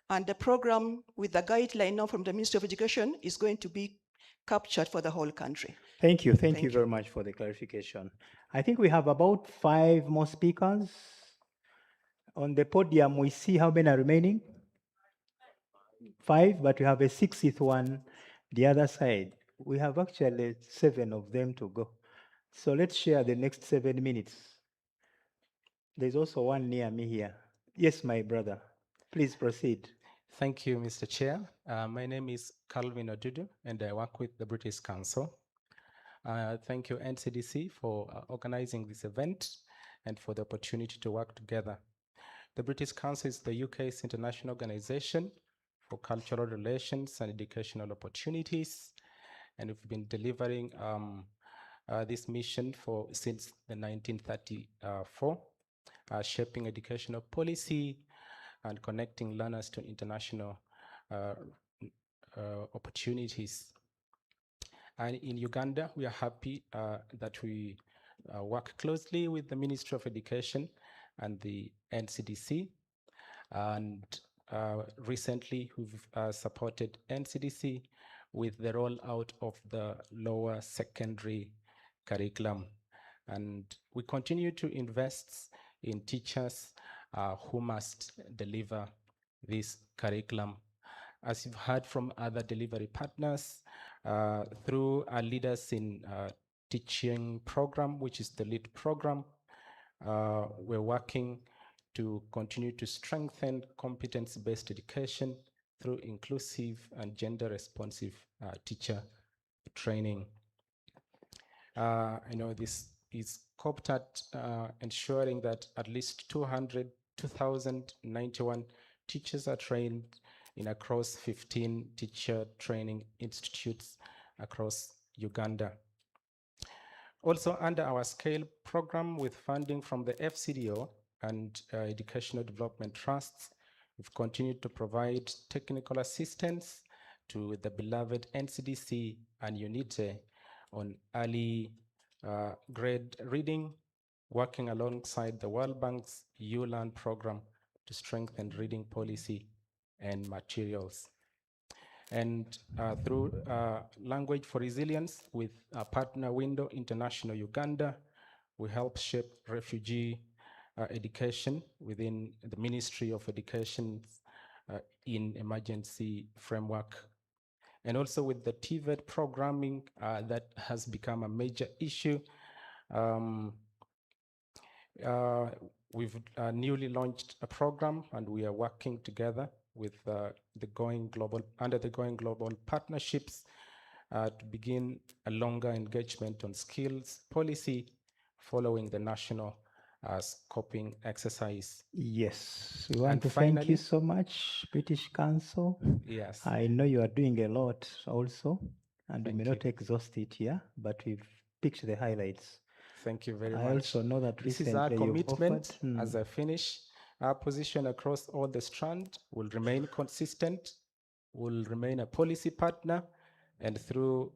[SPEAKER 19] And the program with the guideline now from the Ministry of Education is going to be captured for the whole country.
[SPEAKER 2] Thank you. Thank you very much for the clarification. I think we have about 5 more speakers. On the podium, we see how many are remaining? 5, but we have a 6th one the other side. We have actually 7 of them to go. So let's share the next 7 minutes. There's also one near me here. Yes, my brother. Please proceed.
[SPEAKER 3] Thank you, Mr. Chair. My name is Calvin Odudu, and I work with the British Council. Thank you, NCDC, for organizing this event and for the opportunity to work together. The British Council is the UK's international organization for cultural relations and educational opportunities, and we've been delivering this mission since the 1934, shaping educational policy and connecting learners to international opportunities. And in Uganda, we are happy that we work closely with the Ministry of Education and the NCDC. And recently, we've supported NCDC with the rollout of the lower secondary curriculum. And we continue to invest in teachers who must deliver this curriculum. As you've heard from other delivery partners, through our Leaders in Teaching program, which is the LEAD program, we're working to continue to strengthen competence-based education through inclusive and gender-responsive teacher training. I know this is scoped at ensuring that at least 2,091 teachers are trained in across 15 teacher training institutes across Uganda. Also, under our SCALE program with funding from the FCDO and Educational Development Trusts, we've continued to provide technical assistance to the beloved NCDC and UNITE on early grade reading, working alongside the World Bank's ULearn program to strengthen reading policy and materials. And through Language for Resilience with our partner Window International Uganda, we help shape refugee education within the Ministry of Education in emergency framework. And also with the TVET programming that has become a major issue. We've newly launched a program and we are working together with under the Going Global partnerships to begin a longer engagement on skills policy following the national scoping exercise.
[SPEAKER 2] Yes, we want
[SPEAKER 3] And
[SPEAKER 2] to thank
[SPEAKER 3] finally-
[SPEAKER 2] you so much, British Council.
[SPEAKER 3] Yes.
[SPEAKER 2] I know you are doing a lot also, and we
[SPEAKER 3] Thank
[SPEAKER 2] may
[SPEAKER 3] you.
[SPEAKER 2] not exhaust it here, but we've picked the highlights.
[SPEAKER 3] Thank you very
[SPEAKER 2] I
[SPEAKER 3] much.
[SPEAKER 2] also know that
[SPEAKER 3] This is our
[SPEAKER 2] recently you've
[SPEAKER 3] commitment.
[SPEAKER 2] offered-
[SPEAKER 3] As I finish, our position across all the strand will remain consistent, will remain a policy partner, and through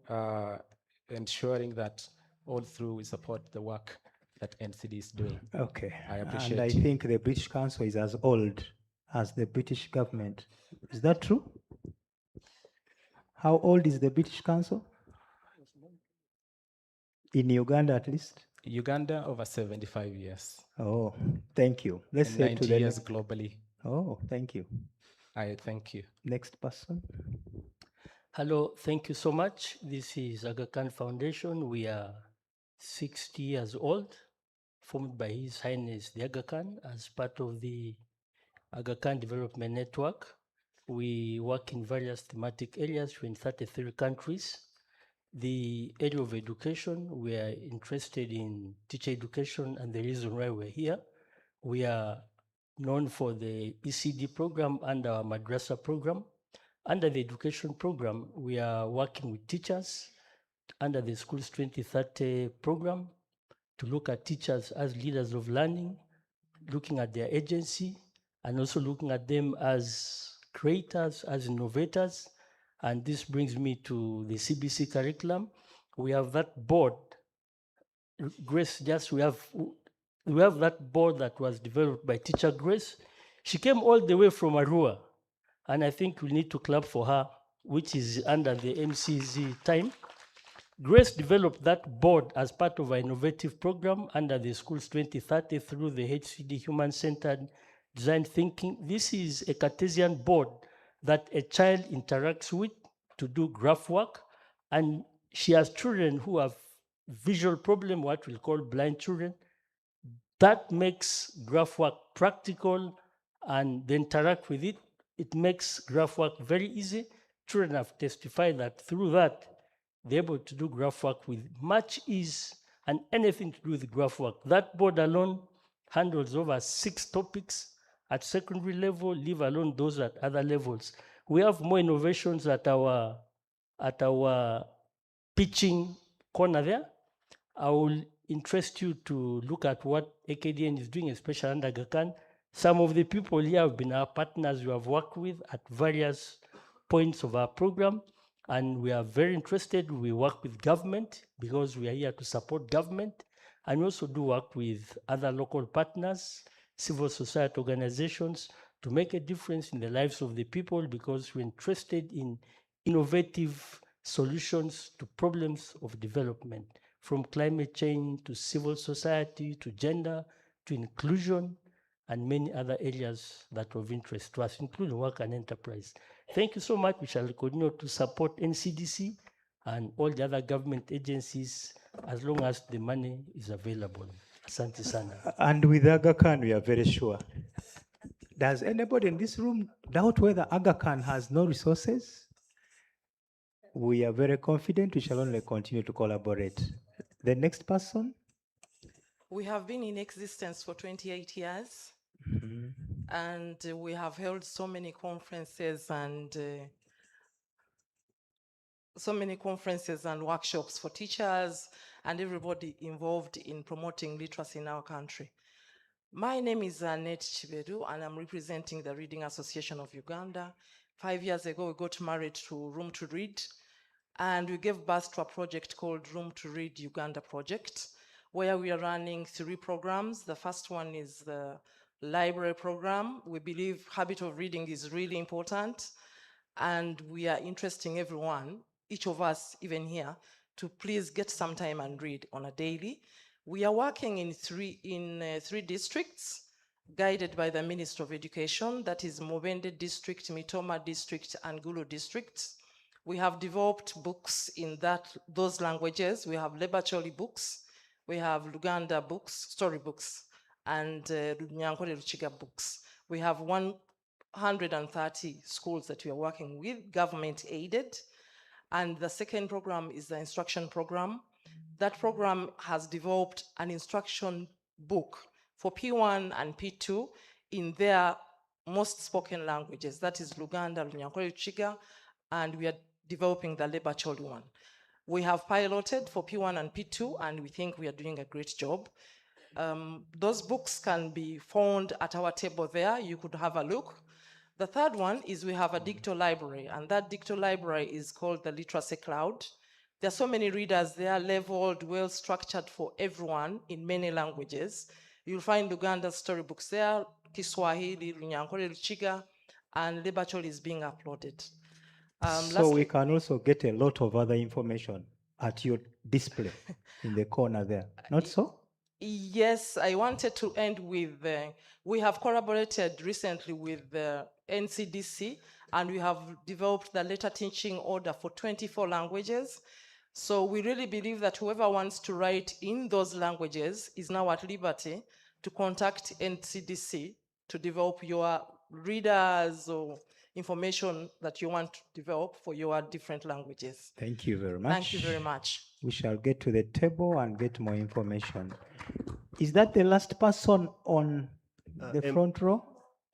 [SPEAKER 3] ensuring that all through we support the work that NCD is doing.
[SPEAKER 2] Okay.
[SPEAKER 3] I appreciate
[SPEAKER 2] And I
[SPEAKER 3] you.
[SPEAKER 2] think the British Council is as old as the British government. Is that true? How old is the British Council? In Uganda, at least?
[SPEAKER 3] Uganda over 75 years.
[SPEAKER 2] Oh, thank you. Let's
[SPEAKER 3] And
[SPEAKER 2] say
[SPEAKER 3] 90
[SPEAKER 2] to the
[SPEAKER 3] years
[SPEAKER 2] next-
[SPEAKER 3] globally.
[SPEAKER 2] Oh, thank you.
[SPEAKER 3] I thank you.
[SPEAKER 2] Next person.
[SPEAKER 7] Hello, thank you so much. This is Aga Khan Foundation. We are 60 years old, formed by His Highness the Aga Khan as part of the Aga Khan Development Network. We work in various thematic areas in 33 countries. The area of education, we are interested in teacher education, and the reason why we're here, we are known for the ECD program and our Madrasa program. Under the education program, we are working with teachers under the Schools 2030 program to look at teachers as leaders of learning, looking at their agency, and also looking at them as creators, as innovators. And this brings me to the CBC curriculum. We have that board, Grace, we have that board that was developed by teacher Grace. She came all the way from Arua, and I think we need to clap for her, which is under the MCZ time. Grace developed that board as part of an innovative program under the Schools 2030 through the HCD Human-Centered Design Thinking. This is a Cartesian board that a child interacts with to do graph work, and she has children who have visual problem, what we'll call blind children. That makes graph work practical, and they interact with it. It makes graph work very easy. Children have testified that through that, they're able to do graph work with much ease and anything to do with graph work. That board alone handles over 6 topics at secondary level, leave alone those at other levels. We have more innovations at our pitching corner there. I will interest you to look at what AKDN is doing, especially under Aga Khan. Some of the people here have been our partners we have worked with at various points of our program, and we are very interested. We work with government because we are here to support government, and we also do work with other local partners, civil society organizations, to make a difference in the lives of the people, because we're interested in innovative solutions to problems of development, from climate change to civil society to gender to inclusion and many other areas that are of interest to us, including work and enterprise. Thank you so much. We shall continue to support NCDC and all the other government agencies as long as the money is available. Asante sana.
[SPEAKER 2] And with Aga Khan, we are very sure. Does anybody in this room doubt whether Aga Khan has no resources? We are very confident we shall only continue to collaborate. The next person?
[SPEAKER 22] We have been in existence for 28 years, and we have held so many conferences and workshops for teachers and everybody involved in promoting literacy in our country. My name is Annette Chibedu, and I'm representing the Reading Association of Uganda. 5 years ago, we got married to Room to Read, and we gave birth to a project called Room to Read Uganda Project, where we are running 3 programs. The first one is the library program. We believe habit of reading is really important, and we are interesting everyone, each of us even here, to please get some time and read on a daily. We are working in three districts, guided by the Minister of Education, that is Mubende District, Mitoma District, and Gulu District. We have developed books in those languages. We have Lebacholi books, we have Luganda books, storybooks, and Nyankore Ruchiga books. We have 130 schools that we are working with, government aided. And the second program is the instruction program. That program has developed an instruction book for P1 and P2 in their most spoken languages. That is Luganda, Lunyankore, Chiga, and we are developing the Labor Child one. We have piloted for P1 and P2, and we think we are doing a great job. Those books can be found at our table there. You could have a look. The third one is we have a digital library, and that digital library is called the Literacy Cloud. There are so many readers there, leveled, well structured for everyone in many languages. You'll find Luganda storybooks there, Kiswahili, Lunyankore, Luchiga, and Lebachol is being uploaded.
[SPEAKER 2] So we can also get a lot of other information at your display in the corner there. Not so?
[SPEAKER 22] Yes, I wanted to end with, we have collaborated recently with the NCDC, and we have developed the letter teaching order for 24 languages. So we really believe that whoever wants to write in those languages is now at liberty to contact NCDC to develop your readers or information that you want to develop for your different languages.
[SPEAKER 2] Thank you very much.
[SPEAKER 22] Thank you very much.
[SPEAKER 2] We shall get to the table and get more information. Is that the last person on the front row?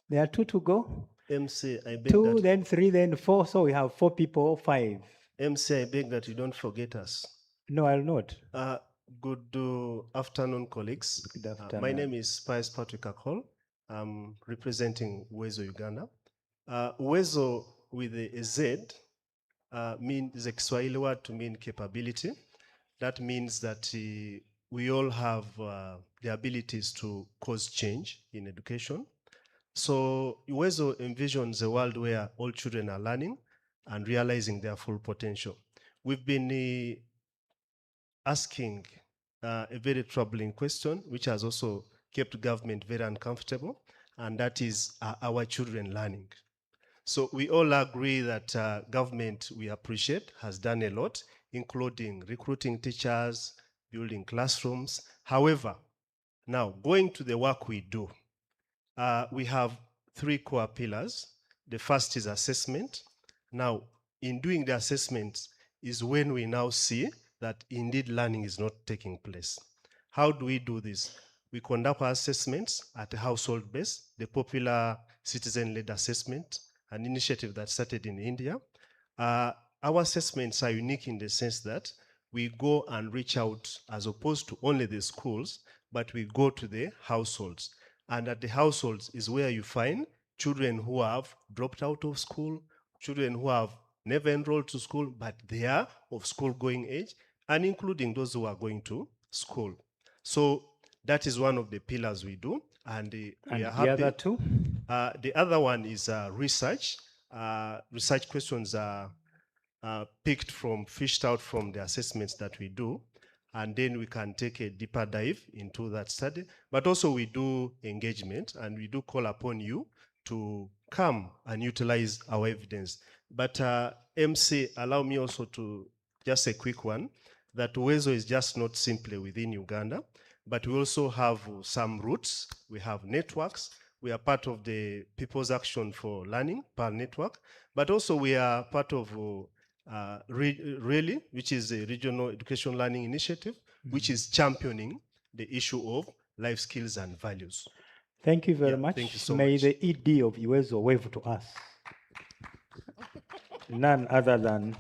[SPEAKER 2] There are two to go?
[SPEAKER 9] MC, I beg
[SPEAKER 2] Two,
[SPEAKER 9] that,
[SPEAKER 2] then three, then four. So we have 4 people, 5.
[SPEAKER 9] MC, I beg that you don't forget us.
[SPEAKER 2] No, I'll not.
[SPEAKER 9] Good afternoon, colleagues.
[SPEAKER 2] Good
[SPEAKER 9] My
[SPEAKER 2] afternoon.
[SPEAKER 9] name is Pius Patrick Akol. I'm representing Uwezo Uganda. Uwezo with a Z is a Kiswahili word to mean capability. That means that we all have the abilities to cause change in education. So Uwezo envisions a world where all children are learning and realizing their full potential. We've been asking a very troubling question, which has also kept government very uncomfortable, and that is, are our children learning? So we all agree that government, we appreciate, has done a lot, including recruiting teachers, building classrooms. However, now going to the work we do, we have 3 core pillars. The first is assessment. Now, in doing the assessment is when we now see that indeed learning is not taking place. How do we do this? We conduct our assessments at a household base, the popular citizen-led assessment, an initiative that started in India. Our assessments are unique in the sense that we go and reach out as opposed to only the schools, but we go to the households. And at the households is where you find children who have dropped out of school, children who have never enrolled to school, but they are of school-going age, and including those who are going to school. So that is one of the pillars we do, and we are happy.
[SPEAKER 2] The other 2?
[SPEAKER 9] The other one is research. Research questions are picked fished out from the assessments that we do, and then we can take a deeper dive into that study. But also we do engagement, and we do call upon you to come and utilize our evidence. But MC, allow me also to, just a quick one, that Uwezo is just not simply within Uganda, but we also have some roots. We have networks. We are part of the People's Action for Learning, PAL network, but also we are part of RELI, which is a regional education learning initiative, which is championing the issue of life skills and values.
[SPEAKER 2] Thank you very much.
[SPEAKER 9] Thank you so
[SPEAKER 2] May
[SPEAKER 9] much.
[SPEAKER 2] the ED of Uwezo wave to us. None other than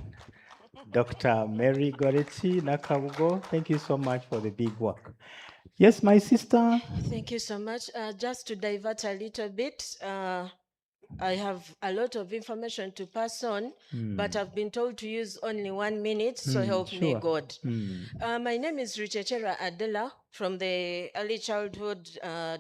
[SPEAKER 2] Dr. Mary Goretti Nakabugo. Thank you so much for the big work. Yes, my sister.
[SPEAKER 10] Thank you so much. Just to divert a little bit, I have a lot of information to pass on, but I've been told to use only 1 minute, so help me
[SPEAKER 2] Sure.
[SPEAKER 10] God. My name is Richechera Adela from the Early Childhood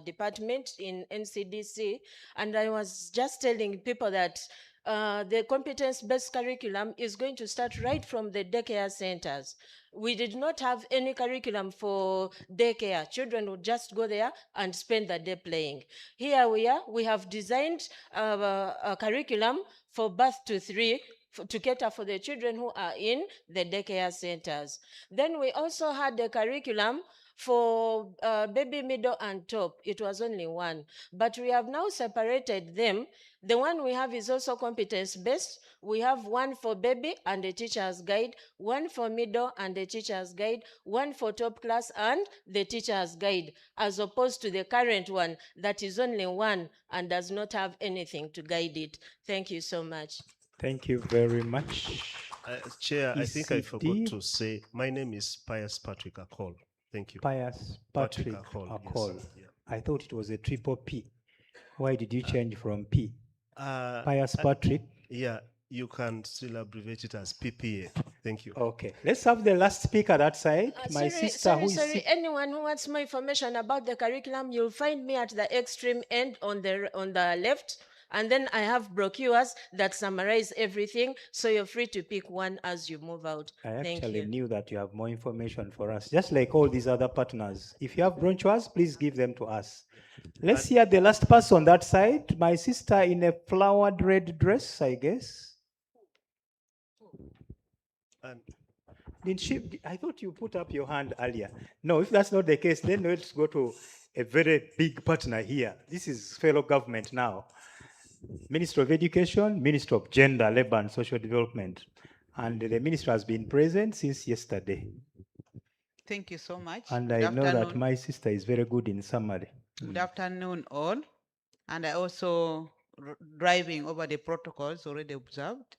[SPEAKER 10] Department in NCDC, and I was just telling people that the competence-based curriculum is going to start right from the daycare centers. We did not have any curriculum for daycare. Children would just go there and spend the day playing. Here we are, we have designed a curriculum for birth to 3 to cater for the children who are in the daycare centers. Then we also had a curriculum For baby, middle, and top, it was only one. But we have now separated them. The one we have is also competence-based. We have one for baby and a teacher's guide, one for middle and a teacher's guide, one for top class and the teacher's guide, as opposed to the current one that is only one and does not have anything to guide it. Thank you so much.
[SPEAKER 2] Thank you very much.
[SPEAKER 9] Chair, I think I forgot
[SPEAKER 2] ECD.
[SPEAKER 9] to say my name is Pius Patrick Akol. Thank you.
[SPEAKER 2] Pius Patrick
[SPEAKER 9] Akol.
[SPEAKER 2] Akol.
[SPEAKER 9] Yes. Yeah.
[SPEAKER 2] I thought it was a triple P. Why did you change from P?
[SPEAKER 9] Uh,
[SPEAKER 2] Pius
[SPEAKER 9] uh,
[SPEAKER 2] Patrick.
[SPEAKER 9] Yeah, you can still abbreviate it as PPA. Thank you.
[SPEAKER 2] Okay, let's have the last speaker that side. My sister who is
[SPEAKER 10] Sorry. Anyone who wants more information about the curriculum, you'll find me at the extreme end on the left. And then I have brochures that summarize everything. So you're free to pick one as you move out.
[SPEAKER 2] I
[SPEAKER 10] Thank
[SPEAKER 2] actually
[SPEAKER 10] you.
[SPEAKER 2] knew that you have more information for us, just like all these other partners. If you have brochures, please give them to us. Let's hear the last person on that side. My sister in a flowered red dress, I guess. Did she? I thought you put up your hand earlier. No, if that's not the case, then let's go to a very big partner here. This is fellow government now. Minister of Education, Minister of Gender, Labor and Social Development. And the minister has been present since yesterday.
[SPEAKER 5] Thank you so much.
[SPEAKER 2] And
[SPEAKER 5] Good
[SPEAKER 2] I know that
[SPEAKER 5] afternoon.
[SPEAKER 2] my sister is very good in summary.
[SPEAKER 5] Good afternoon, all. And I also driving over the protocols already observed.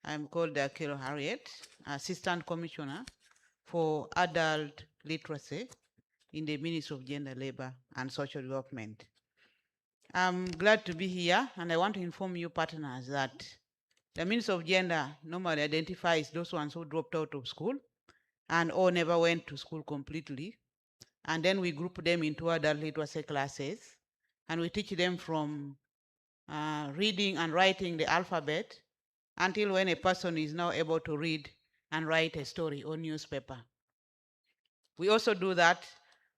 [SPEAKER 5] I'm called Akelo Harriet, Assistant Commissioner for Adult Literacy in the Ministry of Gender, Labor and Social Development. I'm glad to be here, and I want to inform you partners that the Ministry of Gender normally identifies those ones who dropped out of school and or never went to school completely. And then we group them into adult literacy classes, and we teach them from reading and writing the alphabet until when a person is now able to read and write a story or newspaper. We also do that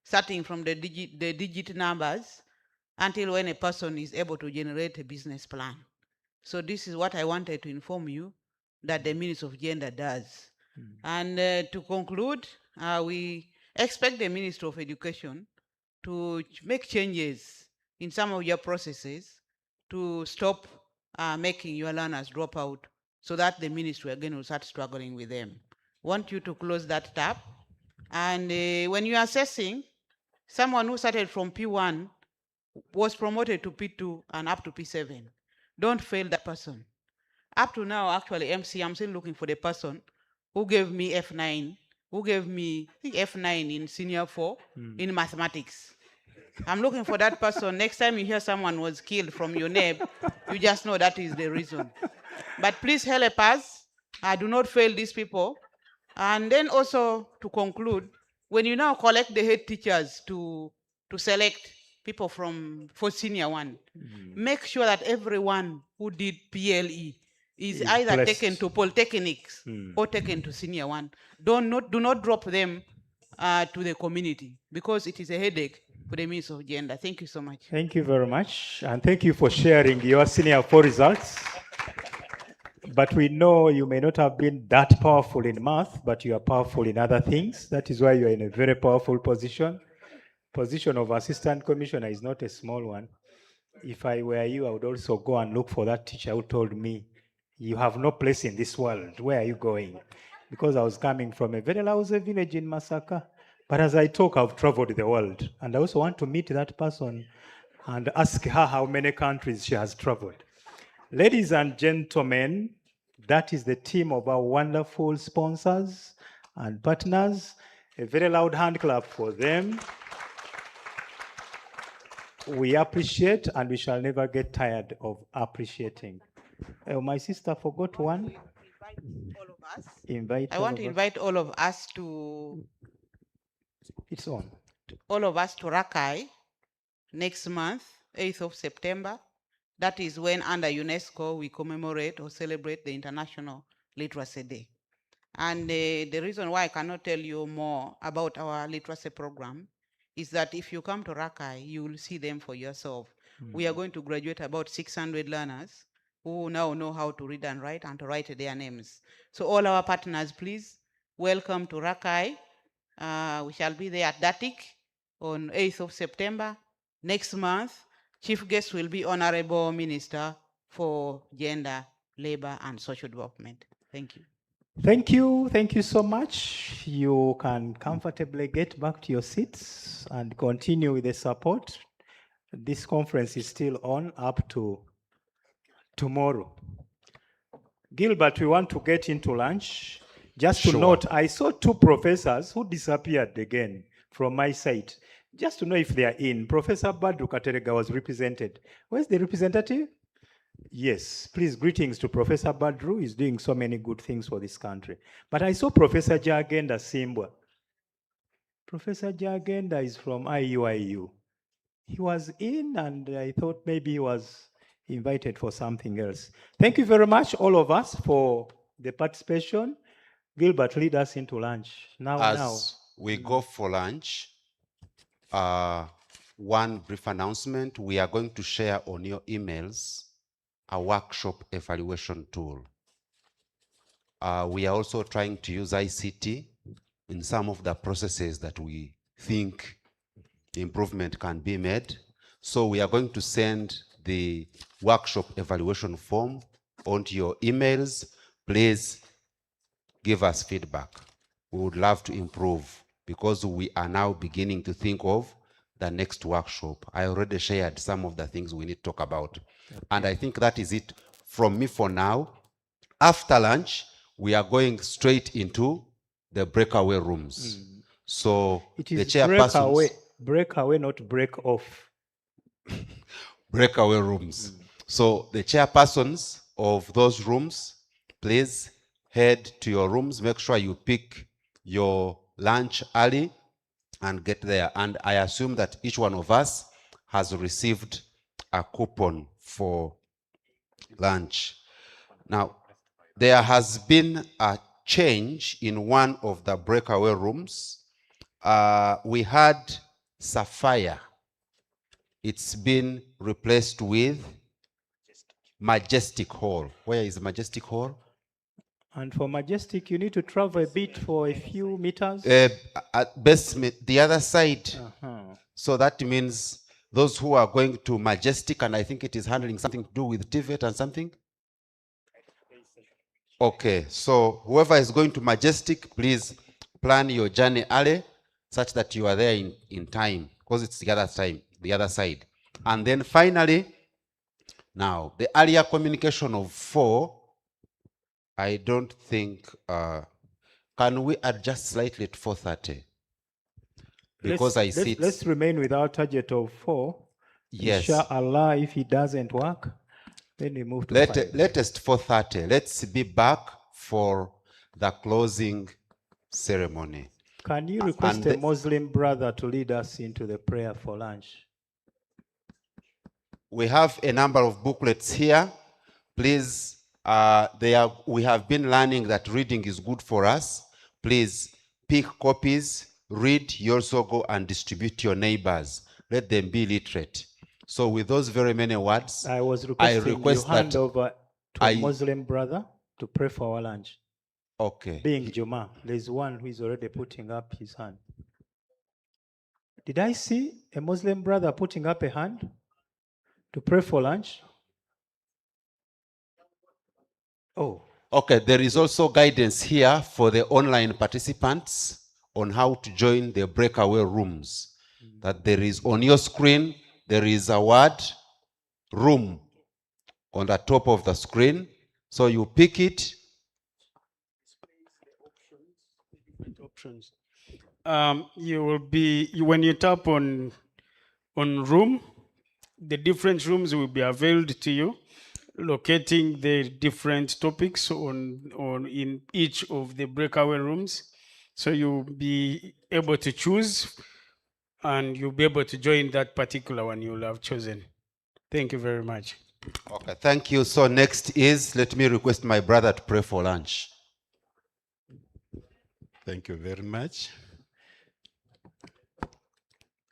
[SPEAKER 5] starting from the digit numbers until when a person is able to generate a business plan. So this is what I wanted to inform you that the Ministry of Gender does. And to conclude, we expect the Ministry of Education to make changes in some of your processes to stop making your learners drop out so that the ministry again will start struggling with them. Want you to close that tab. And when you're assessing, someone who started from P1 was promoted to P2 and up to P7. Don't fail that person. Up to now, actually, MC, I'm still looking for the person who gave me F9, who gave me F9 in senior 4 in mathematics. I'm looking for that person. Next time you hear someone was killed from your name, you just know that is the reason. But please help us. Do not fail these people. And then also to conclude, when you now collect the head teachers to select people for senior 1, make sure that everyone who did PLE is either
[SPEAKER 2] placed.
[SPEAKER 5] taken to polytechnics or taken to senior 1. Do not drop them to the community because it is a headache for the Ministry of Gender. Thank you so much.
[SPEAKER 2] Thank you very much. And thank you for sharing your senior 4 results. But we know you may not have been that powerful in math, but you are powerful in other things. That is why you are in a very powerful position. Position of assistant commissioner is not a small one. If I were you, I would also go and look for that teacher who told me, you have no place in this world. Where are you going? Because I was coming from a very lousy village in Masaka. But as I talk, I've traveled the world. And I also want to meet that person and ask her how many countries she has traveled. Ladies and gentlemen, that is the team of our wonderful sponsors and partners. A very loud hand clap for them. We appreciate and we shall never get tired of appreciating. My sister forgot one.
[SPEAKER 5] I want to invite all of us to.
[SPEAKER 2] It's on.
[SPEAKER 5] All of us to Rakai next month, 8th of September. That is when under UNESCO we commemorate or celebrate the International Literacy Day. And the reason why I cannot tell you more about our literacy program is that if you come to Rakai, you will see them for yourself. We are going to graduate about 600 learners who now know how to read and write and to write their names. So all our partners, please welcome to Rakai We shall be there at Datik on 8th of September. Next month, chief guest will be Honorable Minister for Gender, Labor and Social Development. Thank you.
[SPEAKER 2] Thank you. Thank you so much. You can comfortably get back to your seats and continue with the support. This conference is still on up to tomorrow. Gilbert, we want to get into lunch. Just to
[SPEAKER 8] Sure.
[SPEAKER 2] note, I saw two professors who disappeared again from my site. Just to know if they are in. Professor Badru Katerega was represented. Where's the representative? Yes, please, greetings to Professor Badru. He's doing so many good things for this country. But I saw Professor Jagenda Simbwa. Professor Jagenda is from IUIU. He was in, and I thought maybe he was invited for something else. Thank you very much, all of us, for the participation. Gilbert, lead us into lunch.
[SPEAKER 8] As we go for lunch, one brief announcement. We are going to share on your emails a workshop evaluation tool. We are also trying to use ICT in some of the processes that we think improvement can be made. So we are going to send the workshop evaluation form onto your emails. Please give us feedback. We would love to improve because we are now beginning to think of the next workshop. I already shared some of the things we need to talk about. And I think that is it from me for now. After lunch, we are going straight into the breakaway rooms. So
[SPEAKER 2] It
[SPEAKER 8] the
[SPEAKER 2] is
[SPEAKER 8] chairpersons,
[SPEAKER 2] breakaway, not break off.
[SPEAKER 8] breakaway rooms. So the chairpersons of those rooms, please head to your rooms. Make sure you pick your lunch early and get there. And I assume that each one of us has received a coupon for lunch. Now, there has been a change in one of the breakaway rooms. We had Sapphire. It's been replaced with Majestic Hall. Where is Majestic Hall?
[SPEAKER 2] And for Majestic, you need to travel a bit for a few meters.
[SPEAKER 8] At best, the other side.
[SPEAKER 2] Uh-huh.
[SPEAKER 8] So that means those who are going to Majestic, and I think it is handling something to do with TVET and something. Okay, so whoever is going to Majestic, please plan your journey early such that you are there in time, because it's the other side. And then finally, now, the earlier communication of 4, I don't think, can we adjust slightly to 4:30? Because I see
[SPEAKER 2] let's remain with our target of 4.
[SPEAKER 8] Yes.
[SPEAKER 2] Inshallah, if it doesn't work, then we move to 5.
[SPEAKER 8] Latest 4:30. Let's be back for the closing ceremony.
[SPEAKER 2] Can you request a Muslim brother to lead us into the prayer for lunch?
[SPEAKER 8] We have a number of booklets here. Please, we have been learning that reading is good for us. Please pick copies, read, you also go and distribute to your neighbors. Let them be literate. So with those very many words,
[SPEAKER 2] I was requesting
[SPEAKER 8] request
[SPEAKER 2] you hand
[SPEAKER 8] that
[SPEAKER 2] over to a Muslim brother to pray for our lunch.
[SPEAKER 8] Okay.
[SPEAKER 2] Being Juma, there's one who is already putting up his hand. Did I see a Muslim brother putting up a hand to pray for lunch? Oh.
[SPEAKER 8] Okay, there is also guidance here for the online participants on how to join the breakaway rooms. That there is on your screen, there is a word room on the top of the screen. So you pick it.
[SPEAKER 15] Options. You will be, when you tap on room, the different rooms will be availed to you, locating the different topics in each of the breakaway rooms. So you'll be able to choose and you'll be able to join that particular one you'll have chosen. Thank you very much.
[SPEAKER 8] Okay, thank you. So next is, let me request my brother to pray for lunch.
[SPEAKER 21] Thank you very much.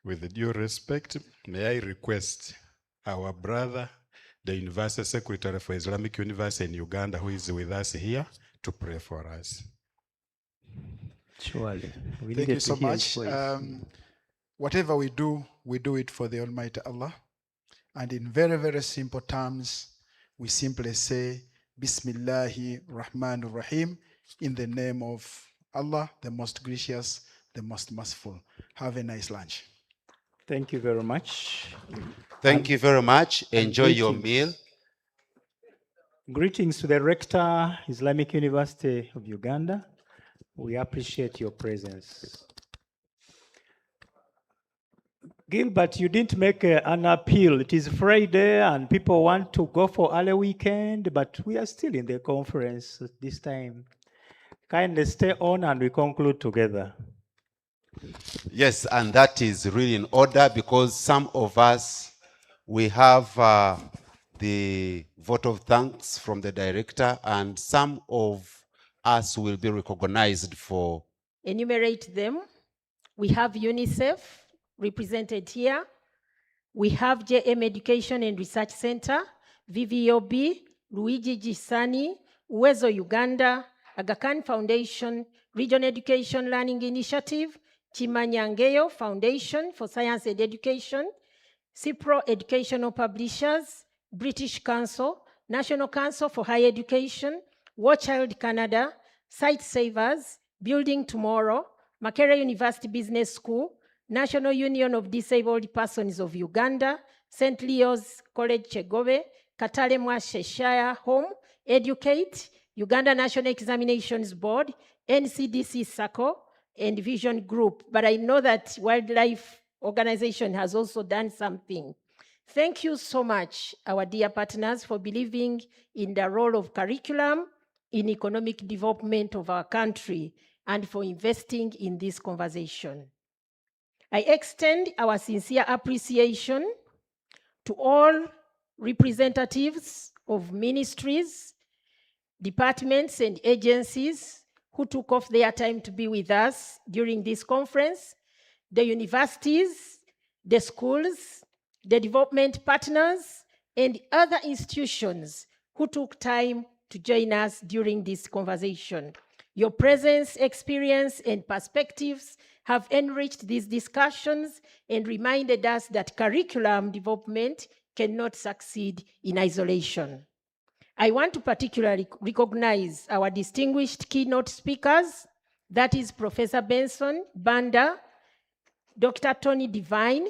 [SPEAKER 21] With due respect, may I request our brother, the University Secretary for Islamic University in Uganda, who is with us here, to pray for us.
[SPEAKER 2] Surely. We
[SPEAKER 11] Thank
[SPEAKER 2] needed
[SPEAKER 11] you
[SPEAKER 2] to
[SPEAKER 11] so
[SPEAKER 2] hear his
[SPEAKER 11] much.
[SPEAKER 2] voice.
[SPEAKER 11] Whatever we do it for the Almighty Allah. And in very, very simple terms, we simply say, Bismillahi Rahmanir Rahim, in the name of Allah, the most gracious, the most merciful. Have a nice lunch.
[SPEAKER 2] Thank you very much.
[SPEAKER 8] Thank you very much.
[SPEAKER 2] and
[SPEAKER 8] Enjoy your
[SPEAKER 2] greetings.
[SPEAKER 8] meal.
[SPEAKER 2] Greetings to the Rector, Islamic University of Uganda. We appreciate your presence. Gilbert, you didn't make an appeal. It is Friday and people want to go for early weekend, but we are still in the conference this time. Kindly stay on and we conclude together.
[SPEAKER 8] Yes, and that is really in order because some of us, we have the vote of thanks from the director, and some of us will be recognized for.
[SPEAKER 12] Enumerate them. We have UNICEF represented here. We have JM Education and Research Center, VVOB, Luigi Gisani, Uwezo Uganda, Aga Khan Foundation, Regional Education Learning Initiative, Chimanyangeyo Foundation for Science and Education, CIPRO Educational Publishers, British Council, National Council for Higher Education, War Child Canada, Site Savers, Building Tomorrow, Makerere University Business School, National Union of Disabled Persons of Uganda, St. Leo's College Chegobe, Katale Mwashe Shire Home, Educate, Uganda National Examinations Board, NCDC SACCO, and Vision Group. But I know that Wildlife Organization has also done something. Thank you so much, our dear partners, for believing in the role of curriculum in economic development of our country and for investing in this conversation. I extend our sincere appreciation to all representatives of ministries, departments, and agencies who took off their time to be with us during this conference, the universities, the schools, the development partners, and other institutions who took time to join us during this conversation. Your presence, experience, and perspectives have enriched these discussions and reminded us that curriculum development cannot succeed in isolation. I want to particularly recognize our distinguished keynote speakers, that is Professor Benson Banda, Dr. Tony Devine,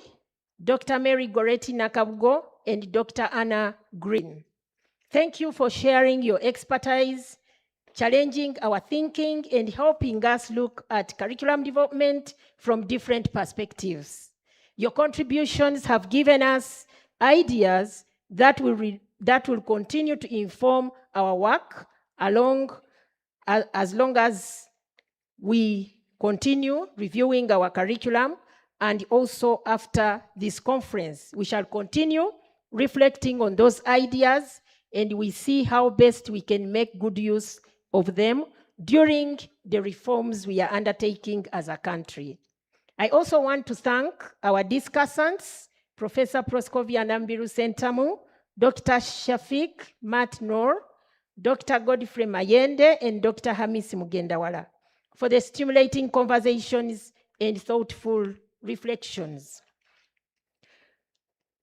[SPEAKER 12] Dr. Mary Goretti Nakabugo, and Dr. Anna Green. Thank you for sharing your expertise, challenging our thinking, and helping us look at curriculum development from different perspectives. Your contributions have given us ideas that will continue to inform our work as long as we continue reviewing our curriculum, and also after this conference. We shall continue reflecting on those ideas, and we see how best we can make good use of them during the reforms we are undertaking as a country. I also want to thank our discussants, Professor Proskovia Nambiru Sentamu, Dr. Shafiq Matt Noor, Dr. Godfrey Mayende, and Dr. Hamisi Mugendawala for the stimulating conversations and thoughtful reflections.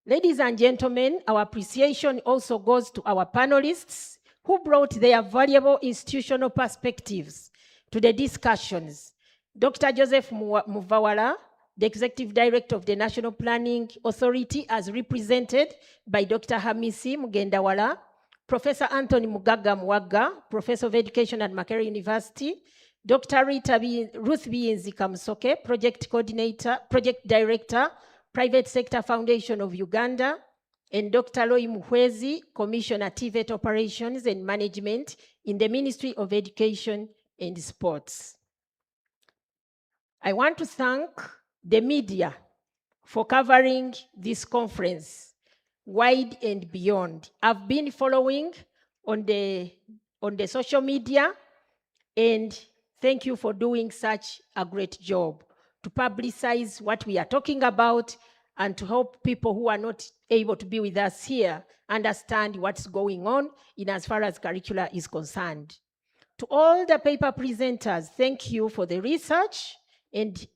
[SPEAKER 12] Ladies and gentlemen, our appreciation also goes to our panelists who brought their valuable institutional perspectives to the discussions. Dr. Joseph Muvawala, the Executive Director of the National Planning Authority, as represented by Dr. Hamisi Mugendawala, Professor Anthony Mugaga Mwaga, Professor of Education at Makerere University, Dr. Ruth Biyinzi Kamusoke, Project Coordinator, Project Director, Private Sector Foundation of Uganda, and Dr. Loi Muhwezi, Commissioner TVET Operations and Management in the Ministry of Education and Sports. I want to thank the media for covering this conference wide and beyond. I've been following on the social media, and thank you for doing such a great job to publicize what we are talking about and to help people who are not able to be with us here understand what's going on in as far as curricula is concerned. To all the paper presenters, thank you for the research and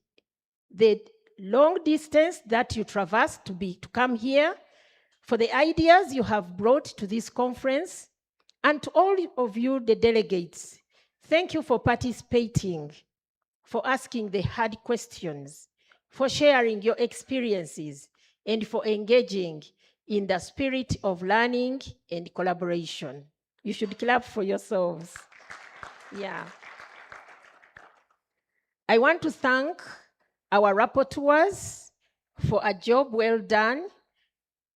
[SPEAKER 12] the long distance that you traversed to come here, for the ideas you have brought to this conference, and to all of you, the delegates, thank you for participating, for asking the hard questions, for sharing your experiences, and for engaging in the spirit of learning and collaboration. You should clap for yourselves. Yeah. I want to thank our rapporteurs for a job well done.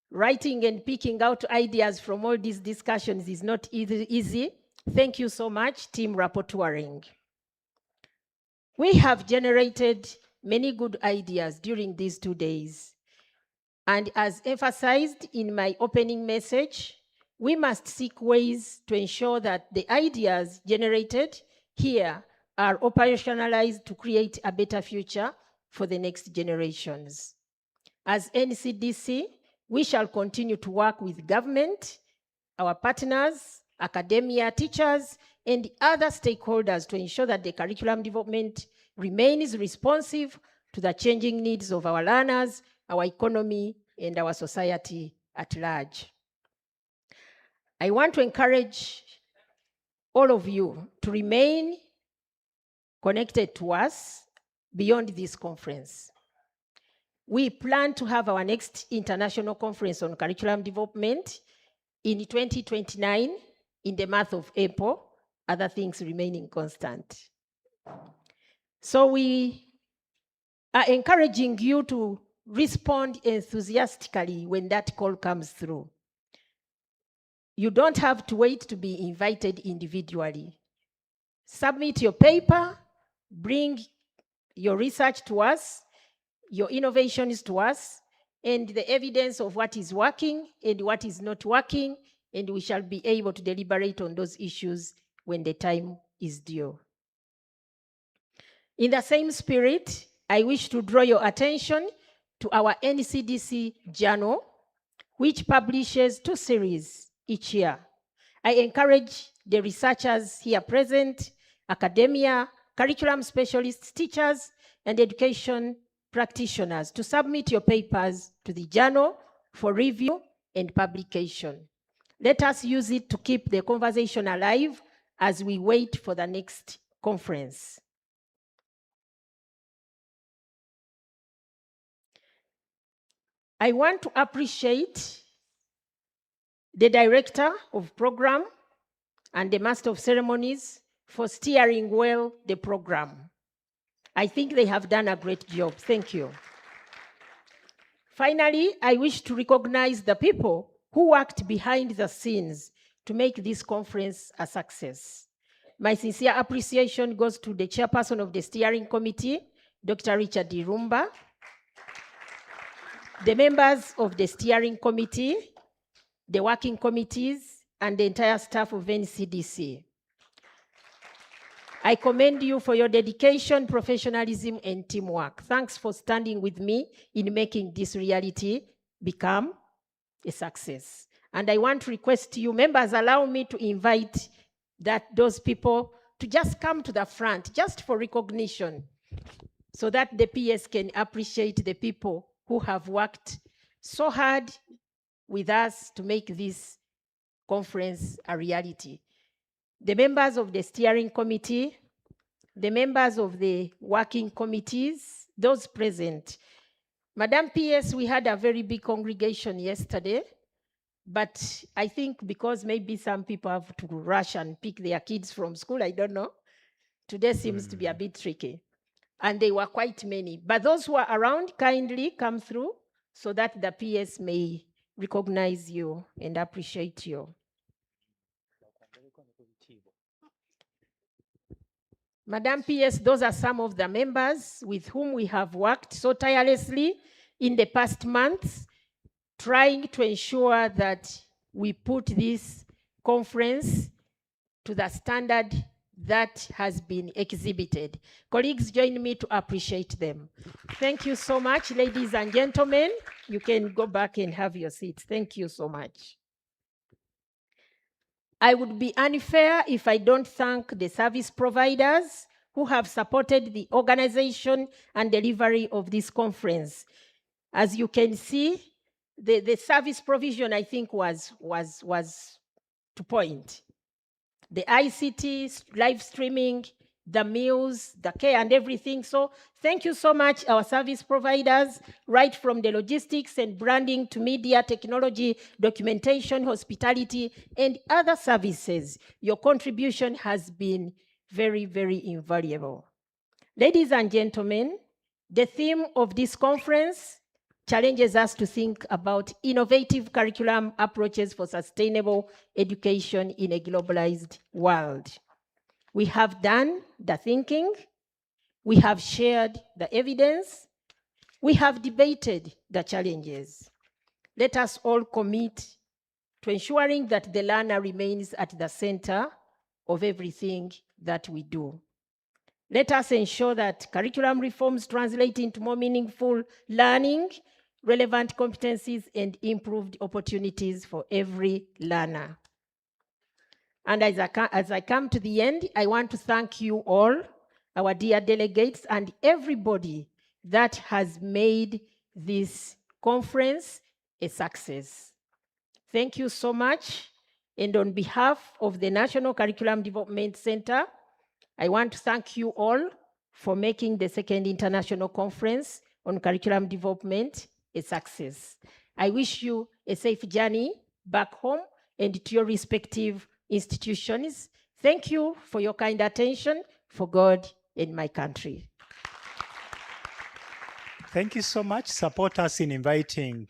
[SPEAKER 12] Writing and picking out ideas from all these discussions is not easy. Thank you so much, team rapporteuring. We have generated many good ideas during these 2 days. And as emphasized in my opening message, we must seek ways to ensure that the ideas generated here are operationalized to create a better future for the next generations. As NCDC, we shall continue to work with government, our partners, academia, teachers, and other stakeholders to ensure that the curriculum development remains responsive to the changing needs of our learners, our economy, and our society at large. I want to encourage all of you to remain connected to us beyond this conference. We plan to have our next international conference on curriculum development in 2029 in the month of April, other things remaining constant. So we are encouraging you to respond enthusiastically when that call comes through. You don't have to wait to be invited individually. Submit your paper, bring your research to us, your innovations to us, and the evidence of what is working and what is not working, and we shall be able to deliberate on those issues when the time is due. In the same spirit, I wish to draw your attention to our NCDC journal, which publishes 2 series each year. I encourage the researchers here present, academia, curriculum specialists, teachers, and education practitioners to submit your papers to the journal for review and publication. Let us use it to keep the conversation alive as we wait for the next conference. I want to appreciate the director of program and the master of ceremonies for steering well the program. I think they have done a great job. Thank you. Finally, I wish to recognize the people who worked behind the scenes to make this conference a success. My sincere appreciation goes to the chairperson of the steering committee, Dr. Richard Irumba, the members of the steering committee, the working committees, and the entire staff of NCDC. I commend you for your dedication, professionalism, and teamwork. Thanks for standing with me in making this reality become a success. And I want to request you, members, allow me to invite those people to just come to the front, just for recognition, so that the PS can appreciate the people who have worked so hard with us to make this conference a reality. The members of the steering committee, the members of the working committees, those present. Madam PS, we had a very big congregation yesterday, but I think because maybe some people have to rush and pick their kids from school, I don't know. Today seems to be a bit tricky. And they were quite many. But those who are around, kindly come through so that the PS may recognize you and appreciate you. Madam PS, those are some of the members with whom we have worked so tirelessly in the past months, trying to ensure that we put this conference to the standard that has been exhibited. Colleagues, join me to appreciate them. Thank you so much, ladies and gentlemen. You can go back and have your seats. Thank you so much. I would be unfair if I don't thank the service providers who have supported the organization and delivery of this conference. As you can see, the service provision, I think, was to point. The ICT, live streaming, the meals, the care and everything. So thank you so much, our service providers, right from the logistics and branding to media, technology, documentation, hospitality, and other services. Your contribution has been very, very invaluable. Ladies and gentlemen, the theme of this conference challenges us to think about innovative curriculum approaches for sustainable education in a globalized world. We have done the thinking, we have shared the evidence, we have debated the challenges. Let us all commit to ensuring that the learner remains at the center of everything that we do. Let us ensure that curriculum reforms translate into more meaningful learning, relevant competencies, and improved opportunities for every learner. And as I come to the end, I want to thank you all, our dear delegates, and everybody that has made this conference a success. Thank you so much. And on behalf of the National Curriculum Development Center, I want to thank you all for making the second International Conference on Curriculum Development a success. I wish you a safe journey back home and to your respective institutions. Thank you for your kind attention, for God and my country.
[SPEAKER 2] Thank you so much. Support us in inviting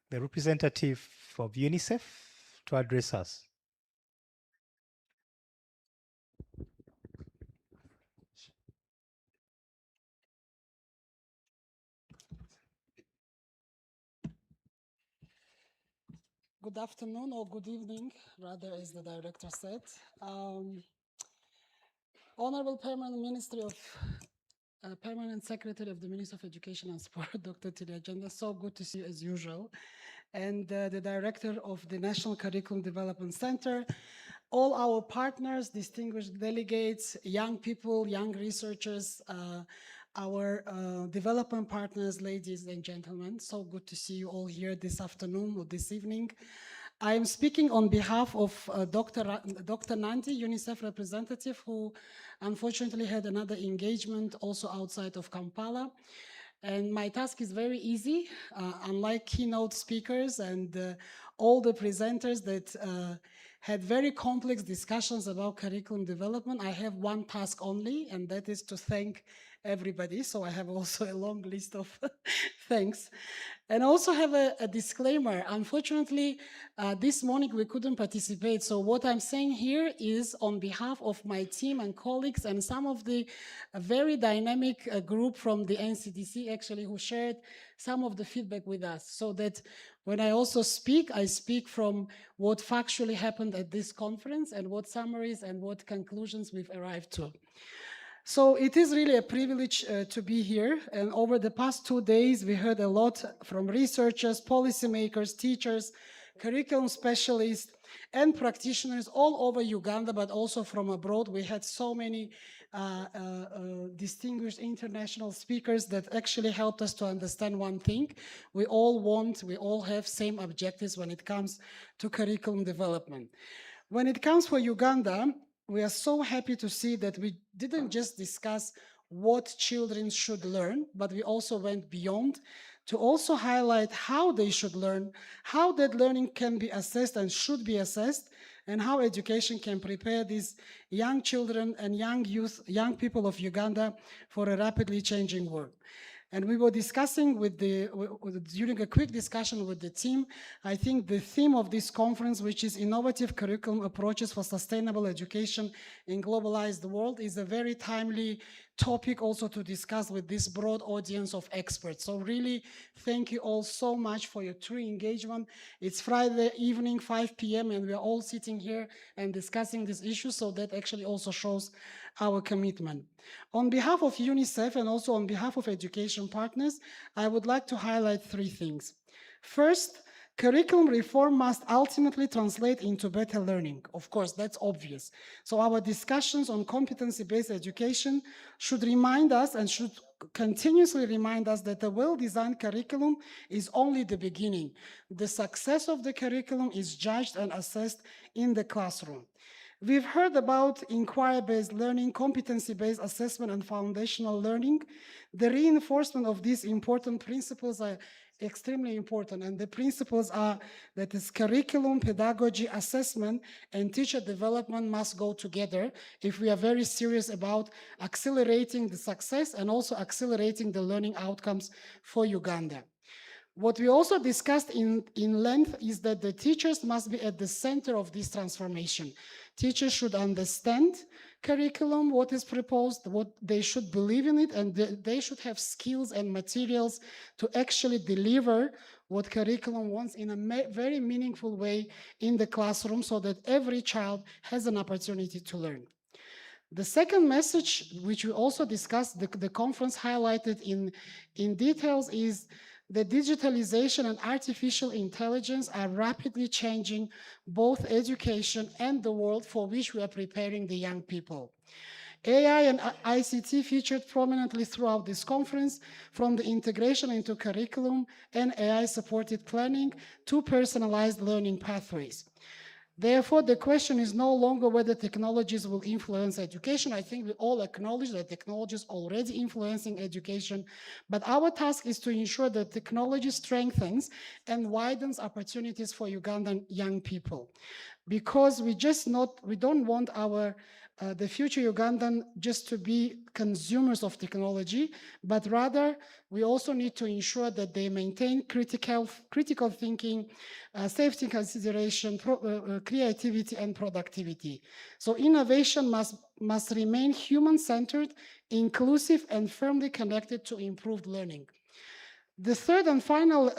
[SPEAKER 2] the representative of UNICEF to address us.
[SPEAKER 13] Good afternoon or good evening, rather, as the director said. Honorable Permanent Secretary of the Ministry of Education and Sport, Dr. Tilia Janda, so good to see you as usual. And the Director of the National Curriculum Development Center, all our partners, distinguished delegates, young people, young researchers, our development partners, ladies and gentlemen. So good to see you all here this afternoon or this evening. I am speaking on behalf of Dr. Nanti, UNICEF representative, who unfortunately had another engagement also outside of Kampala. And my task is very easy. Unlike keynote speakers and all the presenters that had very complex discussions about curriculum development, I have one task only, and that is to thank everybody. So I have also a long list of thanks. And also have a disclaimer. Unfortunately, this morning we couldn't participate. So what I'm saying here is on behalf of my team and colleagues and some of the very dynamic group from the NCDC actually who shared some of the feedback with us, so that when I also speak, I speak from what factually happened at this conference and what summaries and what conclusions we've arrived to. So it is really a privilege to be here. And over the past 2 days, we heard a lot from researchers, policymakers, teachers, curriculum specialists, and practitioners all over Uganda, but also from abroad. We had so many distinguished international speakers that actually helped us to understand one thing. We all have same objectives when it comes to curriculum development. When it comes for Uganda, we are so happy to see that we didn't just discuss what children should learn, but we also went beyond to also highlight how they should learn, how that learning can be assessed and should be assessed, and how education can prepare these young children and young youth, young people of Uganda for a rapidly changing world. And we were discussing during a quick discussion with the team, I think the theme of this conference, which is innovative curriculum approaches for sustainable education in globalized world, is a very timely topic also to discuss with this broad audience of experts. So really, thank you all so much for your true engagement. It's Friday evening, 5 p.m., and we're all sitting here and discussing this issue, so that actually also shows our commitment. On behalf of UNICEF and also on behalf of education partners, I would like to highlight 3 things. First, Curriculum reform must ultimately translate into better learning. Of course, that's obvious. So our discussions on competency-based education should remind us and should continuously remind us that a well-designed curriculum is only the beginning. The success of the curriculum is judged and assessed in the classroom. We've heard about inquiry-based learning, competency-based assessment, and foundational learning. The reinforcement of these important principles are extremely important, and the principles are that this curriculum, pedagogy, assessment, and teacher development must go together if we are very serious about accelerating the success and also accelerating the learning outcomes for Uganda. What we also discussed in length is that the teachers must be at the center of this transformation. Teachers should understand curriculum, what is proposed, what they should believe in it, and they should have skills and materials to actually deliver what curriculum wants in a very meaningful way in the classroom so that every child has an opportunity to learn. The second message, which we also discussed, the conference highlighted in details, is the digitalization and artificial intelligence are rapidly changing both education and the world for which we are preparing the young people. AI and ICT featured prominently throughout this conference, from the integration into curriculum and AI-supported planning to personalized learning pathways. Therefore, the question is no longer whether technologies will influence education. I think we all acknowledge that technology is already influencing education, but our task is to ensure that technology strengthens and widens opportunities for Ugandan young people. Because we don't want the future Ugandan just to be consumers of technology, but rather we also need to ensure that they maintain critical thinking, safety consideration, creativity, and productivity. So innovation must remain human-centered, inclusive, and firmly connected to improved learning. The third and final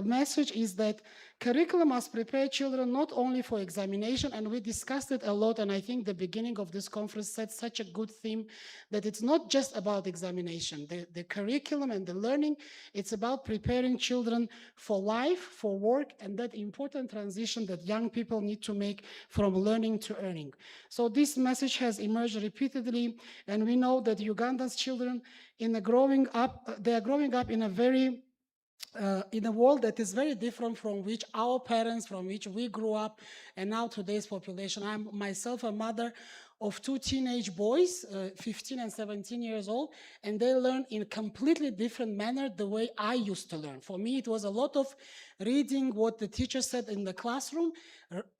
[SPEAKER 13] message is that curriculum must prepare children not only for examination, and we discussed it a lot, and I think the beginning of this conference set such a good theme that it's not just about examination. The curriculum and the learning, it's about preparing children for life, for work, and that important transition that young people need to make from learning to earning. So this message has emerged repeatedly, and we know that Uganda's children they are growing up in a very in a world that is very different from which our parents, from which we grew up, and now today's population. I'm myself a mother of two teenage boys, 15 and 17 years old, and they learn in a completely different manner the way I used to learn. For me, it was a lot of reading what the teacher said in the classroom,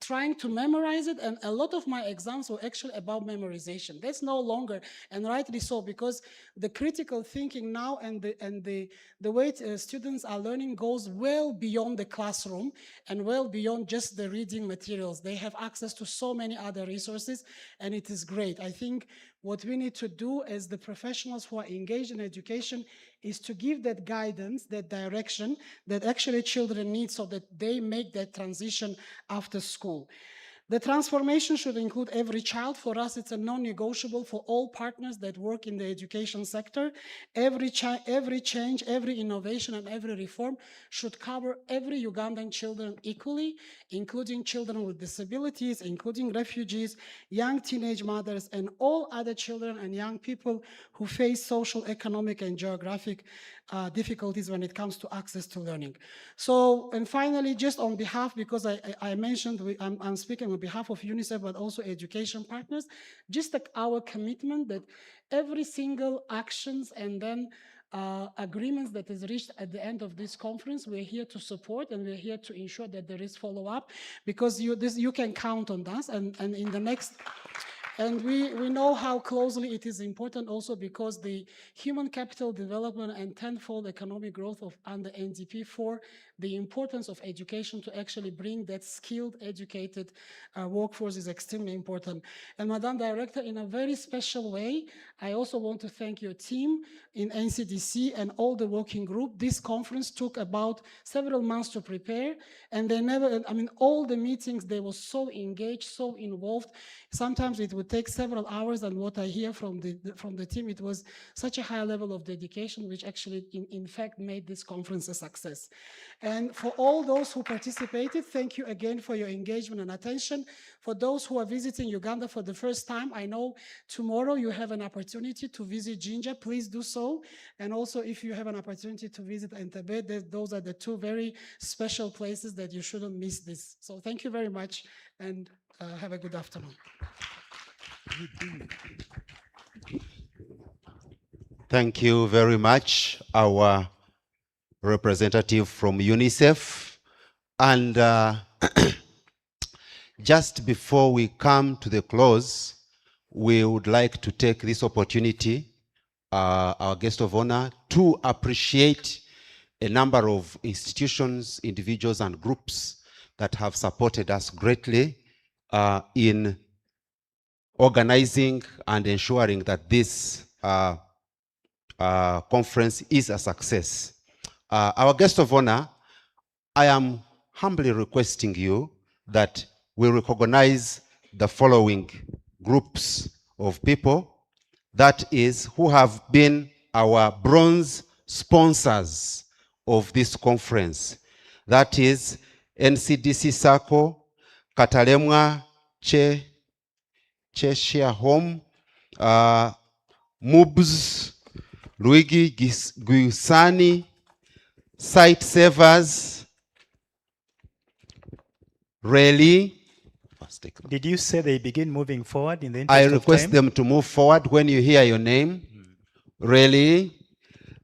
[SPEAKER 13] trying to memorize it, and a lot of my exams were actually about memorization. That's no longer, and rightly so, because the critical thinking now and the way students are learning goes well beyond the classroom and well beyond just the reading materials. They have access to so many other resources, and it is great. I think what we need to do as the professionals who are engaged in education is to give that guidance, that direction that actually children need so that they make that transition after school. The transformation should include every child. For us, it's a non-negotiable for all partners that work in the education sector. Every change, every innovation, and every reform should cover every Ugandan children equally, including children with disabilities, including refugees, young teenage mothers, and all other children and young people who face social, economic, and geographic difficulties when it comes to access to learning. So, and finally, just on behalf, because I mentioned I'm speaking on behalf of UNICEF, but also education partners, just like our commitment that every single actions and then agreements that is reached at the end of this conference, we're here to support, and we're here to ensure that there is follow-up, because you can count on us, and in the next. And we know how closely it is important also because the human capital development and tenfold economic growth of under NDP 4, the importance of education to actually bring that skilled, educated workforce is extremely important. And Madam Director, in a very special way, I also want to thank your team in NCDC and all the working group. This conference took about several months to prepare, and they never, I mean, all the meetings, they were so engaged, so involved. Sometimes it would take several hours, and what I hear from the team, it was such a high level of dedication, which actually, in fact, made this conference a success. And for all those who participated, thank you again for your engagement and attention. For those who are visiting Uganda for the first time, I know tomorrow you have an opportunity to visit Jinja. Please do so. And also, if you have an opportunity to visit Entebbe, those are the two very special places that you shouldn't miss this. So thank you very much, and have a good afternoon.
[SPEAKER 8] Thank you very much, our representative from UNICEF. And just before we come to the close, we would like to take this opportunity, our guest of honor, to appreciate a number of institutions, individuals, and groups that have supported us greatly in organizing and ensuring that this conference is a success. Our guest of honor, I am humbly requesting you that we recognize the following groups of people, that is, who have been our bronze sponsors of this conference. That is NCDC Sacco, Katalemwa Cheshire Home, MUBS, Luigi Giussani, Site Savers, Really.
[SPEAKER 2] Did you say they begin moving forward in the interest
[SPEAKER 8] I
[SPEAKER 2] of
[SPEAKER 8] request
[SPEAKER 2] time?
[SPEAKER 8] them to move forward when you hear your name. Really.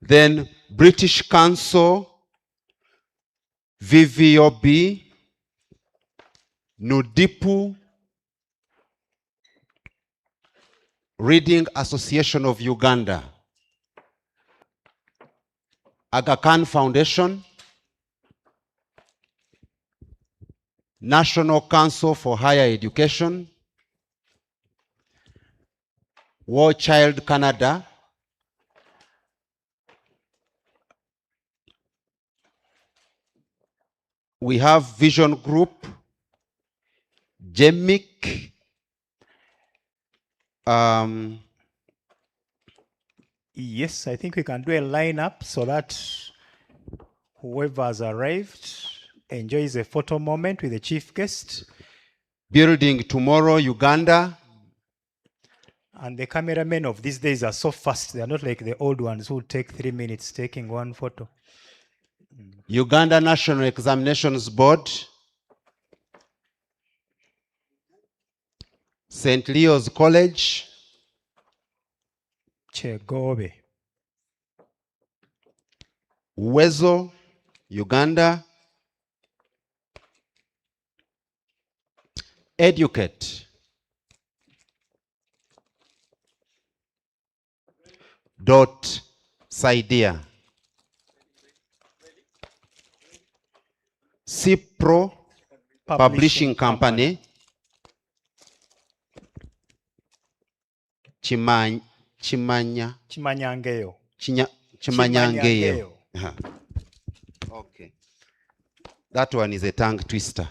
[SPEAKER 8] Then British Council, VVOB, Nudipu, Reading Association of Uganda, Aga Khan Foundation, National Council for Higher Education, War Child Canada, we have Vision Group, GEMIC,
[SPEAKER 2] Yes, I think we can do a lineup so that whoever has arrived enjoys a photo moment with the chief guest.
[SPEAKER 8] Building Tomorrow, Uganda.
[SPEAKER 2] And the cameramen of these days are so fast. They are not like the old ones who take 3 minutes taking one photo.
[SPEAKER 8] Uganda National Examinations Board, St. Leo's College,
[SPEAKER 2] Chegobe,
[SPEAKER 8] Uwezo, Uganda, Educate, Dot Saidia, Cipro Publishing Company,
[SPEAKER 2] Chimanyangeyo.
[SPEAKER 8] Chimanyangeyo. Okay. That one is a tongue twister.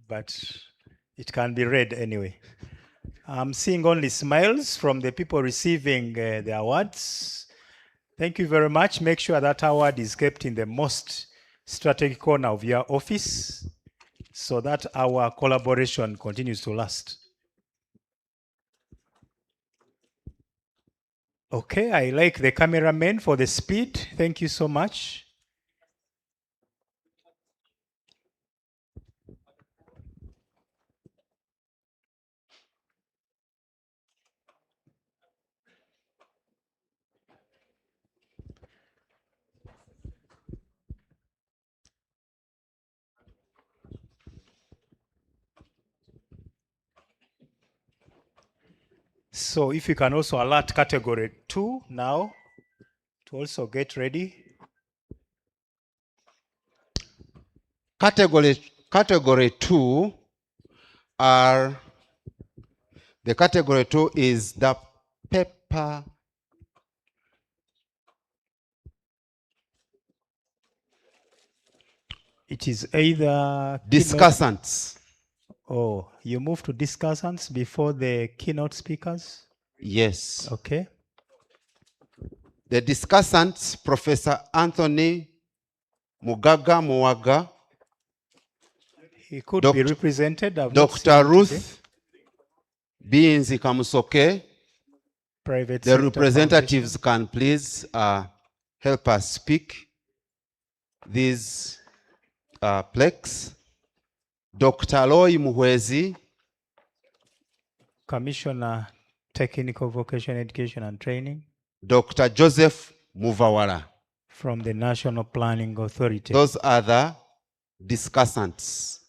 [SPEAKER 2] But it can be read anyway. I'm seeing only smiles from the people receiving the awards. Thank you very much. Make sure that award is kept in the most strategic corner of your office so that our collaboration continues to last. Okay, I like the cameraman for the speed. Thank you so much. So if you can also alert category 2 now to also get ready.
[SPEAKER 8] Category 2 are, the category 2 is the paper
[SPEAKER 2] It is either
[SPEAKER 8] discussants.
[SPEAKER 2] Oh, you move to discussants before the keynote speakers?
[SPEAKER 8] Yes.
[SPEAKER 2] Okay.
[SPEAKER 8] The discussants, Professor Anthony Mugaga Muwaga,
[SPEAKER 2] He could be represented. I've not seen
[SPEAKER 8] Dr.
[SPEAKER 2] him today.
[SPEAKER 8] Ruth Binzi Kamusoke.
[SPEAKER 2] Private
[SPEAKER 8] The
[SPEAKER 2] sector
[SPEAKER 8] representatives can please help us speak these plaques. Dr. Loy Muhwezi,
[SPEAKER 2] Commissioner, Technical Vocational Education and Training
[SPEAKER 8] Dr. Joseph Muvawara.
[SPEAKER 2] from the National Planning Authority.
[SPEAKER 8] Those are the discussants.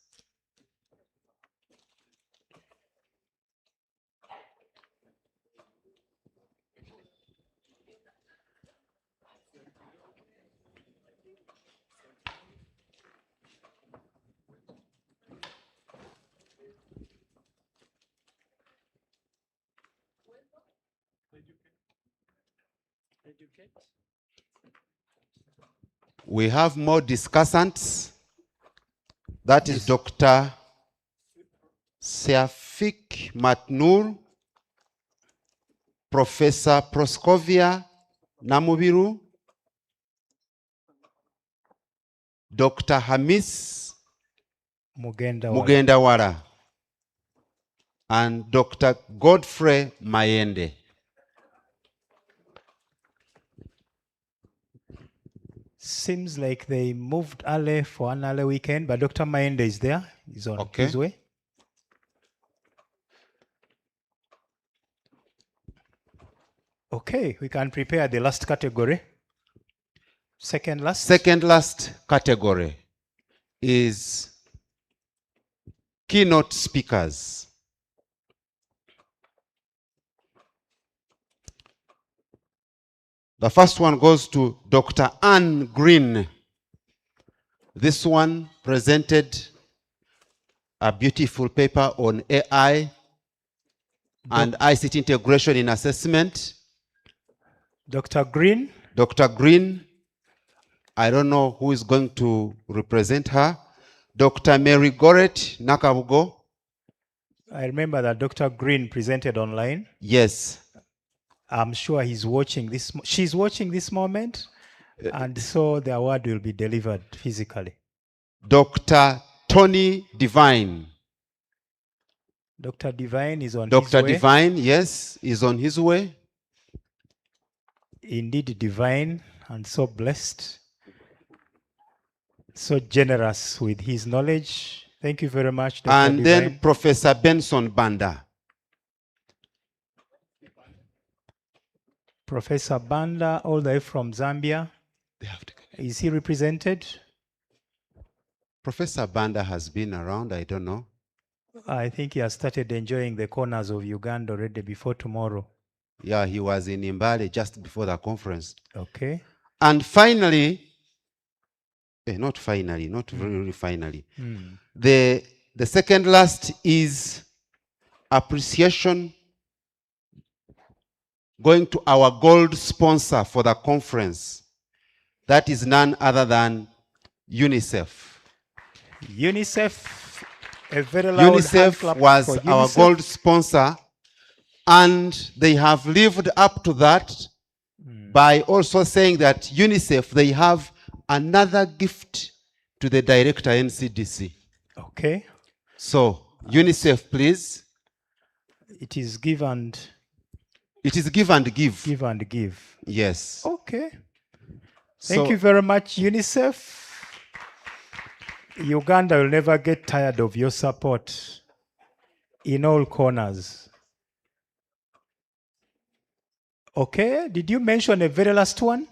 [SPEAKER 8] We have more discussants. That is Dr. Safik Matnur, Professor Proskovia Namubiru, Dr. Hamis Mugendawara, and Dr. Godfrey Mayende.
[SPEAKER 2] Seems like they moved early for an early weekend, but Dr. Maende is there. He's on his way. Okay, we can prepare the last category. Second last.
[SPEAKER 8] Second last category is keynote speakers. The first one goes to Dr. Anne Green. This one presented a beautiful paper on AI and ICT integration in assessment.
[SPEAKER 2] Dr. Green.
[SPEAKER 8] Dr. Green, I don't know who is going to represent her. Dr. Mary Goret Nakabugo.
[SPEAKER 2] I remember that Dr. Green presented online.
[SPEAKER 8] Yes.
[SPEAKER 2] I'm sure he's watching this. She's watching this moment, and so the award will be delivered physically.
[SPEAKER 8] Dr. Tony Divine.
[SPEAKER 2] Dr. Divine is on his way.
[SPEAKER 8] Dr. Divine, yes, is on his way.
[SPEAKER 2] Indeed divine and so blessed, so generous with his knowledge. Thank you very much, Dr.
[SPEAKER 8] And
[SPEAKER 2] Divine.
[SPEAKER 8] then Professor Benson Banda.
[SPEAKER 2] Professor Banda, all the way from Zambia. Is he represented?
[SPEAKER 8] Professor Banda has been around, I don't know.
[SPEAKER 2] I think he has started enjoying the corners of Uganda already before tomorrow.
[SPEAKER 8] Yeah, he was in Imbale just before the conference.
[SPEAKER 2] Okay.
[SPEAKER 8] And finally, not finally, not really finally. The second last is appreciation going to our gold sponsor for the conference. That is none other than UNICEF.
[SPEAKER 2] UNICEF, a very loud hand
[SPEAKER 8] UNICEF
[SPEAKER 2] clap
[SPEAKER 8] was
[SPEAKER 2] for
[SPEAKER 8] our
[SPEAKER 2] UNICEF.
[SPEAKER 8] gold sponsor, and they have lived up to that by also saying that UNICEF, they have another gift to the director NCDC.
[SPEAKER 2] Okay.
[SPEAKER 8] So, UNICEF, please.
[SPEAKER 2] It is give and...
[SPEAKER 8] It is give and give.
[SPEAKER 2] Give and give.
[SPEAKER 8] Yes.
[SPEAKER 2] Okay. Thank
[SPEAKER 8] So-
[SPEAKER 2] you very much, UNICEF. Uganda will never get tired of your support in all corners. Okay, did you mention a very last one?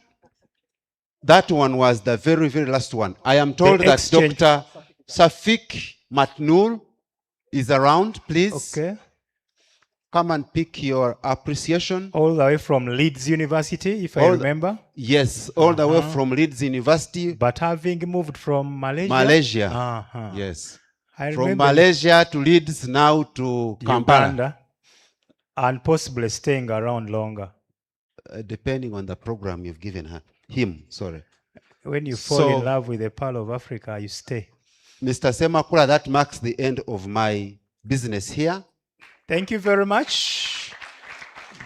[SPEAKER 8] That one was the very, very last one. I am told
[SPEAKER 2] The
[SPEAKER 8] that
[SPEAKER 2] exchange.
[SPEAKER 8] Dr. Safik Matnur is around. Please
[SPEAKER 2] Okay.
[SPEAKER 8] come and pick your appreciation.
[SPEAKER 2] All the way from Leeds University, if I
[SPEAKER 8] All the-
[SPEAKER 2] remember.
[SPEAKER 8] Yes, all the way
[SPEAKER 2] Uh-huh.
[SPEAKER 8] from Leeds University.
[SPEAKER 2] But having moved from Malaysia?
[SPEAKER 8] Malaysia.
[SPEAKER 2] Uh-huh.
[SPEAKER 8] Yes.
[SPEAKER 2] I
[SPEAKER 8] From
[SPEAKER 2] remember
[SPEAKER 8] Malaysia to Leeds, now to Kampala.
[SPEAKER 2] Uganda, and possibly staying around longer.
[SPEAKER 8] Depending on the program you've given him. Sorry.
[SPEAKER 2] When you fall
[SPEAKER 8] So-
[SPEAKER 2] in love with the Pearl of Africa, you stay.
[SPEAKER 8] Mr. Semakula, that marks the end of my business here.
[SPEAKER 2] Thank you very much.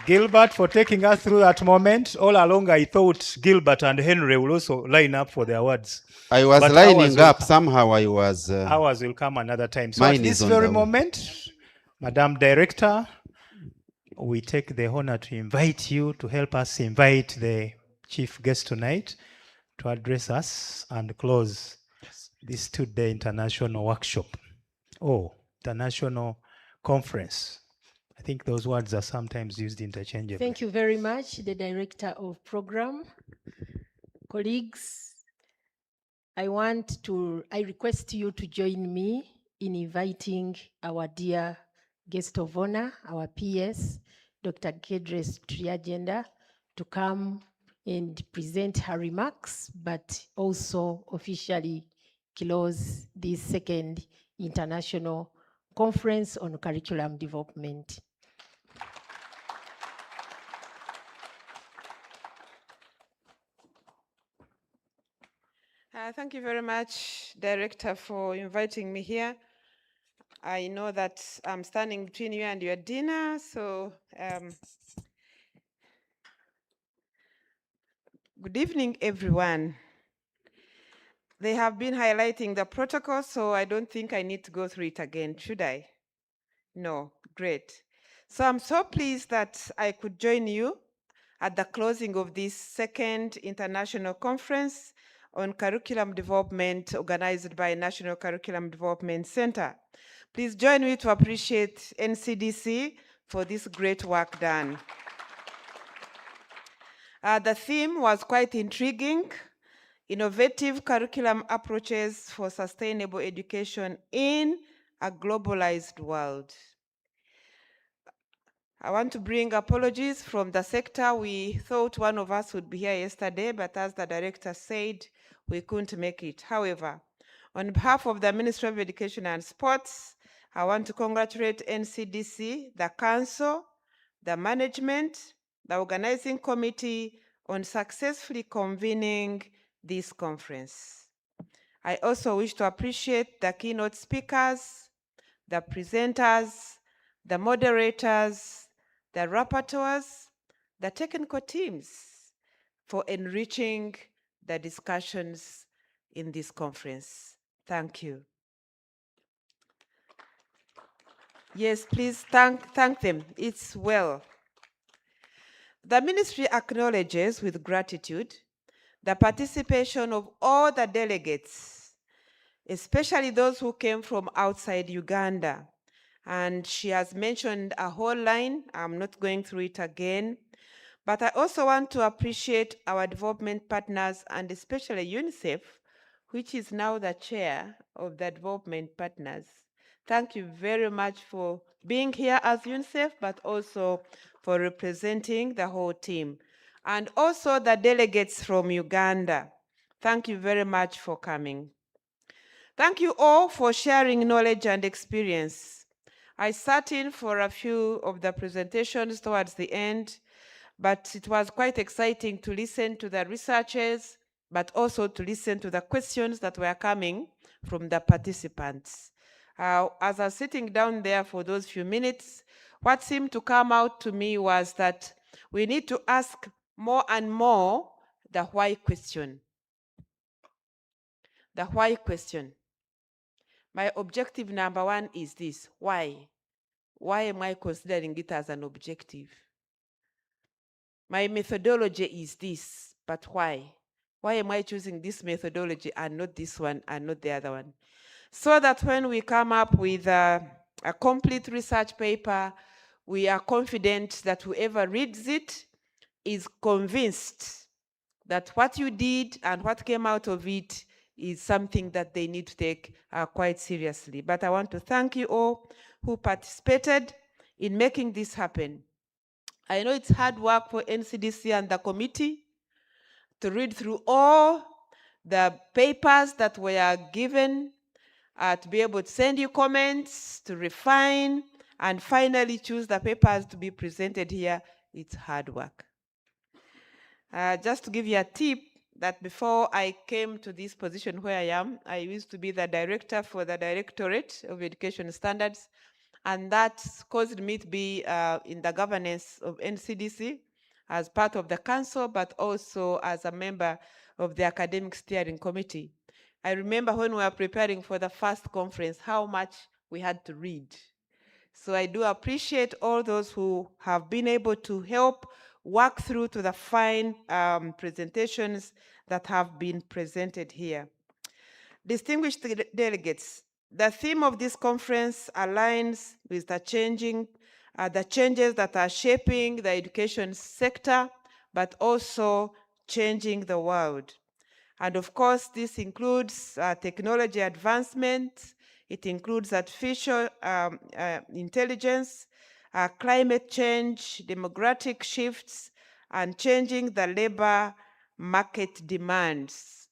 [SPEAKER 2] Gilbert, for taking us through that moment. All along, I thought Gilbert and Henry will also line up for the awards.
[SPEAKER 8] I was
[SPEAKER 2] But
[SPEAKER 8] lining
[SPEAKER 2] ours
[SPEAKER 8] up.
[SPEAKER 2] will-
[SPEAKER 8] Somehow I was.
[SPEAKER 2] Ours will come another time. So at
[SPEAKER 8] Mine
[SPEAKER 2] this
[SPEAKER 8] is on
[SPEAKER 2] very
[SPEAKER 8] the way.
[SPEAKER 2] moment, Madam Director, we take the honor to invite you to help us invite the chief guest tonight to address us and close this two-day international workshop. Oh, international conference. I think those words are sometimes used interchangeably.
[SPEAKER 12] Thank you very much, the Director of Program. Colleagues, I request you to join me in inviting our dear guest of honor, our PS, Dr. Kedres Triagenda, to come and present her remarks, but also officially close this second international conference on curriculum development.
[SPEAKER 14] Thank you very much, Director, for inviting me here. I know that I'm standing between you and your dinner, so good evening, everyone. They have been highlighting the protocol, so I don't think I need to go through it again, should I? No, great. So I'm so pleased that I could join you at the closing of this second international conference on curriculum development organized by National Curriculum Development Center. Please join me to appreciate NCDC for this great work done. The theme was quite intriguing: innovative curriculum approaches for sustainable education in a globalized world. I want to bring apologies from the sector. We thought one of us would be here yesterday, but as the director said, we couldn't make it. However, on behalf of the Ministry of Education and Sports, I want to congratulate NCDC, the council, the management, the organizing committee on successfully convening this conference. I also wish to appreciate the keynote speakers, the presenters, the moderators, the rapporteurs, the technical teams for enriching the discussions in this conference. Thank you. Yes, please thank them. It's well. The ministry acknowledges with gratitude the participation of all the delegates, especially those who came from outside Uganda. And she has mentioned a whole line. I'm not going through it again. But I also want to appreciate our development partners, and especially UNICEF, which is now the chair of the development partners. Thank you very much for being here as UNICEF, but also for representing the whole team. And also the delegates from Uganda. Thank you very much for coming. Thank you all for sharing knowledge and experience. I sat in for a few of the presentations towards the end, but it was quite exciting to listen to the researchers, but also to listen to the questions that were coming from the participants. As I was sitting down there for those few minutes, what seemed to come out to me was that we need to ask more and more the why question. The why question. My objective number one is this: why? Why am I considering it as an objective? My methodology is this, but why? Why am I choosing this methodology and not this one and not the other one? So that when we come up with a complete research paper, we are confident that whoever reads it is convinced that what you did and what came out of it is something that they need to take quite seriously. But I want to thank you all who participated in making this happen. I know it's hard work for NCDC and the committee to read through all the papers that were given, to be able to send you comments, to refine, and finally choose the papers to be presented here. It's hard work. Just to give you a tip, that before I came to this position where I am, I used to be the director for the Directorate of Education Standards, and that caused me to be in the governance of NCDC as part of the council, but also as a member of the academic steering committee. I remember when we were preparing for the first conference, how much we had to read. So I do appreciate all those who have been able to help work through to the fine presentations that have been presented here. Distinguished delegates, the theme of this conference aligns with the changes that are shaping the education sector, but also changing the world. And of course, this includes technology advancement, it includes artificial intelligence, climate change, demographic shifts, and changing the labor market demands.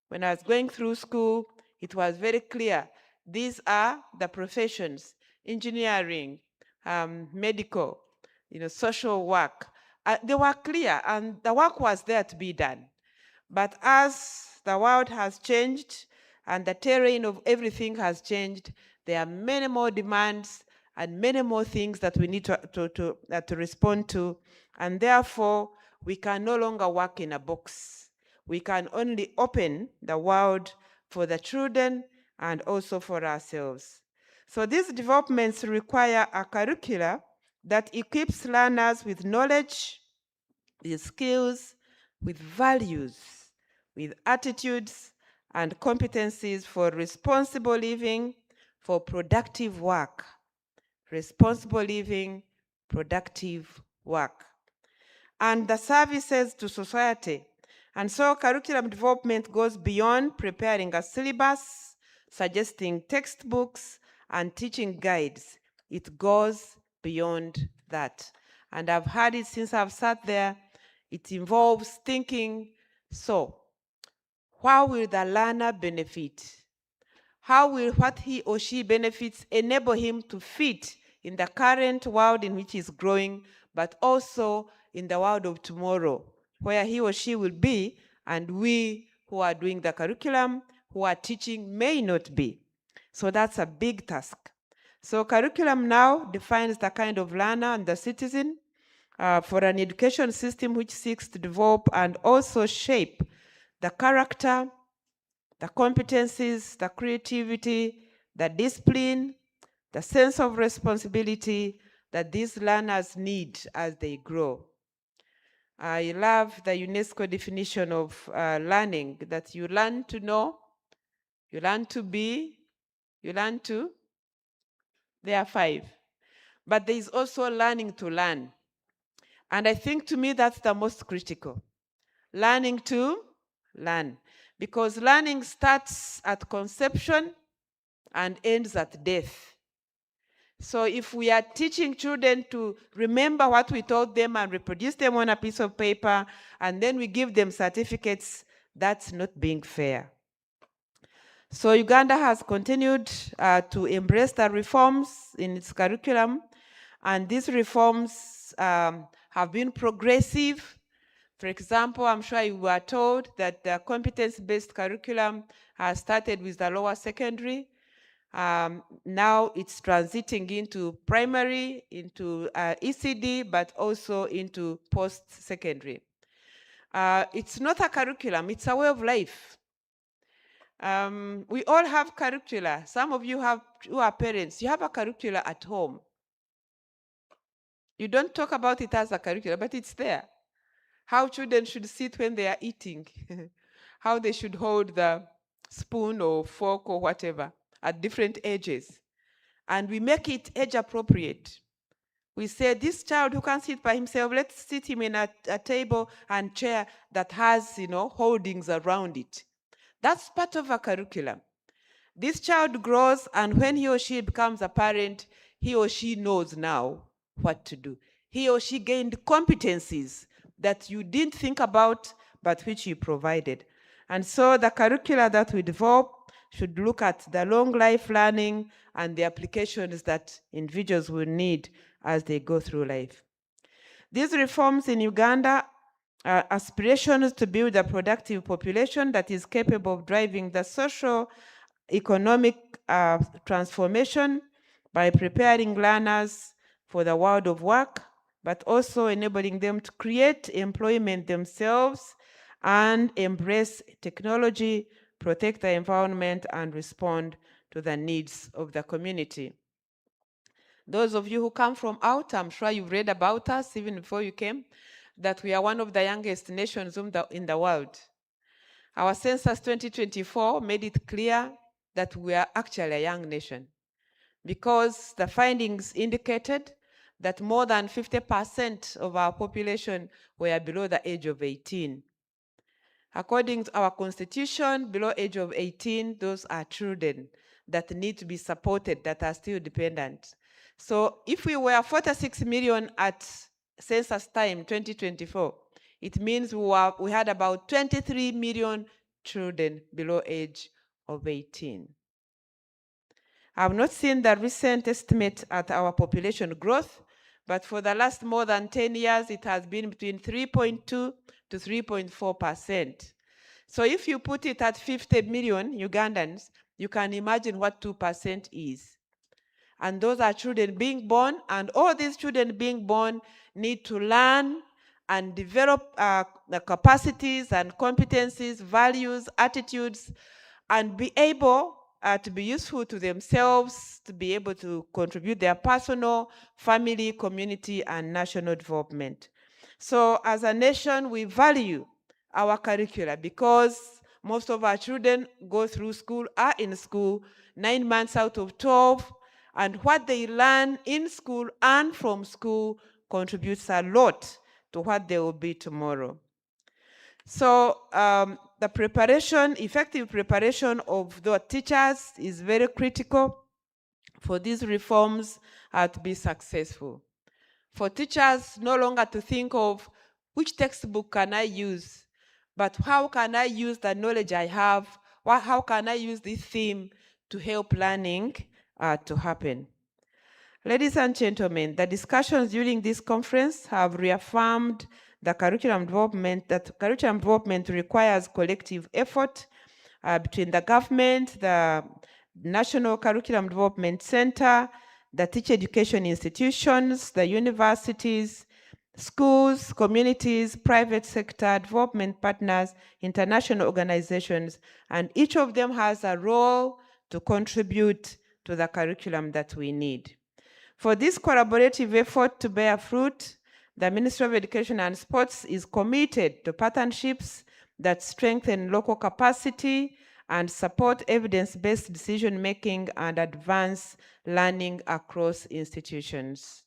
[SPEAKER 14] When I was going through school, it was very clear. These are the professions: engineering, medical, social work. They were clear, and the work was there to be done. But as the world has changed and the terrain of everything has changed, there are many more demands and many more things that we need to respond to. And therefore, we can no longer work in a box. We can only open the world for the children and also for ourselves. So these developments require a curricula that equips learners with knowledge, with skills, with values, with attitudes and competencies for responsible living, for productive work. Responsible living, productive work. And the services to society. And so curriculum development goes beyond preparing a syllabus, suggesting textbooks and teaching guides. It goes beyond that. And I've had it since I've sat there. It involves thinking, so how will the learner benefit? How will what he or she benefits enable him to fit in the current world in which he's growing, but also in the world of tomorrow, where he or she will be, and we who are doing the curriculum, who are teaching, may not be. So that's a big task. So curriculum now defines the kind of learner and the citizen for an education system which seeks to develop and also shape the character, the competencies, the creativity, the discipline, the sense of responsibility that these learners need as they grow. I love the UNESCO definition of learning, that you learn to know, you learn to be, you learn to, there are 5. But there is also learning to learn. And I think to me that's the most critical. Learning to learn. Because learning starts at conception and ends at death. So if we are teaching children to remember what we taught them and reproduce them on a piece of paper, and then we give them certificates, that's not being fair. So Uganda has continued to embrace the reforms in its curriculum, and these reforms have been progressive. For example, I'm sure you were told that the competence-based curriculum has started with the lower secondary. Now it's transiting into primary, into ECD, but also into post-secondary. It's not a curriculum, it's a way of life. We all have curricula. Some of you who are parents, you have a curricula at home. You don't talk about it as a curricula, but it's there. How children should sit when they are eating, how they should hold the spoon or fork or whatever at different ages. And we make it age appropriate. We say, this child who can't sit by himself, let's sit him in a table and chair that has, holdings around it. That's part of a curriculum. This child grows, and when he or she becomes a parent, he or she knows now what to do. He or she gained competencies that you didn't think about, but which you provided. And so the curricula that we develop should look at the long life learning and the applications that individuals will need as they go through life. These reforms in Uganda are aspirations to build a productive population that is capable of driving the social, economic transformation, by preparing learners for the world of work, but also enabling them to create employment themselves and embrace technology, protect the environment, and respond to the needs of the community. Those of you who come from out, I'm sure you've read about us even before you came, that we are one of the youngest nations in the world. Our census 2024 made it clear that we are actually a young nation, because the findings indicated that more than 50% of our population were below the age of 18. According to our constitution, below age of 18, those are children that need to be supported, that are still dependent. So if we were 46 million at census time 2024, it means we had about 23 million children below age of 18. I've not seen the recent estimate at our population growth, but for the last more than 10 years, it has been between 3.2 to 3.4%. So if you put it at 50 million Ugandans, you can imagine what 2% is. And those are children being born, and all these children being born need to learn and develop the capacities and competencies, values, attitudes, and be able to be useful to themselves, to be able to contribute their personal, family, community, and national development. So as a nation, we value our curricula because most of our children go through school, are in school 9 months out of 12, and what they learn in school and from school contributes a lot to what they will be tomorrow. So the preparation, effective preparation of the teachers is very critical for these reforms to be successful. For teachers no longer to think of which textbook can I use, but how can I use the knowledge I have, how can I use this theme to help learning to happen. Ladies and gentlemen, the discussions during this conference have reaffirmed the curriculum development, that curriculum development requires collective effort between the government, the National Curriculum Development Center, the teacher education institutions, the universities, schools, communities, private sector, development partners, international organizations, and each of them has a role to contribute to the curriculum that we need. For this collaborative effort to bear fruit, the Ministry of Education and Sports is committed to partnerships that strengthen local capacity and support evidence-based decision-making and advance learning across institutions.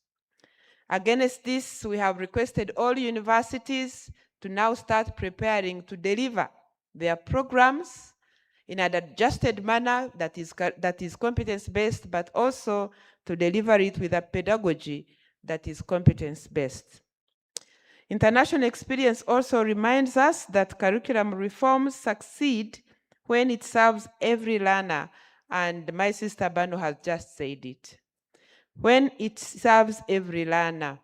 [SPEAKER 14] Against this, we have requested all universities to now start preparing to deliver their programs in an adjusted manner that is competence-based, but also to deliver it with a pedagogy that is competence-based. International experience also reminds us that curriculum reforms succeed when it serves every learner, and my sister Bano has just said it. When it serves every learner.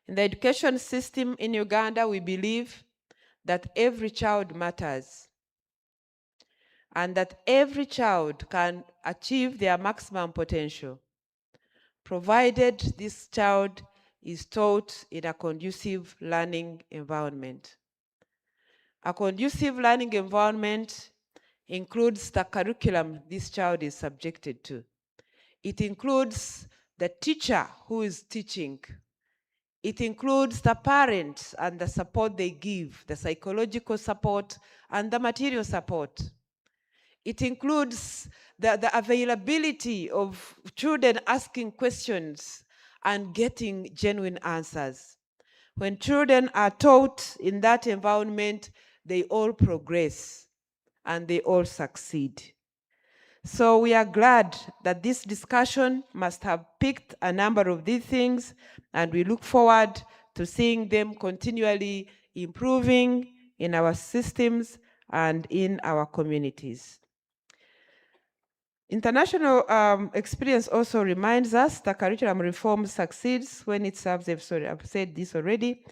[SPEAKER 14] In the education system in Uganda, we believe that every child matters, and that every child can achieve their maximum potential, provided this child is taught in a conducive learning environment. A conducive learning environment includes the curriculum this child is subjected to. It includes the teacher who is teaching. It includes the parents and the support they give, the psychological support and the material support. It includes the availability of children asking questions and getting genuine answers. When children are taught in that environment, they all progress and they all succeed. So we are glad that this discussion must have picked a number of these things, and we look forward to seeing them continually improving in our systems and in our communities. International experience also reminds us that curriculum reform succeeds when it serves, sorry, I've said this already,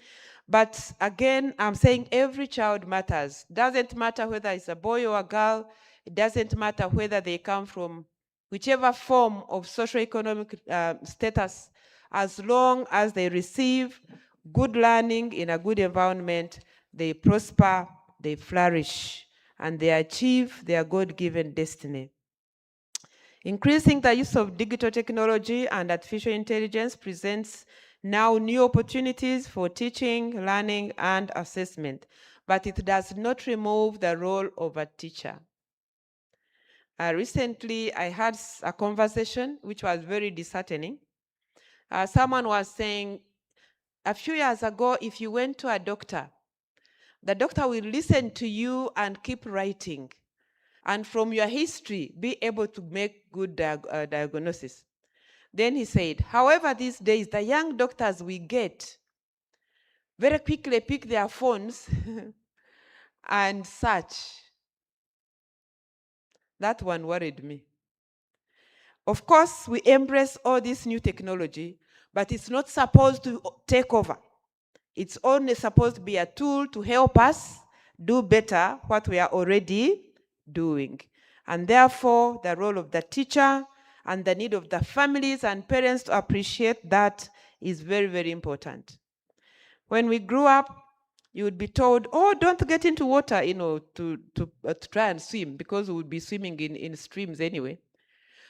[SPEAKER 14] but again, I'm saying every child matters. Doesn't matter whether it's a boy or a girl, it doesn't matter whether they come from whichever form of socioeconomic status, as long as they receive good learning in a good environment, they prosper, they flourish, and they achieve their God-given destiny. Increasing the use of digital technology and artificial intelligence presents now new opportunities for teaching, learning, and assessment, but it does not remove the role of a teacher. Recently, I had a conversation which was very disheartening. Someone was saying, a few years ago, if you went to a doctor, the doctor will listen to you and keep writing, and from your history, be able to make good diagnosis. Then he said, however, these days, the young doctors we get very quickly pick their phones and search. That one worried me. Of course, we embrace all this new technology, but it's not supposed to take over. It's only supposed to be a tool to help us do better what we are already doing. And therefore, the role of the teacher and the need of the families and parents to appreciate that is very, very important. When we grew up, you would be told, oh, don't get into water, to try and swim, because we would be swimming in streams anyway.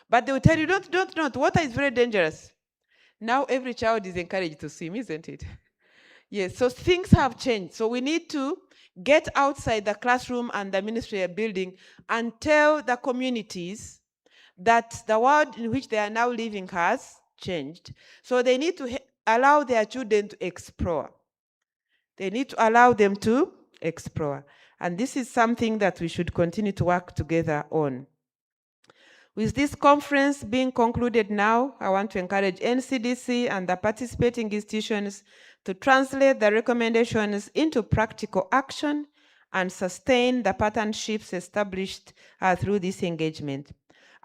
[SPEAKER 14] But they would tell you, don't, water is very dangerous. Now every child is encouraged to swim, isn't it? Yes, so things have changed. So we need to get outside the classroom and the ministry building and tell the communities that the world in which they are now living has changed. So they need to allow their children to explore. They need to allow them to explore. And this is something that we should continue to work together on. With this conference being concluded now, I want to encourage NCDC and the participating institutions to translate the recommendations into practical action and sustain the partnerships established through this engagement.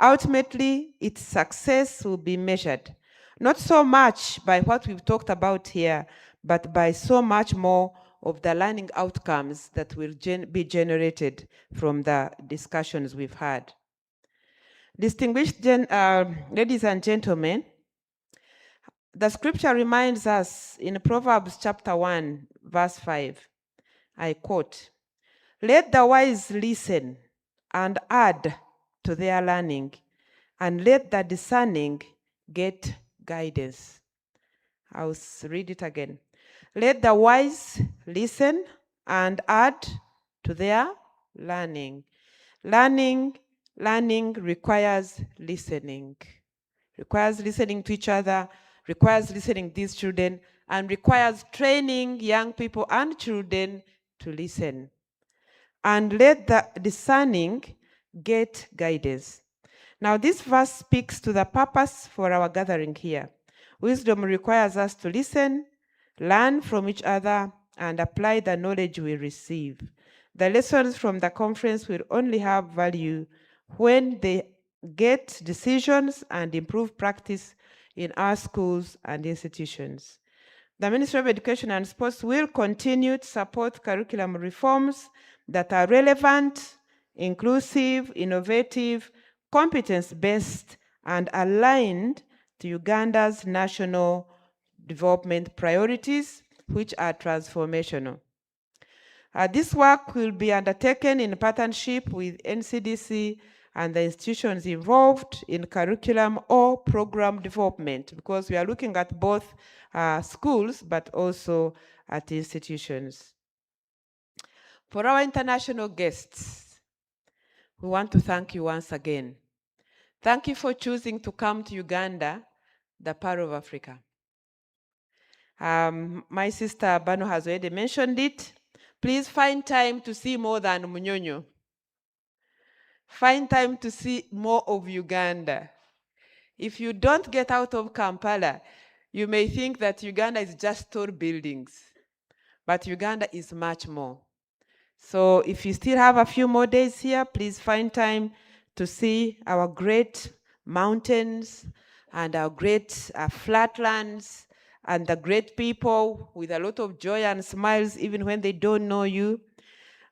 [SPEAKER 14] Ultimately, its success will be measured, not so much by what we've talked about here, but by so much more of the learning outcomes that will be generated from the discussions we've had. Distinguished ladies and gentlemen, the scripture reminds us in Proverbs chapter 1, verse 5, I quote, "Let the wise listen and add to their learning, and let the discerning get guidance." I'll read it again. Let the wise listen and add to their learning. Learning requires listening. Requires listening to each other, requires listening to these children, and requires training young people and children to listen. And let the discerning get guidance. Now, this verse speaks to the purpose for our gathering here. Wisdom requires us to listen, learn from each other, and apply the knowledge we receive. The lessons from the conference will only have value when they get decisions and improve practice in our schools and institutions. The Ministry of Education and Sports will continue to support curriculum reforms that are relevant, inclusive, innovative, competence-based, and aligned to Uganda's national development priorities, which are transformational. This work will be undertaken in partnership with NCDC and the institutions involved in curriculum or program development, because we are looking at both schools, but also at institutions. For our international guests, we want to thank you once again. Thank you for choosing to come to Uganda, the Pearl of Africa. My sister Bano has already mentioned it. Please find time to see more than Munyonyo. Find time to see more of Uganda. If you don't get out of Kampala, you may think that Uganda is just tall buildings, but Uganda is much more. So if you still have a few more days here, please find time to see our great mountains and our great flatlands and the great people with a lot of joy and smiles even when they don't know you.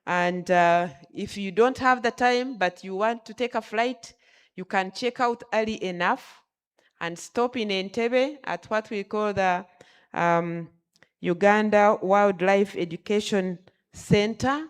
[SPEAKER 14] And if you don't have the time, but you want to take a flight, You can check out early enough and stop in Entebbe at what we call the Uganda Wildlife Education Center.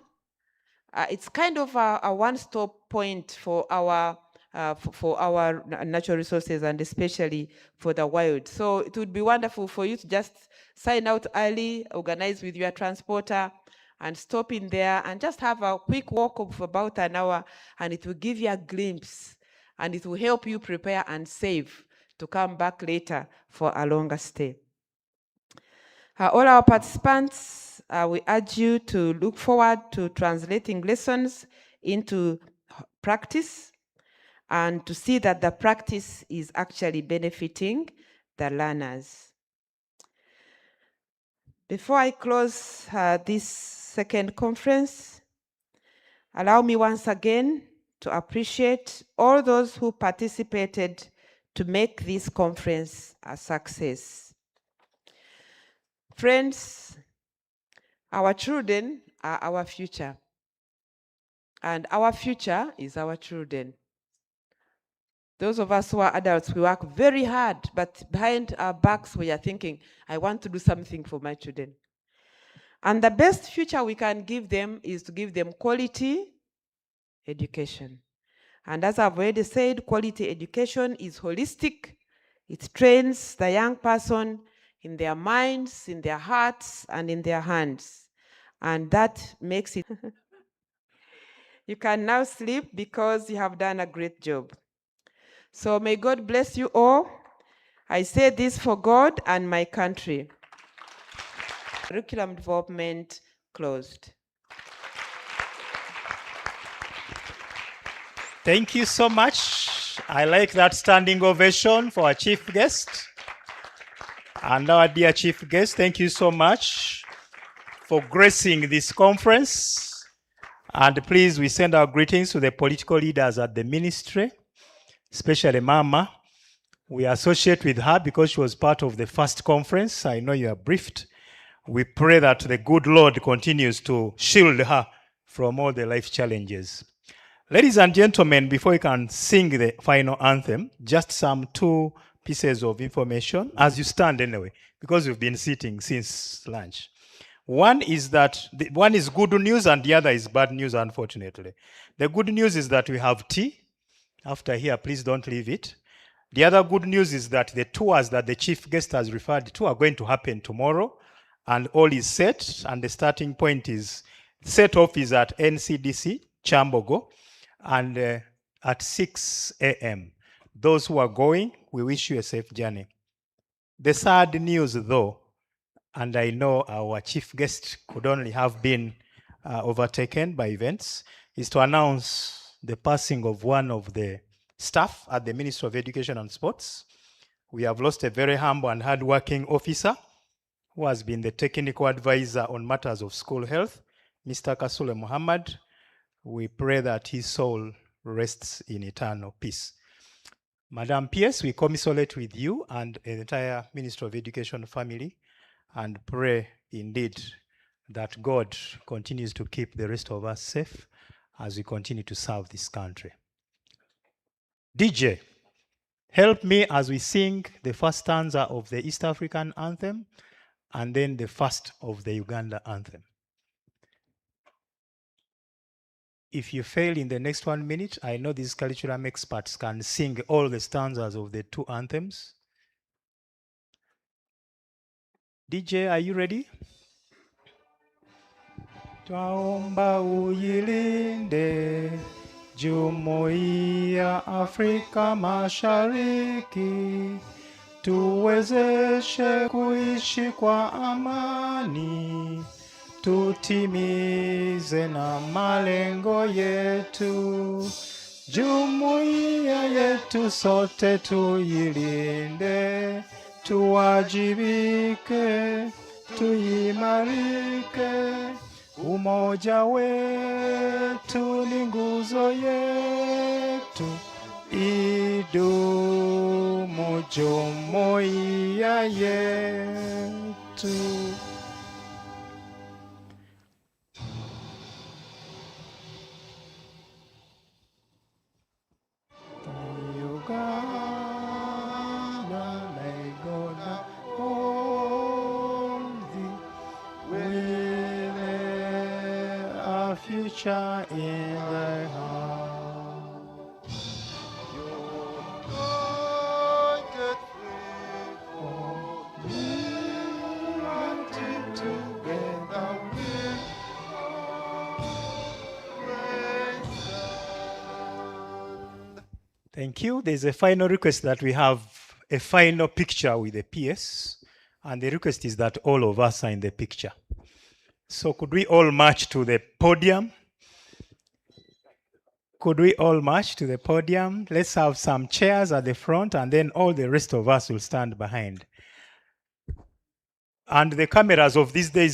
[SPEAKER 14] It's kind of a one-stop point for our natural resources and especially for the wild. So it would be wonderful for you to just sign out early, organize with your transporter, and stop in there and just have a quick walk of about an hour, and it will give you a glimpse and it will help you prepare and save to come back later for a longer stay. All our participants, we urge you to look forward to translating lessons into practice and to see that the practice is actually benefiting the learners. Before I close this second conference, allow me once again to appreciate all those who participated to make this conference a success. Friends, our children are our future, and our future is our children. Those of us who are adults, we work very hard, but behind our backs we are thinking, I want to do something for my children. And the best future we can give them is to give them quality education. And as I've already said, quality education is holistic. It trains the young person in their minds, in their hearts, and in their hands. And that makes it. You can now sleep because you have done a great job. So may God bless you all. I say this for God and my country. Curriculum development closed.
[SPEAKER 2] Thank you so much. I like that standing ovation for our chief guest. And our dear chief guest, thank you so much for gracing this conference. And please, we send our greetings to the political leaders at the ministry, especially Mama. We associate with her because she was part of the first conference. I know you are briefed. We pray that the good Lord continues to shield her from all the life challenges. Ladies and gentlemen, before we can sing the final anthem, just some two pieces of information, as you stand anyway, because you've been sitting since lunch. One is one is good news and the other is bad news, unfortunately. The good news is that we have tea. After here, please don't leave it. The other good news is that the tours that the chief guest has referred to are going to happen tomorrow, and all is set, and the starting point is, set off is at NCDC, Chambogo, and at 6 a.m. Those who are going, we wish you a safe journey. The sad news, though, and I know our chief guest could only have been overtaken by events, is to announce the passing of one of the staff at the Ministry of Education and Sports. We have lost a very humble and hardworking officer who has been the technical advisor on matters of school health, Mr. Kasule Muhammad. We pray that his soul rests in eternal peace. Madam PS, we commiserate with you and the entire Ministry of Education family and pray indeed that God continues to keep the rest of us safe as we continue to serve this country. DJ, help me as we sing the first stanza of the East African anthem and then the first of the Uganda anthem. If you fail in the next 1 minute, I know these curriculum experts can sing all the stanzas of the two anthems. DJ, are you ready? Twaomba uyilinde Jumuiya Afrika Mashariki, tuwezeshe kuishi kwa amani, tutimize na malengo yetu. Jumuiya yetu sote tuilinde, tuwajibike, tuimarike. Umoja wetu ni nguzo yetu, idumu jumuiya yetu. future in thy hand. Thank you. There's a final request that we have a final picture with the PS, and the request is that all of us are in the picture. So could we all march to the podium? Could we all march to the podium? Let's have some chairs at the front, and then all the rest of us will stand behind. And the cameras of these days